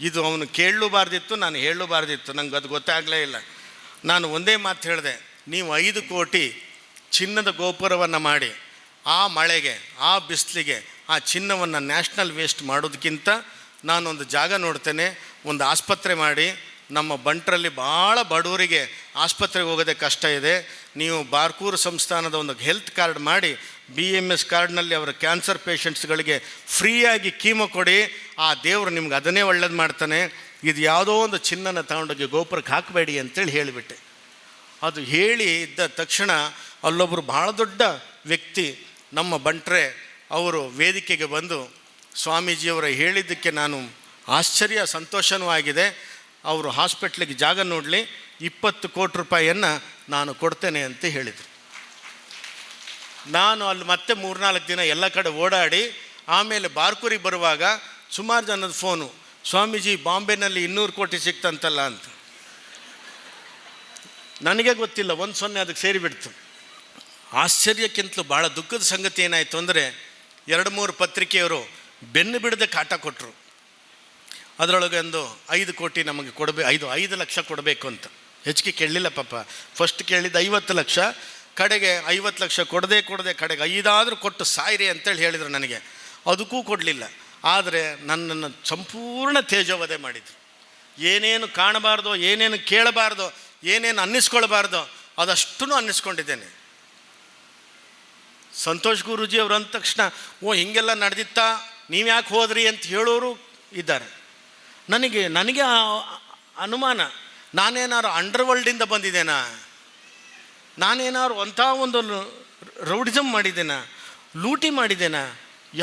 ಇದು ಅವನು ಕೇಳಲೂಬಾರ್ದಿತ್ತು, ನಾನು ಹೇಳಲೂಬಾರ್ದಿತ್ತು, ನಂಗೆ ಅದು ಗೊತ್ತಾಗಲೇ ಇಲ್ಲ. ನಾನು ಒಂದೇ ಮಾತು ಹೇಳಿದೆ, ನೀವು 5 ಕೋಟಿ ಚಿನ್ನದ ಗೋಪುರವನ್ನು ಮಾಡಿ ಆ ಮಳೆಗೆ, ಆ ಬಿಸಿಲಿಗೆ ಆ ಚಿನ್ನವನ್ನು ನ್ಯಾಷನಲ್ ವೇಸ್ಟ್ ಮಾಡೋದಕ್ಕಿಂತ ನಾನೊಂದು ಜಾಗ ನೋಡ್ತೇನೆ, ಒಂದು ಆಸ್ಪತ್ರೆ ಮಾಡಿ ನಮ್ಮ ಬಂಟರಲ್ಲಿ ಭಾಳ ಬಡವರಿಗೆ ಆಸ್ಪತ್ರೆಗೆ ಹೋಗೋದೇ ಕಷ್ಟ ಇದೆ, ನೀವು ಬಾರ್ಕೂರು ಸಂಸ್ಥಾನದ ಒಂದು ಹೆಲ್ತ್ ಕಾರ್ಡ್ ಮಾಡಿ BMS ಕಾರ್ಡ್ನಲ್ಲಿ ಅವರ ಕ್ಯಾನ್ಸರ್ ಪೇಷಂಟ್ಸ್ಗಳಿಗೆ ಫ್ರೀಯಾಗಿ ಕೀಮೋ ಕೊಡಿ, ಆ ದೇವರು ನಿಮ್ಗೆ ಅದನ್ನೇ ಒಳ್ಳೇದು ಮಾಡ್ತಾನೆ, ಇದು ಯಾವುದೋ ಒಂದು ಚಿನ್ನನ ತಗೊಂಡೋಗಿ ಗೋಪುರಕ್ಕೆ ಹಾಕಬೇಡಿ ಅಂತೇಳಿ ಹೇಳಿಬಿಟ್ಟೆ. ಅದು ಹೇಳಿ ಇದ್ದ ತಕ್ಷಣ ಅಲ್ಲೊಬ್ಬರು ಭಾಳ ದೊಡ್ಡ ವ್ಯಕ್ತಿ ನಮ್ಮ ಬಂಟ್ರೆ ಅವರು ವೇದಿಕೆಗೆ ಬಂದು ಸ್ವಾಮೀಜಿಯವರ ಹೇಳಿದ್ದಕ್ಕೆ ನಾನು ಆಶ್ಚರ್ಯ ಸಂತೋಷನೂ ಆಗಿದೆ, ಅವರು ಹಾಸ್ಪಿಟ್ಲಿಗೆ ಜಾಗ ನೋಡಲಿ, 20 ಕೋಟಿ ರೂಪಾಯಿಯನ್ನು ನಾನು ಕೊಡ್ತೇನೆ ಅಂತ ಹೇಳಿದರು. ನಾನು ಅಲ್ಲಿ ಮತ್ತೆ 3-4 ದಿನ ಎಲ್ಲ ಕಡೆ ಓಡಾಡಿ ಆಮೇಲೆ ಬಾರ್ಕೂರಿಗೆ ಬರುವಾಗ ಸುಮಾರು ಜನದ ಫೋನು, ಸ್ವಾಮೀಜಿ ಬಾಂಬೆನಲ್ಲಿ 200 ಕೋಟಿ ಸಿಕ್ತಂತಲ್ಲ ಅಂತ. ನನಗೆ ಗೊತ್ತಿಲ್ಲ, 1-0 ಅದಕ್ಕೆ ಸೇರಿಬಿಡ್ತು. ಆಶ್ಚರ್ಯಕ್ಕಿಂತಲೂ ಭಾಳ ದುಃಖದ ಸಂಗತಿ ಏನಾಯಿತು ಅಂದರೆ 2-3 ಪತ್ರಿಕೆಯವರು ಬೆನ್ನು ಬಿಡದೆ ಕಾಟ ಕೊಟ್ಟರು. ಅದರೊಳಗೆ ಒಂದು 5 ಕೋಟಿ ನಮಗೆ ಕೊಡಬೇಕು, 5 ಲಕ್ಷ ಕೊಡಬೇಕು ಅಂತ. ಹೆಚ್ಚಿಗೆ ಕೇಳಲಿಲ್ಲ ಪಾಪ, ಫಸ್ಟ್ ಕೇಳಿದ್ದು 50 ಲಕ್ಷ, ಕಡೆಗೆ 50 ಲಕ್ಷ ಕೊಡದೆ ಕಡೆಗೆ 5 ಕೊಟ್ಟು ಸಾಯಿರಿ ಅಂತೇಳಿ ಹೇಳಿದರು ನನಗೆ. ಅದಕ್ಕೂ ಕೊಡಲಿಲ್ಲ. ಆದರೆ ನನ್ನನ್ನು ಸಂಪೂರ್ಣ ತೇಜೋವಧೆ ಮಾಡಿದರು. ಏನೇನು ಕಾಣಬಾರ್ದೋ, ಏನೇನು ಕೇಳಬಾರ್ದೋ, ಏನೇನು ಅನ್ನಿಸ್ಕೊಳ್ಬಾರ್ದೋ ಅದಷ್ಟೂ ಅನ್ನಿಸ್ಕೊಂಡಿದ್ದೇನೆ. ಸಂತೋಷ್ ಗುರೂಜಿ ಅವರು ಅಂದ ತಕ್ಷಣ ಓ ಹೀಗೆಲ್ಲ ನಡೆದಿತ್ತಾ, ನೀವು ಯಾಕೆ ಹೋದ್ರಿ ಅಂತ ಹೇಳೋರು ಇದ್ದಾರೆ. ನನಗೆ ಅನುಮಾನ, ನಾನೇನಾದ್ರು ಅಂಡರ್ವರ್ಲ್ಡಿಂದ ಬಂದಿದ್ದೇನಾ, ನಾನೇನಾದ್ರು ಅಂಥ ಒಂದು ರೌಡಿಸಮ್ ಮಾಡಿದ್ದೇನಾ, ಲೂಟಿ ಮಾಡಿದ್ದೇನಾ?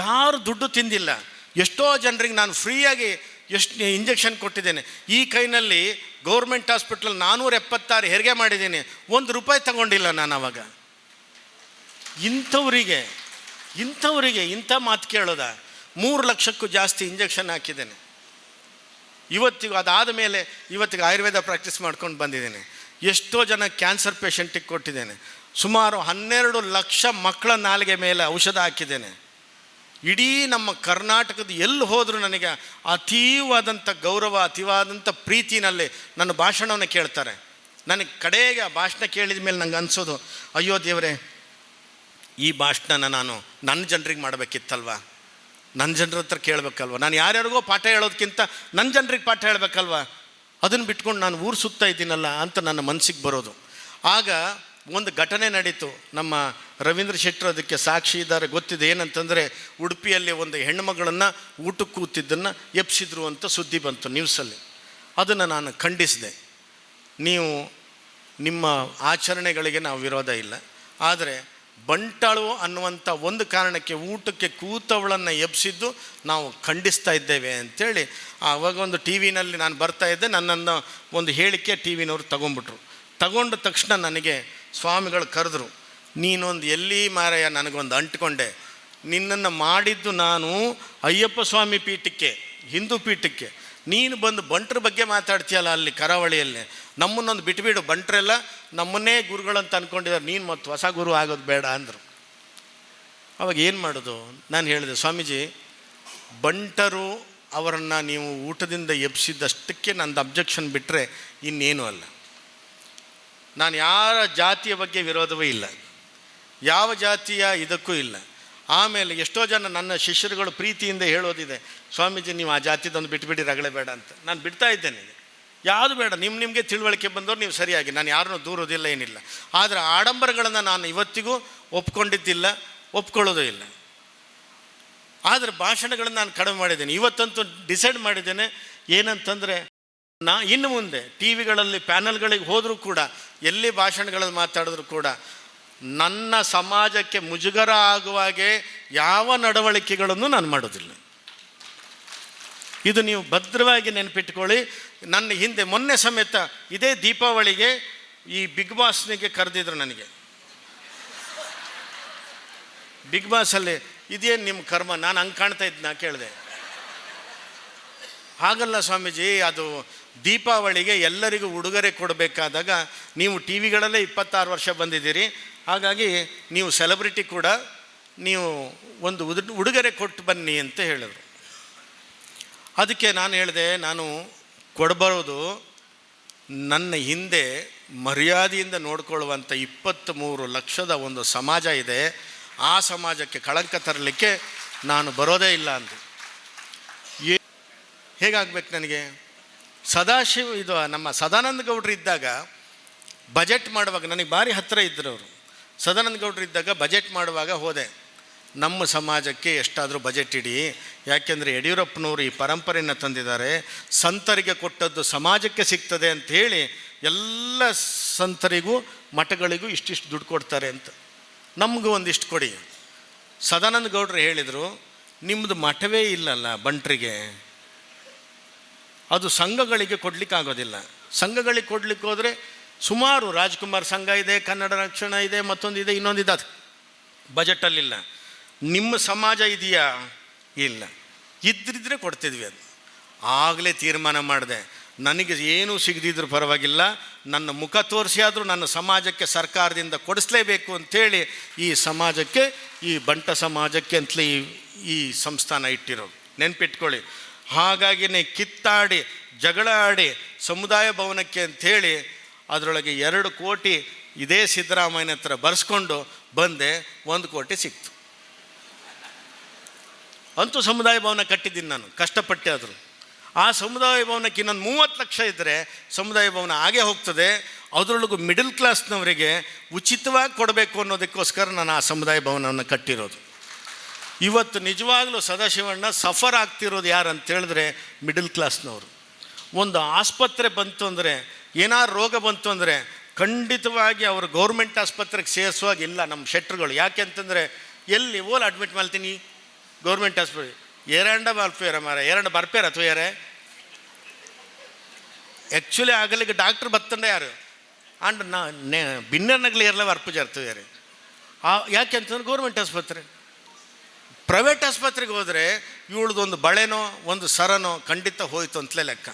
ಯಾರು ದುಡ್ಡು ತಿಂದಿಲ್ಲ. ಎಷ್ಟೋ ಜನರಿಗೆ ನಾನು ಫ್ರೀಯಾಗಿ ಎಷ್ಟು ಇಂಜೆಕ್ಷನ್ ಕೊಟ್ಟಿದ್ದೇನೆ. ಈ ಕೈನಲ್ಲಿ ಗೌರ್ಮೆಂಟ್ ಹಾಸ್ಪಿಟ್ಲಲ್ಲಿ 476 ಹೆರಿಗೆ ಮಾಡಿದ್ದೀನಿ, 1 ರೂಪಾಯಿ ತಗೊಂಡಿಲ್ಲ ನಾನು ಆವಾಗ. ಇಂಥವರಿಗೆ ಇಂಥ ಮಾತು ಕೇಳೋದ? 3 ಲಕ್ಷಕ್ಕೂ ಜಾಸ್ತಿ ಇಂಜೆಕ್ಷನ್ ಹಾಕಿದ್ದೇನೆ. ಇವತ್ತಿಗೂ ಅದಾದ ಮೇಲೆ ಇವತ್ತಿಗೆ ಆಯುರ್ವೇದ ಪ್ರಾಕ್ಟೀಸ್ ಮಾಡ್ಕೊಂಡು ಬಂದಿದ್ದೇನೆ. ಎಷ್ಟೋ ಜನ ಕ್ಯಾನ್ಸರ್ ಪೇಷಂಟಿಗೆ ಕೊಟ್ಟಿದ್ದೇನೆ. ಸುಮಾರು 12 ಲಕ್ಷ ಮಕ್ಕಳ ನಾಲಿಗೆ ಮೇಲೆ ಔಷಧ ಹಾಕಿದ್ದೇನೆ. ಇಡೀ ನಮ್ಮ ಕರ್ನಾಟಕದ ಎಲ್ಲಿ ಹೋದರೂ ನನಗೆ ಅತೀವಾದಂಥ ಗೌರವ, ಅತೀವಾದಂಥ ಪ್ರೀತಿನಲ್ಲಿ ನನ್ನ ಭಾಷಣವನ್ನು ಕೇಳ್ತಾರೆ. ನನಗೆ ಕಡೆಗೆ ಆ ಭಾಷಣ ಕೇಳಿದ ಮೇಲೆ ನಂಗೆ ಅನಿಸೋದು, ಅಯ್ಯೋ ದೇವರೇ, ಈ ಭಾಷಣನ ನಾನು ನನ್ನ ಜನರಿಗೆ ಮಾಡಬೇಕಿತ್ತಲ್ವ, ನನ್ನ ಜನರ ಹತ್ರ ಕೇಳಬೇಕಲ್ವ. ನಾನು ಯಾರ್ಯಾರಿಗೋ ಪಾಠ ಹೇಳೋದಕ್ಕಿಂತ ನನ್ನ ಜನರಿಗೆ ಪಾಠ ಹೇಳಬೇಕಲ್ವ, ಅದನ್ನು ಬಿಟ್ಕೊಂಡು ನಾನು ಊರು ಸುತ್ತಾ ಇದ್ದೀನಲ್ಲ ಅಂತ ನನ್ನ ಮನಸ್ಸಿಗೆ ಬರೋದು. ಆಗ ಒಂದು ಘಟನೆ ನಡೀತು. ನಮ್ಮ ರವೀಂದ್ರ ಶೆಟ್ಟರು ಅದಕ್ಕೆ ಸಾಕ್ಷಿ ಇದ್ದಾರೆ, ಗೊತ್ತಿದೆ. ಏನಂತಂದರೆ ಉಡುಪಿಯಲ್ಲಿ ಒಂದು ಹೆಣ್ಣುಮಗಳನ್ನು ಊಟಕ್ಕೆ ಕೂತಿದ್ದನ್ನು ಎಪ್ಸಿದ್ರು ಅಂತ ಸುದ್ದಿ ಬಂತು ನ್ಯೂಸಲ್ಲಿ. ಅದನ್ನು ನಾನು ಖಂಡಿಸಿದೆ. ನಿಮ್ಮ ಆಚರಣೆಗಳಿಗೆ ನಾವು ವಿರೋಧ ಇಲ್ಲ, ಆದರೆ ಬಂಟಾಳು ಅನ್ನುವಂಥ ಒಂದು ಕಾರಣಕ್ಕೆ ಊಟಕ್ಕೆ ಕೂತವಳನ್ನು ಎಬ್ಸಿದ್ದು ನಾವು ಖಂಡಿಸ್ತಾ ಇದ್ದೇವೆ ಅಂಥೇಳಿ ಆವಾಗ ಒಂದು ಟಿ ವಿನಲ್ಲಿ ನಾನು ಬರ್ತಾಯಿದ್ದೆ. ನನ್ನನ್ನು ಒಂದು ಹೇಳಿಕೆ ಟಿ ವಿನವ್ರು ತಗೊಂಡ ತಕ್ಷಣ ನನಗೆ ಸ್ವಾಮಿಗಳು ಕರೆದ್ರು, ನೀನೊಂದು ಎಲ್ಲಿ ಮಾರಾಯ ನನಗೊಂದು ಅಂಟ್ಕೊಂಡೆ, ನಿನ್ನನ್ನು ಮಾಡಿದ್ದು ನಾನು ಅಯ್ಯಪ್ಪ ಸ್ವಾಮಿ ಪೀಠಕ್ಕೆ, ಹಿಂದೂ ಪೀಠಕ್ಕೆ, ನೀನು ಬಂದು ಬಂಟ್ರ ಬಗ್ಗೆ ಮಾತಾಡ್ತೀಯಲ್ಲ ಅಲ್ಲಿ ಕರಾವಳಿಯಲ್ಲಿ, ನಮ್ಮನ್ನೊಂದು ಬಿಟ್ಬಿಡು, ಬಂಟ್ರೆಲ್ಲ ನಮ್ಮನ್ನೇ ಗುರುಗಳಂತ ಅಂದ್ಕೊಂಡಿದ್ದಾರೆ, ನೀನು ಮತ್ತು ಹೊಸ ಗುರು ಆಗೋದು ಬೇಡ ಅಂದರು. ಅವಾಗ ಏನು ಮಾಡೋದು? ನಾನು ಹೇಳಿದೆ, ಸ್ವಾಮೀಜಿ, ಬಂಟರು ಅವರನ್ನು ನೀವು ಊಟದಿಂದ ಎಬ್ಸಿದ್ದಷ್ಟಕ್ಕೆ ನಂದು ಅಬ್ಜೆಕ್ಷನ್ ಬಿಟ್ಟರೆ ಇನ್ನೇನೂ ಅಲ್ಲ. ನಾನು ಯಾರ ಜಾತಿಯ ಬಗ್ಗೆ ವಿರೋಧವೇ ಇಲ್ಲ, ಯಾವ ಜಾತಿಯ ಇದಕ್ಕೂ ಇಲ್ಲ. ಆಮೇಲೆ ಎಷ್ಟೋ ಜನ ನನ್ನ ಶಿಷ್ಯರುಗಳು ಪ್ರೀತಿಯಿಂದ ಹೇಳೋದಿದೆ, ಸ್ವಾಮೀಜಿ ನೀವು ಆ ಜಾತಿದೊಂದು ಬಿಟ್ಬಿಡಿ, ರಗಳೆ ಬೇಡ ಅಂತ. ನಾನು ಬಿಡ್ತಾ ಇದ್ದೇನೆ, ಯಾವುದು ಬೇಡ, ನಿಮಗೆ ತಿಳುವಳಿಕೆ ಬಂದವರು ನೀವು ಸರಿಯಾಗಿ, ನಾನು ಯಾರನ್ನೂ ದೂರೋದಿಲ್ಲ, ಏನಿಲ್ಲ. ಆದರೆ ಆಡಂಬರಗಳನ್ನು ನಾನು ಇವತ್ತಿಗೂ ಒಪ್ಕೊಂಡಿದ್ದಿಲ್ಲ, ಒಪ್ಕೊಳ್ಳೋದು ಇಲ್ಲ. ಆದರೆ ಭಾಷಣಗಳನ್ನು ನಾನು ಕಡಿಮೆ ಮಾಡಿದ್ದೇನೆ. ಇವತ್ತಂತೂ ಡಿಸೈಡ್ ಮಾಡಿದ್ದೇನೆ ಏನಂತಂದರೆ, ಇನ್ನು ಮುಂದೆ ಟಿ ವಿಗಳಲ್ಲಿ ಪ್ಯಾನಲ್ಗಳಿಗೆ ಹೋದರೂ ಕೂಡ, ಎಲ್ಲಿ ಭಾಷಣಗಳಲ್ಲಿ ಮಾತಾಡಿದ್ರು ಕೂಡ, ನನ್ನ ಸಮಾಜಕ್ಕೆ ಮುಜುಗರ ಆಗುವಾಗೆ ಯಾವ ನಡವಳಿಕೆಗಳನ್ನು ನಾನು ಮಾಡೋದಿಲ್ಲ. ಇದು ನೀವು ಭದ್ರವಾಗಿ ನೆನಪಿಟ್ಕೊಳ್ಳಿ. ನನ್ನ ಹಿಂದೆ ಮೊನ್ನೆ ಸಮೇತ ಇದೇ ದೀಪಾವಳಿಗೆ ಈ ಬಿಗ್ ಬಾಸ್ನಿಗೆ ಕರೆದಿದ್ರು ನನಗೆ. ಬಿಗ್ ಬಾಸಲ್ಲಿ ಇದೇನು ನಿಮ್ಮ ಕರ್ಮ, ನಾನು ಹಂಗೆ ಕಾಣ್ತಾ ಇದ್ನ ಕೇಳಿದೆ. ಹಾಗಲ್ಲ ಸ್ವಾಮೀಜಿ, ಅದು ದೀಪಾವಳಿಗೆ ಎಲ್ಲರಿಗೂ ಉಡುಗೊರೆ ಕೊಡಬೇಕಾದಾಗ ನೀವು ಟಿ ವಿಗಳಲ್ಲೇ 26 ವರ್ಷ ಬಂದಿದ್ದೀರಿ, ಹಾಗಾಗಿ ನೀವು ಸೆಲೆಬ್ರಿಟಿ ಕೂಡ, ನೀವು ಒಂದು ಉಡುಗೊರೆ ಕೊಟ್ಟು ಬನ್ನಿ ಅಂತ ಹೇಳಿದರು. ಅದಕ್ಕೆ ನಾನು ಹೇಳಿದೆ, ನಾನು ಕೊಡಬರೋದು ನನ್ನ ಹಿಂದೆ ಮರ್ಯಾದೆಯಿಂದ ನೋಡ್ಕೊಳ್ಳುವಂಥ 23 ಲಕ್ಷದ ಒಂದು ಸಮಾಜ ಇದೆ, ಆ ಸಮಾಜಕ್ಕೆ ಕಳಂಕ ತರಲಿಕ್ಕೆ ನಾನು ಬರೋದೇ ಇಲ್ಲ ಅಂದು. ಹೇಗಾಗಬೇಕು ನನಗೆ? ಇದು ನಮ್ಮ ಸದಾನಂದ ಗೌಡರು ಇದ್ದಾಗ ಬಜೆಟ್ ಮಾಡುವಾಗ ನನಗೆ ಭಾರಿ ಹತ್ತಿರ ಇದ್ದರು ಅವರು. ಸದಾನಂದ ಗೌಡರು ಇದ್ದಾಗ ಬಜೆಟ್ ಮಾಡುವಾಗ ಹೋದೆ, ನಮ್ಮ ಸಮಾಜಕ್ಕೆ ಎಷ್ಟಾದರೂ ಬಜೆಟ್ ಇಡಿ, ಯಾಕೆಂದರೆ ಯಡಿಯೂರಪ್ಪನವರು ಈ ಪರಂಪರೆಯನ್ನು ತಂದಿದ್ದಾರೆ, ಸಂತರಿಗೆ ಕೊಟ್ಟದ್ದು ಸಮಾಜಕ್ಕೆ ಸಿಗ್ತದೆ ಅಂತ ಹೇಳಿ ಎಲ್ಲ ಸಂತರಿಗೂ ಮಠಗಳಿಗೂ ಇಷ್ಟಿಷ್ಟು ದುಡ್ಡು ಕೊಡ್ತಾರೆ ಅಂತ, ನಮಗೂ ಒಂದಿಷ್ಟು ಕೊಡಿ. ಸದಾನಂದ ಗೌಡರು ಹೇಳಿದರು, ನಿಮ್ಮದು ಮಠವೇ ಇಲ್ಲಲ್ಲ ಬಂಟ್ರಿಗೆ, ಅದು ಸಂಘಗಳಿಗೆ ಕೊಡಲಿಕ್ಕಾಗೋದಿಲ್ಲ. ಸಂಘಗಳಿಗೆ ಕೊಡ್ಲಿಕ್ಕೆ ಹೋದರೆ ಸುಮಾರು ರಾಜ್ಕುಮಾರ್ ಸಂಘ ಇದೆ, ಕನ್ನಡ ರಕ್ಷಣಾ ಇದೆ, ಮತ್ತೊಂದು ಇದೆ, ಇನ್ನೊಂದಿದೆ, ಅದು ಬಜೆಟಲ್ಲಿಲ್ಲ. ನಿಮ್ಮ ಸಮಾಜ ಇದೆಯಾ? ಇಲ್ಲ. ಇದ್ರಿದ್ರೆ ಕೊಡ್ತಿದ್ವಿ. ಅದು ಆಗಲೇ ತೀರ್ಮಾನ ಮಾಡಿದೆ, ನನಗೆ ಏನೂ ಸಿಗದಿದ್ರೂ ಪರವಾಗಿಲ್ಲ, ನನ್ನ ಮುಖ ತೋರಿಸಿ ಆದರೂ ನನ್ನ ಸಮಾಜಕ್ಕೆ ಸರ್ಕಾರದಿಂದ ಕೊಡಿಸ್ಲೇಬೇಕು ಅಂಥೇಳಿ ಈ ಸಮಾಜಕ್ಕೆ, ಈ ಬಂಟ ಸಮಾಜಕ್ಕೆ ಅಂತಲೇ ಈ ಸಂಸ್ಥಾನ ಇಟ್ಟಿರೋದು, ನೆನ್ಪಿಟ್ಕೊಳ್ಳಿ. ಹಾಗಾಗಿನೇ ಕಿತ್ತಾಡಿ ಜಗಳ ಆಡಿ ಸಮುದಾಯ ಭವನಕ್ಕೆ ಅಂಥೇಳಿ ಅದರೊಳಗೆ 2 ಕೋಟಿ ಇದೇ ಸಿದ್ದರಾಮಯ್ಯನ ಹತ್ರ ಬರೆಸ್ಕೊಂಡು ಬಂದೆ, 1 ಕೋಟಿ ಸಿಕ್ತು. ಅಂತೂ ಸಮುದಾಯ ಭವನ ಕಟ್ಟಿದ್ದೀನಿ ನಾನು, ಕಷ್ಟಪಟ್ಟೆ. ಆದರೂ ಆ ಸಮುದಾಯ ಭವನಕ್ಕೆ ಇನ್ನೊಂದು 30 ಲಕ್ಷ ಇದ್ದರೆ ಸಮುದಾಯ ಭವನ ಆಗೇ ಹೋಗ್ತದೆ. ಅದರೊಳಗೂ ಮಿಡಲ್ ಕ್ಲಾಸ್ನವರಿಗೆ ಉಚಿತವಾಗಿ ಕೊಡಬೇಕು ಅನ್ನೋದಕ್ಕೋಸ್ಕರ ನಾನು ಆ ಸಮುದಾಯ ಭವನವನ್ನು ಕಟ್ಟಿರೋದು. ಇವತ್ತು ನಿಜವಾಗ್ಲೂ ಸದಾಶಿವಣ್ಣ ಸಫರ್ ಆಗ್ತಿರೋದು ಯಾರು ಅಂತೇಳಿದ್ರೆ ಮಿಡಲ್ ಕ್ಲಾಸ್ನವರು. ಒಂದು ಆಸ್ಪತ್ರೆ ಬಂತು ಅಂದರೆ, ಏನಾರು ರೋಗ ಬಂತು ಅಂದರೆ ಖಂಡಿತವಾಗಿ ಅವರು ಗೌರ್ಮೆಂಟ್ ಆಸ್ಪತ್ರೆಗೆ ಸೇರಿಸುವಾಗ ಇಲ್ಲ ನಮ್ಮ ಶೆಟ್ರುಗಳು. ಯಾಕೆ ಅಂತಂದರೆ, ಎಲ್ಲಿ ಓಲ್ ಅಡ್ಮಿಟ್ ಮಾಡ್ತೀನಿ ಗೌರ್ಮೆಂಟ್ ಆಸ್ಪತ್ರೆ, 2 ಬರ್ಪೇರ ಮಾರ 2 ಬರ್ಪೇರ ಅಥವಾ ಯಾರೇ ಆ್ಯಕ್ಚುಲಿ ಆಗಲಿಕ್ಕೆ ಡಾಕ್ಟ್ರ್ ಬತ್ತಂಡ ಯಾರು ಅಂಡ್ ಭಿನ್ನರ್ನಗ್ಲಿ ಎಲ್ಲ ವರ್ಪು ಜರ್ತವೆ ಯಾರು. ಯಾಕೆ ಅಂತಂದ್ರೆ ಗೌರ್ಮೆಂಟ್ ಆಸ್ಪತ್ರೆ. ಪ್ರೈವೇಟ್ ಆಸ್ಪತ್ರೆಗೆ ಹೋದರೆ ಇವಳದೊಂದು ಬಳೆನೋ ಒಂದು ಸರನೋ ಖಂಡಿತ ಹೋಯ್ತು ಅಂತಲೇ ಲೆಕ್ಕ.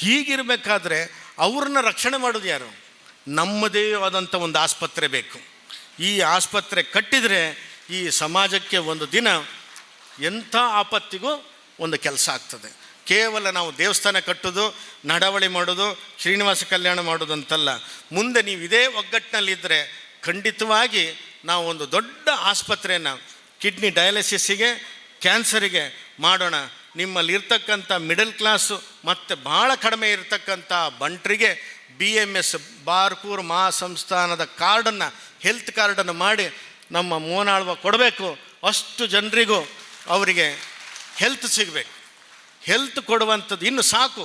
ಹೀಗಿರಬೇಕಾದ್ರೆ ಅವ್ರನ್ನ ರಕ್ಷಣೆ ಮಾಡೋದು ಯಾರು? ನಮ್ಮದೇ ಆದಂಥ ಒಂದು ಆಸ್ಪತ್ರೆ ಬೇಕು. ಈ ಆಸ್ಪತ್ರೆ ಕಟ್ಟಿದರೆ ಈ ಸಮಾಜಕ್ಕೆ ಒಂದು ದಿನ ಎಂಥ ಆಪತ್ತಿಗೂ ಒಂದು ಕೆಲಸ ಆಗ್ತದೆ. ಕೇವಲ ನಾವು ದೇವಸ್ಥಾನ ಕಟ್ಟೋದು, ನಡವಳಿ ಮಾಡೋದು, ಶ್ರೀನಿವಾಸ ಕಲ್ಯಾಣ ಮಾಡೋದು ಅಂತಲ್ಲ. ಮುಂದೆ ನೀವು ಇದೇ ಒಗ್ಗಟ್ಟಿನಲ್ಲಿದ್ದರೆ ಖಂಡಿತವಾಗಿ ನಾವು ಒಂದು ದೊಡ್ಡ ಆಸ್ಪತ್ರೆಯನ್ನು ಕಿಡ್ನಿ ಡಯಾಲಿಸಿಸ್ಸಿಗೆ, ಕ್ಯಾನ್ಸರಿಗೆ ಮಾಡೋಣ. ನಿಮ್ಮಲ್ಲಿ ಇರ್ತಕ್ಕಂಥ ಮಿಡಲ್ ಕ್ಲಾಸು ಮತ್ತು ಭಾಳ ಕಡಿಮೆ ಇರತಕ್ಕಂಥ ಬಂಟ್ರಿಗೆ BMS ಬಾರ್ಕೂರು ಮಹಾಸಂಸ್ಥಾನದ ಕಾರ್ಡನ್ನು, ಹೆಲ್ತ್ ಕಾರ್ಡನ್ನು ಮಾಡಿ ನಮ್ಮ ಮೋನಾಳ್ವ ಕೊಡಬೇಕು. ಅಷ್ಟು ಜನರಿಗೂ ಅವರಿಗೆ ಹೆಲ್ತ್ ಸಿಗಬೇಕು. ಹೆಲ್ತ್ ಕೊಡುವಂಥದ್ದು ಇನ್ನು ಸಾಕು.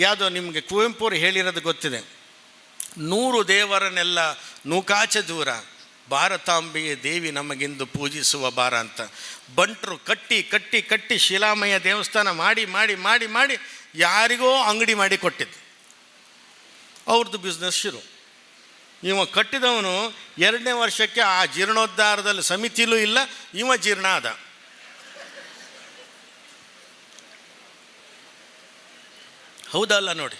ಯಾವುದೋ ನಿಮಗೆ ಕುವೆಂಪುರು ಹೇಳಿರೋದು ಗೊತ್ತಿದೆ, 100 ದೇವರನ್ನೆಲ್ಲ ನೂಕಾಚೆ ದೂರ, ಭಾರತಾಂಬೆಯೇ ದೇವಿ ನಮಗಿಂದು ಪೂಜಿಸುವ ಬಾರ ಅಂತ. ಬಂಟರು ಕಟ್ಟಿ ಕಟ್ಟಿ ಕಟ್ಟಿ ಶಿಲಾಮಯ ದೇವಸ್ಥಾನ ಮಾಡಿ ಮಾಡಿ ಮಾಡಿ ಮಾಡಿ ಯಾರಿಗೋ ಅಂಗಡಿ ಮಾಡಿ ಕೊಟ್ಟಿದ್ದು. ಅವ್ರದ್ದು ಬಿಸ್ನೆಸ್ ಶುರು. ಇವ ಕಟ್ಟಿದವನು 2ನೇ ವರ್ಷಕ್ಕೆ ಆ ಜೀರ್ಣೋದ್ಧಾರದಲ್ಲಿ ಸಮಿತಿಲೂ ಇಲ್ಲ, ಇವ ಜೀರ್ಣ ಆದ. ಹೌದಲ್ಲ ನೋಡಿ.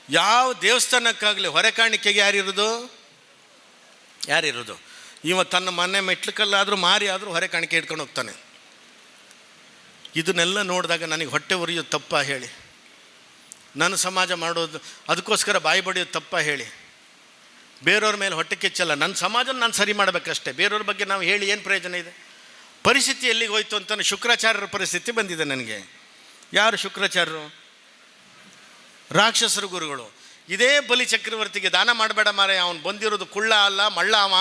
ಯಾವ ದೇವಸ್ಥಾನಕ್ಕಾಗಲಿ ಹೊರೆ ಕಾಣಿಕೆಗೆ ಯಾರಿರೋದು? ಇವ ತನ್ನ ಮನೆ ಮೆಟ್ಲಕ್ಕಲ್ಲಾದರೂ ಮಾರಿ ಆದರೂ ಹೊರೆ ಕಾಣಿಕೆ ಇಟ್ಕೊಂಡು ಹೋಗ್ತಾನೆ. ಇದನ್ನೆಲ್ಲ ನೋಡಿದಾಗ ನನಗೆ ಹೊಟ್ಟೆ ಉರಿಯೋದು ತಪ್ಪ ಹೇಳಿ, ನನ್ನ ಸಮಾಜ ಮಾಡೋದು ಅದಕ್ಕೋಸ್ಕರ ಬಾಯಿ ಬಡಿಯೋದು ತಪ್ಪ ಹೇಳಿ, ಬೇರೆಯವ್ರ ಮೇಲೆ ಹೊಟ್ಟೆ ಕಿಚ್ಚಲ್ಲ. ನನ್ನ ಸಮಾಜನ ನಾನು ಸರಿ ಮಾಡಬೇಕಷ್ಟೇ. ಬೇರೆಯವ್ರ ಬಗ್ಗೆ ನಾವು ಹೇಳಿ ಏನು ಪ್ರಯೋಜನ ಇದೆ? ಪರಿಸ್ಥಿತಿ ಎಲ್ಲಿಗೆ ಹೋಯ್ತು ಅಂತ ಶುಕ್ರಾಚಾರ್ಯರ ಪರಿಸ್ಥಿತಿ ಬಂದಿದೆ ನನಗೆ. ಯಾರು ಶುಕ್ರಾಚಾರ್ಯರು? ರಾಕ್ಷಸರು ಗುರುಗಳು. ಇದೇ ಬಲಿ ಚಕ್ರವರ್ತಿಗೆ ದಾನ ಮಾಡಬೇಡ ಮಾರೆ, ಅವನು ಬಂದಿರೋದು ಕುಳ್ಳ ಅಲ್ಲ ಮಳ್ಳ, ಅವ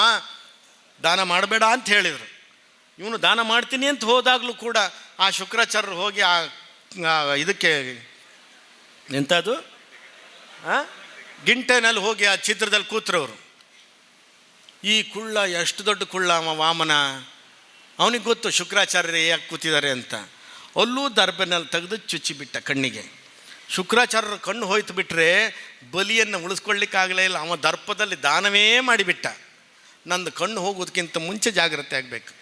ದಾನ ಮಾಡಬೇಡ ಅಂತ ಹೇಳಿದರು. ಇವನು ದಾನ ಮಾಡ್ತೀನಿ ಅಂತ ಹೋದಾಗಲೂ ಕೂಡ ಆ ಶುಕ್ರಾಚಾರ್ಯರು ಹೋಗಿ ಆ ಇದಕ್ಕೆ ಎಂಥದ್ದು ಗಿಂಟೆನಲ್ಲಿ ಹೋಗಿ ಆ ಚಿತ್ರದಲ್ಲಿ ಕೂತ್ರವರು. ಈ ಕುಳ್ಳ ಎಷ್ಟು ದೊಡ್ಡ ಕುಳ್ಳ, ಅವ ವಾಮನ, ಅವನಿಗೆ ಗೊತ್ತು ಶುಕ್ರಾಚಾರ್ಯರೇ ಯಾಕೆ ಕೂತಿದ್ದಾರೆ ಅಂತ. ಅಲ್ಲೂ ದರ್ಬೆನಲ್ಲಿ ತೆಗೆದು ಚುಚ್ಚಿಬಿಟ್ಟ ಕಣ್ಣಿಗೆ. ಶುಕ್ರಾಚಾರ್ಯರ ಕಣ್ಣು ಹೋಯ್ತು ಬಿಟ್ಟರೆ ಬಲಿಯನ್ನು ಉಳಿಸ್ಕೊಳ್ಳಿಕ್ಕಾಗಲೇ ಇಲ್ಲ. ಅವ ದರ್ಪದಲ್ಲಿ ದಾನವೇ ಮಾಡಿಬಿಟ್ಟ. ನಂದು ಕಣ್ಣು ಹೋಗೋದಕ್ಕಿಂತ ಮುಂಚೆ ಜಾಗ್ರತೆ ಆಗಬೇಕು.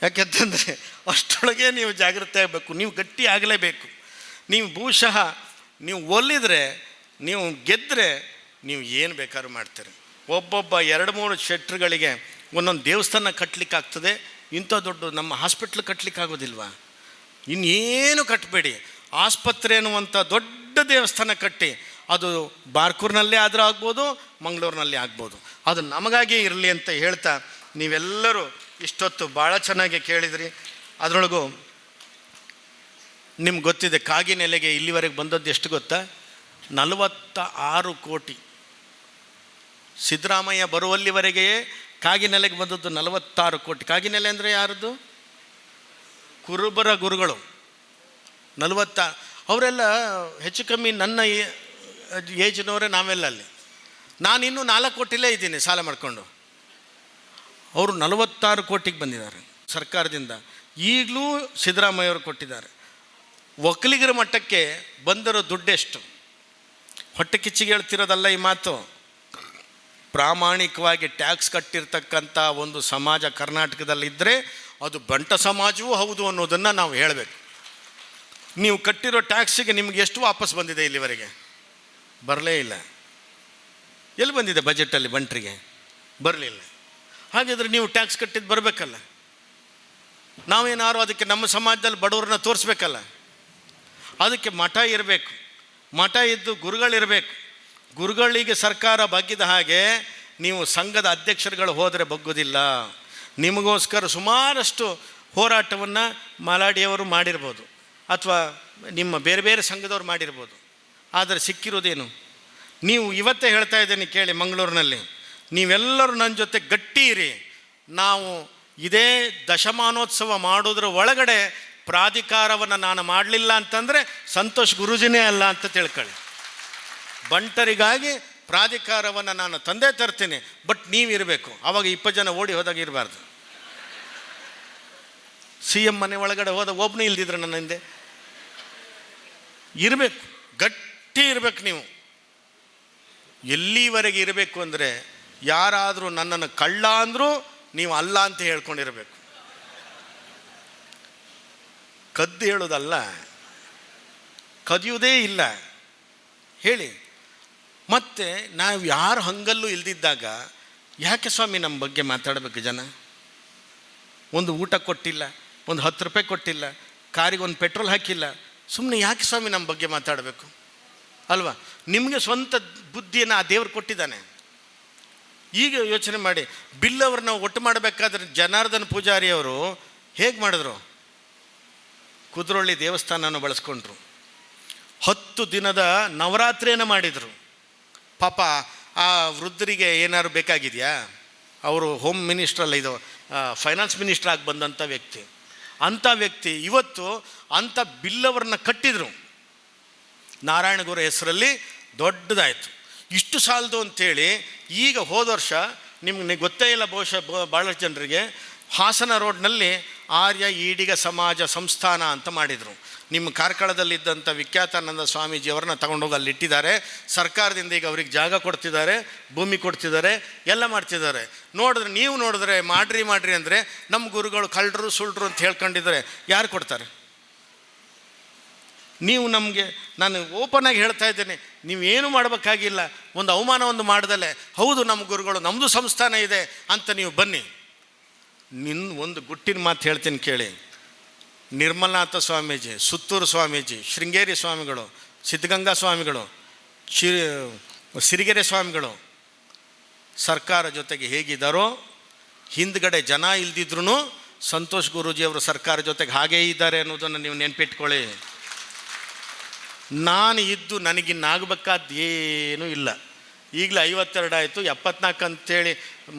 ಯಾಕೆಂತಂದರೆ ಅಷ್ಟರೊಳಗೆ ನೀವು ಜಾಗ್ರತೆ ಆಗಬೇಕು. ನೀವು ಗಟ್ಟಿ ಆಗಲೇಬೇಕು. ನೀವು ಬಹುಶಃ ನೀವು ಒಲಿದ್ರೆ, ನೀವು ಗೆದ್ದರೆ ನೀವು ಏನು ಬೇಕಾದ್ರೂ ಮಾಡ್ತೀರಿ. ಒಬ್ಬೊಬ್ಬ 2-3 ಶೆಟ್ರುಗಳಿಗೆ ಒಂದೊಂದು ದೇವಸ್ಥಾನ ಕಟ್ಟಲಿಕ್ಕಾಗ್ತದೆ. ಇಂಥ ದೊಡ್ಡ ನಮ್ಮ ಹಾಸ್ಪಿಟ್ಲ್ ಕಟ್ಟಲಿಕ್ಕಾಗೋದಿಲ್ವಾ? ಇನ್ನೇನು ಕಟ್ಟಬೇಡಿ. ಆಸ್ಪತ್ರೆ ಅನ್ನುವಂಥ ದೊಡ್ಡ ದೇವಸ್ಥಾನ ಕಟ್ಟಿ, ಅದು ಬಾರ್ಕೂರಿನಲ್ಲೇ ಆದರೂ ಆಗ್ಬೋದು, ಮಂಗಳೂರಿನಲ್ಲಿ ಆಗ್ಬೋದು. ಅದು ನಮಗಾಗಿ ಇರಲಿ ಅಂತ ಹೇಳ್ತಾ, ನೀವೆಲ್ಲರೂ ಇಷ್ಟೊತ್ತು ಭಾಳ ಚೆನ್ನಾಗಿ ಕೇಳಿದ್ರಿ. ಅದರೊಳಗೂ ನಿಮ್ಗೆ ಗೊತ್ತಿದೆ, ಕಾಗಿ ನೆಲೆಗೆ ಇಲ್ಲಿವರೆಗೆ ಬಂದದ್ದು ಎಷ್ಟು ಗೊತ್ತಾ? 46 ಕೋಟಿ. ಸಿದ್ದರಾಮಯ್ಯ ಬರುವಲ್ಲಿವರೆಗೆಯೇ ಕಾಗಿನೆಲೆಗೆ ಬಂದದ್ದು 46 ಕೋಟಿ. ಕಾಗಿನೆಲೆ ಅಂದರೆ ಯಾರದ್ದು? ಕುರುಬರ ಗುರುಗಳು 46. ಅವರೆಲ್ಲ ಹೆಚ್ಚು ಕಮ್ಮಿ ನನ್ನ ಏಜ್ನವರೇ ನಾವೆಲ್ಲ ಅಲ್ಲಿ. ನಾನಿನ್ನೂ 4 ಕೋಟಿಲೇ ಇದ್ದೀನಿ ಸಾಲ ಮಾಡಿಕೊಂಡು. ಅವರು 46 ಕೋಟಿಗೆ ಬಂದಿದ್ದಾರೆ ಸರ್ಕಾರದಿಂದ. ಈಗಲೂ ಸಿದ್ದರಾಮಯ್ಯವರು ಕೊಟ್ಟಿದ್ದಾರೆ. ಒಕ್ಕಲಿಗರ ಮಟ್ಟಕ್ಕೆ ಬಂದಿರೋ ದುಡ್ಡೆಷ್ಟು? ಹೊಟ್ಟೆ ಕಿಚ್ಚಿಗೆ ಹೇಳ್ತಿರೋದಲ್ಲ ಈ ಮಾತು. ಪ್ರಾಮಾಣಿಕವಾಗಿ ಟ್ಯಾಕ್ಸ್ ಕಟ್ಟಿರ್ತಕ್ಕಂಥ ಒಂದು ಸಮಾಜ ಕರ್ನಾಟಕದಲ್ಲಿದ್ದರೆ ಅದು ಬಂಟ ಸಮಾಜವೂ ಹೌದು ಅನ್ನೋದನ್ನು ನಾವು ಹೇಳಬೇಕು. ನೀವು ಕಟ್ಟಿರೋ ಟ್ಯಾಕ್ಸಿಗೆ ನಿಮ್ಗೆ ಎಷ್ಟು ವಾಪಸ್ ಬಂದಿದೆ ಇಲ್ಲಿವರೆಗೆ? ಬರಲೇ ಇಲ್ಲ. ಎಲ್ಲಿ ಬಂದಿದೆ ಬಜೆಟಲ್ಲಿ ಬಂಟರಿಗೆ? ಬರಲಿಲ್ಲ. ಹಾಗಿದ್ರೆ ನೀವು ಟ್ಯಾಕ್ಸ್ ಕಟ್ಟಿದ್ದು ಬರಬೇಕಲ್ಲ. ನಾವೇನಾದ್ರು ಅದಕ್ಕೆ ನಮ್ಮ ಸಮಾಜದಲ್ಲಿ ಬಡವ್ರನ್ನ ತೋರಿಸ್ಬೇಕಲ್ಲ. ಅದಕ್ಕೆ ಮಠ ಇರಬೇಕು. ಮಠ ಇದ್ದು ಗುರುಗಳಿರಬೇಕು. ಗುರುಗಳಿಗೆ ಸರ್ಕಾರ ಬಗ್ಗಿದ ಹಾಗೆ ನೀವು ಸಂಘದ ಅಧ್ಯಕ್ಷರುಗಳು ಹೋದರೆ ಬಗ್ಗೋದಿಲ್ಲ. ನಿಮಗೋಸ್ಕರ ಸುಮಾರಷ್ಟು ಹೋರಾಟವನ್ನು ಮಾಲಾಡಿಯವರು ಮಾಡಿರ್ಬೋದು, ಅಥವಾ ನಿಮ್ಮ ಬೇರೆ ಬೇರೆ ಸಂಘದವ್ರು ಮಾಡಿರ್ಬೋದು. ಆದರೆ ಸಿಕ್ಕಿರೋದೇನು? ನೀವು ಇವತ್ತೇ ಹೇಳ್ತಾ ಇದ್ದೀನಿ ಕೇಳಿ, ಮಂಗಳೂರಿನಲ್ಲಿ ನೀವೆಲ್ಲರೂ ನನ್ನ ಜೊತೆ ಗಟ್ಟಿ ಇರಿ. ನಾವು ಇದೇ ದಶಮಾನೋತ್ಸವ ಮಾಡೋದ್ರ ಒಳಗಡೆ ಪ್ರಾಧಿಕಾರವನ್ನು ನಾನು ಮಾಡಲಿಲ್ಲ ಅಂತಂದರೆ ಸಂತೋಷ್ ಗುರೂಜಿನೇ ಅಲ್ಲ ಅಂತ ತಿಳ್ಕೊಳ್ಳಿ. ಬಂಟರಿಗಾಗಿ ಪ್ರಾಧಿಕಾರವನ್ನು ನಾನು ತಂದೆ ತರ್ತೀನಿ, ಬಟ್ ನೀವಿರಬೇಕು. ಆವಾಗ 20 ಜನ ಓಡಿ ಹೋದಾಗ ಇರಬಾರ್ದು. CM ಮನೆ ಒಳಗಡೆ ಹೋದಾಗ ಒಬ್ಬನೇ ಇಲ್ದಿದ್ರೆ ನನ್ನ ಹಿಂದೆ ಇರಬೇಕು. ಗಟ್ಟಿ ಇರಬೇಕು. ನೀವು ಎಲ್ಲಿವರೆಗೆ ಇರಬೇಕು ಅಂದರೆ, ಯಾರಾದರೂ ನನ್ನನ್ನು ಕಳ್ಳ ಅಂದರೂ ನೀವು ಅಲ್ಲ ಅಂತ ಹೇಳ್ಕೊಂಡಿರಬೇಕು. ಕದ್ದು ಹೇಳೋದಲ್ಲ, ಕದಿಯುವುದೇ ಇಲ್ಲ ಹೇಳಿ. ಮತ್ತು ನಾವು ಯಾರು ಹಂಗಲ್ಲೂ ಇಲ್ದಿದ್ದಾಗ ಯಾಕೆ ಸ್ವಾಮಿ ನಮ್ಮ ಬಗ್ಗೆ ಮಾತಾಡಬೇಕು ಜನ? ಒಂದು ಊಟ ಕೊಟ್ಟಿಲ್ಲ, ಒಂದು 10 ರೂಪಾಯಿ ಕೊಟ್ಟಿಲ್ಲ, ಕಾರಿಗೆ ಒಂದು ಪೆಟ್ರೋಲ್ ಹಾಕಿಲ್ಲ, ಸುಮ್ಮನೆ ಯಾಕೆ ಸ್ವಾಮಿ ನಮ್ಮ ಬಗ್ಗೆ ಮಾತಾಡಬೇಕು ಅಲ್ವಾ? ನಿಮಗೆ ಸ್ವಂತ ಬುದ್ಧಿಯನ್ನು ಆ ದೇವರು ಕೊಟ್ಟಿದ್ದಾನೆ. ಈಗ ಯೋಚನೆ ಮಾಡಿ, ಬಿಲ್ ಅವ್ರನ್ನ ಒಟ್ಟು ಮಾಡಬೇಕಾದ್ರೆ ಜನಾರ್ದನ್ ಪೂಜಾರಿಯವರು ಹೇಗೆ ಮಾಡಿದ್ರು? ಕುದ್ರೋಳಿ ದೇವಸ್ಥಾನನ ಬಳಸ್ಕೊಂಡ್ರು. 10 ದಿನದ ನವರಾತ್ರಿಯನ್ನು ಮಾಡಿದರು. ಪಾಪ ಆ ವೃದ್ಧರಿಗೆ ಏನಾದ್ರು ಬೇಕಾಗಿದೆಯಾ? ಅವರು ಹೋಮ್ ಮಿನಿಸ್ಟ್ರಲ್ಲ, ಇದು ಫೈನಾನ್ಸ್ ಮಿನಿಸ್ಟ್ರ್ ಆಗಿ ಬಂದಂಥ ವ್ಯಕ್ತಿ. ಅಂಥ ವ್ಯಕ್ತಿ ಇವತ್ತು ಅಂಥ ಬಿಲ್ಲವರನ್ನ ಕಟ್ಟಿದರು. ನಾರಾಯಣಗುರ ಹೆಸರಲ್ಲಿ ದೊಡ್ಡದಾಯಿತು. ಇಷ್ಟು ಸಾಲದು ಅಂಥೇಳಿ ಈಗ ಹೋದ ವರ್ಷ ನಿಮ್ಗೆ ಗೊತ್ತೇ ಇಲ್ಲ ಬಹುಶಃ ಭಾಳಷ್ಟು ಜನರಿಗೆ, ಹಾಸನ ರೋಡ್ನಲ್ಲಿ ಆರ್ಯ ಈಡಿಗ ಸಮಾಜ ಸಂಸ್ಥಾನ ಅಂತ ಮಾಡಿದರು. ನಿಮ್ಮ ಕಾರ್ಕಳದಲ್ಲಿದ್ದಂಥ ವಿಖ್ಯಾತಾನಂದ ಸ್ವಾಮೀಜಿಯವರನ್ನ ತಗೊಂಡೋಗಿ ಅಲ್ಲಿ ಇಟ್ಟಿದ್ದಾರೆ. ಸರ್ಕಾರದಿಂದ ಈಗ ಅವ್ರಿಗೆ ಜಾಗ ಕೊಡ್ತಿದ್ದಾರೆ, ಭೂಮಿ ಕೊಡ್ತಿದ್ದಾರೆ, ಎಲ್ಲ ಮಾಡ್ತಿದ್ದಾರೆ. ನೀವು ನೋಡಿದ್ರೆ ಮಾಡ್ರಿ ಅಂದರೆ ನಮ್ಮ ಗುರುಗಳು ಕಳ್ಳರು ಸುಳ್ಳು ಅಂತ ಹೇಳ್ಕೊಂಡಿದ್ದಾರೆ. ಯಾರು ಕೊಡ್ತಾರೆ? ನೀವು ನಮಗೆ, ನಾನು ಓಪನಾಗಿ ಹೇಳ್ತಾ ಇದ್ದೇನೆ, ನೀವೇನು ಮಾಡಬೇಕಾಗಿಲ್ಲ. ಒಂದು ಅವಮಾನ ಒಂದು ಮಾಡ್ದಲೆ, ಹೌದು ನಮ್ಮ ಗುರುಗಳು, ನಮ್ಮದು ಸಂಸ್ಥಾನ ಇದೆ ಅಂತ ನೀವು ಬನ್ನಿ. ಒಂದು ಗುಟ್ಟಿನ ಮಾತು ಹೇಳ್ತೀನಿ ಕೇಳಿ. ನಿರ್ಮಲನಾಥ ಸ್ವಾಮೀಜಿ, ಸುತ್ತೂರು ಸ್ವಾಮೀಜಿ, ಶೃಂಗೇರಿ ಸ್ವಾಮಿಗಳು, ಸಿದ್ಧಗಂಗಾ ಸ್ವಾಮಿಗಳು, ಸಿರಿಗೆರೆ ಸ್ವಾಮಿಗಳು ಸರ್ಕಾರ ಜೊತೆಗೆ ಹೇಗಿದ್ದಾರೋ, ಹಿಂದ್ಗಡೆ ಜನ ಇಲ್ದಿದ್ರೂ ಸಂತೋಷ್ ಗುರೂಜಿಯವರು ಸರ್ಕಾರ ಜೊತೆಗೆ ಹಾಗೇ ಇದ್ದಾರೆ ಅನ್ನೋದನ್ನು ನೀವು ನೆನ್ಪಿಟ್ಕೊಳ್ಳಿ. ನಾನು ಇದ್ದು ನನಗಿನ್ನಾಗಬೇಕಾದ್ದು ಏನೂ ಇಲ್ಲ. ಈಗಲೇ 52 ಆಯಿತು, 74 ಅಂತೇಳಿ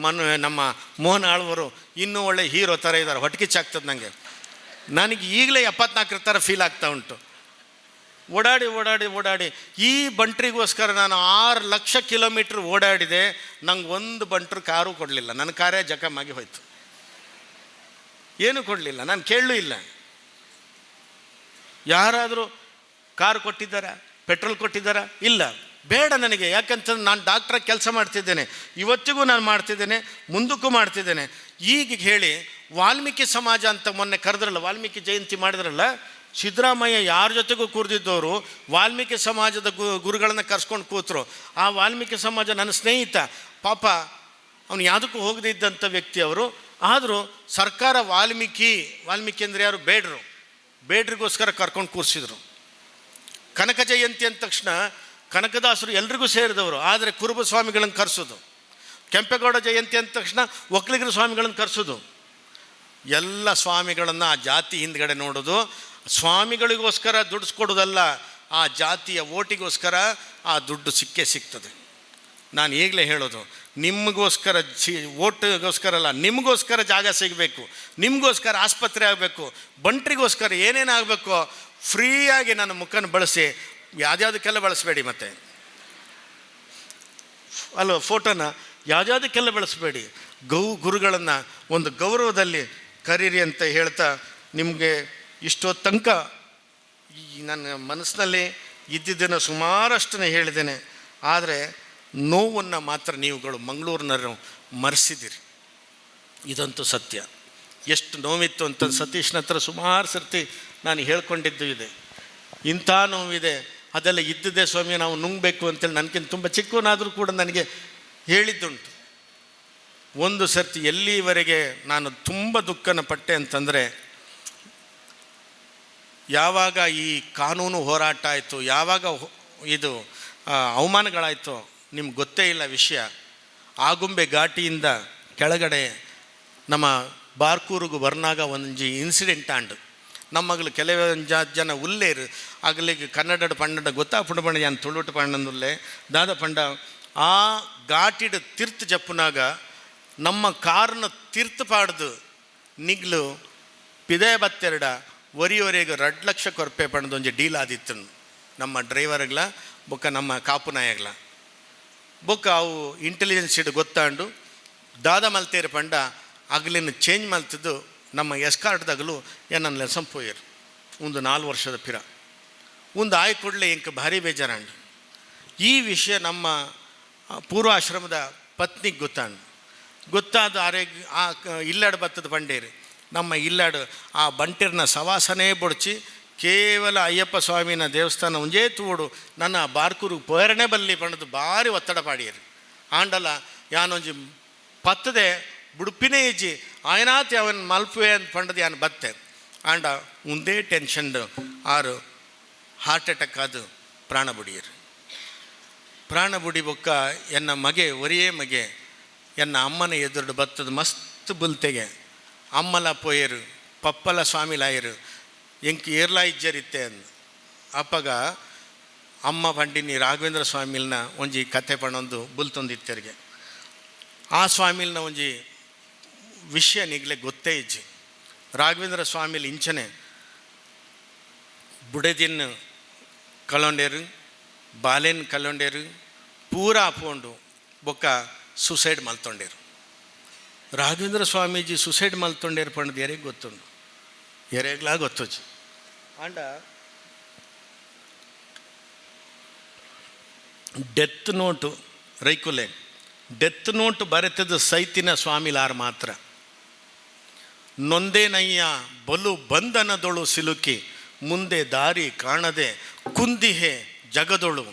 ನಮ್ಮ ಮೋಹನ್ ಆಳ್ವರು ಇನ್ನೂ ಒಳ್ಳೆ ಹೀರೋ ಥರ ಇದ್ದಾರೆ. ಹೊಟ್ಟೆಕಿಚ್ಚಾಗ್ತದೆ ನನಗೆ. ನನಗೆ ಈಗಲೇ 74 ಥರ ಫೀಲ್ ಆಗ್ತಾ ಉಂಟು. ಓಡಾಡಿ ಈ ಬಂಟ್ರಿಗೋಸ್ಕರ ನಾನು 6 ಲಕ್ಷ ಕಿಲೋಮೀಟ್ರ್ ಓಡಾಡಿದೆ. ನಂಗೆ ಒಂದು ಬಂಟ್ರು ಕಾರು ಕೊಡಲಿಲ್ಲ. ನನ್ನ ಕಾರೇ ಜಖಮಾಗಿ ಹೋಯ್ತು. ಏನೂ ಕೊಡಲಿಲ್ಲ, ನಾನು ಕೇಳಲೂ ಇಲ್ಲ. ಯಾರಾದರೂ ಕಾರು ಕೊಟ್ಟಿದ್ದಾರಾ? ಪೆಟ್ರೋಲ್ ಕೊಟ್ಟಿದ್ದಾರಾ? ಇಲ್ಲ. ಬೇಡ ನನಗೆ. ಯಾಕಂತಂದ್ರೆ ನಾನು ಡಾಕ್ಟ್ರಾಗಿ ಕೆಲಸ ಮಾಡ್ತಿದ್ದೇನೆ, ಇವತ್ತಿಗೂ ನಾನು ಮಾಡ್ತಿದ್ದೇನೆ, ಮುಂದಕ್ಕೂ ಮಾಡ್ತಿದ್ದೇನೆ. ಈಗ ಹೇಳಿ, ವಾಲ್ಮೀಕಿ ಸಮಾಜ ಅಂತ ಮೊನ್ನೆ ಕರೆದ್ರಲ್ಲ, ವಾಲ್ಮೀಕಿ ಜಯಂತಿ ಮಾಡಿದ್ರಲ್ಲ, ಸಿದ್ದರಾಮಯ್ಯ ಯಾರ ಜೊತೆಗೂ ಕೂರ್ದಿದ್ದವರು ವಾಲ್ಮೀಕಿ ಸಮಾಜದ ಗುರುಗಳನ್ನು ಕರ್ಸ್ಕೊಂಡು ಕೂತರು. ಆ ವಾಲ್ಮೀಕಿ ಸಮಾಜ ನನ್ನ ಸ್ನೇಹಿತ, ಪಾಪ ಅವನು ಯಾವುದಕ್ಕೂ ಹೋಗದೇ ಇದ್ದಂಥ ವ್ಯಕ್ತಿ ಅವರು. ಆದರೂ ಸರ್ಕಾರ ವಾಲ್ಮೀಕಿ ಅಂದರೆ ಯಾರು? ಬೇಡ್ರಿಗೋಸ್ಕರ ಕರ್ಕೊಂಡು ಕೂರಿಸಿದ್ರು. ಕನಕ ಜಯಂತಿ ಅಂದ ತಕ್ಷಣ ಕನಕದಾಸರು ಎಲ್ರಿಗೂ ಸೇರಿದವರು, ಆದರೆ ಕುರುಬ ಸ್ವಾಮಿಗಳನ್ನು ಕರೆಸೋದು. ಕೆಂಪೇಗೌಡ ಜಯಂತಿ ಅಂದ ತಕ್ಷಣ ಒಕ್ಕಲಿಗರ ಸ್ವಾಮಿಗಳನ್ನು ಕರೆಸೋದು. ಎಲ್ಲ ಸ್ವಾಮಿಗಳನ್ನು ಆ ಜಾತಿ ಹಿಂದ್ಗಡೆ ನೋಡೋದು. ಸ್ವಾಮಿಗಳಿಗೋಸ್ಕರ ದುಡಿಸ್ಕೊಡೋದಲ್ಲ, ಆ ಜಾತಿಯ ಓಟಿಗೋಸ್ಕರ ಆ ದುಡ್ಡು ಸಿಕ್ಕೇ ಸಿಗ್ತದೆ. ನಾನು ಈಗಲೇ ಹೇಳೋದು, ನಿಮಗೋಸ್ಕರ ಓಟ್ಗೋಸ್ಕರ ಅಲ್ಲ, ನಿಮಗೋಸ್ಕರ ಜಾಗ ಸಿಗಬೇಕು, ನಿಮಗೋಸ್ಕರ ಆಸ್ಪತ್ರೆ ಆಗಬೇಕು, ಬಂಟ್ರಿಗೋಸ್ಕರ ಏನೇನಾಗಬೇಕು ಫ್ರೀಯಾಗಿ ನನ್ನ ಮುಖನ ಬಳಸಿ, ಯಾವುದ್ಯಾವುದಕ್ಕೆಲ್ಲ ಬಳಸಬೇಡಿ. ಮತ್ತು ಅಲ್ವ ಫೋಟೋನ ಯಾವುದ್ಯಾವುದಕ್ಕೆಲ್ಲ ಬಳಸಬೇಡಿ. ಗುರುಗಳನ್ನು ಒಂದು ಗೌರವದಲ್ಲಿ ಕರೀರಿ ಅಂತ ಹೇಳ್ತಾ, ನಿಮಗೆ ಇಷ್ಟೊತ್ತು ತನಕ ನನ್ನ ಮನಸ್ಸಿನಲ್ಲಿ ಇದ್ದಿದ್ದನ್ನು ಸುಮಾರಷ್ಟನ್ನು ಹೇಳಿದ್ದೇನೆ. ಆದರೆ ನೋವನ್ನು ಮಾತ್ರ ನೀವುಗಳು ಮಂಗಳೂರಿನವರು ಮರೆಸಿದ್ದೀರಿ. ಇದಂತೂ ಸತ್ಯ. ಎಷ್ಟು ನೋವಿತ್ತು ಅಂತ ಸತೀಶ್ನ ಹತ್ರ ಸುಮಾರು ಸರ್ತಿ ನಾನು ಹೇಳ್ಕೊಂಡಿದ್ದು ಇದೆ. ಇಂಥ ನೋವಿದೆ, ಅದೆಲ್ಲ ಇದ್ದಿದ್ದೆ ಸ್ವಾಮಿ, ನಾವು ನುಂಗಬೇಕು ಅಂತೇಳಿ ನನಗಿಂತ ತುಂಬ ಚಿಕ್ಕವನಾದರೂ ಕೂಡ ನನಗೆ ಹೇಳಿದ್ದುಂಟು. ಒಂದು ಸರ್ತಿ ಎಲ್ಲಿವರೆಗೆ ನಾನು ತುಂಬ ದುಃಖನ ಪಟ್ಟೆ ಅಂತಂದರೆ, ಯಾವಾಗ ಈ ಕಾನೂನು ಹೋರಾಟ ಆಯಿತು, ಯಾವಾಗ ಇದು ಅವಮಾನಗಳಾಯಿತು, ನಿಮ್ಗೆ ಗೊತ್ತೇ ಇಲ್ಲ ವಿಷಯ. ಆಗುಂಬೆ ಘಾಟಿಯಿಂದ ಕೆಳಗಡೆ ನಮ್ಮ ಬಾರ್ಕೂರಿಗೆ ಬರ್ನಾಗ ಒಂಜಿ ಇನ್ಸಿಡೆಂಟ್ ಆಂಡು ನಮ್ಮಗಳು ಕೆಲವೊಂದು ಜನ ಉಲ್ಲೇರು ಆಗಲಿಗೆ ಕನ್ನಡ ಪಂಡ ಗೊತ್ತಾಪುಂಡು ಪಂಡ ಯಾನ್ ತುಳುಟು ಪಂಡಂದುಲ್ಲೆ ದಾದ ಪಂಡ ಆ ಘಾಟಿಡ್ ತೀರ್ಥ ಜಪ್ಪುನಾಗ ನಮ್ಮ ಕಾರ್ನ ತೀರ್ಥ ಪಾಡ್ದು ನಿಗ್ಲು ಪಿದಯ ಬತ್ತೆರಡ ಒರಿವರೆಗೆ 2 ಲಕ್ಷ ಕೊರಪೆ ಪಂಡದ ಒಂಜಿ ಡೀಲ್ ಆದಿತ್ತು ನಮ್ಮ ಡ್ರೈವರ್ಗಳ ಬೊಕ್ಕ ನಮ್ಮ ಕಾಪುನಾಯಗ್ಲ ಬೊಕ್ಕ ಅವು ಇಂಟೆಲಿಜೆನ್ಸ್ ಇಡು ಗೊತ್ತಾಂಡು ದಾದ ಮಲ್ತೇರು ಪಂಡ ಅಗಲಿನ ಚೇಂಜ್ ಮಲ್ತಿದ್ದು ನಮ್ಮ ಎಸ್ಕಾರ್ಟ್ದಾಗಲು ಏನನ್ನ ಲೆಸನ್ ಪೋಯರು ಒಂದು 4 ವರ್ಷದ ಪಿರ ಒಂದು ಆಯ್ ಕೂಡಲೇ ಇಂಕ ಭಾರಿ ಬೇಜಾರಂಡು. ಈ ವಿಷಯ ನಮ್ಮ ಪೂರ್ವಾಶ್ರಮದ ಪತ್ನಿಗೆ ಗೊತ್ತಾದ ಆರೋಗ್ಯ ಆ ಇಲ್ಲಾಡು ಬತ್ತದ ಬಂಡೇರಿ ನಮ್ಮ ಇಲ್ಲಾಡು ಆ ಬಂಟಿರ್ನ ಸವಾಸನೇ ಬೊಡ್ಚಿ ಕೇವಲ ಅಯ್ಯಪ್ಪ ಸ್ವಾಮಿನ ದೇವಸ್ಥಾನ ಒಂಜೇ ತೂಡು ನನ್ನ ಬಾರ್ಕೂರು ಪೋರಣೆ ಬಲ್ಲಿ ಪಂಡದು ಭಾರಿ ಒತ್ತಡ ಪಾಡಿಯರು ಆಂಡಲ ಯಾನೊಂಜಿ ಪತ್ತದೆ ಬುಡುಪಿನೇ ಇಜ್ಜಿ ಆಯ್ನಾತಿ ಅವನ್ ಮಲ್ಪುವೆ ಅಂತ ಪಂಡದು ಯಾನು ಬತ್ತೆ ಆಂಡ ಒಂದೇ ಟೆನ್ಷನ್ ಆರು ಹಾರ್ಟ್ ಅಟ್ಯಾಕ್ ಆದು ಪ್ರಾಣ ಬುಡಿ ಬೊಕ್ಕ ಎನ್ನ ಮಗೆ ಒರಿಯೇ ಮಗೆ ಎನ್ನ ಅಮ್ಮನ ಎದುರು ಬತ್ತದ ಮಸ್ತ್ ಬುಲ್ತೆಗೆ ಅಮ್ಮಲ ಪೋಯರು ಪಪ್ಪಲ ಸ್ವಾಮಿಲಾಯರು ಎಂಕಿ ಏರ್ಲಾ ಇಜ್ಜರಿತ್ತೆ ಅಂದು ಅಪ್ಪಗ ಅಮ್ಮ ಪಂಡಿನಿ ರಾಘವೇಂದ್ರ ಸ್ವಾಮಿಲ್ನ ಒಂಜಿ ಕಥೆ ಪಣೊಂದು ಬುಲ್ತೊಂದಿತ್ತರಿಗೆ ಆ ಸ್ವಾಮಿಲ್ನ ಒಂಜಿ ವಿಷಯ ನಿಗ್ಲೆ ಗೊತ್ತೇ ಇಜ್ಜಿ ರಾಘವೇಂದ್ರ ಸ್ವಾಮಿಲ್ ಇಂಚನೆ ಬುಡೆದಿನ್ ಕಲೊಂಡೇರು ಬಾಲೆನ್ ಕಲೊಂಡೇರು ಪೂರಾ ಅಪ್ಪೊಂಡು ಬೊಕ್ಕ ಸುಸೈಡ್ ಮಲ್ತೊಂಡೇರು. ರಾಘವೇಂದ್ರ ಸ್ವಾಮೀಜಿ ಸುಸೈಡ್ ಮಲ್ತೊಂಡೇರು ಪಂಡದು ಯಾರಿಗೆ ಗೊತ್ತುಂಡು, ಯಾರಿಗ್ಲಾ ಗೊತ್ತುಜಿ ಆಂಡ ಡೆತ್ ನೋಟು ರೈಕುಲೆ ಡೆತ್ ನೋಟು ಬರೆತದ್ದು ಸೈತಿನ ಸ್ವಾಮಿಲಾರು ಮಾತ್ರ. ನೊಂದೇನಯ್ಯ ಬಲು ಬಂಧನದೊಳು ಸಿಲುಕಿ ಮುಂದೆ ದಾರಿ ಕಾಣದೆ ಕುಂದಿಹೆ ಜಗದೊಳು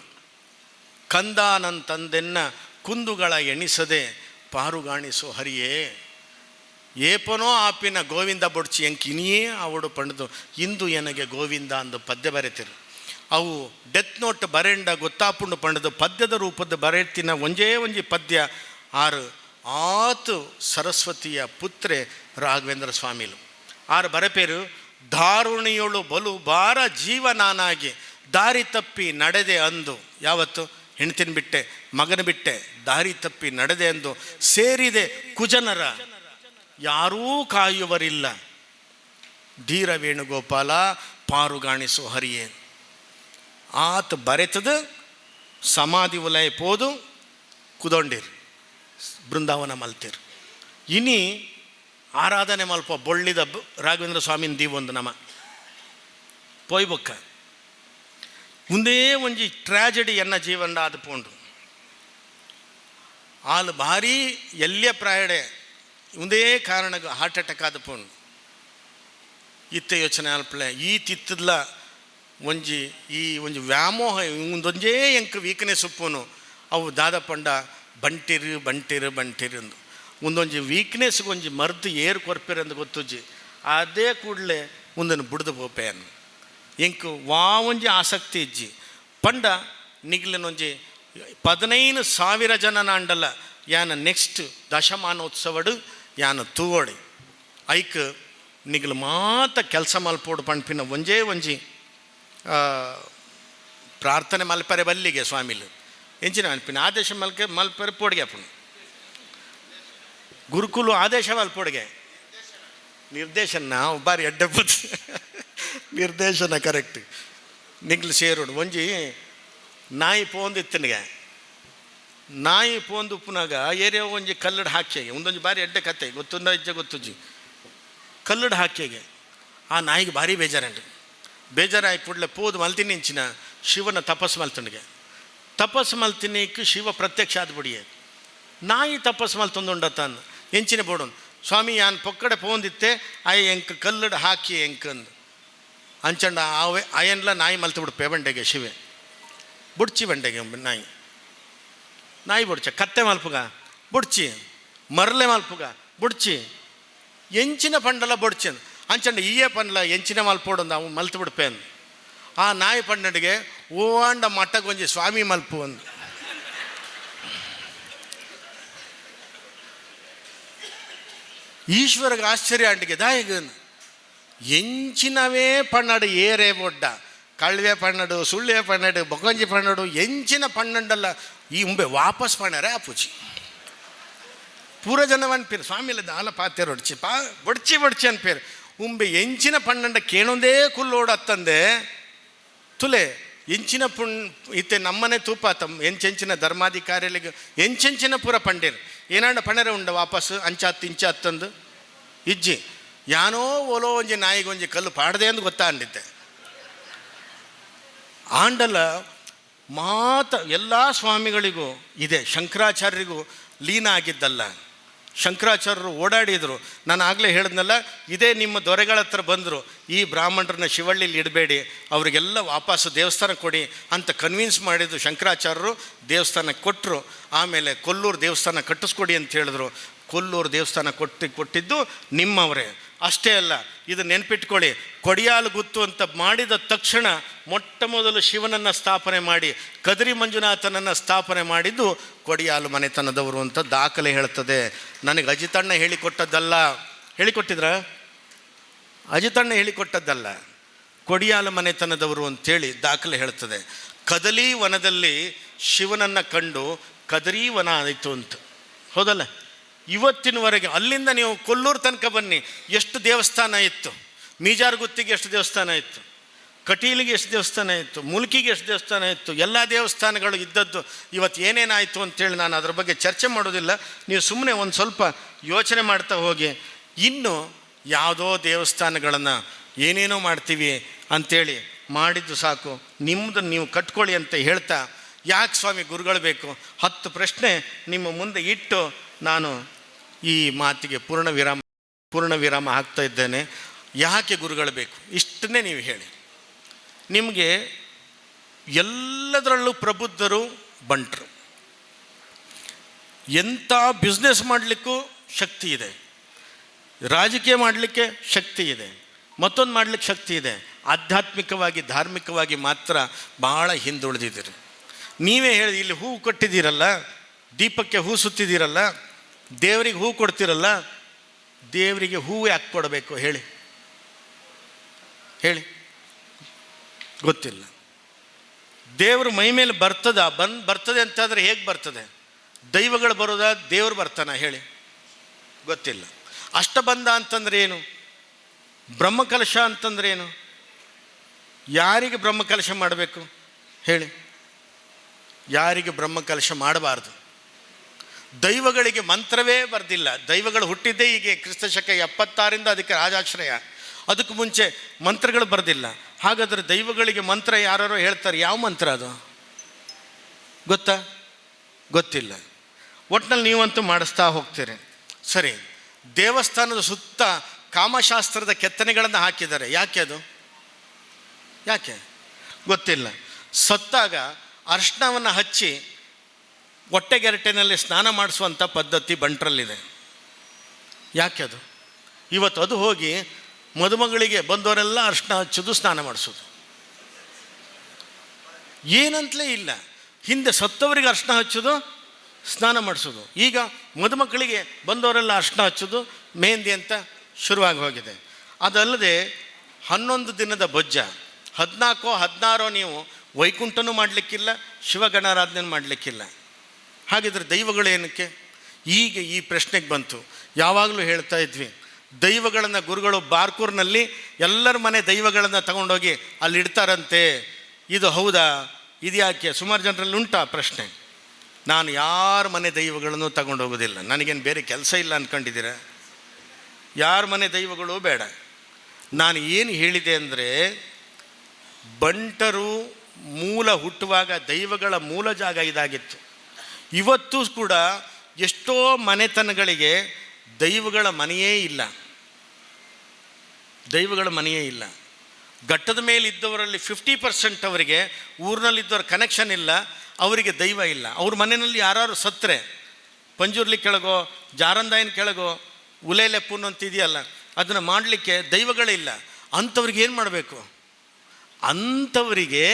ಕಂದಾನಂತಂದೆನ್ನ ಕುಂದುಗಳ ಎಣಿಸದೆ ಪಾರುಗಾಣಿಸು ಹರಿಯೇ ಏಪನೋ ಆಪಿನ ಗೋವಿಂದ ಬೊಡ್ಚಿ ಎಂಕಿನಿಯೇ ಅವಡು ಪಂಡದು ಇಂದು ಎನಗೆ ಗೋವಿಂದ ಅಂದು ಪದ್ಯ ಬರೆತಿರು. ಅವು ಡೆತ್ ನೋಟ್ ಬರೆಂಡ ಗೊತ್ತಾಪುಂಡು ಪಂಡದು ಪದ್ಯದ ರೂಪದ ಬರೆತಿನ ಒಂಜಿ ಪದ್ಯ ಆರು ಆತು ಸರಸ್ವತಿಯ ಪುತ್ರೆ ರಾಘವೇಂದ್ರ ಸ್ವಾಮಿಲು ಆರು ಬರೆಪೇರು ದಾರುಣಿಯೊಳು ಬಲು ಬಾರ ಜೀವನಾನಾಗಿ ದಾರಿ ತಪ್ಪಿ ನಡೆದೆ ಅಂದು ಯಾವತ್ತು ಹೆಣ್ತಿನ ಬಿಟ್ಟೆ ಮಗನ ಬಿಟ್ಟೆ ದಾರಿ ತಪ್ಪಿ ನಡೆದೆ ಅಂದು ಸೇರಿದೆ ಕುಜನರ ಯಾರೂ ಕಾಯುವರಿಲ್ಲ ಧೀರ ವೇಣುಗೋಪಾಲ ಪಾರುಗಾಣಿಸು ಹರಿಯೇ ಆತ ಬರೆತದು ಸಮಾಧಿ ಉಲಯ ಪೋದು ಕುದೊಂಡೇರು ಬೃಂದಾವನ ಮಲ್ತೇರು ಇನಿ ಆರಾಧನೆ ಮಲ್ಪ ಬೊಳ್ಳಿದ ರಾಘವೇಂದ್ರ ಸ್ವಾಮಿನ ದೀವೊಂದು ನಮ ಪೋಯ್ಬೊಕ್ಕ ಮುಂದೇ ಒಂಜಿ ಟ್ರ್ಯಾಜಡಿ ಎನ್ನ ಜೀವನ ಆದ ಪೋಂಡು ಆಲು ಭಾರಿ ಎಲ್ಯ ಪ್ರಾಯಡೆ ಒಂದೇ ಕಾರಣ ಹಾರ್ಟ್ ಅಟ್ಯಾಕ್ ಆದ ಪೋಂಡು ಇತ್ತ ಯೋಚನೆ ಅಲ್ಪಲೆ ಈ ತಿತ್ತದ್ಲ ಒಂಜಿ ವ್ಯಾಮೋಹ ಒಂದೊಂಜೇ ಎಂಕ ವೀಕ್ನೆಸ್ ಉಪ್ಪುನು ಅವು ದಾದ ಪಂಡ ಬಂಟಿರು ಅಂದು ಒಂದೊಂಜಿ ವೀಕ್ನೆಸ್ಗೆ ಒಂಜಿ ಮರ್ದು ಏರು ಕೊರ್ಪಿರಂದು ಗೊತ್ತುಜ್ಜಿ ಅದೇ ಕೂಡಲೇ ಒಂದನ್ನು ಬುಡ್ದು ಪೋಪೆ ಅನ್ನು ಎಂಕು ಒಂಜಿ ಆಸಕ್ತಿ ಇಜ್ಜಿ ಪಂಡ ನಿಗ್ಲಿನೊಂಜಿ 15,000 ಜನ ಅಂಡಲ್ಲ ಯಾನ ನೆಕ್ಸ್ಟ್ ದಶಮಾನೋತ್ಸವಡು ಯಾನ ತೂವೋಡಿ ಐಕ್ ನಿಗ್ಲು ಮಾತ ಕೆಲಸ ಮಲ್ಪೋಡು ಪಂಪಿನ ಒಂಜಿ ಪ್ರಾರ್ಥನೆ ಮಲ್ಪರೆ ಬಲ್ಲಿಗೆ ಸ್ವಾಮಿಲು ಎಂಚಿನ ಅನ್ಪಿನ ಆದೇಶ ಮಲ್ಪರೆ ಪೋಡಿಗೆ ಅಪ್ಪನು ಗುರುಕುಲು ಆದೇಶ ಮಲ್ಪೊಡಿಗೆ ನಿರ್ದೇಶನ ಬಾರಿ ಅಡ್ಡ ನಿರ್ದೇಶನ ಕರೆಕ್ಟ್ ನಿಗ್ಲು ಸೇರೋಡು ಒಂಜಿ ನಾಯಿ ಪೋಂದಿತ್ತನಿಗೆ ನಾಯಿ ಪೋಂದು ಉಪ್ಪುನಾಗ ಏರಿಯಾ ಒಂಜಿ ಕಲ್ಲಡು ಹಾಕ್ಯಾಗೆ ಒಂದೊಂದು ಬಾರಿ ಅಡ್ಡೆ ಕತ್ತೆ ಗೊತ್ತುಂದ ಇಜ್ಜೆ ಗೊತ್ತುಜ್ಜಿ ಕಲ್ಲಡು ಹಾಕ್ಯಾಗೆ ಆ ನಾಯಿಗೆ ಭಾರಿ ಬೇಜಾರಾಗಿ ಕೂಡಲೇ ಪೋದು ಮಲ್ತೀನಿ ಇಂಚಿನ ಶಿವನ ತಪಸ್ಸು ಮಲ್ತನಿಗೆ ತಪಸ್ಸು ಮಲ್ತಿನಿಕ್ಕೆ ಶಿವ ಪ್ರತ್ಯಕ್ಷ ಆದ್ಬಿಡಿಯೇ ನಾಯಿ ತಪಸ್ಸು ಮಲ್ತೊಂದುಂಡ ತಾನು ಎಂಚಿನ ಬೋಡೋನು ಸ್ವಾಮಿ ಯಾನ್ ಪೊಕ್ಕಡೆ ಪೋಂದಿತ್ತೆ ಆಯ್ ಎಂಕ್ ಕಲ್ಲಡು ಹಾಕಿ ಎಂಕಂದು ಅಂಚಂಡ ಆವೆ ಅಯನ್ಲ ನಾಯಿ ಮಲ್ತು ಬಿಡು ಬಂಡೆಗೆ ಶಿವೆ ಬುಡ್ಚಿ ಬಂಡೆಗೆ ನಾಯಿ ಬುಡ್ಚ ಕತ್ತೆ ಮಲ್ಪುಗ ಬುಡ್ಚಿ ಮರಲೆ ಮಲ್ಪುಗ ಬುಡ್ಚಿ ಎಂಚಿನ ಪಂಡಲ ಬುಡ್ಚಿ ಅಂಚಂಡ ಈಯೇ ಪಂಡ್ಲ ಎಂಚಿನ ಮಲ್ಪೋಡೊಂದು ಅವು ಮಲ್ತು ಬಿಡ್ಪೇನ್ ಆ ನಾಯಿ ಪಂಡಡಿಗೆ ಓಂಡ ಮಟ್ಟಗೊಂಜಿ ಸ್ವಾಮಿ ಮಲ್ಪು ಒಂದು ಈಶ್ವರಗೆ ಆಶ್ಚರ್ಯ ಅಂಟಿಗೆ ದಾಯಿಗನ್ ಎಂಚಿನವೇ ಪಣ್ಣಡು ಏರೇ ಬೊಡ್ಡ ಕಳ್ವೆ ಪಣ್ಣಡು ಸುಳ್ಳೆ ಪಣ್ಣಡು ಬೊಗಂಜಿ ಪಣ್ಣಡು ಎಂಚಿನ ಪಣ್ಣಂಡಲ್ಲ ಈ ಮುಂಬೆ ವಾಪಸ್ ಪಣ್ಣರೇ ಆಪುಚಿ ಪೂರ ಜನ ಅನ್ಪೇರು ಸ್ವಾಮಿಲ ದಾಲ ಪಾತ್ಯರು ಹೊಡ್ಚಿ ಬೊಡ್ಚಿ ಅನ್ಪೇರು ಉಂಬೆ ಎಂಚಿನ ಪಣ್ಣಂಡ ಕೇಳೊಂದೇ ಕುಲ್ಲೋಡು ಅತ್ತಂದೆ ತುಲೆ ಎಂಚಿನ ಇತ್ತೆ ನಮ್ಮನೆ ತೂಪ ತಮ್ಮ ಎಂಚೆಂಚಿನ ಧರ್ಮಾಧಿಕಾರಿಗಳಿಗೆ ಎಂಚೆಂಚಿನ ಪೂರ ಪಂಡೇರು ಏನಾಂಡ ಪಣರೆ ಉಂಡ ವಾಪಸ್ ಅಂಚಾತ್ತು ಇಂಚಾತ್ತಂದು ಇಜ್ಜಿ ಯಾನೋ ಓಲೋ ಒಂಜಿ ನಾಯಿಗೊಂಜಿ ಕಲ್ಲು ಪಾಡದೆ ಅಂದು ಗೊತ್ತಾಂಡಿದ್ದೆ ಆಂಡಲ ಎಲ್ಲ ಸ್ವಾಮಿಗಳಿಗೂ ಇದೆ, ಶಂಕರಾಚಾರ್ಯರಿಗೂ ಲೀನ ಆಗಿದ್ದಲ್ಲ. ಶಂಕರಾಚಾರ್ಯರು ಓಡಾಡಿದರು. ನಾನು ಆಗಲೇ ಹೇಳಿದ್ನಲ್ಲ, ಇದೇ ನಿಮ್ಮ ದೊರೆಗಳ ಹತ್ರ ಬಂದರು, ಈ ಬ್ರಾಹ್ಮಣರನ್ನ ಶಿವಳ್ಳಿಲಿ ಇಡಬೇಡಿ, ಅವರಿಗೆಲ್ಲ ವಾಪಸ್ಸು ದೇವಸ್ಥಾನ ಕೊಡಿ ಅಂತ ಕನ್ವಿನ್ಸ್ ಮಾಡಿದ್ದು ಶಂಕರಾಚಾರ್ಯರು. ದೇವಸ್ಥಾನ ಕೊಟ್ಟರು. ಆಮೇಲೆ ಕೊಲ್ಲೂರು ದೇವಸ್ಥಾನ ಕಟ್ಟಿಸ್ಕೊಡಿ ಅಂತ ಹೇಳಿದ್ರು. ಕೊಲ್ಲೂರು ದೇವಸ್ಥಾನ ಕೊಟ್ಟಿದ್ದು ನಿಮ್ಮವರೇ. ಅಷ್ಟೇ ಅಲ್ಲ, ಇದು ನೆನ್ಪಿಟ್ಕೊಳ್ಳಿ, ಕೊಡಿಯಾಲು ಗುತ್ತು ಅಂತ ಮಾಡಿದ ತಕ್ಷಣ ಮೊಟ್ಟ ಮೊದಲು ಶಿವನನ್ನು ಸ್ಥಾಪನೆ ಮಾಡಿ ಕದರಿ ಮಂಜುನಾಥನನ್ನು ಸ್ಥಾಪನೆ ಮಾಡಿದ್ದು ಕೊಡಿಯಾಲು ಮನೆತನದವರು ಅಂತ ದಾಖಲೆ ಹೇಳ್ತದೆ. ನನಗೆ ಅಜಿತಣ್ಣ ಹೇಳಿಕೊಟ್ಟದ್ದಲ್ಲ. ಹೇಳಿಕೊಟ್ಟಿದ್ರ? ಅಜಿತಣ್ಣ ಹೇಳಿಕೊಟ್ಟದ್ದಲ್ಲ, ಕೊಡಿಯಾಲು ಮನೆತನದವರು ಅಂತೇಳಿ ದಾಖಲೆ ಹೇಳ್ತದೆ. ಕದಲಿ ವನದಲ್ಲಿ ಶಿವನನ್ನು ಕಂಡು ಕದರಿ ವನ ಆಯಿತು ಅಂತ, ಹೌದಲ್ಲ? ಇವತ್ತಿನವರೆಗೆ ಅಲ್ಲಿಂದ ನೀವು ಕೊಲ್ಲೂರು ತನಕ ಬನ್ನಿ, ಎಷ್ಟು ದೇವಸ್ಥಾನ ಇತ್ತು. ಮೀಜಾರ್ಗುತ್ತಿಗೆ ಎಷ್ಟು ದೇವಸ್ಥಾನ ಇತ್ತು, ಕಟೀಲಿಗೆ ಎಷ್ಟು ದೇವಸ್ಥಾನ ಇತ್ತು, ಮುಲ್ಕಿಗೆ ಎಷ್ಟು ದೇವಸ್ಥಾನ ಇತ್ತು. ಎಲ್ಲ ದೇವಸ್ಥಾನಗಳು ಇದ್ದದ್ದು ಇವತ್ತು ಏನೇನಾಯಿತು ಅಂತೇಳಿ ನಾನು ಅದ್ರ ಬಗ್ಗೆ ಚರ್ಚೆ ಮಾಡೋದಿಲ್ಲ. ನೀವು ಸುಮ್ಮನೆ ಒಂದು ಸ್ವಲ್ಪ ಯೋಚನೆ ಮಾಡ್ತಾ ಹೋಗಿ. ಇನ್ನು ಯಾವುದೋ ದೇವಸ್ಥಾನಗಳನ್ನು ಏನೇನೋ ಮಾಡ್ತೀವಿ ಅಂಥೇಳಿ ಮಾಡಿದ್ದು ಸಾಕು, ನಿಮ್ಮದು ನೀವು ಕಟ್ಕೊಳ್ಳಿ ಅಂತ ಹೇಳ್ತಾ, ಯಾಕೆ ಸ್ವಾಮಿ ಗುರುಗಳು ಬೇಕು? 10 ಪ್ರಶ್ನೆ ನಿಮ್ಮ ಮುಂದೆ ಇಟ್ಟು ನಾನು ಈ ಮಾತಿಗೆ ಪೂರ್ಣ ವಿರಾಮ ಹಾಕ್ತಾ ಇದ್ದೇನೆ. ಯಾಕೆ ಗುರುಗಳು ಬೇಕು? ಇಷ್ಟನ್ನೇ ನೀವು ಹೇಳಿ. ನಿಮಗೆ ಎಲ್ಲದರಲ್ಲೂ ಪ್ರಬುದ್ಧರು ಬಂಟರು. ಎಂಥ ಬಿಸ್ನೆಸ್ ಮಾಡಲಿಕ್ಕೂ ಶಕ್ತಿ ಇದೆ, ರಾಜಕೀಯ ಮಾಡಲಿಕ್ಕೆ ಶಕ್ತಿ ಇದೆ, ಮತ್ತೊಂದು ಮಾಡಲಿಕ್ಕೆ ಶಕ್ತಿ ಇದೆ. ಆಧ್ಯಾತ್ಮಿಕವಾಗಿ ಧಾರ್ಮಿಕವಾಗಿ ಮಾತ್ರ ಭಾಳ ಹಿಂದುಳಿದಿದ್ದೀರಿ. ನೀವೇ ಹೇಳಿ, ಇಲ್ಲಿ ಹೂ ಕೊಟ್ಟಿದ್ದೀರಲ್ಲ, ದೀಪಕ್ಕೆ ಹೂ ಸುತ್ತಿದ್ದೀರಲ್ಲ, ದೇವರಿಗೆ ಹೂ ಕೊಡ್ತಿರಲ್ಲ, ದೇವರಿಗೆ ಹೂವು ಯಾಕೆ ಕೊಡಬೇಕು ಹೇಳಿ? ಹೇಳಿ, ಗೊತ್ತಿಲ್ಲ. ದೇವರು ಮೈ ಮೇಲೆ ಬರ್ತದೆ ಅಂತಾದರೆ ಹೇಗೆ ಬರ್ತದೆ? ದೈವಗಳು ಬರೋದಾ, ದೇವರು ಬರ್ತಾನ ಹೇಳಿ? ಗೊತ್ತಿಲ್ಲ. ಅಷ್ಟಬಂಧ ಅಂತಂದ್ರೆ ಏನು? ಬ್ರಹ್ಮಕಲಶ ಅಂತಂದ್ರೆ ಏನು? ಯಾರಿಗೆ ಬ್ರಹ್ಮಕಲಶ ಮಾಡಬೇಕು ಹೇಳಿ? ಯಾರಿಗೆ ಬ್ರಹ್ಮಕಲಶ ಮಾಡಬಾರ್ದು? ದೈವಗಳಿಗೆ ಮಂತ್ರವೇ ಬರೆದಿಲ್ಲ. ದೈವಗಳು ಹುಟ್ಟಿದ್ದೇ ಹೀಗೆ ಕ್ರಿಸ್ತಶಕ 76ರಿಂದ ಅದಕ್ಕೆ ರಾಜಾಶ್ರಯ. ಅದಕ್ಕೆ ಮುಂಚೆ ಮಂತ್ರಗಳು ಬರೆದಿಲ್ಲ. ಹಾಗಾದರೆ ದೈವಗಳಿಗೆ ಮಂತ್ರ ಯಾರೋ ಹೇಳ್ತಾರೆ. ಯಾವ ಮಂತ್ರ ಅದು ಗೊತ್ತಾ? ಗೊತ್ತಿಲ್ಲ. ಒಟ್ಟಿನಲ್ಲಿ ನೀವಂತೂ ಮಾಡಿಸ್ತಾ ಹೋಗ್ತೀರಿ. ಸರಿ, ದೇವಸ್ಥಾನದ ಸುತ್ತ ಕಾಮಶಾಸ್ತ್ರದ ಕೆತ್ತನೆಗಳನ್ನು ಹಾಕಿದ್ದಾರೆ. ಯಾಕೆ ಅದು? ಯಾಕೆ ಗೊತ್ತಿಲ್ಲ. ಸತ್ತಾಗ ಅರ್ಶನವನ್ನು ಹಚ್ಚಿ ಹೊಟ್ಟೆಗೆರಟೆನಲ್ಲಿ ಸ್ನಾನ ಮಾಡಿಸುವಂಥ ಪದ್ಧತಿ ಬಂಟ್ರಲ್ಲಿದೆ. ಯಾಕೆ ಅದು? ಇವತ್ತು ಅದು ಹೋಗಿ ಮದುಮಗಳಿಗೆ ಬಂದವರೆಲ್ಲ ಅರ್ಶನ ಹಚ್ಚೋದು, ಸ್ನಾನ ಮಾಡಿಸೋದು. ಏನಂತಲೇ ಇಲ್ಲ. ಹಿಂದೆ ಸತ್ತವರಿಗೆ ಅರ್ಶನ ಹಚ್ಚೋದು, ಸ್ನಾನ ಮಾಡಿಸೋದು. ಈಗ ಮದುಮಕ್ಕಳಿಗೆ ಬಂದವರೆಲ್ಲ ಅರ್ಶನ ಹಚ್ಚೋದು, ಮೆಹಂದಿ ಅಂತ ಶುರುವಾಗಿ ಹೋಗಿದೆ. ಅದಲ್ಲದೆ 11 ದಿನದ ಬೊಜ್ಜ, 14 16 ನೀವು ವೈಕುಂಠನೂ ಮಾಡಲಿಕ್ಕಿಲ್ಲ, ಶಿವಗಣಾರಾಧನೆ ಮಾಡಲಿಕ್ಕಿಲ್ಲ. ಹಾಗಿದ್ರೆ ದೈವಗಳು ಏನಕ್ಕೆ? ಈಗ ಈ ಪ್ರಶ್ನೆಗೆ ಬಂತು. ಯಾವಾಗಲೂ ಹೇಳ್ತಾ ಇದ್ವಿ, ದೈವಗಳನ್ನು ಗುರುಗಳು ಬಾರ್ಕೂರ್ನಲ್ಲಿ ಎಲ್ಲರ ಮನೆ ದೈವಗಳನ್ನು ತಗೊಂಡೋಗಿ ಅಲ್ಲಿ ಇಡ್ತಾರಂತೆ. ಇದು ಹೌದಾ? ಇದು ಯಾಕೆ? ಸುಮಾರು ಜನರಲ್ಲಿ ಉಂಟಾ ಪ್ರಶ್ನೆ. ನಾನು ಯಾರ ಮನೆ ದೈವಗಳನ್ನು ತಗೊಂಡೋಗೋದಿಲ್ಲ. ನನಗೇನು ಬೇರೆ ಕೆಲಸ ಇಲ್ಲ ಅಂದ್ಕೊಂಡಿದ್ದೀರ? ಯಾರ ಮನೆ ದೈವಗಳು ಬೇಡ. ನಾನು ಏನು ಹೇಳಿದೆ ಅಂದರೆ, ಬಂಟರು ಮೂಲ ಹುಟ್ಟುವಾಗ ದೈವಗಳ ಮೂಲ ಜಾಗ ಇದಾಗಿತ್ತು. ಇವತ್ತು ಕೂಡ ಎಷ್ಟೋ ಮನೆತನಗಳಿಗೆ ದೈವಗಳ ಮನೆಯೇ ಇಲ್ಲ. ದೈವಗಳ ಮನೆಯೇ ಇಲ್ಲ. ಘಟ್ಟದ ಮೇಲೆ ಇದ್ದವರಲ್ಲಿ 50% ಅವರಿಗೆ ಊರಿನಲ್ಲಿದ್ದವ್ರ ಕನೆಕ್ಷನ್ ಇಲ್ಲ, ಅವರಿಗೆ ದೈವ ಇಲ್ಲ. ಅವ್ರ ಮನೆಯಲ್ಲಿ ಯಾರು ಸತ್ತರೆ ಪಂಜುರ್ಲಿ ಕೆಳಗೋ ಜಾರಂದಾಯನ ಕೆಳಗೋ ಉಲೇಲೆಪ್ಪುನ್ ಅಂತ ಇದೆಯಲ್ಲ, ಅದನ್ನು ಮಾಡಲಿಕ್ಕೆ ದೈವಗಳಿಲ್ಲ. ಅಂಥವ್ರಿಗೆ ಏನು ಮಾಡಬೇಕು? ಅಂಥವರಿಗೆ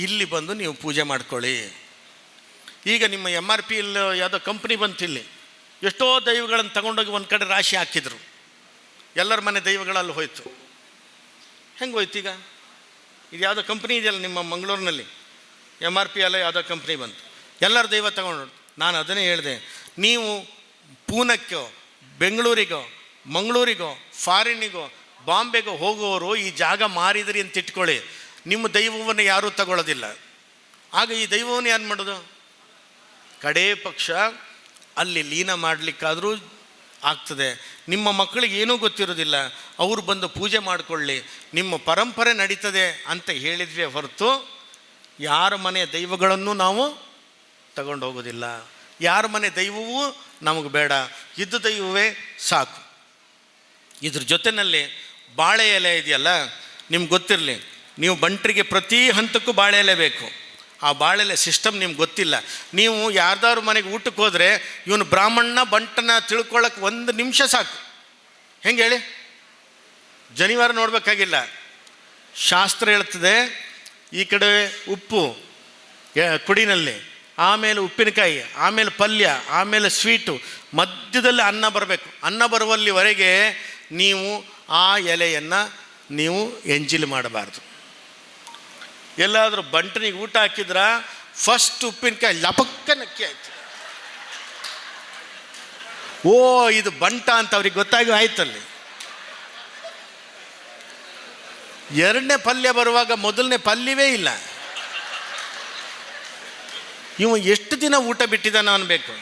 ಇಲ್ಲಿ ಬಂದು ನೀವು ಪೂಜೆ ಮಾಡ್ಕೊಳ್ಳಿ. ಈಗ ನಿಮ್ಮ MRP ಇಲ್ಲಿ ಯಾವುದೋ ಕಂಪ್ನಿ ಬಂತು, ಇಲ್ಲಿ ಎಷ್ಟೋ ದೈವಗಳನ್ನು ತಗೊಂಡೋಗಿ ಒಂದು ಕಡೆ ರಾಶಿ ಹಾಕಿದರು. ಎಲ್ಲರ ಮನೆ ದೈವಗಳಲ್ಲಿ ಹೋಯ್ತು. ಹೆಂಗೆ ಹೋಯ್ತು? ಈಗ ಇದು ಯಾವುದೋ ಕಂಪ್ನಿ ಇದೆಯಲ್ಲ ನಿಮ್ಮ ಮಂಗಳೂರಿನಲ್ಲಿ, MRP ಎಲ್ಲ ಯಾವುದೋ ಕಂಪ್ನಿ ಬಂತು, ಎಲ್ಲರ ದೈವ ತಗೊಂಡು. ನಾನು ಅದನ್ನೇ ಹೇಳಿದೆ, ನೀವು ಪೂನಕ್ಕೋ ಬೆಂಗಳೂರಿಗೋ ಮಂಗಳೂರಿಗೋ ಫಾರಿನ್ನಿಗೋ ಬಾಂಬೆಗೋ ಹೋಗುವವರು ಈ ಜಾಗ ಮಾರಿದ್ರಿ ಅಂತ ಇಟ್ಕೊಳ್ಳಿ, ನಿಮ್ಮ ದೈವವನ್ನು ಯಾರೂ ತಗೊಳ್ಳೋದಿಲ್ಲ. ಆಗ ಈ ದೈವವನ್ನು ಏನು ಮಾಡೋದು? ಕಡೇ ಪಕ್ಷ ಅಲ್ಲಿ ಲೀನ ಮಾಡಲಿಕ್ಕಾದರೂ ಆಗ್ತದೆ. ನಿಮ್ಮ ಮಕ್ಕಳಿಗೆ ಏನೂ ಗೊತ್ತಿರೋದಿಲ್ಲ, ಅವರು ಬಂದು ಪೂಜೆ ಮಾಡಿಕೊಳ್ಳಿ, ನಿಮ್ಮ ಪರಂಪರೆ ನಡೀತದೆ ಅಂತ ಹೇಳಿದ್ವಿ ಹೊರತು ಯಾರ ಮನೆ ದೈವಗಳನ್ನು ನಾವು ತಗೊಂಡು ಹೋಗೋದಿಲ್ಲ. ಯಾರ ಮನೆ ದೈವವೂ ನಮಗೆ ಬೇಡ, ಇದ್ದ ದೈವವೇ ಸಾಕು. ಇದ್ರ ಜೊತೆಯಲ್ಲಿ ಬಾಳೆ ಎಲೆ ಇದೆಯಲ್ಲ, ನಿಮ್ಗೆ ಗೊತ್ತಿರಲಿ, ನೀವು ಬಂಟರಿಗೆ ಪ್ರತಿ ಹಂತಕ್ಕೂ ಬಾಳೆ ಎಲೆ ಬೇಕು. ಆ ಬಾಳೆಲೆ ಸಿಸ್ಟಮ್ ನಿಮ್ಗೆ ಗೊತ್ತಿಲ್ಲ. ನೀವು ಯಾರ್ದಾರು ಮನೆಗೆ ಊಟಕ್ಕೆ ಹೋದರೆ ಇವನು ಬ್ರಾಹ್ಮಣ ಬಂಟನ ತಿಳ್ಕೊಳ್ಳೋಕೆ 1 ನಿಮಿಷ ಸಾಕು. ಹೆಂಗೆ ಹೇಳಿ? ಜನಿವಾರ ನೋಡಬೇಕಾಗಿಲ್ಲ. ಶಾಸ್ತ್ರ ಹೇಳ್ತದೆ, ಈ ಕಡೆ ಉಪ್ಪು ಕುಡಿನಲ್ಲಿ, ಆಮೇಲೆ ಉಪ್ಪಿನಕಾಯಿ, ಆಮೇಲೆ ಪಲ್ಯ, ಆಮೇಲೆ ಸ್ವೀಟು, ಮಧ್ಯದಲ್ಲಿ ಅನ್ನ ಬರಬೇಕು. ಅನ್ನ ಬರುವಲ್ಲಿವರೆಗೆ ನೀವು ಆ ಎಲೆಯನ್ನು ನೀವು ಎಂಜಿಲ್ ಮಾಡಬಾರ್ದು. ಎಲ್ಲಾದರೂ ಬಂಟನಿಗೆ ಊಟ ಹಾಕಿದ್ರ ಫಸ್ಟ್ ಉಪ್ಪಿನಕಾಯಿ ಲಪಕ್ಕನಕ್ಕಿ ಆಯ್ತು. ಓ, ಇದು ಬಂಟ ಅಂತ ಅವ್ರಿಗೆ ಗೊತ್ತಾಗಿ ಆಯ್ತಲ್ಲಿ. 2ನೇ ಪಲ್ಯ ಬರುವಾಗ 1ನೇ ಪಲ್ಯವೇ ಇಲ್ಲ. ಇವ ಎಷ್ಟು ದಿನ ಊಟ ಬಿಟ್ಟಿದ್ದಾನ ಅನ್ಬೇಕು.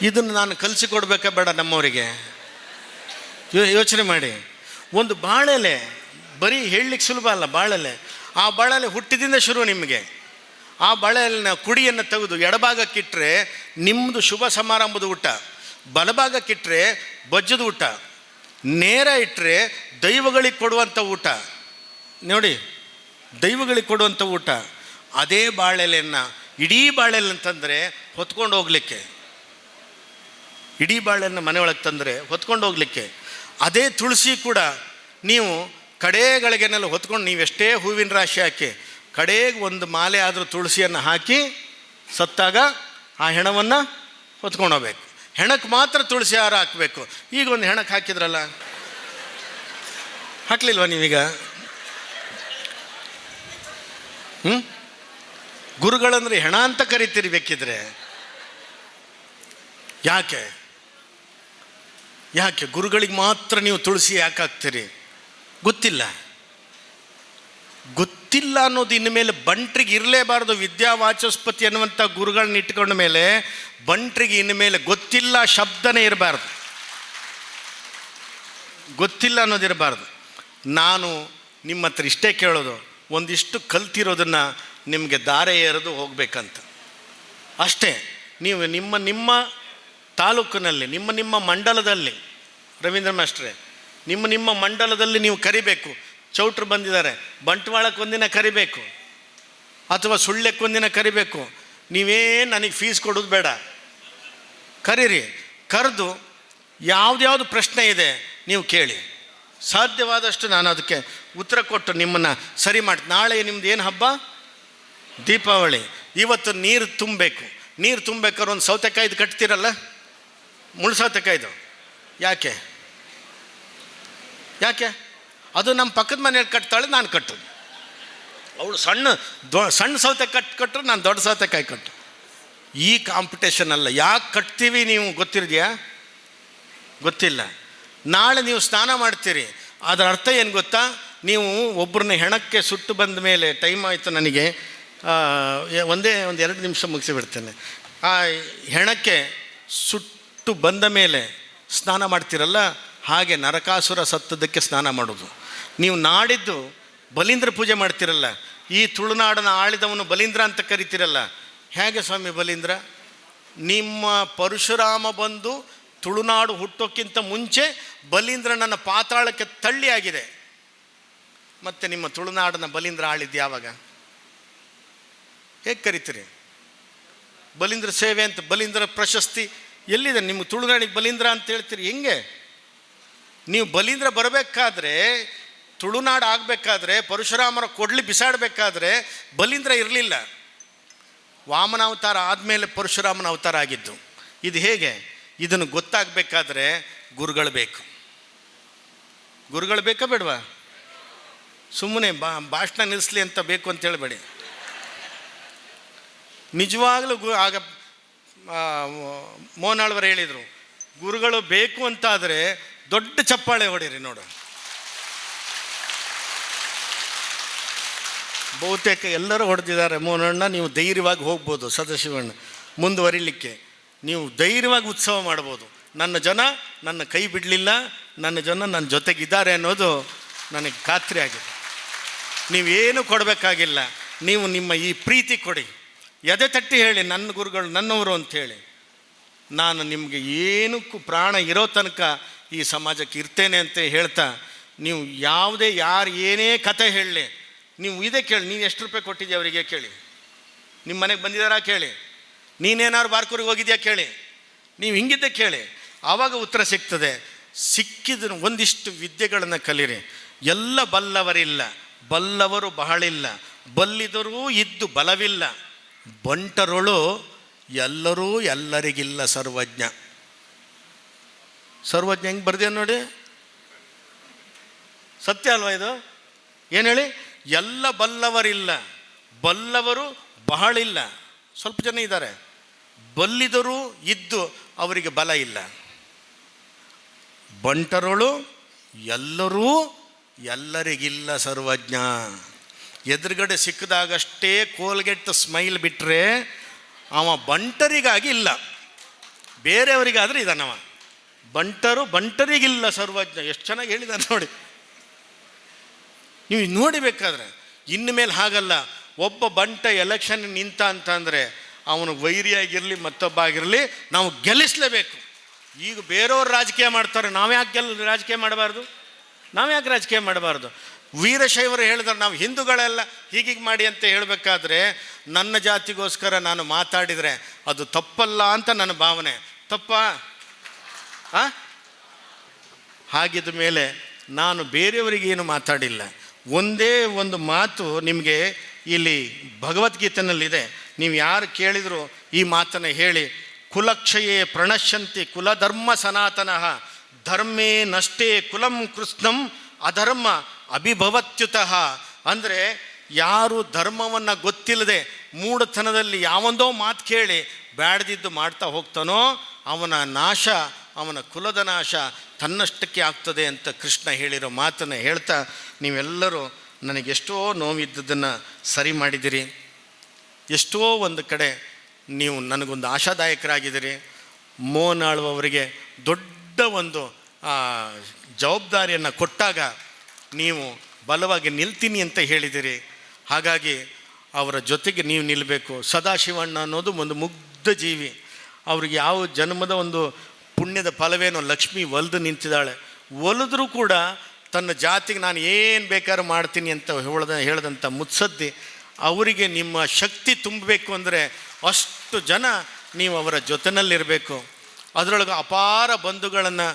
ಇದನ್ನು ನಾನು ಕಲಿಸಿಕೊಡ್ಬೇಕಾ ಬೇಡ ನಮ್ಮವರಿಗೆ? ಯೋಚನೆ ಮಾಡಿ. ಒಂದು ಬಾಳೆಲೆ ಬರೀ ಹೇಳಲಿಕ್ಕೆ ಸುಲಭ ಅಲ್ಲ. ಬಾಳೆಲೆ, ಆ ಬಾಳೆಲೆ ಹುಟ್ಟಿದಿಂದ ಶುರು ನಿಮಗೆ. ಆ ಬಾಳೆಲೆನ ಕುಡಿಯನ್ನು ತೆಗೆದು ಎಡಭಾಗಕ್ಕಿಟ್ಟರೆ ನಿಮ್ಮದು ಶುಭ ಸಮಾರಂಭದ ಊಟ, ಬಲಭಾಗಕ್ಕಿಟ್ಟರೆ ಬಜ್ಜದ ಊಟ, ನೇರ ಇಟ್ಟರೆ ದೈವಗಳಿಗೆ ಕೊಡುವಂಥ ಊಟ. ನೋಡಿ, ದೈವಗಳಿಗೆ ಕೊಡುವಂಥ ಊಟ. ಅದೇ ಬಾಳೆಲೆಯನ್ನು, ಇಡೀ ಬಾಳೆಲೆ ಅಂತಂದರೆ ಹೊತ್ಕೊಂಡು ಹೋಗಲಿಕ್ಕೆ, ಇಡೀ ಬಾಳೆಯನ್ನು ಮನೆಯೊಳಗೆ ತಂದರೆ ಹೊತ್ಕೊಂಡು ಹೋಗಲಿಕ್ಕೆ. ಅದೇ ತುಳಸಿ ಕೂಡ ನೀವು ಕಡೆಗಳಿಗೆನೆಲ್ಲ ಹೊತ್ಕೊಂಡು, ನೀವೆಷ್ಟೇ ಹೂವಿನ ರಾಶಿ ಹಾಕಿ ಕಡೆಗೆ ಒಂದು ಮಾಲೆ ಆದರೂ ತುಳಸಿಯನ್ನು ಹಾಕಿ ಸತ್ತಾಗ ಆ ಹೆಣವನ್ನು ಹೊತ್ಕೊಂಡು ಹೋಗ್ಬೇಕು. ಹೆಣಕ್ಕೆ ಮಾತ್ರ ತುಳಸಿ ಹಾರ ಹಾಕಬೇಕು. ಈಗ ಒಂದು ಹೆಣಕ್ಕೆ ಹಾಕಿದ್ರಲ್ಲ, ಹಾಕ್ಲಿಲ್ವ ನೀವೀಗ? ಗುರುಗಳಂದ್ರೆ ಹೆಣ ಅಂತ ಕರಿತೀರಿ ಬೇಕಿದ್ರೆ. ಯಾಕೆ ಗುರುಗಳಿಗೆ ಮಾತ್ರ ನೀವು ತುಳಸಿ ಯಾಕೆ ಹಾಕ್ತೀರಿ? ಗೊತ್ತಿಲ್ಲ ಅನ್ನೋದು ಇನ್ನು ಮೇಲೆ ಬಂಟ್ರಿಗೆ ಇರಲೇಬಾರ್ದು. ವಿದ್ಯಾವಾಚಸ್ಪತಿ ಅನ್ನುವಂಥ ಗುರುಗಳನ್ನ ಇಟ್ಕೊಂಡ ಮೇಲೆ ಬಂಟ್ರಿಗೆ ಇನ್ನು ಮೇಲೆ ಗೊತ್ತಿಲ್ಲ ಶಬ್ದನೇ ಇರಬಾರ್ದು, ಗೊತ್ತಿಲ್ಲ ಅನ್ನೋದಿರಬಾರ್ದು. ನಾನು ನಿಮ್ಮ ಹತ್ರ ಇಷ್ಟೇ ಕೇಳೋದು, ಒಂದಿಷ್ಟು ಕಲ್ತಿರೋದನ್ನು ನಿಮಗೆ ದಾರೆ ಎರೆದು ಹೋಗಬೇಕಂತ ಅಷ್ಟೇ. ನೀವು ನಿಮ್ಮ ತಾಲೂಕಿನಲ್ಲಿ, ನಿಮ್ಮ ಮಂಡಲದಲ್ಲಿ, ರವೀಂದ್ರ ಮಾಸ್ಟ್ರೇ, ನಿಮ್ಮ ಮಂಡಲದಲ್ಲಿ ನೀವು ಕರಿಬೇಕು. ಚೌಟ್ರು ಬಂದಿದ್ದಾರೆ, ಬಂಟ್ವಾಳಕ್ಕೆ ಒಂದಿನ ಕರಿಬೇಕು, ಅಥವಾ ಸುಳ್ಯಕ್ಕೆ ಒಂದಿನ ಕರಿಬೇಕು. ನೀವೇನು ನನಗೆ ಫೀಸ್ ಕೊಡೋದು ಬೇಡ, ಕರೀರಿ. ಕರೆದು ಯಾವ್ದು ಪ್ರಶ್ನೆ ಇದೆ ನೀವು ಕೇಳಿ. ಸಾಧ್ಯವಾದಷ್ಟು ನಾನು ಅದಕ್ಕೆ ಉತ್ತರ ಕೊಟ್ಟು ನಿಮ್ಮನ್ನು ಸರಿ ಮಾಡಿ. ನಾಳೆ ನಿಮ್ದು ಏನು ಹಬ್ಬ? ದೀಪಾವಳಿ. ಇವತ್ತು ನೀರು ತುಂಬಬೇಕು. ನೀರು ತುಂಬಬೇಕಾದ್ರೆ ಒಂದು ಸೌತೆಕಾಯ್ದು ಕಟ್ತೀರಲ್ಲ, ಮುಳ್ಳು ಸೌತೆಕಾಯ್ದು. ಯಾಕೆ ಅದು ನಮ್ಮ ಪಕ್ಕದ ಮನೆಯಲ್ಲಿ ಕಟ್ತಾಳೆ, ನಾನು ಕಟ್ಟೋದು. ಅವಳು ಸಣ್ಣ ಸೌತೆ ಕಟ್ಟರು, ನಾನು ದೊಡ್ಡ ಸೌತೆಕಾಯಿ ಕಟ್ಟು. ಈ ಕಾಂಪಿಟೇಷನ್ ಅಲ್ಲ. ಯಾಕೆ ಕಟ್ತೀವಿ ನೀವು ಗೊತ್ತಿದೆಯಾ? ಗೊತ್ತಿಲ್ಲ. ನಾಳೆ ನೀವು ಸ್ನಾನ ಮಾಡ್ತೀರಿ, ಅದರ ಅರ್ಥ ಏನು ಗೊತ್ತಾ? ನೀವು ಒಬ್ಬರನ್ನ ಹೆಣಕ್ಕೆ ಸುಟ್ಟು ಬಂದ ಮೇಲೆ, ಟೈಮ್ ಆಯಿತು ನನಗೆ, ಒಂದು 2 ನಿಮಿಷ ಮುಗಿಸಿಬಿಡ್ತೇನೆ. ಆ ಹೆಣಕ್ಕೆ ಸುಟ್ಟು ಬಂದ ಮೇಲೆ ಸ್ನಾನ ಮಾಡ್ತೀರಲ್ಲ, ಹಾಗೆ ನರಕಾಸುರ ಸತ್ತದಕ್ಕೆ ಸ್ನಾನ ಮಾಡೋದು. ನೀವು ನಾಡಿದ್ದು ಬಲೀಂದ್ರ ಪೂಜೆ ಮಾಡ್ತಿರಲ್ಲ, ಈ ತುಳುನಾಡನ್ನು ಆಳಿದವನು ಬಲೀಂದ್ರ ಅಂತ ಕರಿತೀರಲ್ಲ. ಹೇಗೆ ಸ್ವಾಮಿ ಬಲೀಂದ್ರ? ನಿಮ್ಮ ಪರಶುರಾಮ ಬಂದು ತುಳುನಾಡು ಹುಟ್ಟೋಕ್ಕಿಂತ ಮುಂಚೆ ಬಲೀಂದ್ರನನ್ನು ಪಾತಾಳಕ್ಕೆ ತಳ್ಳಿ ಆಗಿದೆ. ಮತ್ತು ನಿಮ್ಮ ತುಳುನಾಡನ್ನು ಬಲೀಂದ್ರ ಆಳಿದ್ದು ಯಾವಾಗ? ಹೇಗೆ ಕರಿತೀರಿ? ಬಲೀಂದ್ರ ಸೇವೆ ಅಂತ, ಬಲೀಂದ್ರ ಪ್ರಶಸ್ತಿ ಎಲ್ಲಿದೆ? ನಿಮ್ಮ ತುಳುನಾಡಿಗೆ ಬಲೀಂದ್ರ ಅಂತ ಹೇಳ್ತೀರಿ. ಹೆಂಗೆ? ನೀವು ಬಲೀಂದ್ರ ಬರಬೇಕಾದ್ರೆ, ತುಳುನಾಡು ಆಗಬೇಕಾದ್ರೆ, ಪರಶುರಾಮರ ಕೊಡ್ಲಿ ಬಿಸಾಡಬೇಕಾದ್ರೆ ಬಲೀಂದ್ರ ಇರಲಿಲ್ಲ. ವಾಮನ ಅವತಾರ ಆದಮೇಲೆ ಪರಶುರಾಮನ ಅವತಾರ ಆಗಿದ್ದು. ಇದು ಹೇಗೆ? ಇದನ್ನು ಗೊತ್ತಾಗಬೇಕಾದ್ರೆ ಗುರುಗಳು ಬೇಕು. ಗುರುಗಳು ಬೇಕಾ ಬೇಡವಾ? ಸುಮ್ಮನೆ ಭಾಷಣ ನಿಲ್ಲಿಸ್ಲಿ ಅಂತ ಬೇಕು ಅಂತ ಹೇಳಬೇಡಿ. ನಿಜವಾಗ್ಲೂ ಆಗ ಮೋನಾಳ್ವರು ಹೇಳಿದರು, ಗುರುಗಳು ಬೇಕು ಅಂತಾದರೆ ದೊಡ್ಡ ಚಪ್ಪಾಳೆ ಹೊಡೀರಿ ನೋಡು. ಬಹುತೇಕ ಎಲ್ಲರೂ ಹೊಡೆದಿದ್ದಾರೆ. ಮೋನಣ್ಣ, ನೀವು ಧೈರ್ಯವಾಗಿ ಹೋಗ್ಬೋದು. ಸದಾಶಿವಣ್ಣ, ಮುಂದುವರಿಲಿಕ್ಕೆ ನೀವು ಧೈರ್ಯವಾಗಿ ಉತ್ಸವ ಮಾಡ್ಬೋದು. ನನ್ನ ಜನ ನನ್ನ ಕೈ ಬಿಡಲಿಲ್ಲ, ನನ್ನ ಜನ ನನ್ನ ಜೊತೆಗಿದ್ದಾರೆ ಅನ್ನೋದು ನನಗೆ ಖಾತ್ರಿ ಆಗಿದೆ. ನೀವೇನು ಕೊಡಬೇಕಾಗಿಲ್ಲ, ನೀವು ನಿಮ್ಮ ಈ ಪ್ರೀತಿ ಕೊಡಿ, ಎದೆ ತಟ್ಟಿ ಹೇಳಿ ನನ್ನ ಗುರುಗಳು ನನ್ನವರು ಅಂಥೇಳಿ. ನಾನು ನಿಮಗೆ ಏನಕ್ಕೂ ಪ್ರಾಣ ಇರೋ ತನಕ ಈ ಸಮಾಜಕ್ಕೆ ಇರ್ತೇನೆ ಅಂತ ಹೇಳ್ತಾ, ನೀವು ಯಾವುದೇ ಯಾರು ಏನೇ ಕತೆ ಹೇಳಲಿ, ನೀವು ಇದೇ ಕೇಳಿ, ನೀನು ಎಷ್ಟು ರೂಪಾಯಿ ಕೊಟ್ಟಿದ್ಯಾ ಅವರಿಗೆ ಕೇಳಿ, ನಿಮ್ಮ ಮನೆಗೆ ಬಂದಿದ್ದಾರಾ ಕೇಳಿ, ನೀನೇನಾದ್ರು ಬಾರ್ಕೂರಿಗೆ ಹೋಗಿದ್ಯಾ ಕೇಳಿ, ನೀವು ಹಿಂಗಿದ್ದೆ ಕೇಳಿ, ಆವಾಗ ಉತ್ತರ ಸಿಗ್ತದೆ. ಸಿಕ್ಕಿದ ಒಂದಿಷ್ಟು ವಿದ್ಯೆಗಳನ್ನು ಕಲೀರಿ. ಎಲ್ಲ ಬಲ್ಲವರಿಲ್ಲ, ಬಲ್ಲವರು ಬಹಳಿಲ್ಲ, ಬಲ್ಲಿದರೂ ಇದ್ದು ಬಲವಿಲ್ಲ, ಬಂಟರೊಳು ಎಲ್ಲರೂ ಎಲ್ಲರಿಗಿಲ್ಲ ಸರ್ವಜ್ಞ. ಸರ್ವಜ್ಞ ಹೆಂಗೆ ಬರ್ದೆ ನೋಡಿ, ಸತ್ಯ ಅಲ್ವಾ ಇದು? ಏನು ಹೇಳಿ? ಎಲ್ಲ ಬಲ್ಲವರಿಲ್ಲ, ಬಲ್ಲವರು ಬಹಳಿಲ್ಲ, ಸ್ವಲ್ಪ ಜನ ಇದ್ದಾರೆ. ಬಲ್ಲಿದರೂ ಇದ್ದು ಅವರಿಗೆ ಬಲ ಇಲ್ಲ. ಬಂಟರೊಳು ಎಲ್ಲರೂ ಎಲ್ಲರಿಗಿಲ್ಲ ಸರ್ವಜ್ಞ. ಎದುರುಗಡೆ ಸಿಕ್ಕಿದಾಗಷ್ಟೇ ಕೋಲ್ಗೆಟ್ ಸ್ಮೈಲ್ ಬಿಟ್ಟರೆ ಅವ ಬಂಟರಿಗಾಗಿ ಇಲ್ಲ, ಬೇರೆಯವರಿಗಾದರೆ ಇದಾನವ. ಬಂಟರಿಗಿಲ್ಲ ಸರ್ವಜ್ಞ. ಎಷ್ಟು ಚೆನ್ನಾಗಿ ಹೇಳಿದಾನೆ ನೋಡಿ. ನೀವು ನೋಡಿಬೇಕಾದ್ರೆ ಇನ್ನು ಮೇಲೆ ಹಾಗಲ್ಲ. ಒಬ್ಬ ಬಂಟ ಎಲೆಕ್ಷನ್ ನಿಂತ ಅಂತಂದರೆ ಅವನು ವೈರಿಯಾಗಿರಲಿ ಮತ್ತೊಬ್ಬ ಆಗಿರಲಿ, ನಾವು ಗೆಲ್ಲಿಸಲೇಬೇಕು. ಈಗ ಬೇರೆಯವ್ರು ರಾಜಕೀಯ ಮಾಡ್ತಾರೆ, ನಾವ್ಯಾಕೆ ರಾಜಕೀಯ ಮಾಡಬಾರ್ದು? ನಾವ್ಯಾಕೆ ರಾಜಕೀಯ ಮಾಡಬಾರ್ದು? ವೀರಶೈವರು ಹೇಳಿದ್ರೆ ನಾವು ಹಿಂದೂಗಳೆಲ್ಲ ಹೀಗೀಗೆ ಮಾಡಿ ಅಂತ ಹೇಳಬೇಕಾದ್ರೆ, ನನ್ನ ಜಾತಿಗೋಸ್ಕರ ನಾನು ಮಾತಾಡಿದರೆ ಅದು ತಪ್ಪಲ್ಲ ಅಂತ ನನ್ನ ಭಾವನೆ. ತಪ್ಪಾ? ಹಾಗಿದ್ದ ಮೇಲೆ ನಾನು ಬೇರೆಯವರಿಗೆ ಏನು ಮಾತಾಡಿಲ್ಲ. ಒಂದೇ ಒಂದು ಮಾತು ನಿಮಗೆ ಇಲ್ಲಿ ಭಗವದ್ಗೀತೆಯಲ್ಲಿದೆ. ನೀವು ಯಾರು ಕೇಳಿದರೂ ಈ ಮಾತನ್ನು ಹೇಳಿ. ಕುಲಕ್ಷಯೇ ಪ್ರಣಶ್ಯಂತಿ ಕುಲಧರ್ಮ ಸನಾತನಃ ಧರ್ಮೇ ನಷ್ಟೇ ಕುಲಂ ಕೃಷ್ಣಂ ಅಧರ್ಮ ಅಭಿಭವತ್ಯುತಃ. ಅಂದರೆ ಯಾರು ಧರ್ಮವನ್ನು ಗೊತ್ತಿಲ್ಲದೆ ಮೂಢತನದಲ್ಲಿ ಯಾವೊಂದೋ ಮಾತು ಕೇಳಿ ಬ್ಯಾಡ್ದಿದ್ದು ಮಾಡ್ತಾ ಹೋಗ್ತಾನೋ ಅವನ ನಾಶ, ಅವನ ಕುಲದ ನಾಶ ತನ್ನಷ್ಟಕ್ಕೆ ಆಗ್ತದೆ ಅಂತ ಕೃಷ್ಣ ಹೇಳಿರೋ ಮಾತನ್ನು ಹೇಳ್ತಾ, ನೀವೆಲ್ಲರೂ ನನಗೆಷ್ಟೋ ನೋವಿದ್ದದನ್ನು ಸರಿ ಮಾಡಿದಿರಿ. ಎಷ್ಟೋ ಒಂದು ಕಡೆ ನೀವು ನನಗೊಂದು ಆಶಾದಾಯಕರಾಗಿದ್ದೀರಿ. ಮೋನಾಳುವವರಿಗೆ ದೊಡ್ಡ ಒಂದು ಜವಾಬ್ದಾರಿಯನ್ನು ಕೊಟ್ಟಾಗ ನೀವು ಬಲವಾಗಿ ನಿಲ್ತೀನಿ ಅಂತ ಹೇಳಿದಿರಿ. ಹಾಗಾಗಿ ಅವರ ಜೊತೆಗೆ ನೀವು ನಿಲ್ಲಬೇಕು. ಸದಾಶಿವಣ್ಣ ಅನ್ನೋದು ಒಂದು ಮುಗ್ಧ ಜೀವಿ. ಅವ್ರಿಗೆ ಯಾವ ಜನ್ಮದ ಒಂದು ಪುಣ್ಯದ ಫಲವೇನೋ ಲಕ್ಷ್ಮಿ ಒಲಿದು ನಿಂತಿದ್ದಾಳೆ. ಒಲಿದ್ರೂ ಕೂಡ ತನ್ನ ಜಾತಿಗೆ ನಾನು ಏನು ಬೇಕಾದ್ರೂ ಮಾಡ್ತೀನಿ ಅಂತ ಹೇಳ್ದಂಥ ಮುತ್ಸದ್ದಿ. ಅವರಿಗೆ ನಿಮ್ಮ ಶಕ್ತಿ ತುಂಬಬೇಕು ಅಂದರೆ ಅಷ್ಟು ಜನ ನೀವು ಅವರ ಜೊತೆಯಲ್ಲಿರಬೇಕು. ಅದರೊಳಗೆ ಅಪಾರ ಬಂಧುಗಳನ್ನು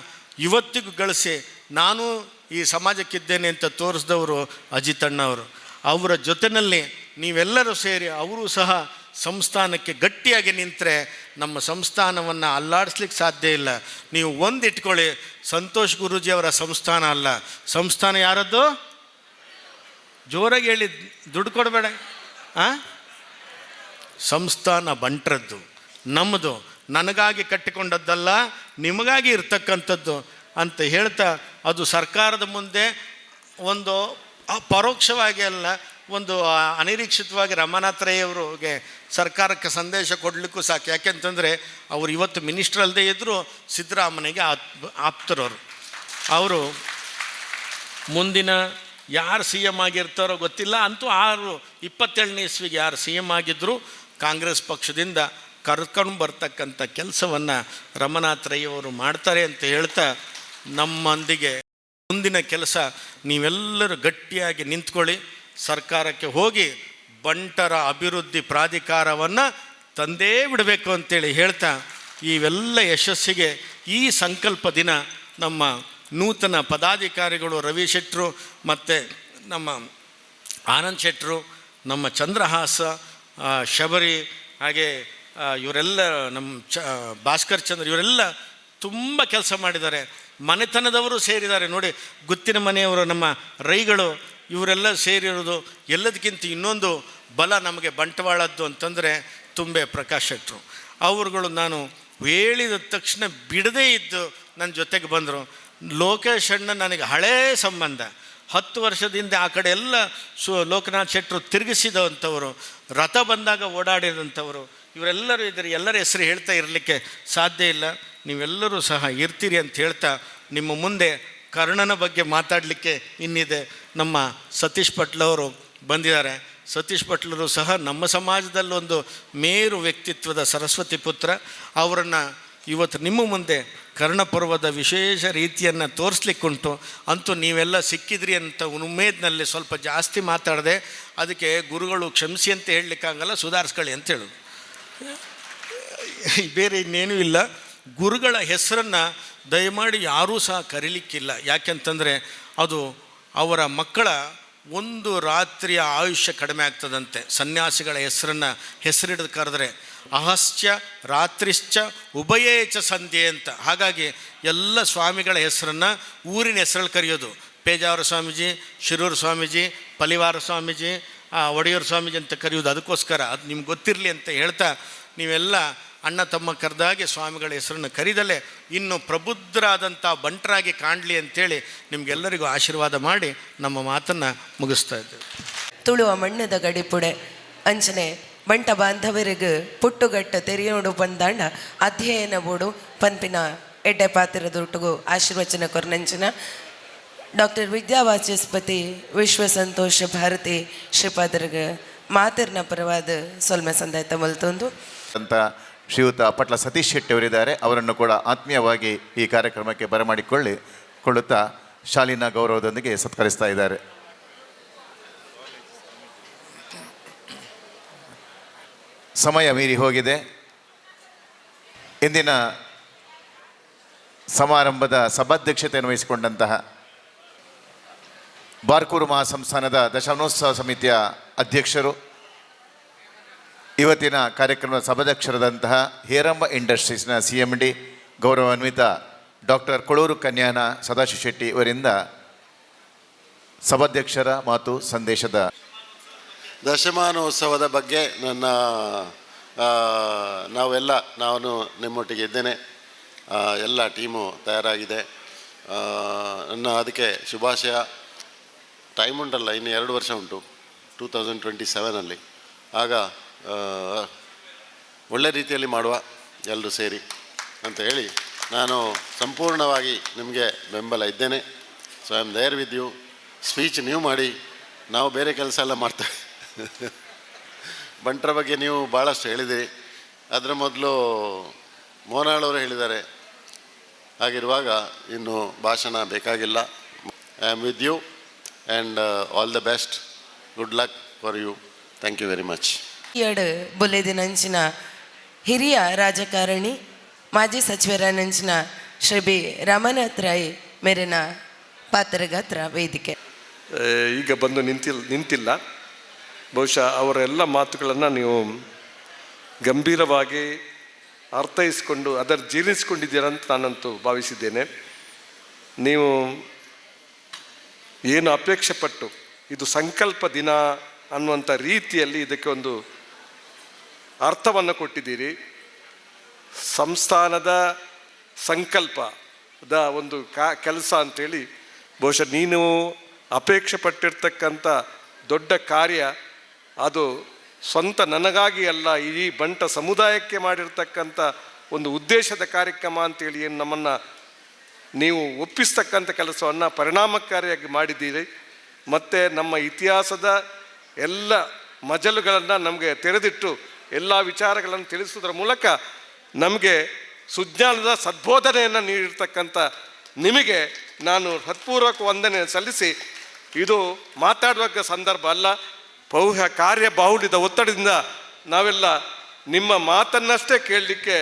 ಇವತ್ತಿಗೂ ಗಳಿಸಿ ನಾನು ಈ ಸಮಾಜಕ್ಕಿದ್ದೇನೆ ಅಂತ ತೋರಿಸಿದವರು ಅಜಿತಣ್ಣವರು. ಅವರ ಜೊತೆಯಲ್ಲಿ ನೀವೆಲ್ಲರೂ ಸೇರಿ ಅವರು ಸಹ ಸಂಸ್ಥಾನಕ್ಕೆ ಗಟ್ಟಿಯಾಗಿ ನಿಂತರೆ ನಮ್ಮ ಸಂಸ್ಥಾನವನ್ನು ಅಲ್ಲಾಡಿಸ್ಲಿಕ್ಕೆ ಸಾಧ್ಯ ಇಲ್ಲ. ನೀವು ಒಂದು ಇಟ್ಕೊಳ್ಳಿ, ಸಂತೋಷ್ ಗುರೂಜಿಯವರ ಸಂಸ್ಥಾನ ಅಲ್ಲ, ಸಂಸ್ಥಾನ ಯಾರದ್ದು? ಜೋರಾಗಿ ಹೇಳಿ, ದುಡ್ಡು ಕೊಡಬೇಡ. ಸಂಸ್ಥಾನ ಬಂಟ್ರದ್ದು, ನಮ್ಮದು, ನನಗಾಗಿ ಕಟ್ಟಿಕೊಂಡದ್ದಲ್ಲ, ನಿಮಗಾಗಿ ಇರ್ತಕ್ಕಂಥದ್ದು ಅಂತ ಹೇಳ್ತಾ, ಅದು ಸರ್ಕಾರದ ಮುಂದೆ ಒಂದು ಪರೋಕ್ಷವಾಗಿ ಅಲ್ಲ, ಒಂದು ಅನಿರೀಕ್ಷಿತವಾಗಿ ರಮಾನಾಥ್ ರೈ ಅವರಿಗೆ ಸರ್ಕಾರಕ್ಕೆ ಸಂದೇಶ ಕೊಡಲಿಕ್ಕೂ ಸಾಕು. ಯಾಕೆಂತಂದರೆ ಅವರು ಇವತ್ತು ಮಿನಿಸ್ಟರ್ ಅಲ್ಲದೆ ಇದ್ದರೂ ಸಿದ್ದರಾಮಯ್ಯಗೆ ಆಪ್ತರವರು. ಅವರು ಮುಂದಿನ ಯಾರು ಸಿ ಎಮ್ ಆಗಿರ್ತಾರೋ ಗೊತ್ತಿಲ್ಲ, ಅಂತೂ 27ನೇ ಇಸ್ವಿಗೆ ಯಾರು ಸಿ ಎಮ್ ಆಗಿದ್ದರೂ ಕಾಂಗ್ರೆಸ್ ಪಕ್ಷದಿಂದ ಕರ್ಕೊಂಡು ಬರ್ತಕ್ಕಂಥ ಕೆಲಸವನ್ನು ರಮಾನಾಥ್ ರೈ ಅವರು ಮಾಡ್ತಾರೆ ಅಂತ ಹೇಳ್ತಾ, ನಮ್ಮೊಂದಿಗೆ ಮುಂದಿನ ಕೆಲಸ ನೀವೆಲ್ಲರೂ ಗಟ್ಟಿಯಾಗಿ ನಿಂತ್ಕೊಳ್ಳಿ. ಸರ್ಕಾರಕ್ಕೆ ಹೋಗಿ ಬಂಟರ ಅಭಿವೃದ್ಧಿ ಪ್ರಾಧಿಕಾರವನ್ನು ತಂದೇ ಬಿಡಬೇಕು ಅಂತೇಳಿ ಹೇಳ್ತಾ, ಇವೆಲ್ಲ ಯಶಸ್ಸಿಗೆ ಈ ಸಂಕಲ್ಪ ದಿನ ನಮ್ಮ ನೂತನ ಪದಾಧಿಕಾರಿಗಳು ರವಿ ಶೆಟ್ಟರು ಮತ್ತು ನಮ್ಮ ಆನಂದ್ ಶೆಟ್ಟರು, ನಮ್ಮ ಚಂದ್ರಹಾಸ, ಶಬರಿ, ಹಾಗೆ ಇವರೆಲ್ಲ ನಮ್ಮ ಭಾಸ್ಕರ್ ಚಂದ್ರ, ಇವರೆಲ್ಲ ತುಂಬ ಕೆಲಸ ಮಾಡಿದ್ದಾರೆ. ಮನೆತನದವರು ಸೇರಿದ್ದಾರೆ ನೋಡಿ, ಗುತ್ತಿನ ಮನೆಯವರು, ನಮ್ಮ ರೈಗಳು, ಇವರೆಲ್ಲ ಸೇರಿರೋದು. ಎಲ್ಲದಕ್ಕಿಂತ ಇನ್ನೊಂದು ಬಲ ನಮಗೆ ಬಂಟ್ವಾಳದ್ದು ಅಂತಂದರೆ ತುಂಬೆ ಪ್ರಕಾಶ್ ಶೆಟ್ಟರು. ಅವರುಗಳು ನಾನು ಹೇಳಿದ ತಕ್ಷಣ ಬಿಡದೇ ಇದ್ದು ನನ್ನ ಜೊತೆಗೆ ಬಂದರು. ಲೋಕೇಶ್ ಅಣ್ಣ ನನಗೆ ಹಳೇ ಸಂಬಂಧ, 10 ವರ್ಷದಿಂದ ಆ ಕಡೆ ಎಲ್ಲ ಲೋಕನಾಥ್ ಶೆಟ್ಟರು ತಿರುಗಿಸಿದಂಥವರು, ರಥ ಬಂದಾಗ ಓಡಾಡಿದಂಥವರು. ಇವರೆಲ್ಲರೂ ಇದ್ದಾರೆ. ಎಲ್ಲರ ಹೆಸರು ಹೇಳ್ತಾ ಇರಲಿಕ್ಕೆ ಸಾಧ್ಯ ಇಲ್ಲ, ನೀವೆಲ್ಲರೂ ಸಹ ಇರ್ತೀರಿ ಅಂತ ಹೇಳ್ತಾ, ನಿಮ್ಮ ಮುಂದೆ ಕರ್ಣನ ಬಗ್ಗೆ ಮಾತಾಡಲಿಕ್ಕೆ ಇನ್ನಿದೆ. ನಮ್ಮ ಸತೀಶ್ ಪಟ್ಲವರು ಬಂದಿದ್ದಾರೆ. ಸತೀಶ್ ಪಟ್ಲರು ಸಹ ನಮ್ಮ ಸಮಾಜದಲ್ಲೊಂದು ಮೇರು ವ್ಯಕ್ತಿತ್ವದ ಸರಸ್ವತಿ ಪುತ್ರ. ಅವರನ್ನು ಇವತ್ತು ನಿಮ್ಮ ಮುಂದೆ ಕರ್ಣಪರ್ವದ ವಿಶೇಷ ರೀತಿಯನ್ನು ತೋರಿಸ್ಲಿಕ್ಕುಂಟು. ಅಂತೂ ನೀವೆಲ್ಲ ಸಿಕ್ಕಿದ್ರಿ ಅಂತ ಉಮೇದಿನಲ್ಲಿ ಸ್ವಲ್ಪ ಜಾಸ್ತಿ ಮಾತಾಡಿದೆ. ಅದಕ್ಕೆ ಗುರುಗಳು ಕ್ಷಮಿಸಿ ಅಂತ ಹೇಳಲಿಕ್ಕಾಗಲ್ಲ, ಸುಧಾರಿಸ್ಕೊಳ್ಳಿ ಅಂತ ಹೇಳೋದು, ಬೇರೆ ಇನ್ನೇನೂ ಇಲ್ಲ. ಗುರುಗಳ ಹೆಸರನ್ನು ದಯಮಾಡಿ ಯಾರೂ ಸಹ ಕರೀಲಿಕ್ಕಿಲ್ಲ. ಯಾಕೆಂತಂದರೆ ಅದು ಅವರ ಮಕ್ಕಳ ಒಂದು ರಾತ್ರಿಯ ಆಯುಷ್ಯ ಕಡಿಮೆ ಆಗ್ತದಂತೆ. ಸನ್ಯಾಸಿಗಳ ಹೆಸರಿಡಿದು ಕರೆದ್ರೆ ಅಹಶ್ಚ ರಾತ್ರಿಶ್ಚ ಉಭಯೇಚ ಸಂಧ್ಯೆ ಅಂತ. ಹಾಗಾಗಿ ಎಲ್ಲ ಸ್ವಾಮಿಗಳ ಹೆಸರನ್ನು ಊರಿನ ಹೆಸರಲ್ಲಿ ಕರೆಯೋದು. ಪೇಜಾವರ ಸ್ವಾಮೀಜಿ, ಶಿರೂರು ಸ್ವಾಮೀಜಿ, ಪಲಿವಾರ ಸ್ವಾಮೀಜಿ, ಒಡೆಯೂರು ಸ್ವಾಮೀಜಿ ಅಂತ ಕರೆಯೋದು. ಅದಕ್ಕೋಸ್ಕರ ಅದು ನಿಮ್ಗೆ ಗೊತ್ತಿರಲಿ ಅಂತ ಹೇಳ್ತಾ, ನೀವೆಲ್ಲ ಅಣ್ಣ ತಮ್ಮ ಕರೆದಾಗೆ ಸ್ವಾಮಿಗಳ ಹೆಸರನ್ನು ಕರೀದಲೇ ಇನ್ನು ಪ್ರಬುದ್ಧರಾದಂಥ ಬಂಟರಾಗಿ ಕಾಣಲಿ ಅಂತೇಳಿ ನಿಮಗೆಲ್ಲರಿಗೂ ಆಶೀರ್ವಾದ ಮಾಡಿ ನಮ್ಮ ಮಾತನ್ನು ಮುಗಿಸ್ತಾ ಇದ್ದೇವೆ. ತುಳುವ ಮಣ್ಣದ ಗಡಿಪುಡೆ ಅಂಚನೆ ಬಂಟ ಬಾಂಧವರಿಗೆ ಪುಟ್ಟುಗಟ್ಟ ತೆರೆಯೋಡು ಬಂದಾಂಡ ಅಧ್ಯಯನ ಬೋಡು ಪನ್ಪಿನ ಎಡ್ಡೆ ಪಾತ್ರದೊಟ್ಟಿಗೂ ಆಶೀರ್ವಚನ ಕೊರ್ನಂಚಿನ ಡಾಕ್ಟರ್ ವಿದ್ಯಾವಾಚಸ್ಪತಿ ವಿಶ್ವ ಸಂತೋಷ ಭಾರತಿ ಶ್ರೀಪಾದರಿಗೆ ಮಾತಿರ್ನ ಪರವಾದ ಸೊಲ್ಮೆ ಸಂದಾಯ್ತ ಮಲ್ತೊಂದು ಅಂತ ಶ್ರೀಯುತ ಪಟ್ಲ ಸತೀಶ್ ಶೆಟ್ಟಿ ಅವರಿದ್ದಾರೆ. ಅವರನ್ನು ಕೂಡ ಆತ್ಮೀಯವಾಗಿ ಈ ಕಾರ್ಯಕ್ರಮಕ್ಕೆ ಬರಮಾಡಿಕೊಳ್ಳುತ್ತಾ ಶಾಲಿನ ಗೌರವದೊಂದಿಗೆ ಸತ್ಕರಿಸ್ತಾ ಇದ್ದಾರೆ. ಸಮಯ ಮೀರಿ ಹೋಗಿದೆ. ಇಂದಿನ ಸಮಾರಂಭದ ಸಭಾಧ್ಯಕ್ಷತೆಯನ್ನು ವಹಿಸಿಕೊಂಡಂತಹ ಬಾರ್ಕೂರು ಮಹಾಸಂಸ್ಥಾನದ ದಶಮಾನೋತ್ಸವ ಸಮಿತಿಯ ಅಧ್ಯಕ್ಷರು, ಇವತ್ತಿನ ಕಾರ್ಯಕ್ರಮದ ಸಭಾಧ್ಯಕ್ಷರಾದಂತಹ ಹೇರಂಬ ಇಂಡಸ್ಟ್ರೀಸ್ನ CMD ಗೌರವಾನ್ವಿತ ಡಾಕ್ಟರ್ ಕೊಳೂರು ಕನ್ಯಾನ ಸದಾಶಿವ ಶೆಟ್ಟಿ ಇವರಿಂದ ಸಭಾಧ್ಯಕ್ಷರ ಮಾತು ಸಂದೇಶದ. ದಶಮಾನೋತ್ಸವದ ಬಗ್ಗೆ ನಾನು ನಿಮ್ಮೊಟ್ಟಿಗೆ ಇದ್ದೇನೆ. ಎಲ್ಲ ಟೀಮು ತಯಾರಾಗಿದೆ. ಅದಕ್ಕೆ ಶುಭಾಶಯ. ಟೈಮ್ ಉಂಟಲ್ಲ, ಇನ್ನು 2 ವರ್ಷ ಉಂಟು, 2027 ಆಗ ಒಳ್ಳೆ ರೀತಿಯಲ್ಲಿ ಮಾಡುವ ಎಲ್ಲರೂ ಸೇರಿ ಅಂತ ಹೇಳಿ ನಾನು ಸಂಪೂರ್ಣವಾಗಿ ನಿಮಗೆ ಬೆಂಬಲ ಇದ್ದೇನೆ. So I am there with you. Speech ನೀವು ಮಾಡಿ, ನಾವು ಬೇರೆ ಕೆಲಸ ಎಲ್ಲ ಮಾಡ್ತೇವೆ. ಬಂಟರ ಬಗ್ಗೆ ನೀವು ಭಾಳಷ್ಟು ಹೇಳಿದಿರಿ. ಅದರ ಮೊದಲು ಮೋನಾಳವರು ಹೇಳಿದ್ದಾರೆ. ಹಾಗಿರುವಾಗ ಇನ್ನು ಭಾಷಣ ಬೇಕಾಗಿಲ್ಲ. I am with you and all the best. Good luck for you. Thank you very much. ಎರಡು ಬೊಲೆದಿನಂಚಿನ ಹಿರಿಯ ರಾಜಕಾರಣಿ ಮಾಜಿ ಸಚಿವರನಂಚಿನ ಶ್ರೀ ಬಿ ರಮಾನಾಥ್ ರೈ ಮೇರಿನ ಪಾತ್ರಗಾತ್ರ ವೇದಿಕೆ ಈಗ ಬಂದು ನಿಂತಿಲ್ಲ. ಬಹುಶಃ ಅವರ ಎಲ್ಲ ಮಾತುಗಳನ್ನು ನೀವು ಗಂಭೀರವಾಗಿ ಅರ್ಥೈಸಿಕೊಂಡು ಅದರ ಜೀರ್ಣಿಸ್ಕೊಂಡಿದ್ದೀರಂತ ನಾನಂತೂ ಭಾವಿಸಿದ್ದೇನೆ. ನೀವು ಏನು ಅಪೇಕ್ಷೆ ಪಟ್ಟು ಇದು ಸಂಕಲ್ಪ ದಿನ ಅನ್ನುವಂಥ ರೀತಿಯಲ್ಲಿ ಇದಕ್ಕೆ ಒಂದು ಅರ್ಥವನ್ನು ಕೊಟ್ಟಿದ್ದೀರಿ. ಸಂಸ್ಥಾನದ ಸಂಕಲ್ಪದ ಒಂದು ಕೆಲಸ ಅಂಥೇಳಿ ಬಹುಶಃ ನೀನು ಅಪೇಕ್ಷೆ ಪಟ್ಟಿರ್ತಕ್ಕಂಥ ದೊಡ್ಡ ಕಾರ್ಯ ಅದು ಸ್ವಂತ ನನಗಾಗಿ ಅಲ್ಲ, ಇಡೀ ಬಂಟ ಸಮುದಾಯಕ್ಕೆ ಮಾಡಿರ್ತಕ್ಕಂಥ ಒಂದು ಉದ್ದೇಶದ ಕಾರ್ಯಕ್ರಮ ಅಂತೇಳಿ ಏನು ನಮ್ಮನ್ನು ನೀವು ಒಪ್ಪಿಸ್ತಕ್ಕಂಥ ಕೆಲಸವನ್ನು ಪರಿಣಾಮಕಾರಿಯಾಗಿ ಮಾಡಿದ್ದೀರಿ. ಮತ್ತು ನಮ್ಮ ಇತಿಹಾಸದ ಎಲ್ಲ ಮಜಲುಗಳನ್ನು ನಮಗೆ ತೆರೆದಿಟ್ಟು ಎಲ್ಲ ವಿಚಾರಗಳನ್ನು ತಿಳಿಸುವುದರ ಮೂಲಕ ನಮಗೆ ಸುಜ್ಞಾನದ ಸದ್ಬೋಧನೆಯನ್ನು ನೀಡಿರ್ತಕ್ಕಂಥ ನಿಮಗೆ ನಾನು ಹೃತ್ಪೂರ್ವಕ ವಂದನೆ ಸಲ್ಲಿಸಿ, ಇದು ಮಾತಾಡುವ ಸಂದರ್ಭ ಅಲ್ಲ, ಕಾರ್ಯಬಾಹುಳ್ಯದ ಒತ್ತಡದಿಂದ ನಾವೆಲ್ಲ ನಿಮ್ಮ ಮಾತನ್ನಷ್ಟೇ ಕೇಳಲಿಕ್ಕೆ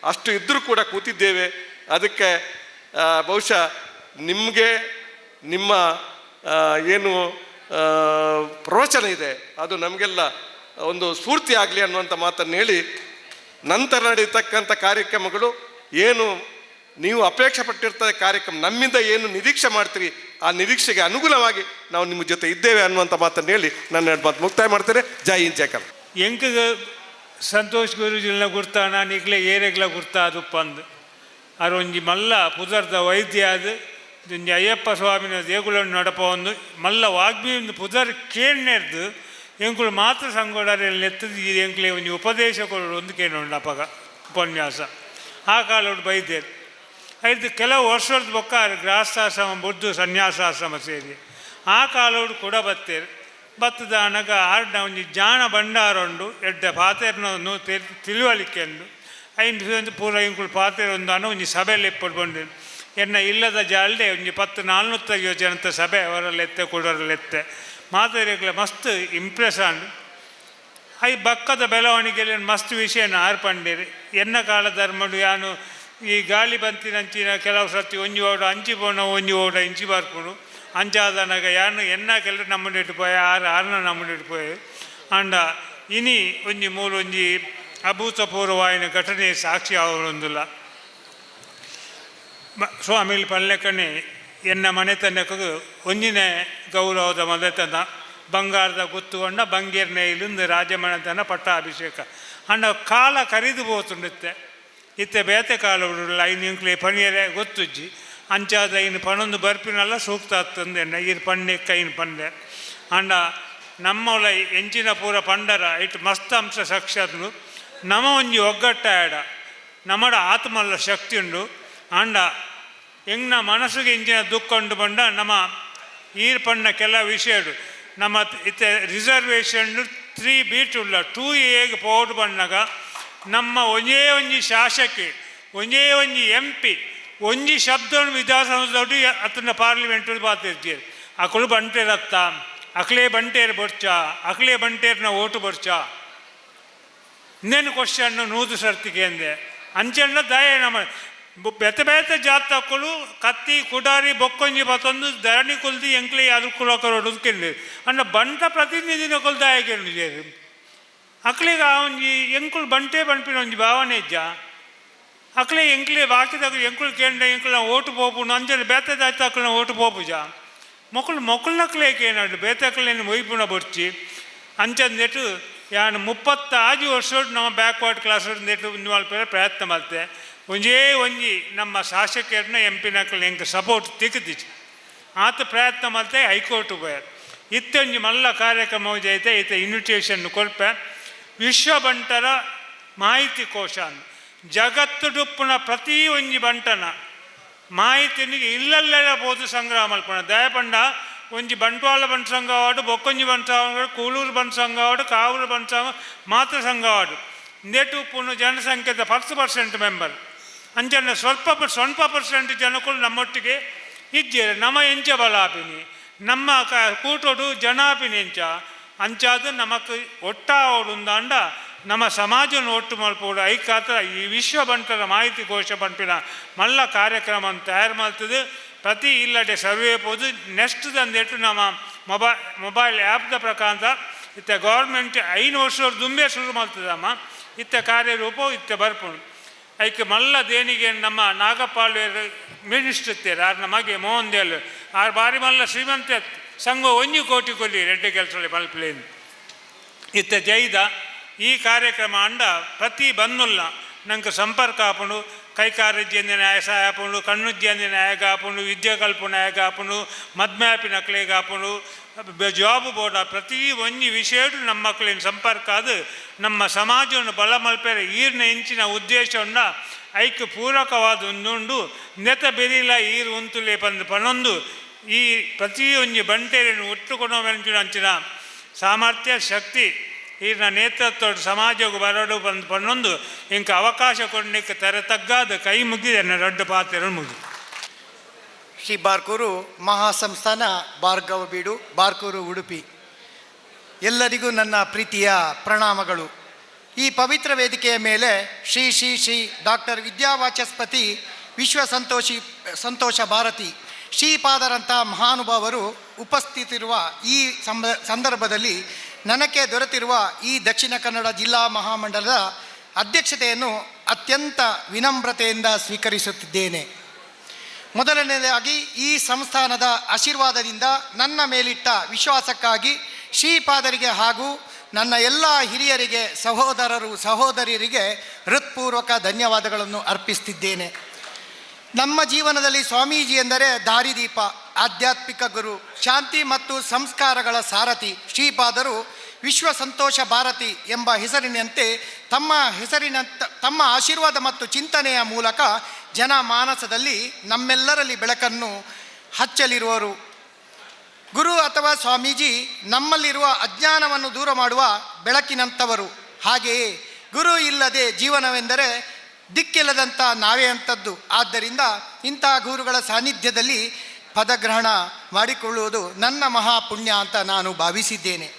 ಅಷ್ಟು ಇದ್ದರೂ ಕೂಡ ಕೂತಿದ್ದೇವೆ. ಅದಕ್ಕೆ ಬಹುಶಃ ನಿಮಗೆ ನಿಮ್ಮ ಏನು ಪ್ರವಚನ ಇದೆ ಅದು ನಮಗೆಲ್ಲ ಒಂದು ಸ್ಫೂರ್ತಿ ಆಗಲಿ ಅನ್ನುವಂಥ ಮಾತನ್ನು ಹೇಳಿ, ನಂತರ ನಡೀತಕ್ಕಂಥ ಕಾರ್ಯಕ್ರಮಗಳು ಏನು ನೀವು ಅಪೇಕ್ಷೆ ಪಟ್ಟಿರ್ತದೆ ಕಾರ್ಯಕ್ರಮ ನಮ್ಮಿಂದ ಏನು ನಿರೀಕ್ಷೆ ಮಾಡ್ತೀರಿ ಆ ನಿರೀಕ್ಷೆಗೆ ಅನುಗುಣವಾಗಿ ನಾವು ನಿಮ್ಮ ಜೊತೆ ಇದ್ದೇವೆ ಅನ್ನುವಂಥ ಮಾತನ್ನು ಹೇಳಿ ನನ್ನ ಮಾತು ಮುಕ್ತಾಯ ಮಾಡ್ತೇನೆ. ಜೈ ಹಿಂದ್ ಜೈ ಕನ್ನಡ. ಎಂಕ ಸಂತೋಷ್ ಗುರುಜಿನ ಗುರ್ತಾನ ನಿಗ್ಲೆ ಏರೆಗ್ಲ ಗುರ್ತಾದು ಪಂದು ಅರೊಂಜಿ ಮಲ್ಲ ಪುದರ್ದ ವೈದ್ಯ ಅದು ಒಂಜಿ ಅಯ್ಯಪ್ಪ ಸ್ವಾಮಿನ ದೇಗುಲನ್ನು ನಡಪ ಒಂದು ಮಲ್ಲ ವಾಗ್ಮಿ ಒಂದು ಪುದರ್ ಕೇಳ್ನೆರ್ದು ಎಂಕುಲು ಮಾತ್ರ ಸಂಗೋಡರಲ್ಲಿ ಎತ್ತದು ಎಂಕ್ಲೆ ಒಂಜಿ ಉಪದೇಶ ಕೊಡೋಡು ಒಂದು ಕೇಳೋಣ ಅಪಗ ಉಪನ್ಯಾಸ ಆ ಕಾಲೋಡು ಬೈದೇರು ಐದು ಕೆಲವು ವರ್ಷದ ಬೊಕ್ಕ ಗೃಹಸ್ಥಾಶ್ರಮ ಬುದ್ದು ಸನ್ಯಾಸಾಶ್ರಮ ಸೇರಿ ಆ ಕಾಲೋಡು ಕೂಡ ಬತ್ತೇರು ಬತ್ತದ ಅನಗ ಆರ್ಡ ಒಂಜಿ ಜಾಣ ಭಂಡಾರೊಂಡು ಎಡ್ಡ ಪಾತೆರ್ನ ತಿಳುವಳಿಕೆ ಉಂಡು ಐದು ಪೂರ ಇಂಕುಳು ಪಾತೆರ್ ಒಂದು ಅನ್ನ ಒಂಜಿ ಸಭೆಯಲ್ಲಿ ಎಪ್ಪಡು ಬಂದು ಎನ್ನ ಇಲ್ಲದ ಜಾಲ್ಡೆ ಒಂಜಿ 10-400 ಜನತ ಸಭೆ ಅವರಲ್ಲೆತ್ತೆ ಕೊಡೋರಲ್ಲೆತ್ತೆ ಮಾತೆರೆಗ್ಲ ಮಸ್ತ್ ಇಂಪ್ರೆಸ್ ಆಂಡು ಐ ಬಕ್ಕದ ಬೆಳವಣಿಗೆಯಲ್ಲಿ ಮಸ್ತ್ ವಿಷಯನ ಆರ್ಪಂಡೇರಿ ಎನ್ನ ಕಾಲ ಧರ್ಮಡು ಯಾನು ಈ ಗಾಳಿ ಬಂತಿನಂಚಿನ ಕೆಲವು ಸರ್ತಿ ಒಂಜಿ ಓಡ ಅಂಚಿ ಪೋಣ ಒಂಜಿ ಓಡ ಇಂಚಿ ಬರ್ಪುಡು ಅಂಚಾದನಾಗ ಯಾನು ಎನ್ನ ಕೆಲರು ನಮ್ಮನ್ನು ಇಟ್ಟುಪೋಯ ಆರನ ನಮ್ಮನ್ನು ಇಟ್ಟುಪೋಯ ಅಂಡ ಇನಿ ಒಂಜಿ ಮೂರು ಒಂಜಿ ಅಭೂತಪೂರ್ವವಾಯಿನ ಘಟನೆ ಸಾಕ್ಷಿ ಅವರೊಂದಿಲ್ಲ ಸ್ವಾಮಿಲಿ ಪಲ್ಲೆಕನೆ ಎನ್ನ ಮನೆತನಕ್ಕೆ ಒಂಜಿನ ಗೌರವದ ಮನೆತನ ಬಂಗಾರದ ಗುತ್ತುಕೊಂಡ ಬಂಗೇರ್ನೆ ಇಲ್ಲಿಂದ ರಾಜಮನೆತನ ಪಟ್ಟಾಭಿಷೇಕ ಅಂಡ ಕಾಲ ಕರಿದು ಹೋತುಂಡುತ್ತೆ ಇತ್ತೆ ಬೇತೆ ಕಾಲ ಉಡುಲ್ಲ ಐನು ಇಂಕ್ಲೆ ಪಣಿಯರೆ ಗೊತ್ತುಜ್ಜಿ ಅಂಚಾದ ಇನ್ನು ಪಣೊಂದು ಬರ್ಪಿನಲ್ಲ ಸೂಕ್ತ ಆಗ್ತಂದೆ ಇದು ಪಣ್ಣೆಕ್ಕ ಇನ್ನು ಪಂಡೆ ಅಂಡ ನಮ್ಮೊಲ ಎಂಚಿನ ಪೂರ ಪಂಡರ ಇಟ್ಟು ಮಸ್ತ್ ಅಂಶ ಸಾಕ್ಷಾತ್ನು ನಮ ಒಂಜಿ ಒಗ್ಗಟ್ಟಾಡ ನಮ್ಮಡ ಆತ್ಮಲ್ಲ ಶಕ್ತಿ ಉಂಡು ಅಂಡ ಎಂಗ್ನ ಮನಸ್ಸಿಗೆ ಇಂಚಿನ ದುಃಖ ಉಂಡು ಬಂಡ ನಮ್ಮ ಈರ್ ಪಣ್ಣ ಕೆಲ ವಿಷಯಡು ನಮ್ಮ ಇತ್ತೆ ರಿಸರ್ವೇಷನ್ 3 ಬೀಟ್ ಉಳ್ಳ 2A ಪೋಡು ಬಣ್ಣಗ ನಮ್ಮ ಒಂಜೇ ಒಂಜಿ ಶಾಸಕಿ ಒಂಜೇ ಒಂಜಿ MP ಒಂಜಿ ಶಬ್ದವನ್ನು ವಿಧಾನಸೌಧಿ ಅತನ ಪಾರ್ಲಿಮೆಂಟ್ ಪಾತಿರ್ತೀರಿ ಅಕಲು ಬಂಟೇರತ್ತ ಅಕ್ಲೇ ಬಂಟೇರು ಬರ್ಚ ಅಕ್ಲೇ ಬಂಟೇರ್ನ ಓಟು ಬರ್ಚ ಇನ್ನೇನು ಕ್ವಶನ್ನು 100 ಸರ್ತಿಗೆ ಅಂದೆ ಅಂಚೆಲ್ಲ ದಯ ನಮ್ಮ ಬೆತ್ತ ಬೇತ ಜಾತ್ ತಕ್ಕಳು ಕತ್ತಿ ಕುಡಾರಿ ಬೊಕ್ಕೊಂಜಿ ಬತ್ತೊಂದು ಧರಣಿ ಕೊಲ್ದಿ ಎಂಕ್ಲೆ ಅದು ಕುಲಕರೋಡುಕೆಂಡು ಅಂಡ ಬಂಟ ಪ್ರತಿನಿಧಿನ ಕೊಲ್ದಾಯಕೆಂಡು ಸೇರಿ ಅಕ್ಲಿಗ ಒಂಜಿ ಎಂಕುಲು ಬಂಟೆ ಬಣ್ಪಿನ ಒಂಜಿ ಭಾವನೆ ಇಜ್ಜ ಅಕ್ಲೆ ಎಂಕ್ಲೆ ಬಾಕಿದಾಗ ಎಂಕುಲು ಕೇಂದ್ರ ಎಂಕುಲ ಓಟು ಪೋಪು ಅಂಜಲ್ಲಿ ಬೇತದಾಯ್ತು ಅಕ್ಲನ ಓಟು ಪೋಪುಜ ಮೊಕ್ಕಲ್ನಕ್ಲೆ ಕೇನಾಡು ಬೇತಕ್ಲೇನು ಒಯ್ಪುನ ಬರ್ಚಿ ಅಂಚಂದೆಟ್ಟು ಯಾನು 36 ವರ್ಷ ನಮ್ಮ ಬ್ಯಾಕ್ವರ್ಡ್ ಕ್ಲಾಸ್ ನೆಟ್ಟು ಇನ್ವಾಲ್ವ್ ಪ್ರಯತ್ನ ಮಾಡ್ತೆ ಒಂಜೇ ಒಂಜಿ ನಮ್ಮ ಶಾಸಕರನ್ನ MP ಎಂಕ ಸಪೋರ್ಟ್ ತಿಕ್ಕಿದ್ದಿಚ್ಚು ಆತ ಪ್ರಯತ್ನ ಮಾಡ್ತೆ ಹೈಕೋರ್ಟ್ ಹೋಗ್ಯಾರ ಇತ್ತೆ ಒಂಜಿ ಮಲ್ಲ ಕಾರ್ಯಕ್ರಮ ಐತೆ ಈತ ಇನ್ವಿಟೇಷನ್ ಕೊಲ್ಪೆ ವಿಶ್ವ ಬಂಟರ ಮಾಹಿತಿ ಕೋಶ ಜಗತ್ತುಡುಪ್ಪುನ ಪ್ರತಿ ಒಂಜಿ ಬಂಟನ ಮಾಹಿತಿನಿಗೆ ಇಲ್ಲಲ್ಲೆಲ್ಲ ಬೋದು ಸಂಗ್ರಹ ಮಲ್ಪಣ ದಯಪಂಡ ಒಂಜಿ ಬಂಟ್ವಾಳ ಬಂಟ ಸಂಘ ಅವಾರ್ಡು ಬೊಕ್ಕೊಂಜಿ ಬಂಟ ಕೂಳೂರು ಬಂಟ ಸಂಘ ಅವಾರ್ಡು ಕಾವೂರು ಬಂಟ ಸಂಘ ಮಾತೃ ಸಂಘ ಅವಾರ್ಡು ನೆಟ್ಟು ಉಪ್ಪುನು ಜನಸಂಖ್ಯೆದ 10% ಮೆಂಬರ್ ಅಂಚನೆ ಸ್ವಲ್ಪ ಪರ್ಸೆಂಟ್ ಜನಗಳು ನಮ್ಮೊಟ್ಟಿಗೆ ಇದ್ದೇವೆ ನಮ್ಮ ಎಂಚ ಬಲಾಪಿನಿ ನಮ್ಮ ಕೂಟೋಡು ಜನಾಪಿನಿ ಎಂಚ ಅಂಚಾದ ನಮಕ್ ಒಟ್ಟಾವಡುಂದಾಂಡ ನಮ್ಮ ಸಮಾಜನ ಒಟ್ಟು ಮಲ್ಪೋಡು ಐಕಾತ್ರ ಈ ವಿಶ್ವ ಬಂಟರ ಮಾಹಿತಿ ಕೋಶ ಬಂಪಿನ ಮಲ್ಲ ಕಾರ್ಯಕ್ರಮ ತಯಾರು ಮಾಡ್ತದೆ ಪ್ರತಿ ಇಲ್ಲಡೆ ಸರ್ವೆ ಪೋದು ನೆಕ್ಸ್ಟ್ ತಂದೆಟ್ಟು ನಮ್ಮ ಮೊಬೈಲ್ ಆ್ಯಪ್ದ ಪ್ರಕಾರ ಇತ್ತೆ ಗೌರ್ಮೆಂಟ್ 5 ವರ್ಷ ದುಂಬೆ ಶುರು ಮಾಡ್ತದಮ್ಮ ಇತ್ತ ಕಾರ್ಯರೂಪವು ಇತ್ತ ಬರ್ಪುಣು ಐಕೆ ಮಲ್ಲ ದೇನಿಗೆ ನಮ್ಮ ನಾಗಪಾಲು ಮಿನಿಸ್ಟ್ರಿತ್ತೇರು ಆರು ನಮಗೆ ಮೋಹನ್ ದೇಲ್ ಆರು ಬಾರಿ ಮಲ್ಲ ಶ್ರೀಮಂತ ಸಂಘ 1 ಕೋಟಿ ಕೊಲ್ಲಿ ರೆಡ್ಡಿ ಕೆಲಸದಲ್ಲಿ ಮಲ್ಪಲೇನು ಇತ್ತ ಜೈದ ಈ ಕಾರ್ಯಕ್ರಮ ಅಂಡ ಪ್ರತಿ ಬನ್ನುಲ್ಲ ನಂಗೆ ಸಂಪರ್ಕ ಆಪುಂಡು ಕೈಕಾರ್ಯಜ್ಜಂದಿ ನ್ಯಾಯ ಸಹಾಯ ಆಪುಂಡು ಕಣ್ಣುಜ್ಜಂದಿ ನ್ಯಾಯಗ ಆಪುಂಡು ವಿದ್ಯಾ ಕಲ್ಪ ನ್ಯಾಯಗ ಆಪುಂಡು ಮದ್ಮ್ಯಾಪಿ ನಕ್ಲೆಗೆ ಆಪುಂಡು ಜಾಬ್ ಬೋರ್ಡ ಪ್ರತಿ ಒಂಜಿ ವಿಷಯಡು ನಮ್ಮ ಮಕ್ಕಳಿನ ಸಂಪರ್ಕ ಅದು ನಮ್ಮ ಸಮಾಜವನ್ನು ಬಲ ಮಲ್ಪೆರೆ ಈರ್ನ ಇಂಚಿನ ಉದ್ದೇಶವನ್ನು ಐಕ್ಯ ಪೂರಕವಾದ ಒಂದುಂಡು ನೆತ ಬೆರಿಲ ಈರು ಉಂತುಲೆ ಪನೊಂದು ಈ ಪ್ರತಿ ಒಂಜಿ ಬಂಟೆಯನ್ನು ಒಟ್ಟುಕೊಂಡು ಅಂಚಿನ ಸಾಮರ್ಥ್ಯ ಶಕ್ತಿ ಈರ್ನ ನೇತೃತ್ವ ಸಮಾಜಕ್ಕೆ ಬರೋಡು ಬಂದು ಪನ್ನೊಂದು ಇಂಕ ಅವಕಾಶ ಕೊಡಲಿಕ್ಕೆ ತರತಗ್ಗಾದ ಕೈ ಮುಗಿದ ದೊಡ್ಡ ಪಾತ್ರ ಮುಗಿ ಶ್ರೀ ಬಾರ್ಕೂರು ಮಹಾಸಂಸ್ಥಾನ ಭಾರ್ಗವ ಬೀಡು ಬಾರ್ಕೂರು ಉಡುಪಿ ಎಲ್ಲರಿಗೂ ನನ್ನ ಪ್ರೀತಿಯ ಪ್ರಣಾಮಗಳು. ಈ ಪವಿತ್ರ ವೇದಿಕೆಯ ಮೇಲೆ ಶ್ರೀ ಶ್ರೀ ಶ್ರೀ ಡಾಕ್ಟರ್ ವಿದ್ಯಾವಾಚಸ್ಪತಿ ವಿಶ್ವ ಸಂತೋಷ ಭಾರತಿ ಶ್ರೀಪಾದರಂಥ ಮಹಾನುಭಾವರು ಉಪಸ್ಥಿತಿರುವ ಈ ಸಂದರ್ಭದಲ್ಲಿ ನನಗೆ ದೊರೆತಿರುವ ಈ ದಕ್ಷಿಣ ಕನ್ನಡ ಜಿಲ್ಲಾ ಮಹಾಮಂಡಲದ ಅಧ್ಯಕ್ಷತೆಯನ್ನು ಅತ್ಯಂತ ವಿನಮ್ರತೆಯಿಂದ ಸ್ವೀಕರಿಸುತ್ತಿದ್ದೇನೆ. ಮೊದಲನೆಯದಾಗಿ ಈ ಸಂಸ್ಥಾನದ ಆಶೀರ್ವಾದದಿಂದ ನನ್ನ ಮೇಲಿಟ್ಟ ವಿಶ್ವಾಸಕ್ಕಾಗಿ ಶ್ರೀಪಾದರಿಗೆ ಹಾಗೂ ನನ್ನ ಎಲ್ಲ ಹಿರಿಯರಿಗೆ ಸಹೋದರಿಯರಿಗೆ ಹೃತ್ಪೂರ್ವಕ ಧನ್ಯವಾದಗಳನ್ನು ಅರ್ಪಿಸುತ್ತಿದ್ದೇನೆ. ನಮ್ಮ ಜೀವನದಲ್ಲಿ ಸ್ವಾಮೀಜಿ ಎಂದರೆ ದಾರಿದೀಪ, ಆಧ್ಯಾತ್ಮಿಕ ಗುರು, ಶಾಂತಿ ಮತ್ತು ಸಂಸ್ಕಾರಗಳ ಸಾರಥಿ. ಶ್ರೀಪಾದರು ವಿಶ್ವ ಸಂತೋಷ ಭಾರತಿ ಎಂಬ ಹೆಸರಿನಂತೆ ತಮ್ಮ ಆಶೀರ್ವಾದ ಮತ್ತು ಚಿಂತನೆಯ ಮೂಲಕ ಜನಮಾನಸದಲ್ಲಿ ನಮ್ಮೆಲ್ಲರಲ್ಲಿ ಬೆಳಕನ್ನು ಹಚ್ಚಲಿರುವರು. ಗುರು ಅಥವಾ ಸ್ವಾಮೀಜಿ ನಮ್ಮಲ್ಲಿರುವ ಅಜ್ಞಾನವನ್ನು ದೂರ ಮಾಡುವ ಬೆಳಕಿನಂಥವರು. ಹಾಗೆಯೇ ಗುರು ಇಲ್ಲದೆ ಜೀವನವೆಂದರೆ ದಿಕ್ಕಿಲ್ಲದಂಥ ನಾವೇ ಅಂಥದ್ದು. ಆದ್ದರಿಂದ ಇಂಥ ಗುರುಗಳ ಸಾನ್ನಿಧ್ಯದಲ್ಲಿ ಪದಗ್ರಹಣ ಮಾಡಿಕೊಳ್ಳುವುದು ನನ್ನ ಮಹಾಪುಣ್ಯ ಅಂತ ನಾನು ಭಾವಿಸಿದ್ದೇನೆ.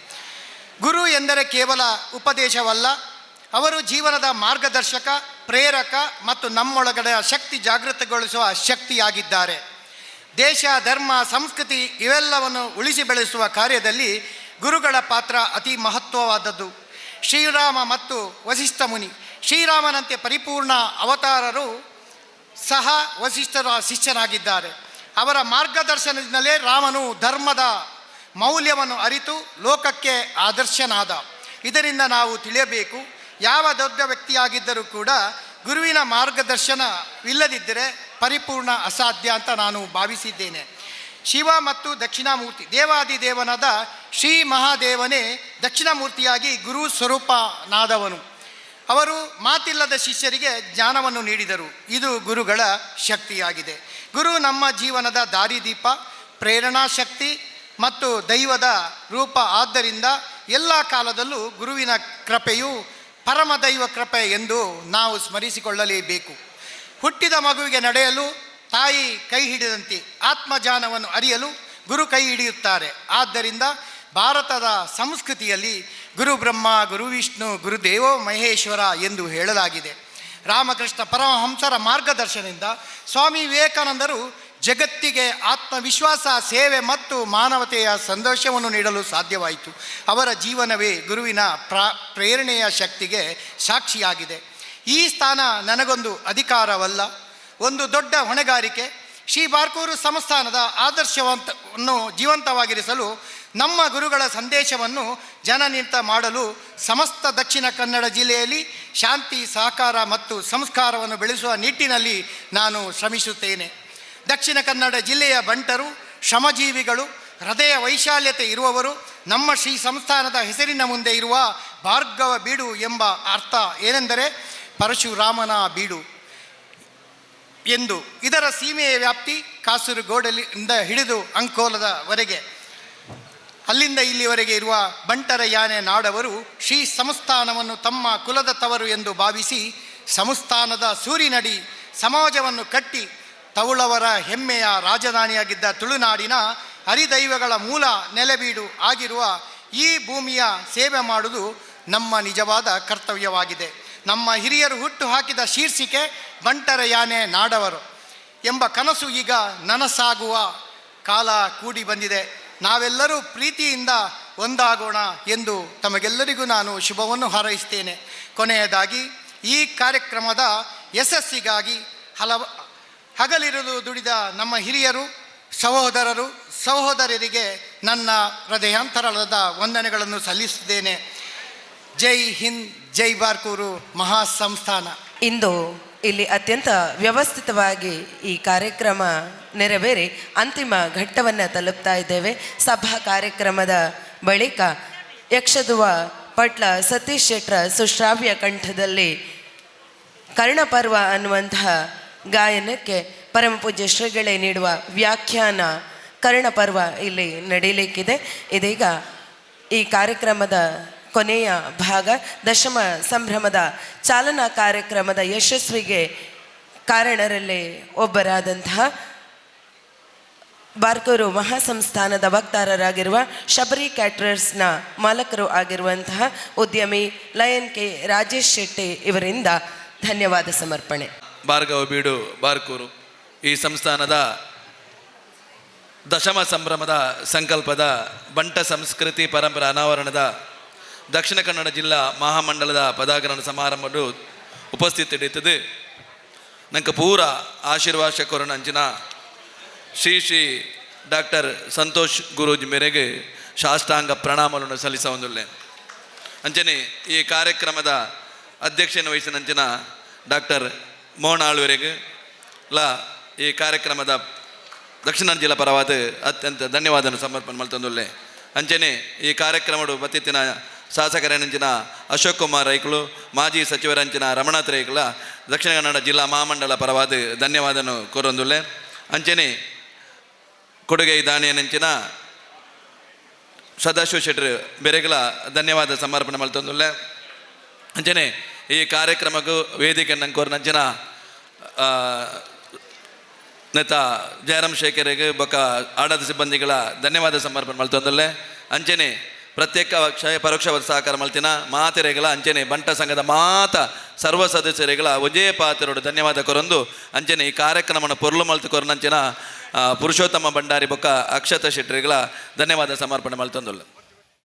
ಗುರು ಎಂದರೆ ಕೇವಲ ಉಪದೇಶವಲ್ಲ, ಅವರು ಜೀವನದ ಮಾರ್ಗದರ್ಶಕ, ಪ್ರೇರಕ ಮತ್ತು ನಮ್ಮೊಳಗಡೆ ಶಕ್ತಿ ಜಾಗೃತಗೊಳಿಸುವ ಶಕ್ತಿಯಾಗಿದ್ದಾರೆ. ದೇಶ, ಧರ್ಮ, ಸಂಸ್ಕೃತಿ ಇವೆಲ್ಲವನ್ನು ಉಳಿಸಿ ಬೆಳೆಸುವ ಕಾರ್ಯದಲ್ಲಿ ಗುರುಗಳ ಪಾತ್ರ ಅತಿ ಮಹತ್ವವಾದದ್ದು. ಶ್ರೀರಾಮ ಮತ್ತು ವಸಿಷ್ಠ ಮುನಿ, ಶ್ರೀರಾಮನಂತೆ ಪರಿಪೂರ್ಣ ಅವತಾರರು ಸಹ ವಸಿಷ್ಠರ ಶಿಷ್ಯನಾಗಿದ್ದಾರೆ. ಅವರ ಮಾರ್ಗದರ್ಶನದಿಂದಲೇ ರಾಮನು ಧರ್ಮದ ಮೌಲ್ಯವನ್ನು ಅರಿತು ಲೋಕಕ್ಕೆ ಆದರ್ಶನಾದ. ಇದರಿಂದ ನಾವು ತಿಳಿಯಬೇಕು, ಯಾವ ದೊಡ್ಡ ವ್ಯಕ್ತಿಯಾಗಿದ್ದರೂ ಕೂಡ ಗುರುವಿನ ಮಾರ್ಗದರ್ಶನವಿಲ್ಲದಿದ್ದರೆ ಪರಿಪೂರ್ಣ ಅಸಾಧ್ಯ ಅಂತ ನಾನು ಭಾವಿಸಿದ್ದೇನೆ. ಶಿವ ಮತ್ತು ದಕ್ಷಿಣಾಮೂರ್ತಿ, ದೇವಾದಿದೇವನಾದ ಶ್ರೀ ಮಹಾದೇವನೇ ದಕ್ಷಿಣಾಮೂರ್ತಿಯಾಗಿ ಗುರು ಸ್ವರೂಪನಾದವನು. ಅವರು ಮಾತಿಲ್ಲದ ಶಿಷ್ಯರಿಗೆ ಜ್ಞಾನವನ್ನು ನೀಡಿದರು. ಇದು ಗುರುಗಳ ಶಕ್ತಿಯಾಗಿದೆ. ಗುರು ನಮ್ಮ ಜೀವನದ ದಾರಿದೀಪ, ಪ್ರೇರಣಾ ಶಕ್ತಿ ಮತ್ತು ದೈವದ ರೂಪ. ಆದ್ದರಿಂದ ಎಲ್ಲ ಕಾಲದಲ್ಲೂ ಗುರುವಿನ ಕೃಪೆಯು ಪರಮದೈವ ಕೃಪೆ ಎಂದು ನಾವು ಸ್ಮರಿಸಿಕೊಳ್ಳಲೇಬೇಕು. ಹುಟ್ಟಿದ ಮಗುವಿಗೆ ನಡೆಯಲು ತಾಯಿ ಕೈ ಹಿಡಿದಂತೆ ಆತ್ಮಜ್ಞಾನವನ್ನು ಅರಿಯಲು ಗುರು ಕೈ ಹಿಡಿಯುತ್ತಾರೆ. ಆದ್ದರಿಂದ ಭಾರತದ ಸಂಸ್ಕೃತಿಯಲ್ಲಿ ಗುರು ಬ್ರಹ್ಮ, ಗುರು ವಿಷ್ಣು, ಗುರುದೇವೋ ಮಹೇಶ್ವರ ಎಂದು ಹೇಳಲಾಗಿದೆ. ರಾಮಕೃಷ್ಣ ಪರಮಹಂಸರ ಮಾರ್ಗದರ್ಶನದಿಂದ ಸ್ವಾಮಿ ವಿವೇಕಾನಂದರು ಜಗತ್ತಿಗೆ ಆತ್ಮವಿಶ್ವಾಸ, ಸೇವೆ ಮತ್ತು ಮಾನವತೆಯ ಸಂದೇಶವನ್ನು ನೀಡಲು ಸಾಧ್ಯವಾಯಿತು. ಅವರ ಜೀವನವೇ ಗುರುವಿನ ಪ್ರೇರಣೆಯ ಶಕ್ತಿಗೆ ಸಾಕ್ಷಿಯಾಗಿದೆ. ಈ ಸ್ಥಾನ ನನಗೊಂದು ಅಧಿಕಾರವಲ್ಲ, ಒಂದು ದೊಡ್ಡ ಹೊಣೆಗಾರಿಕೆ. ಶ್ರೀ ಬಾರ್ಕೂರು ಸಂಸ್ಥಾನದ ಆದರ್ಶವನ್ನು ಜೀವಂತವಾಗಿರಿಸಲು, ನಮ್ಮ ಗುರುಗಳ ಸಂದೇಶವನ್ನು ಜನನಿರ್ತ ಮಾಡಲು ಸಮಸ್ತ ದಕ್ಷಿಣ ಕನ್ನಡ ಜಿಲ್ಲೆಯಲ್ಲಿ ಶಾಂತಿ, ಸಹಕಾರ ಮತ್ತು ಸಂಸ್ಕಾರವನ್ನು ಬೆಳೆಸುವ ನಿಟ್ಟಿನಲ್ಲಿ ನಾನು ಶ್ರಮಿಸುತ್ತೇನೆ. ದಕ್ಷಿಣ ಕನ್ನಡ ಜಿಲ್ಲೆಯ ಬಂಟರು ಶ್ರಮಜೀವಿಗಳು, ಹೃದಯ ವೈಶಾಲ್ಯತೆ ಇರುವವರು. ನಮ್ಮ ಶ್ರೀ ಸಂಸ್ಥಾನದ ಹೆಸರಿನ ಮುಂದೆ ಇರುವ ಭಾರ್ಗವ ಬೀಡು ಎಂಬ ಅರ್ಥ ಏನೆಂದರೆ ಪರಶುರಾಮನ ಬೀಡು ಎಂದು. ಇದರ ಸೀಮೆಯ ವ್ಯಾಪ್ತಿ ಕಾಸರಗೋಡಿನಿಂದ ಹಿಡಿದು ಅಂಕೋಲದವರೆಗೆ, ಅಲ್ಲಿಂದ ಇಲ್ಲಿವರೆಗೆ ಇರುವ ಬಂಟರ ಯಾನೆ ನಾಡವರು ಶ್ರೀ ಸಂಸ್ಥಾನವನ್ನು ತಮ್ಮ ಕುಲದ ತವರು ಎಂದು ಭಾವಿಸಿ ಸಂಸ್ಥಾನದ ಸೂರಿನಡಿ ಸಮಾಜವನ್ನು ಕಟ್ಟಿ ತವುಳವರ ಹೆಮ್ಮೆಯ ರಾಜಧಾನಿಯಾಗಿದ್ದ ತುಳುನಾಡಿನ ಹರಿದೈವಗಳ ಮೂಲ ನೆಲೆಬೀಡು ಆಗಿರುವ ಈ ಭೂಮಿಯ ಸೇವೆ ಮಾಡುವುದು ನಮ್ಮ ನಿಜವಾದ ಕರ್ತವ್ಯವಾಗಿದೆ. ನಮ್ಮ ಹಿರಿಯರು ಹುಟ್ಟು ಹಾಕಿದ ಶೀರ್ಷಿಕೆ ಬಂಟರ ಯಾನೆ ನಾಡವರು ಎಂಬ ಕನಸು ಈಗ ನನಸಾಗುವ ಕಾಲ ಕೂಡಿ ಬಂದಿದೆ. ನಾವೆಲ್ಲರೂ ಪ್ರೀತಿಯಿಂದ ಒಂದಾಗೋಣ ಎಂದು ತಮಗೆಲ್ಲರಿಗೂ ನಾನು ಶುಭವನ್ನು ಹಾರೈಸ್ತೇನೆ. ಕೊನೆಯದಾಗಿ ಈ ಕಾರ್ಯಕ್ರಮದ ಯಶಸ್ಸಿಗಾಗಿ ಹಗಲಿರುಳು ದುಡಿದ ನಮ್ಮ ಹಿರಿಯರು, ಸಹೋದರರು, ಸಹೋದರರಿಗೆ ನನ್ನ ಹೃದಯಾಂತರಾಳದ ವಂದನೆಗಳನ್ನು ಸಲ್ಲಿಸಿದ್ದೇನೆ. ಜೈ ಹಿಂದ್, ಜೈ ಬಾರ್ಕೂರು ಮಹಾಸಂಸ್ಥಾನ. ಇಂದು ಇಲ್ಲಿ ಅತ್ಯಂತ ವ್ಯವಸ್ಥಿತವಾಗಿ ಈ ಕಾರ್ಯಕ್ರಮ ನೆರವೇರಿ ಅಂತಿಮ ಘಟ್ಟವನ್ನು ತಲುಪ್ತಾ ಇದ್ದೇವೆ. ಸಭಾ ಕಾರ್ಯಕ್ರಮದ ಬಳಿಕ ಯಕ್ಷದುವ ಪಟ್ಲ ಸತೀಶ್ ಶೆಟ್ರ ಸುಶ್ರಾವ್ಯ ಕಂಠದಲ್ಲಿ ಕರ್ಣಪರ್ವ ಅನ್ನುವಂತಹ ಗಾಯನಕ್ಕೆ ಪರಮ ಪೂಜ್ಯ ಶ್ರೀಗಳೇ ನೀಡುವ ವ್ಯಾಖ್ಯಾನ ಕರ್ಣಪರ್ವ ಇಲ್ಲಿ ನಡೀಲಿಕ್ಕಿದೆ. ಇದೀಗ ಈ ಕಾರ್ಯಕ್ರಮದ ಕೊನೆಯ ಭಾಗ ದಶಮ ಸಂಭ್ರಮದ ಚಾಲನಾ ಕಾರ್ಯಕ್ರಮದ ಯಶಸ್ವಿಗೆ ಕಾರಣರಲ್ಲಿ ಒಬ್ಬರಾದಂತಹ ಬಾರ್ಕೂರು ಮಹಾಸಂಸ್ಥಾನದ ವಕ್ತಾರರಾಗಿರುವ ಶಬರಿ ಕ್ಯಾಟ್ರರ್ಸ್ನ ಮಾಲಕರು ಆಗಿರುವಂತಹ ಉದ್ಯಮಿ ಲಯನ್ ಕೆ ರಾಜೇಶ್ ಶೆಟ್ಟಿ ಇವರಿಂದ ಧನ್ಯವಾದ ಸಮರ್ಪಣೆ. ಭಾರ್ಗವ ಬೀಡು ಬಾರ್ಕೂರು ಈ ಸಂಸ್ಥಾನದ ದಶಮ ಸಂಭ್ರಮದ ಸಂಕಲ್ಪದ ಬಂಟ ಸಂಸ್ಕೃತಿ ಪರಂಪರೆ ಅನಾವರಣದ ದಕ್ಷಿಣ ಕನ್ನಡ ಜಿಲ್ಲಾ ಮಹಾಮಂಡಲದ ಪದಾಗ್ರಹಣ ಸಮಾರಂಭಡು ಉಪಸ್ಥಿತಿ ಹಿಡಿತದೆ. ನಂಗೆ ಪೂರ ಆಶೀರ್ವಾದ ಕೊರೋನಂಚಿನ ಶ್ರೀ ಡಾಕ್ಟರ್ ಸಂತೋಷ್ ಗುರೂಜಿ ಮೇರೆಗೆ ಸಾಷ್ಟಾಂಗ ಪ್ರಣಾಮಗಳನ್ನು ಸಲ್ಲಿಸೊಂದುಲ್ಲೆ. ಅಂಚನೆ ಈ ಕಾರ್ಯಕ್ರಮದ ಅಧ್ಯಕ್ಷನ ವಹಿಸಿನಂಚಿನ ಡಾಕ್ಟರ್ ಮೋಹನ್ ಆಳ್ವರೆಗೆ ಈ ಕಾರ್ಯಕ್ರಮದ ದಕ್ಷಿಣ ಜಿಲ್ಲಾ ಪರವಾದ ಅತ್ಯಂತ ಧನ್ಯವಾದ ಸಮರ್ಪಣೆ ಮಾಡ್ತಂದುಲ್ಲೆ. ಅಂಚನೆ ಈ ಕಾರ್ಯಕ್ರಮಡು ಬತ್ತಿತ್ತಿನ ಶಾಸಕರಂಚಿನ ಅಶೋಕ್ ಕುಮಾರ್ ರೈಕಲು, ಮಾಜಿ ಸಚಿವರಂಚಿನ ರಮಣಾಥ್ ರೈಕಲ ದಕ್ಷಿಣ ಕನ್ನಡ ಜಿಲ್ಲಾ ಮಹಾಮಂಡಲ ಪರವಾದ ಧನ್ಯವಾದನು ಕೋರೊಂದುಲ್ಲೆ. ಅಂಚನೆ ಕೊಡುಗೆ ದಾನಿಯನಂಚಿನ ಸದಾಶಿವ ಶೆಟ್ರು ಬೆರೆಗಲ ಧನ್ಯವಾದ ಸಮರ್ಪಣೆ ಮಾಡ್ತಂದುಲ್ಲೆ. ಅಂಚನೆ ಈ ಕಾರ್ಯಕ್ರಮಕ್ಕೂ ವೇದಿಕೆ ನಂಕೋರ್ನಂಚಿನ ನೇತ ಜಯರಾಮ್ ಶೇಖರಿಗೆ ಬೊಕ್ಕ ಆಡಳಿತ ಸಿಬ್ಬಂದಿಗಳ ಧನ್ಯವಾದ ಸಮರ್ಪಣೆ ಮಾಡ್ತಂದಲ್ಲೇ. ಅಂಚನೆ ಪ್ರತ್ಯೇಕ ಪರೋಕ್ಷ ಸಹಕಾರ ಮಲ್ತಿನ ಮಾತೆರೆಗಳ ಅಂಚನೆ ಬಂಟ ಸಂಘದ ಸರ್ವ ಸದಸ್ಯರುಗಳ ಒಜೇ ಪಾತ್ರರು ಧನ್ಯವಾದ ಕೊರೊಂದು ಅಂಚನೆ ಈ ಕಾರ್ಯಕ್ರಮವನ್ನು ಪೊರ್ಲು ಮಲ್ತು ಕೊರನಂಚಿನ ಪುರುಷೋತ್ತಮ ಭಂಡಾರಿ ಬೊಕ್ಕ ಅಕ್ಷತ ಶೆಟ್ಟರಿಗಳ ಧನ್ಯವಾದ ಸಮರ್ಪಣೆ ಮಲ್ತಂದುಲ್ಲ.